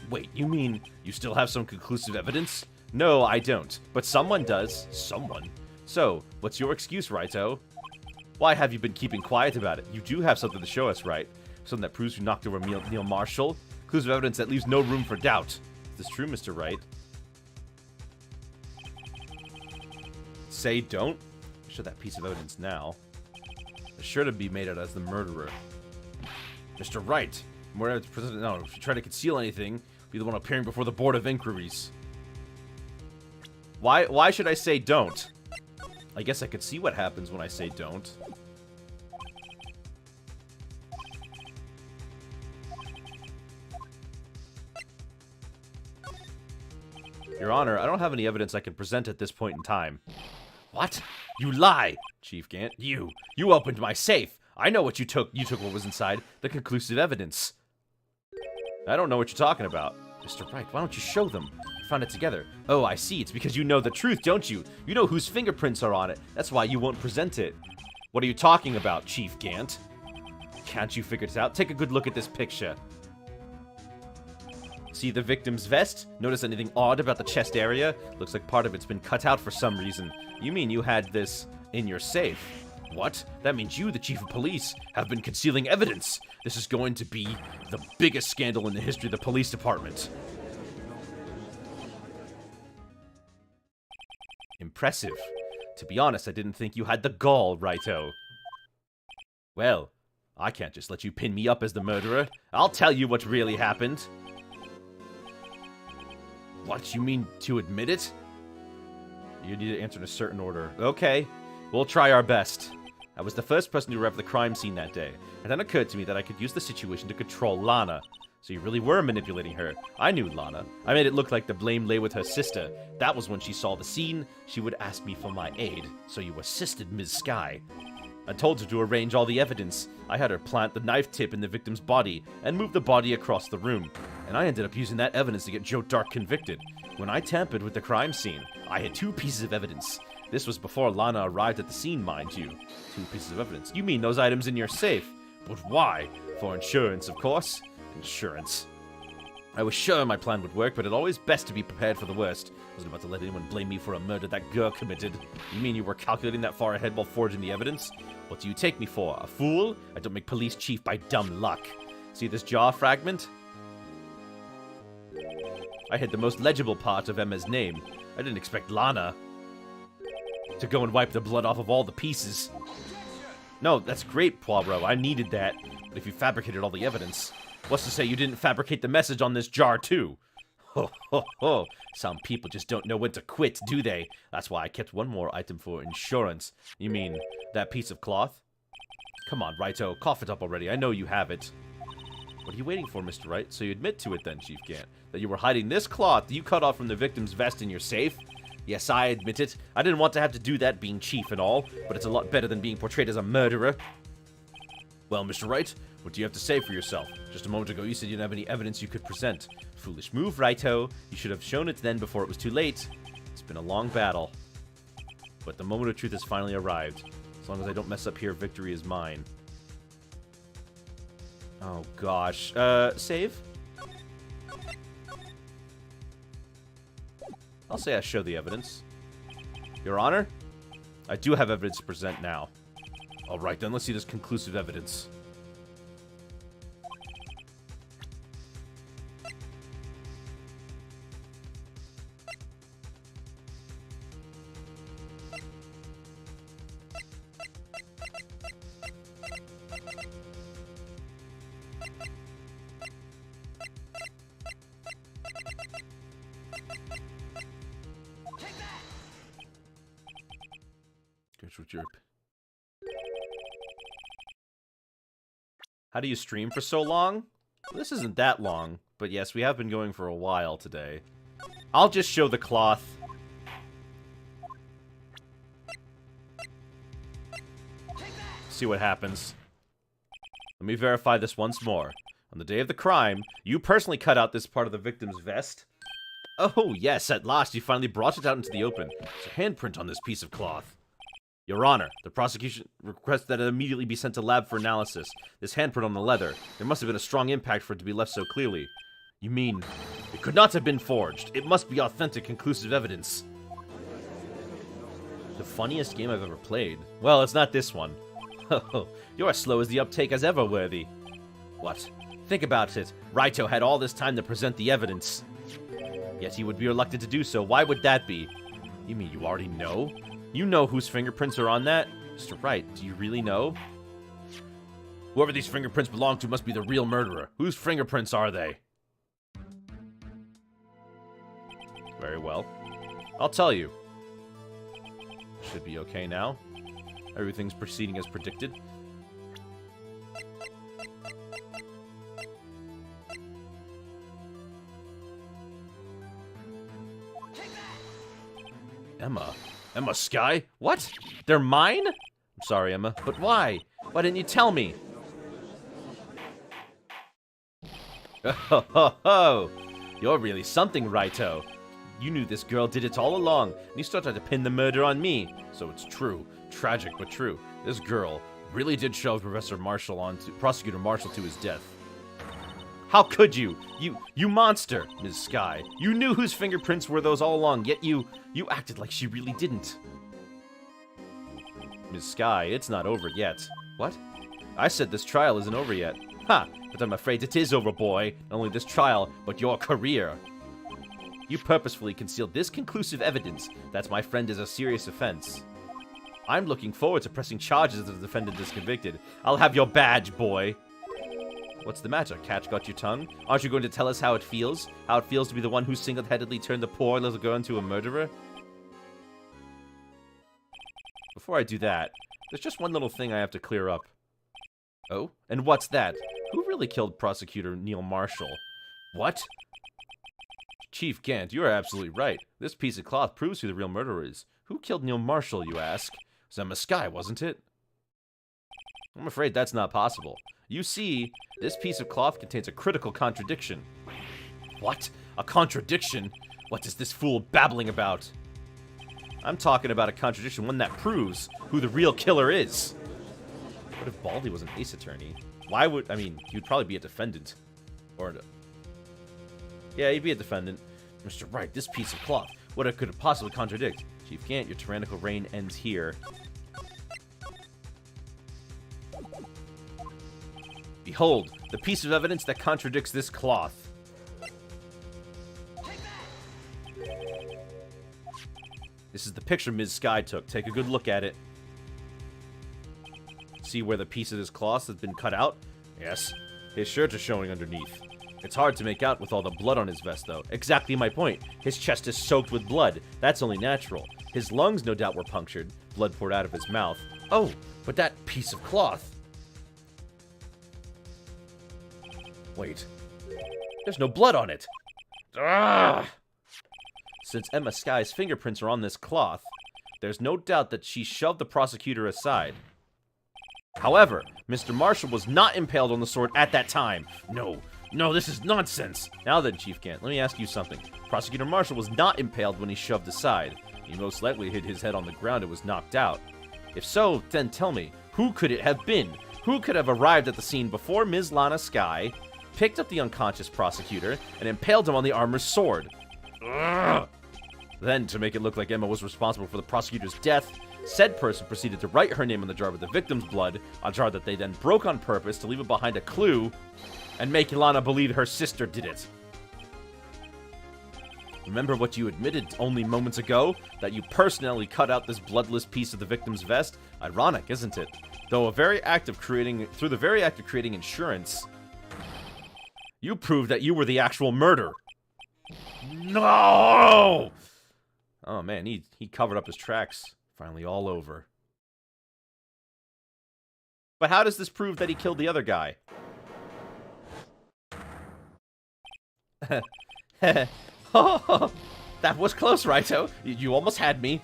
Wait, you mean you still have some conclusive evidence? No, I don't. But someone does. Someone. So, what's your excuse, Raito? Why have you been keeping quiet about it? You do have something to show us, right? Something that proves you knocked over Neil Marshall? Conclusive evidence that leaves no room for doubt. Is this true, Mr. Wright? Say don't? Show that piece of evidence now. It's sure to be made out as the murderer. Mr. Wright, no, if you try to conceal anything, be the one appearing before the Board of Inquiries. Why should I say don't? I guess I could see what happens when I say don't. Your Honor, I don't have any evidence I can present at this point in time. What? You lie! Chief Gant. You opened my safe! I know what you took. You took what was inside. The conclusive evidence. I don't know what you're talking about. Mr. Wright, why don't you show them? We found it together. Oh, I see. It's because you know the truth, don't you? You know whose fingerprints are on it. That's why you won't present it. What are you talking about, Chief Gant? Can't you figure it out? Take a good look at this picture. See the victim's vest? Notice anything odd about the chest area? Looks like part of it's been cut out for some reason. You mean you had this in your safe? What? That means you, the chief of police, have been concealing evidence. This is going to be the biggest scandal in the history of the police department. Impressive. To be honest, I didn't think you had the gall, Righto. Well, I can't just let you pin me up as the murderer. I'll tell you what really happened. What, you mean to admit it? You need to answer in a certain order. Okay, we'll try our best. I was the first person to arrive at the crime scene that day. It then occurred to me that I could use the situation to control Lana. So you really were manipulating her. I knew Lana. I made it look like the blame lay with her sister. That was when she saw the scene. She would ask me for my aid. So you assisted Ms. Skye. I told her to arrange all the evidence. I had her plant the knife tip in the victim's body and move the body across the room. And I ended up using that evidence to get Joe Dark convicted. When I tampered with the crime scene, I had 2 pieces of evidence. This was before Lana arrived at the scene, mind you. 2 pieces of evidence. You mean those items in your safe? But why? For insurance, of course. Insurance. I was sure my plan would work, but it's always best to be prepared for the worst. I wasn't about to let anyone blame me for a murder that girl committed. You mean you were calculating that far ahead while forging the evidence? What do you take me for? A fool? I don't make police chief by dumb luck. See this jaw fragment? I hid the most legible part of Emma's name. I didn't expect Lana to go and wipe the blood off of all the pieces. No, that's great, Poirot. I needed that. But if you fabricated all the evidence, what's to say you didn't fabricate the message on this jar, too? Ho, ho, ho. Some people just don't know when to quit, do they? That's why I kept one more item for insurance. You mean that piece of cloth? Come on, Righto. Cough it up already. I know you have it. What are you waiting for, Mr. Wright? So you admit to it then, Chief Gant, that you were hiding this cloth that you cut off from the victim's vest in your safe? Yes, I admit it. I didn't want to have to do that being chief and all, but it's a lot better than being portrayed as a murderer. Well, Mr. Wright, what do you have to say for yourself? Just a moment ago, you said you didn't have any evidence you could present. Foolish move, Righto. You should have shown it then before it was too late. It's been a long battle. But the moment of truth has finally arrived. As long as I don't mess up here, victory is mine. Oh, gosh. Save? I'll say I show the evidence. Your Honor, I do have evidence to present now. Alright, then let's see this conclusive evidence. How do you stream for so long? Well, this isn't that long, but yes, we have been going for a while today. I'll just show the cloth. See what happens. Let me verify this once more. On the day of the crime, you personally cut out this part of the victim's vest. Oh, yes, at last you finally brought it out into the open. There's a handprint on this piece of cloth. Your Honor, the prosecution requests that it immediately be sent to lab for analysis. This handprint on the leather. There must have been a strong impact for it to be left so clearly. You mean, it could not have been forged. It must be authentic, conclusive evidence. The funniest game I've ever played. Well, it's not this one. You're as slow as the uptake as ever, Worthy. What? Think about it. Righto had all this time to present the evidence. Yet he would be reluctant to do so. Why would that be? You mean you already know? You know whose fingerprints are on that? Mr. Wright, do you really know? Whoever these fingerprints belong to must be the real murderer. Whose fingerprints are they? Very well. I'll tell you. Should be okay now. Everything's proceeding as predicted. Emma? Emma Skye? What? They're mine? I'm sorry, Emma, but why? Why didn't you tell me? Oh, ho, ho. You're really something, Raito. You knew this girl did it all along, and you still tried to pin the murder on me. So it's true. Tragic, but true. This girl really did shove Prosecutor Marshall to his death. How could you? You monster, Ms. Skye. You knew whose fingerprints were those all along, yet you acted like she really didn't. Ms. Skye, it's not over yet. What? I said this trial isn't over yet. Ha! But I'm afraid it is over, boy. Not only this trial, but your career. You purposefully concealed this conclusive evidence that my friend is a serious offense. I'm looking forward to pressing charges if the defendant is convicted. I'll have your badge, boy. What's the matter? Catch got your tongue? Aren't you going to tell us how it feels? How it feels to be the one who single-handedly turned the poor little girl into a murderer? Before I do that, there's just one little thing I have to clear up. Oh? And what's that? Who really killed Prosecutor Neil Marshall? What? Chief Gant, you are absolutely right. This piece of cloth proves who the real murderer is. Who killed Neil Marshall, you ask? It was Emma Skye, wasn't it? I'm afraid that's not possible. You see, this piece of cloth contains a critical contradiction. What? A contradiction? What is this fool babbling about? I'm talking about a contradiction, one that proves who the real killer is. What if Baldy was an ace attorney? Why would... I mean, he would probably be a defendant. Or... Yeah, he'd be a defendant. Mr. Wright, this piece of cloth. What could it possibly contradict? Chief Gant, your tyrannical reign ends here. Behold, the piece of evidence that contradicts this cloth. This is the picture Ms. Skye took. Take a good look at it. See where the piece of this cloth has been cut out? Yes. His shirt is showing underneath. It's hard to make out with all the blood on his vest, though. Exactly my point. His chest is soaked with blood. That's only natural. His lungs, no doubt, were punctured. Blood poured out of his mouth. Oh, but that piece of cloth... Wait. There's no blood on it. Ugh! Since Emma Skye's fingerprints are on this cloth, there's no doubt that she shoved the prosecutor aside. However, Mr. Marshall was not impaled on the sword at that time. No, this is nonsense. Now then, Chief Gant, let me ask you something. Prosecutor Marshall was not impaled when he shoved aside. He most likely hit his head on the ground and was knocked out. If so, then tell me, who could it have been? Who could have arrived at the scene before Ms. Lana Skye, picked up the unconscious prosecutor, and impaled him on the armor's sword? Ugh. Then, to make it look like Emma was responsible for the prosecutor's death, said person proceeded to write her name on the jar with the victim's blood, a jar that they then broke on purpose to leave it behind a clue, and make Lana believe her sister did it. Remember what you admitted only moments ago? That you personally cut out this bloodless piece of the victim's vest? Ironic, isn't it? Through the very act of creating insurance, you proved that you were the actual murderer. No! Oh man, he covered up his tracks. Finally all over. But how does this prove that he killed the other guy? Oh, that was close, Raito. You almost had me.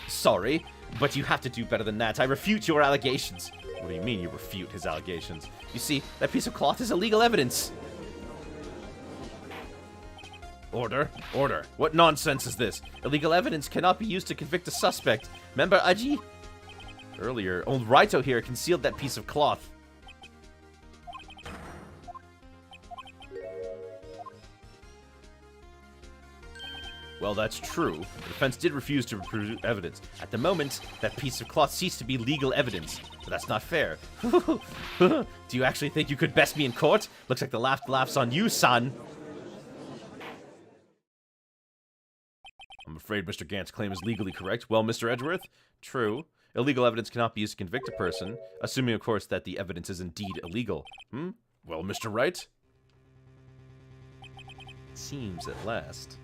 Sorry, but you have to do better than that. I refute your allegations. What do you mean you refute his allegations? You see, that piece of cloth is illegal evidence. Order? Order. What nonsense is this? Illegal evidence cannot be used to convict a suspect. Remember Aji? Earlier, old Raito here concealed that piece of cloth. Well, that's true. The defense did refuse to produce evidence. At the moment, that piece of cloth ceased to be legal evidence. But that's not fair. Do you actually think you could best me in court? Looks like the laugh's on you, son. I'm afraid Mr. Gant's claim is legally correct. Well, Mr. Edgeworth? True. Illegal evidence cannot be used to convict a person, assuming, of course, that the evidence is indeed illegal. Well, Mr. Wright? It seems at last.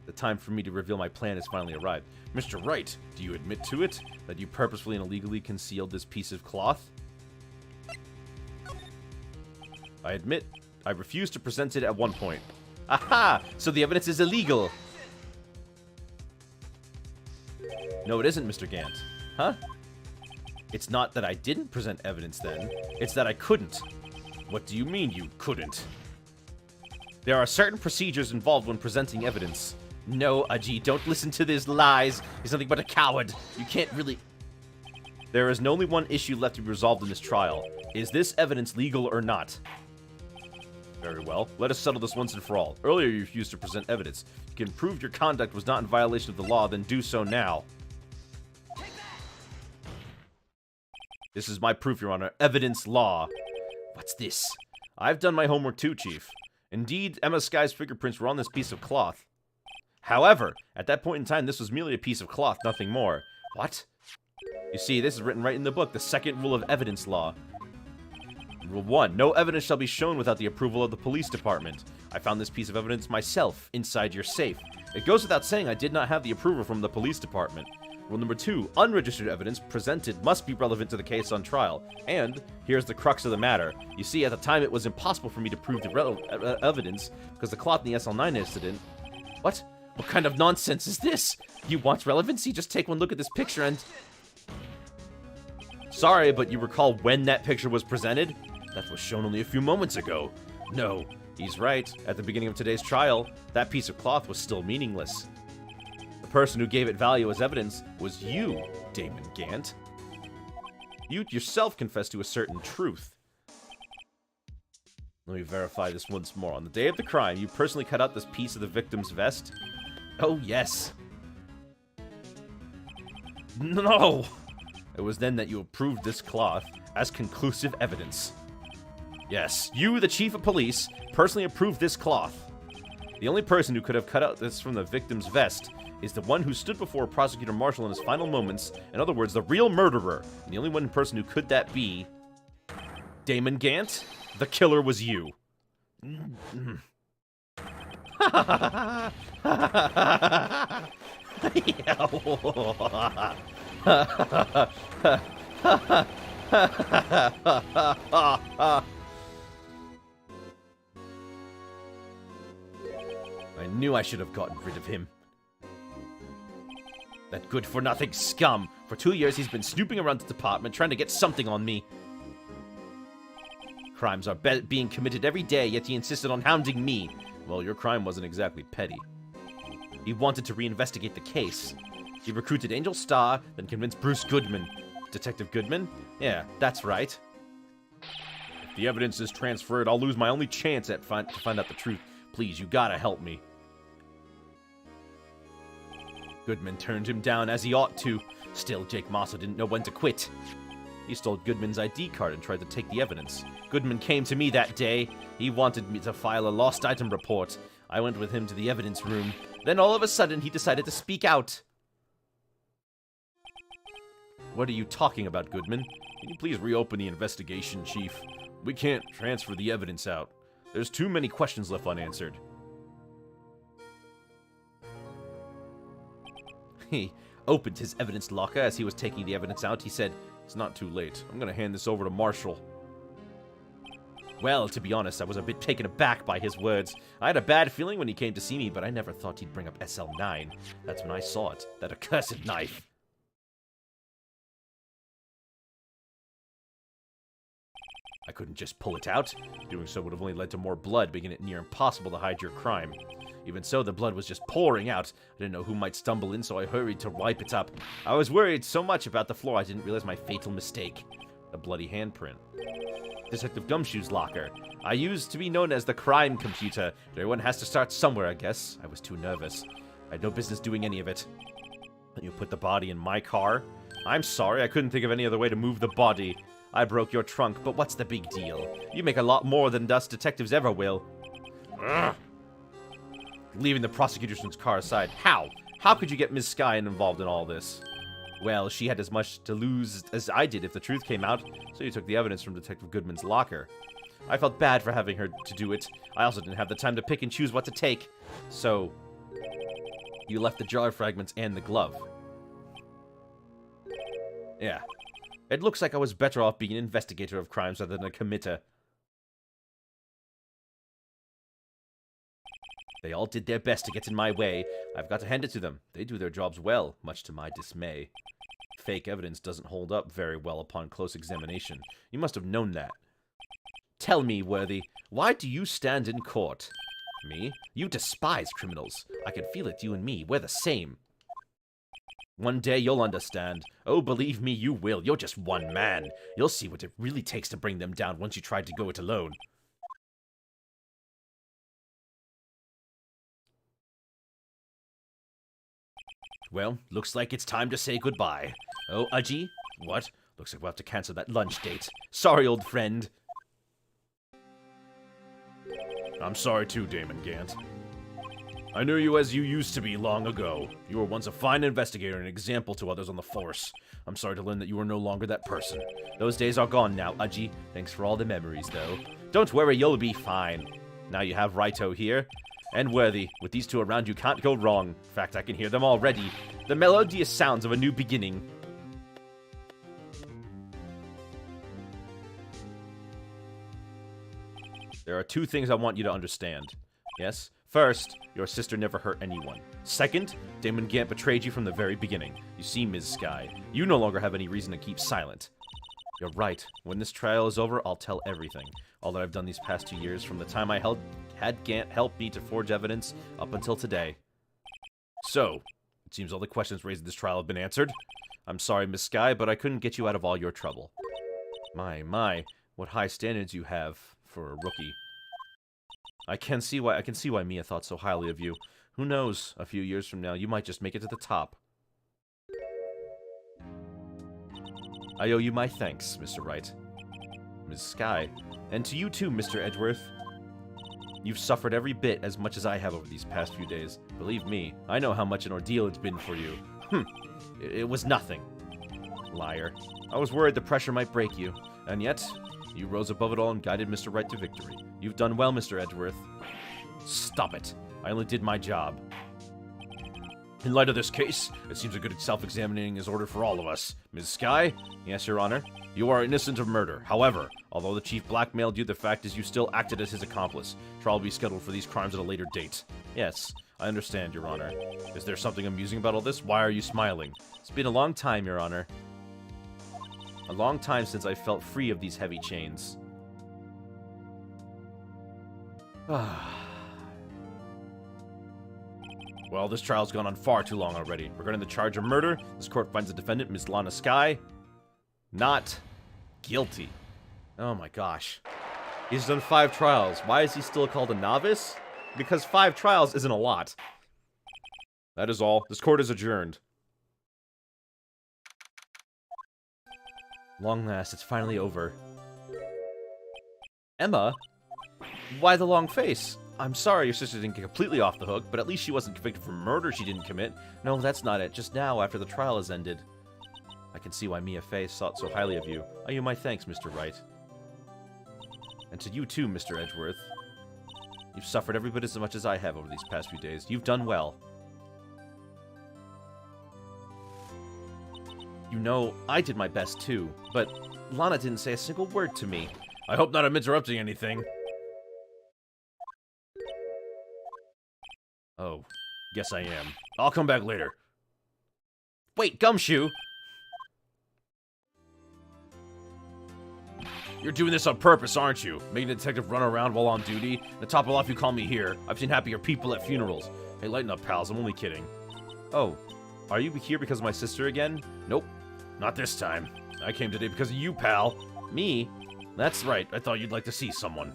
The time for me to reveal my plan has finally arrived. Mr. Wright, do you admit to it? That you purposefully and illegally concealed this piece of cloth? I admit, I refused to present it at one point. Aha! So the evidence is illegal! No, it isn't, Mr. Gant. Huh? It's not that I didn't present evidence then. It's that I couldn't. What do you mean you couldn't? There are certain procedures involved when presenting evidence. No, Aji, don't listen to these lies. He's nothing but a coward. You can't really... There is only one issue left to be resolved in this trial. Is this evidence legal or not? Very well. Let us settle this once and for all. Earlier you refused to present evidence. You can prove your conduct was not in violation of the law, then do so now. This is my proof, Your Honor. Evidence law. What's this? I've done my homework too, Chief. Indeed, Emma Sky's fingerprints were on this piece of cloth. However, at that point in time, this was merely a piece of cloth, nothing more. What? You see, this is written right in the book, the second rule of evidence law. Rule 1. No evidence shall be shown without the approval of the police department. I found this piece of evidence myself, inside your safe. It goes without saying I did not have the approval from the police department. Rule number 2. Unregistered evidence presented must be relevant to the case on trial. And, here's the crux of the matter. You see, at the time it was impossible for me to prove the evidence, because the cloth in the SL9 incident... What? What kind of nonsense is this? You want relevancy? Just take one look at this picture and... Sorry, but you recall when that picture was presented? That was shown only a few moments ago. No, he's right. At the beginning of today's trial, that piece of cloth was still meaningless. The person who gave it value as evidence was you, Damon Gant. You yourself confessed to a certain truth. Let me verify this once more. On the day of the crime, you personally cut out this piece of the victim's vest? Oh, yes. No! It was then that you approved this cloth as conclusive evidence. Yes, you, the chief of police, personally approved this cloth. The only person who could have cut out this from the victim's vest is the one who stood before Prosecutor Marshall in his final moments. In other words, the real murderer. And the only one person who could that be... Damon Gant? The killer was you. I knew I should have gotten rid of him. That good-for-nothing scum. For 2 years, he's been snooping around the department, trying to get something on me. Crimes are being committed every day, yet he insisted on hounding me. Well, your crime wasn't exactly petty. He wanted to reinvestigate the case. He recruited Angel Starr, then convinced Bruce Goodman. Detective Goodman? Yeah, that's right. If the evidence is transferred, I'll lose my only chance to find out the truth. Please, you gotta help me. Goodman turned him down as he ought to. Still, Jake Mosso didn't know when to quit. He stole Goodman's ID card and tried to take the evidence. Goodman came to me that day. He wanted me to file a lost item report. I went with him to the evidence room. Then all of a sudden, he decided to speak out. What are you talking about, Goodman? Can you please reopen the investigation, Chief? We can't transfer the evidence out. There's too many questions left unanswered. He opened his evidence locker as he was taking the evidence out. He said, "It's not too late. I'm gonna hand this over to Marshall." Well, to be honest, I was a bit taken aback by his words. I had a bad feeling when he came to see me, but I never thought he'd bring up SL9. That's when I saw it. That accursed knife. I couldn't just pull it out. Doing so would have only led to more blood, making it near impossible to hide your crime. Even so, the blood was just pouring out. I didn't know who might stumble in, so I hurried to wipe it up. I was worried so much about the floor, I didn't realize my fatal mistake. A bloody handprint. Detective Gumshoe's locker. I used to be known as the crime computer. Everyone has to start somewhere, I guess. I was too nervous. I had no business doing any of it. You put the body in my car? I'm sorry, I couldn't think of any other way to move the body. I broke your trunk, but what's the big deal? You make a lot more than us detectives ever will. Ugh. Leaving the prosecutor's car aside. How? How could you get Ms. Sky involved in all this? Well, she had as much to lose as I did if the truth came out, so you took the evidence from Detective Goodman's locker. I felt bad for having her to do it. I also didn't have the time to pick and choose what to take. So, you left the jar fragments and the glove. Yeah. It looks like I was better off being an investigator of crimes rather than a committer. They all did their best to get in my way. I've got to hand it to them. They do their jobs well, much to my dismay. Fake evidence doesn't hold up very well upon close examination. You must have known that. Tell me, Worthy, why do you stand in court? Me? You despise criminals. I can feel it, you and me. We're the same. One day you'll understand. Oh, believe me, you will. You're just one man. You'll see what it really takes to bring them down once you try to go it alone. Well, looks like it's time to say goodbye. Oh, Aji? What? Looks like we'll have to cancel that lunch date. Sorry, old friend. I'm sorry too, Damon Gant. I knew you as you used to be long ago. You were once a fine investigator and an example to others on the force. I'm sorry to learn that you are no longer that person. Those days are gone now, Aji. Thanks for all the memories, though. Don't worry, you'll be fine. Now you have Raito here. And Worthy. With these two around, you can't go wrong. In fact, I can hear them already. The melodious sounds of a new beginning. There are two things I want you to understand. Yes? First, your sister never hurt anyone. Second, Damon Gant betrayed you from the very beginning. You see, Ms. Sky, you no longer have any reason to keep silent. You're right. When this trial is over, I'll tell everything. All that I've done these past 2 years, from the time I had Gant help me to forge evidence, up until today. So, it seems all the questions raised in this trial have been answered. I'm sorry, Ms. Sky, but I couldn't get you out of all your trouble. My, what high standards you have for a rookie. I can see why Mia thought so highly of you. Who knows, a few years from now, you might just make it to the top. I owe you my thanks, Mr. Wright. Ms. Sky. And to you too, Mr. Edgeworth. You've suffered every bit as much as I have over these past few days. Believe me, I know how much an ordeal it's been for you. It was nothing. Liar. I was worried the pressure might break you. And yet, you rose above it all and guided Mr. Wright to victory. You've done well, Mr. Edgeworth. Stop it. I only did my job. In light of this case, it seems a good self-examining is ordered for all of us. Ms. Sky? Yes, Your Honor. You are innocent of murder. However, although the Chief blackmailed you, the fact is you still acted as his accomplice. Trial will be scheduled for these crimes at a later date. Yes, I understand, Your Honor. Is there something amusing about all this? Why are you smiling? It's been a long time, Your Honor. A long time since I felt free of these heavy chains. Well, this trial's gone on far too long already. Regarding the charge of murder, this court finds the defendant, Ms. Lana Sky, not guilty. Oh my gosh. He's done 5 trials. Why is he still called a novice? Because 5 trials isn't a lot. That is all. This court is adjourned. Long last, it's finally over. Emma? Why the long face? I'm sorry your sister didn't get completely off the hook, but at least she wasn't convicted for murder she didn't commit. No, that's not it. Just now, after the trial has ended. I can see why Mia Fey thought so highly of you. I owe you my thanks, Mr. Wright. And to you too, Mr. Edgeworth. You've suffered every bit as much as I have over these past few days. You've done well. You know, I did my best too, but Lana didn't say a single word to me. I hope not I'm interrupting anything. Oh, guess I am. I'll come back later. Wait, Gumshoe! You're doing this on purpose, aren't you? Making a detective run around while on duty? To top it off, you call me here. I've seen happier people at funerals. Hey, lighten up, pals. I'm only kidding. Oh, are you here because of my sister again? Nope. Not this time. I came today because of you, pal. Me? That's right. I thought you'd like to see someone.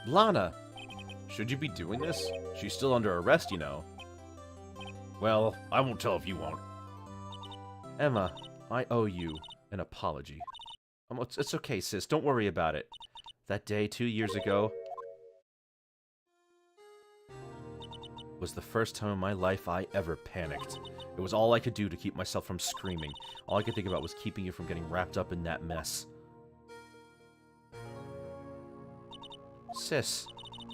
Lana! Should you be doing this? She's still under arrest, you know. Well, I won't tell if you won't. Emma, I owe you an apology. It's okay, sis. Don't worry about it. That day 2 years ago... was the first time in my life I ever panicked. It was all I could do to keep myself from screaming. All I could think about was keeping you from getting wrapped up in that mess. Sis,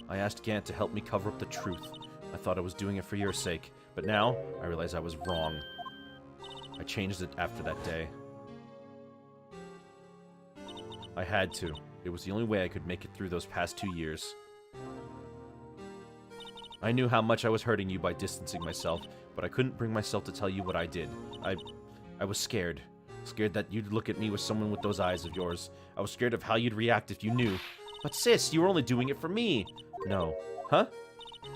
I asked Gant to help me cover up the truth. I thought I was doing it for your sake, but now I realize I was wrong. I changed it after that day. I had to. It was the only way I could make it through those past 2 years. I knew how much I was hurting you by distancing myself, but I couldn't bring myself to tell you what I did. I was scared. Scared that you'd look at me with someone with those eyes of yours. I was scared of how you'd react if you knew. But sis, you were only doing it for me. No. Huh?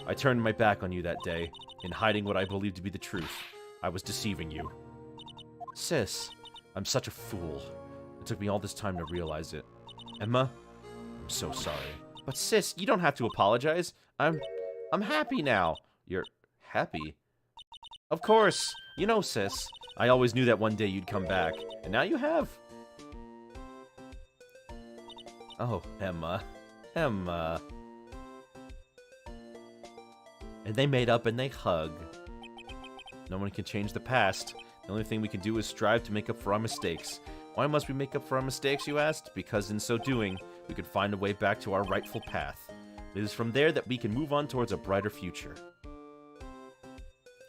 I turned my back on you that day, in hiding what I believed to be the truth. I was deceiving you. Sis, I'm such a fool. It took me all this time to realize it. Emma, I'm so sorry. But sis, you don't have to apologize. I'm happy now. You're happy? Of course. You know, sis, I always knew that one day you'd come back, and now you have. Oh, Emma. Emma. And they made up and they hug. No one can change the past. The only thing we can do is strive to make up for our mistakes. Why must we make up for our mistakes, you asked? Because in so doing, we could find a way back to our rightful path. It is from there that we can move on towards a brighter future.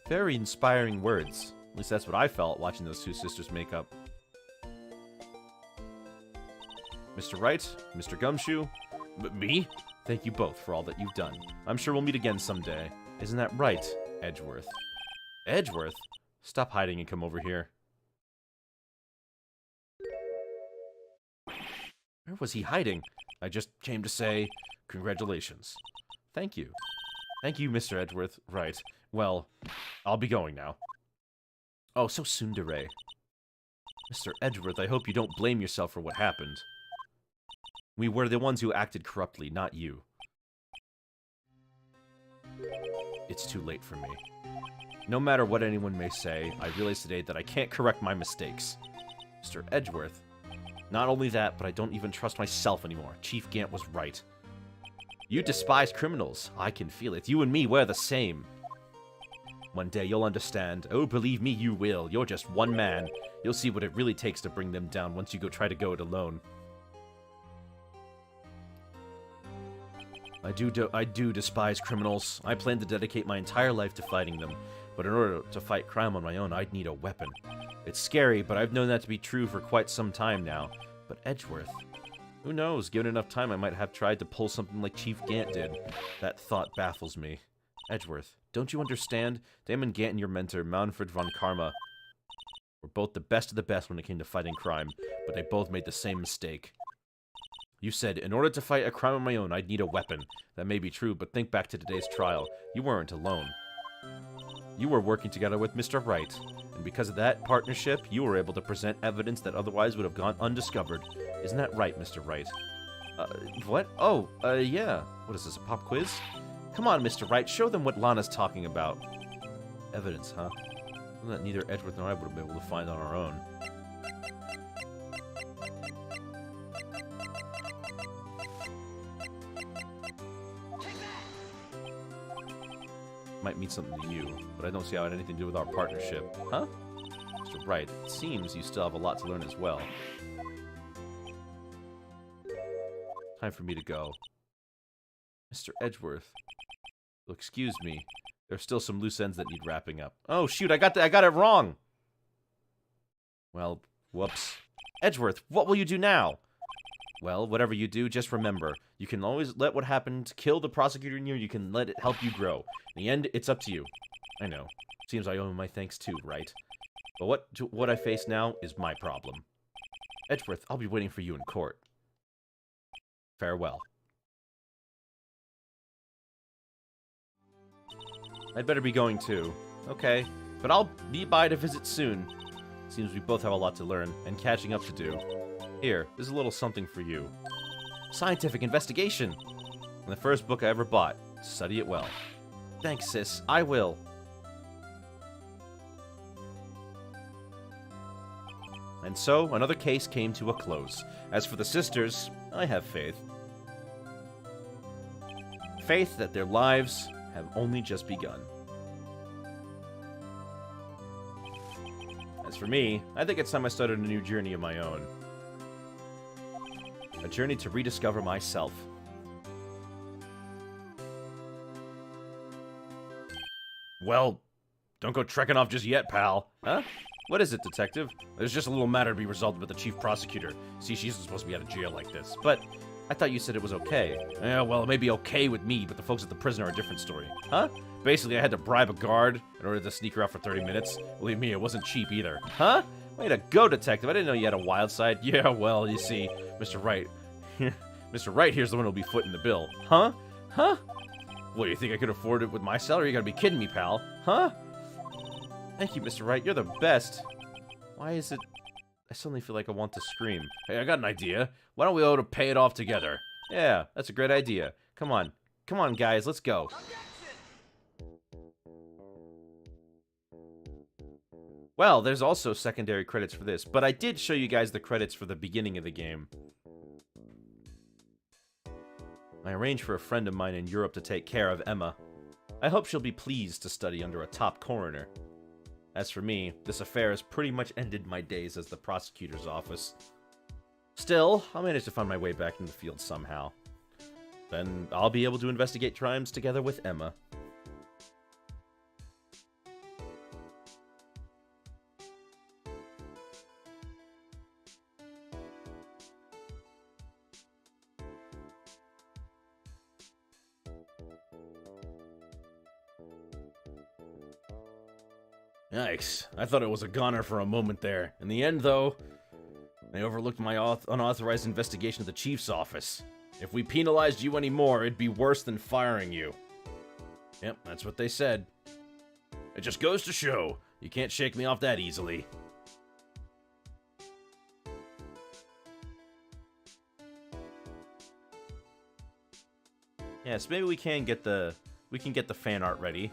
Very inspiring words. At least that's what I felt watching those two sisters make up. Mr. Wright, Mr. Gumshoe, me? Thank you both for all that you've done. I'm sure we'll meet again someday. Isn't that right, Edgeworth? Edgeworth? Stop hiding and come over here. Where was he hiding? I just came to say, congratulations. Thank you. Thank you, Mr. Edgeworth. Right. Well, I'll be going now. Oh, so tsundere. Mr. Edgeworth, I hope you don't blame yourself for what happened. We were the ones who acted corruptly, not you. It's too late for me. No matter what anyone may say, I realize today that I can't correct my mistakes. Mr. Edgeworth. Not only that, but I don't even trust myself anymore. Chief Gant was right. You despise criminals. I can feel it. You and me, we're the same. One day you'll understand. Oh, believe me, you will. You're just one man. You'll see what it really takes to bring them down once you try to go it alone. I do despise criminals. I plan to dedicate my entire life to fighting them. But in order to fight crime on my own, I'd need a weapon. It's scary, but I've known that to be true for quite some time now. But Edgeworth... Who knows? Given enough time, I might have tried to pull something like Chief Gant did. That thought baffles me. Edgeworth, don't you understand? Damon Gant and your mentor, Manfred von Karma, were both the best of the best when it came to fighting crime, but they both made the same mistake. You said, in order to fight a crime on my own, I'd need a weapon. That may be true, but think back to today's trial. You weren't alone. You were working together with Mr. Wright, and because of that partnership, you were able to present evidence that otherwise would have gone undiscovered. Isn't that right, Mr. Wright? What? Oh, yeah. What is this, a pop quiz? Come on, Mr. Wright, show them what Lana's talking about. Evidence, huh? Something that neither Edgeworth nor I would have been able to find on our own. Might mean something to you, but I don't see how it had anything to do with our partnership. Huh? Mr. Wright, it seems you still have a lot to learn as well. Time for me to go. Mr. Edgeworth. Well, excuse me. There's still some loose ends that need wrapping up. Oh, shoot, I got it wrong! Well, whoops. Edgeworth, what will you do now? Well, whatever you do, just remember, you can always let what happened kill the prosecutor in you, you can let it help you grow. In the end, it's up to you. I know. Seems I owe him my thanks too, right? But what I face now is my problem. Edgeworth, I'll be waiting for you in court. Farewell. I'd better be going too. Okay, but I'll be by to visit soon. Seems we both have a lot to learn, and catching up to do. Here, there's a little something for you. Scientific investigation! And the first book I ever bought. Study it well. Thanks, sis. I will. And so, another case came to a close. As for the sisters, I have faith. Faith that their lives have only just begun. As for me, I think it's time I started a new journey of my own. A journey to rediscover myself. Well, don't go trekking off just yet, pal. Huh? What is it, detective? There's just a little matter to be resolved with the chief prosecutor. See, she's supposed to be out of jail like this. But I thought you said it was okay. Yeah, well, it may be okay with me, but the folks at the prison are a different story. Huh? Basically, I had to bribe a guard in order to sneak her out for 30 minutes. Believe me, it wasn't cheap either. Huh? Way to go, detective. I didn't know you had a wild side. Yeah, well, you see, Mr. Wright. Mr. Wright here's the one who'll be footing the bill. Huh? Huh? What, do you think I could afford it with my salary? You gotta be kidding me, pal. Huh? Thank you, Mr. Wright. You're the best. Why is it... I suddenly feel like I want to scream. Hey, I got an idea. Why don't we all pay it off together? Yeah, that's a great idea. Come on. Come on, guys. Let's go. Well, there's also secondary credits for this, but I did show you guys the credits for the beginning of the game. I arranged for a friend of mine in Europe to take care of Emma. I hope she'll be pleased to study under a top coroner. As for me, this affair has pretty much ended my days as the prosecutor's office. Still, I'll manage to find my way back in the field somehow. Then I'll be able to investigate crimes together with Emma. Yikes. I thought it was a goner for a moment there. In the end, though, they overlooked my unauthorized investigation of the chief's office. If we penalized you anymore, it'd be worse than firing you. Yep, that's what they said. It just goes to show, you can't shake me off that easily. Yes, maybe we can get the fan art ready.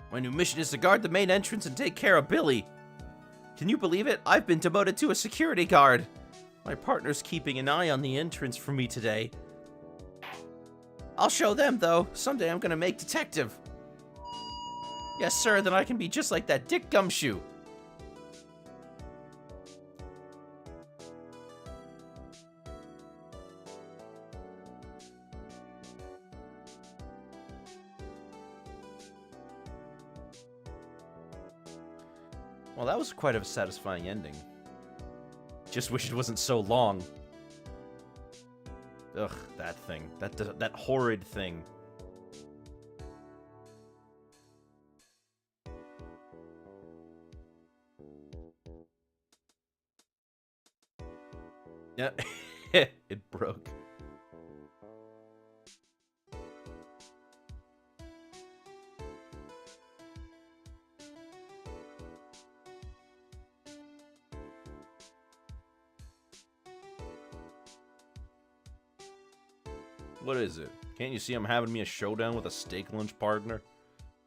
My new mission is to guard the main entrance and take care of Billy. Can you believe it? I've been demoted to a security guard. My partner's keeping an eye on the entrance for me today. I'll show them, though. Someday I'm gonna make detective. Yes, sir, then I can be just like that Dick Gumshoe. Well, that was quite a satisfying ending. Just wish it wasn't so long. Ugh, that thing. That horrid thing. Yeah, it broke. What is it? Can't you see I'm having me a showdown with a steak lunch partner?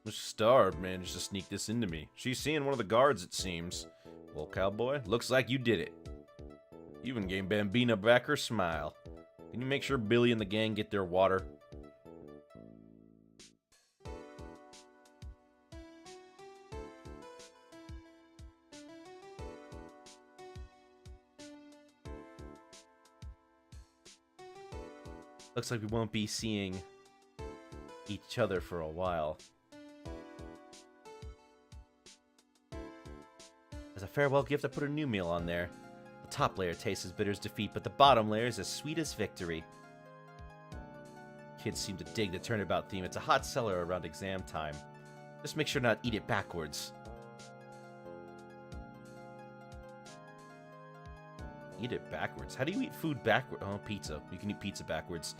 Mr. Starr managed to sneak this into me. She's seeing one of the guards, it seems. Well, cowboy, looks like you did it. You even gave Bambina back her smile. Can you make sure Billy and the gang get their water? Looks like we won't be seeing each other for a while. As a farewell gift, I put a new meal on there. The top layer tastes as bitter as defeat, but the bottom layer is as sweet as victory. Kids seem to dig the turnabout theme. It's a hot seller around exam time. Just make sure not to eat it backwards. Eat it backwards? How do you eat food backwards? Oh, pizza. You can eat pizza backwards.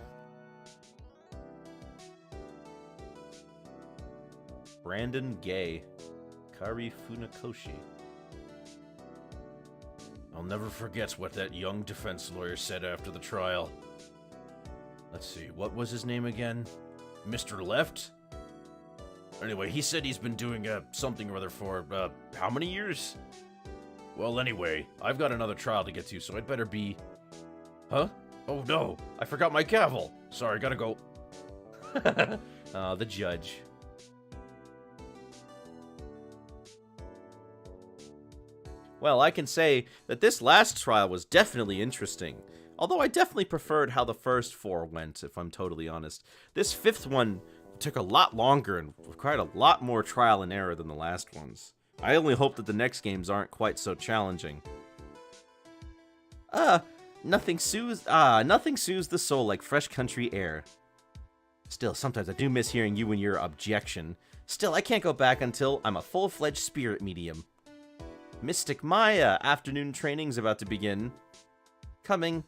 Brandon Gay. Kari Funakoshi. I'll never forget what that young defense lawyer said after the trial. Let's see, what was his name again? Mr. Left? Anyway, he said he's been doing something or other for how many years? Well, anyway, I've got another trial to get to, so I'd better be... Huh? Oh no, I forgot my gavel. Sorry, gotta go. The judge. Well, I can say that this last trial was definitely interesting. Although I definitely preferred how the first 4 went, if I'm totally honest. This 5th one took a lot longer and required a lot more trial and error than the last ones. I only hope that the next games aren't quite so challenging. Nothing soothes the soul like fresh country air. Still, sometimes I do miss hearing you and your objection. Still, I can't go back until I'm a full-fledged spirit medium. Mystic Maya, afternoon training's about to begin. Coming.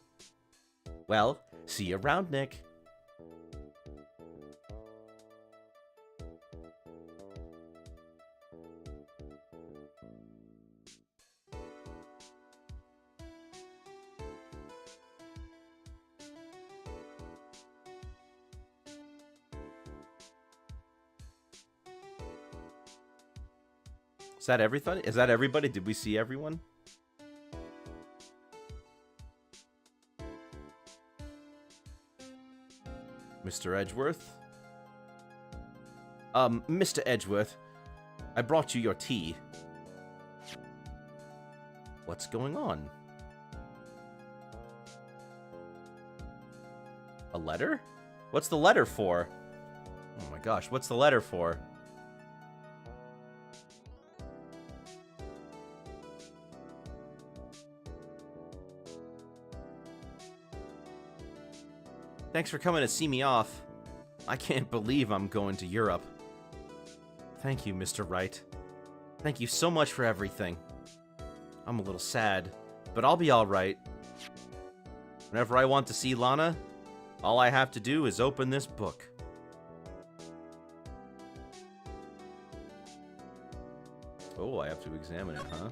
Well, see you around, Nick. Is that everything? Is that everybody? Did we see everyone? Mr. Edgeworth? Mr. Edgeworth, I brought you your tea. What's going on? A letter? What's the letter for? Oh my gosh, what's the letter for? Thanks for coming to see me off. I can't believe I'm going to Europe. Thank you, Mr. Wright. Thank you so much for everything. I'm a little sad, but I'll be alright. Whenever I want to see Lana, all I have to do is open this book. Oh, I have to examine it, huh?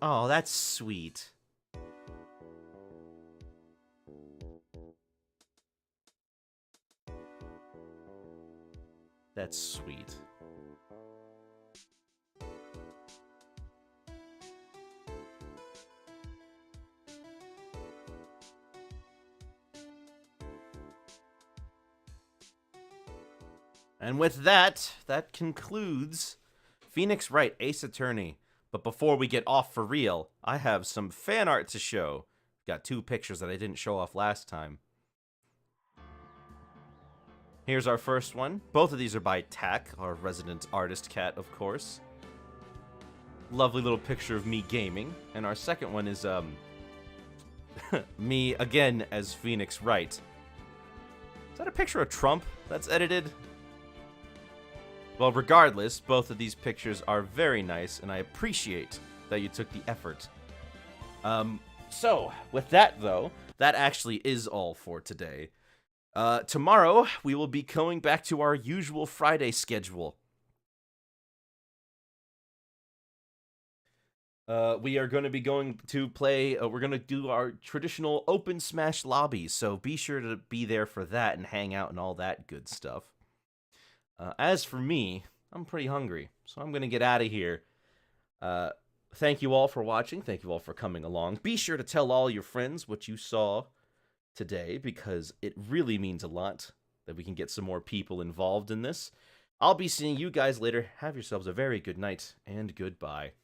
Oh, that's sweet. That's sweet. And with that, that concludes Phoenix Wright, Ace Attorney. But before we get off for real, I have some fan art to show. Got 2 pictures that I didn't show off last time. Here's our first one. Both of these are by Tack, our resident artist cat, of course. Lovely little picture of me gaming. And our second one is, me, again, as Phoenix Wright. Is that a picture of Trump that's edited? Well, regardless, both of these pictures are very nice, and I appreciate that you took the effort. So, with that, though, that actually is all for today. Tomorrow, we will be going back to our usual Friday schedule. We are going to be going to play, we're going to do our traditional Open Smash lobby, so be sure to be there for that and hang out and all that good stuff. As for me, I'm pretty hungry, so I'm going to get out of here. Thank you all for watching. Thank you all for coming along. Be sure to tell all your friends what you saw today, because it really means a lot that we can get some more people involved in this. I'll be seeing you guys later. Have yourselves a very good night, and goodbye.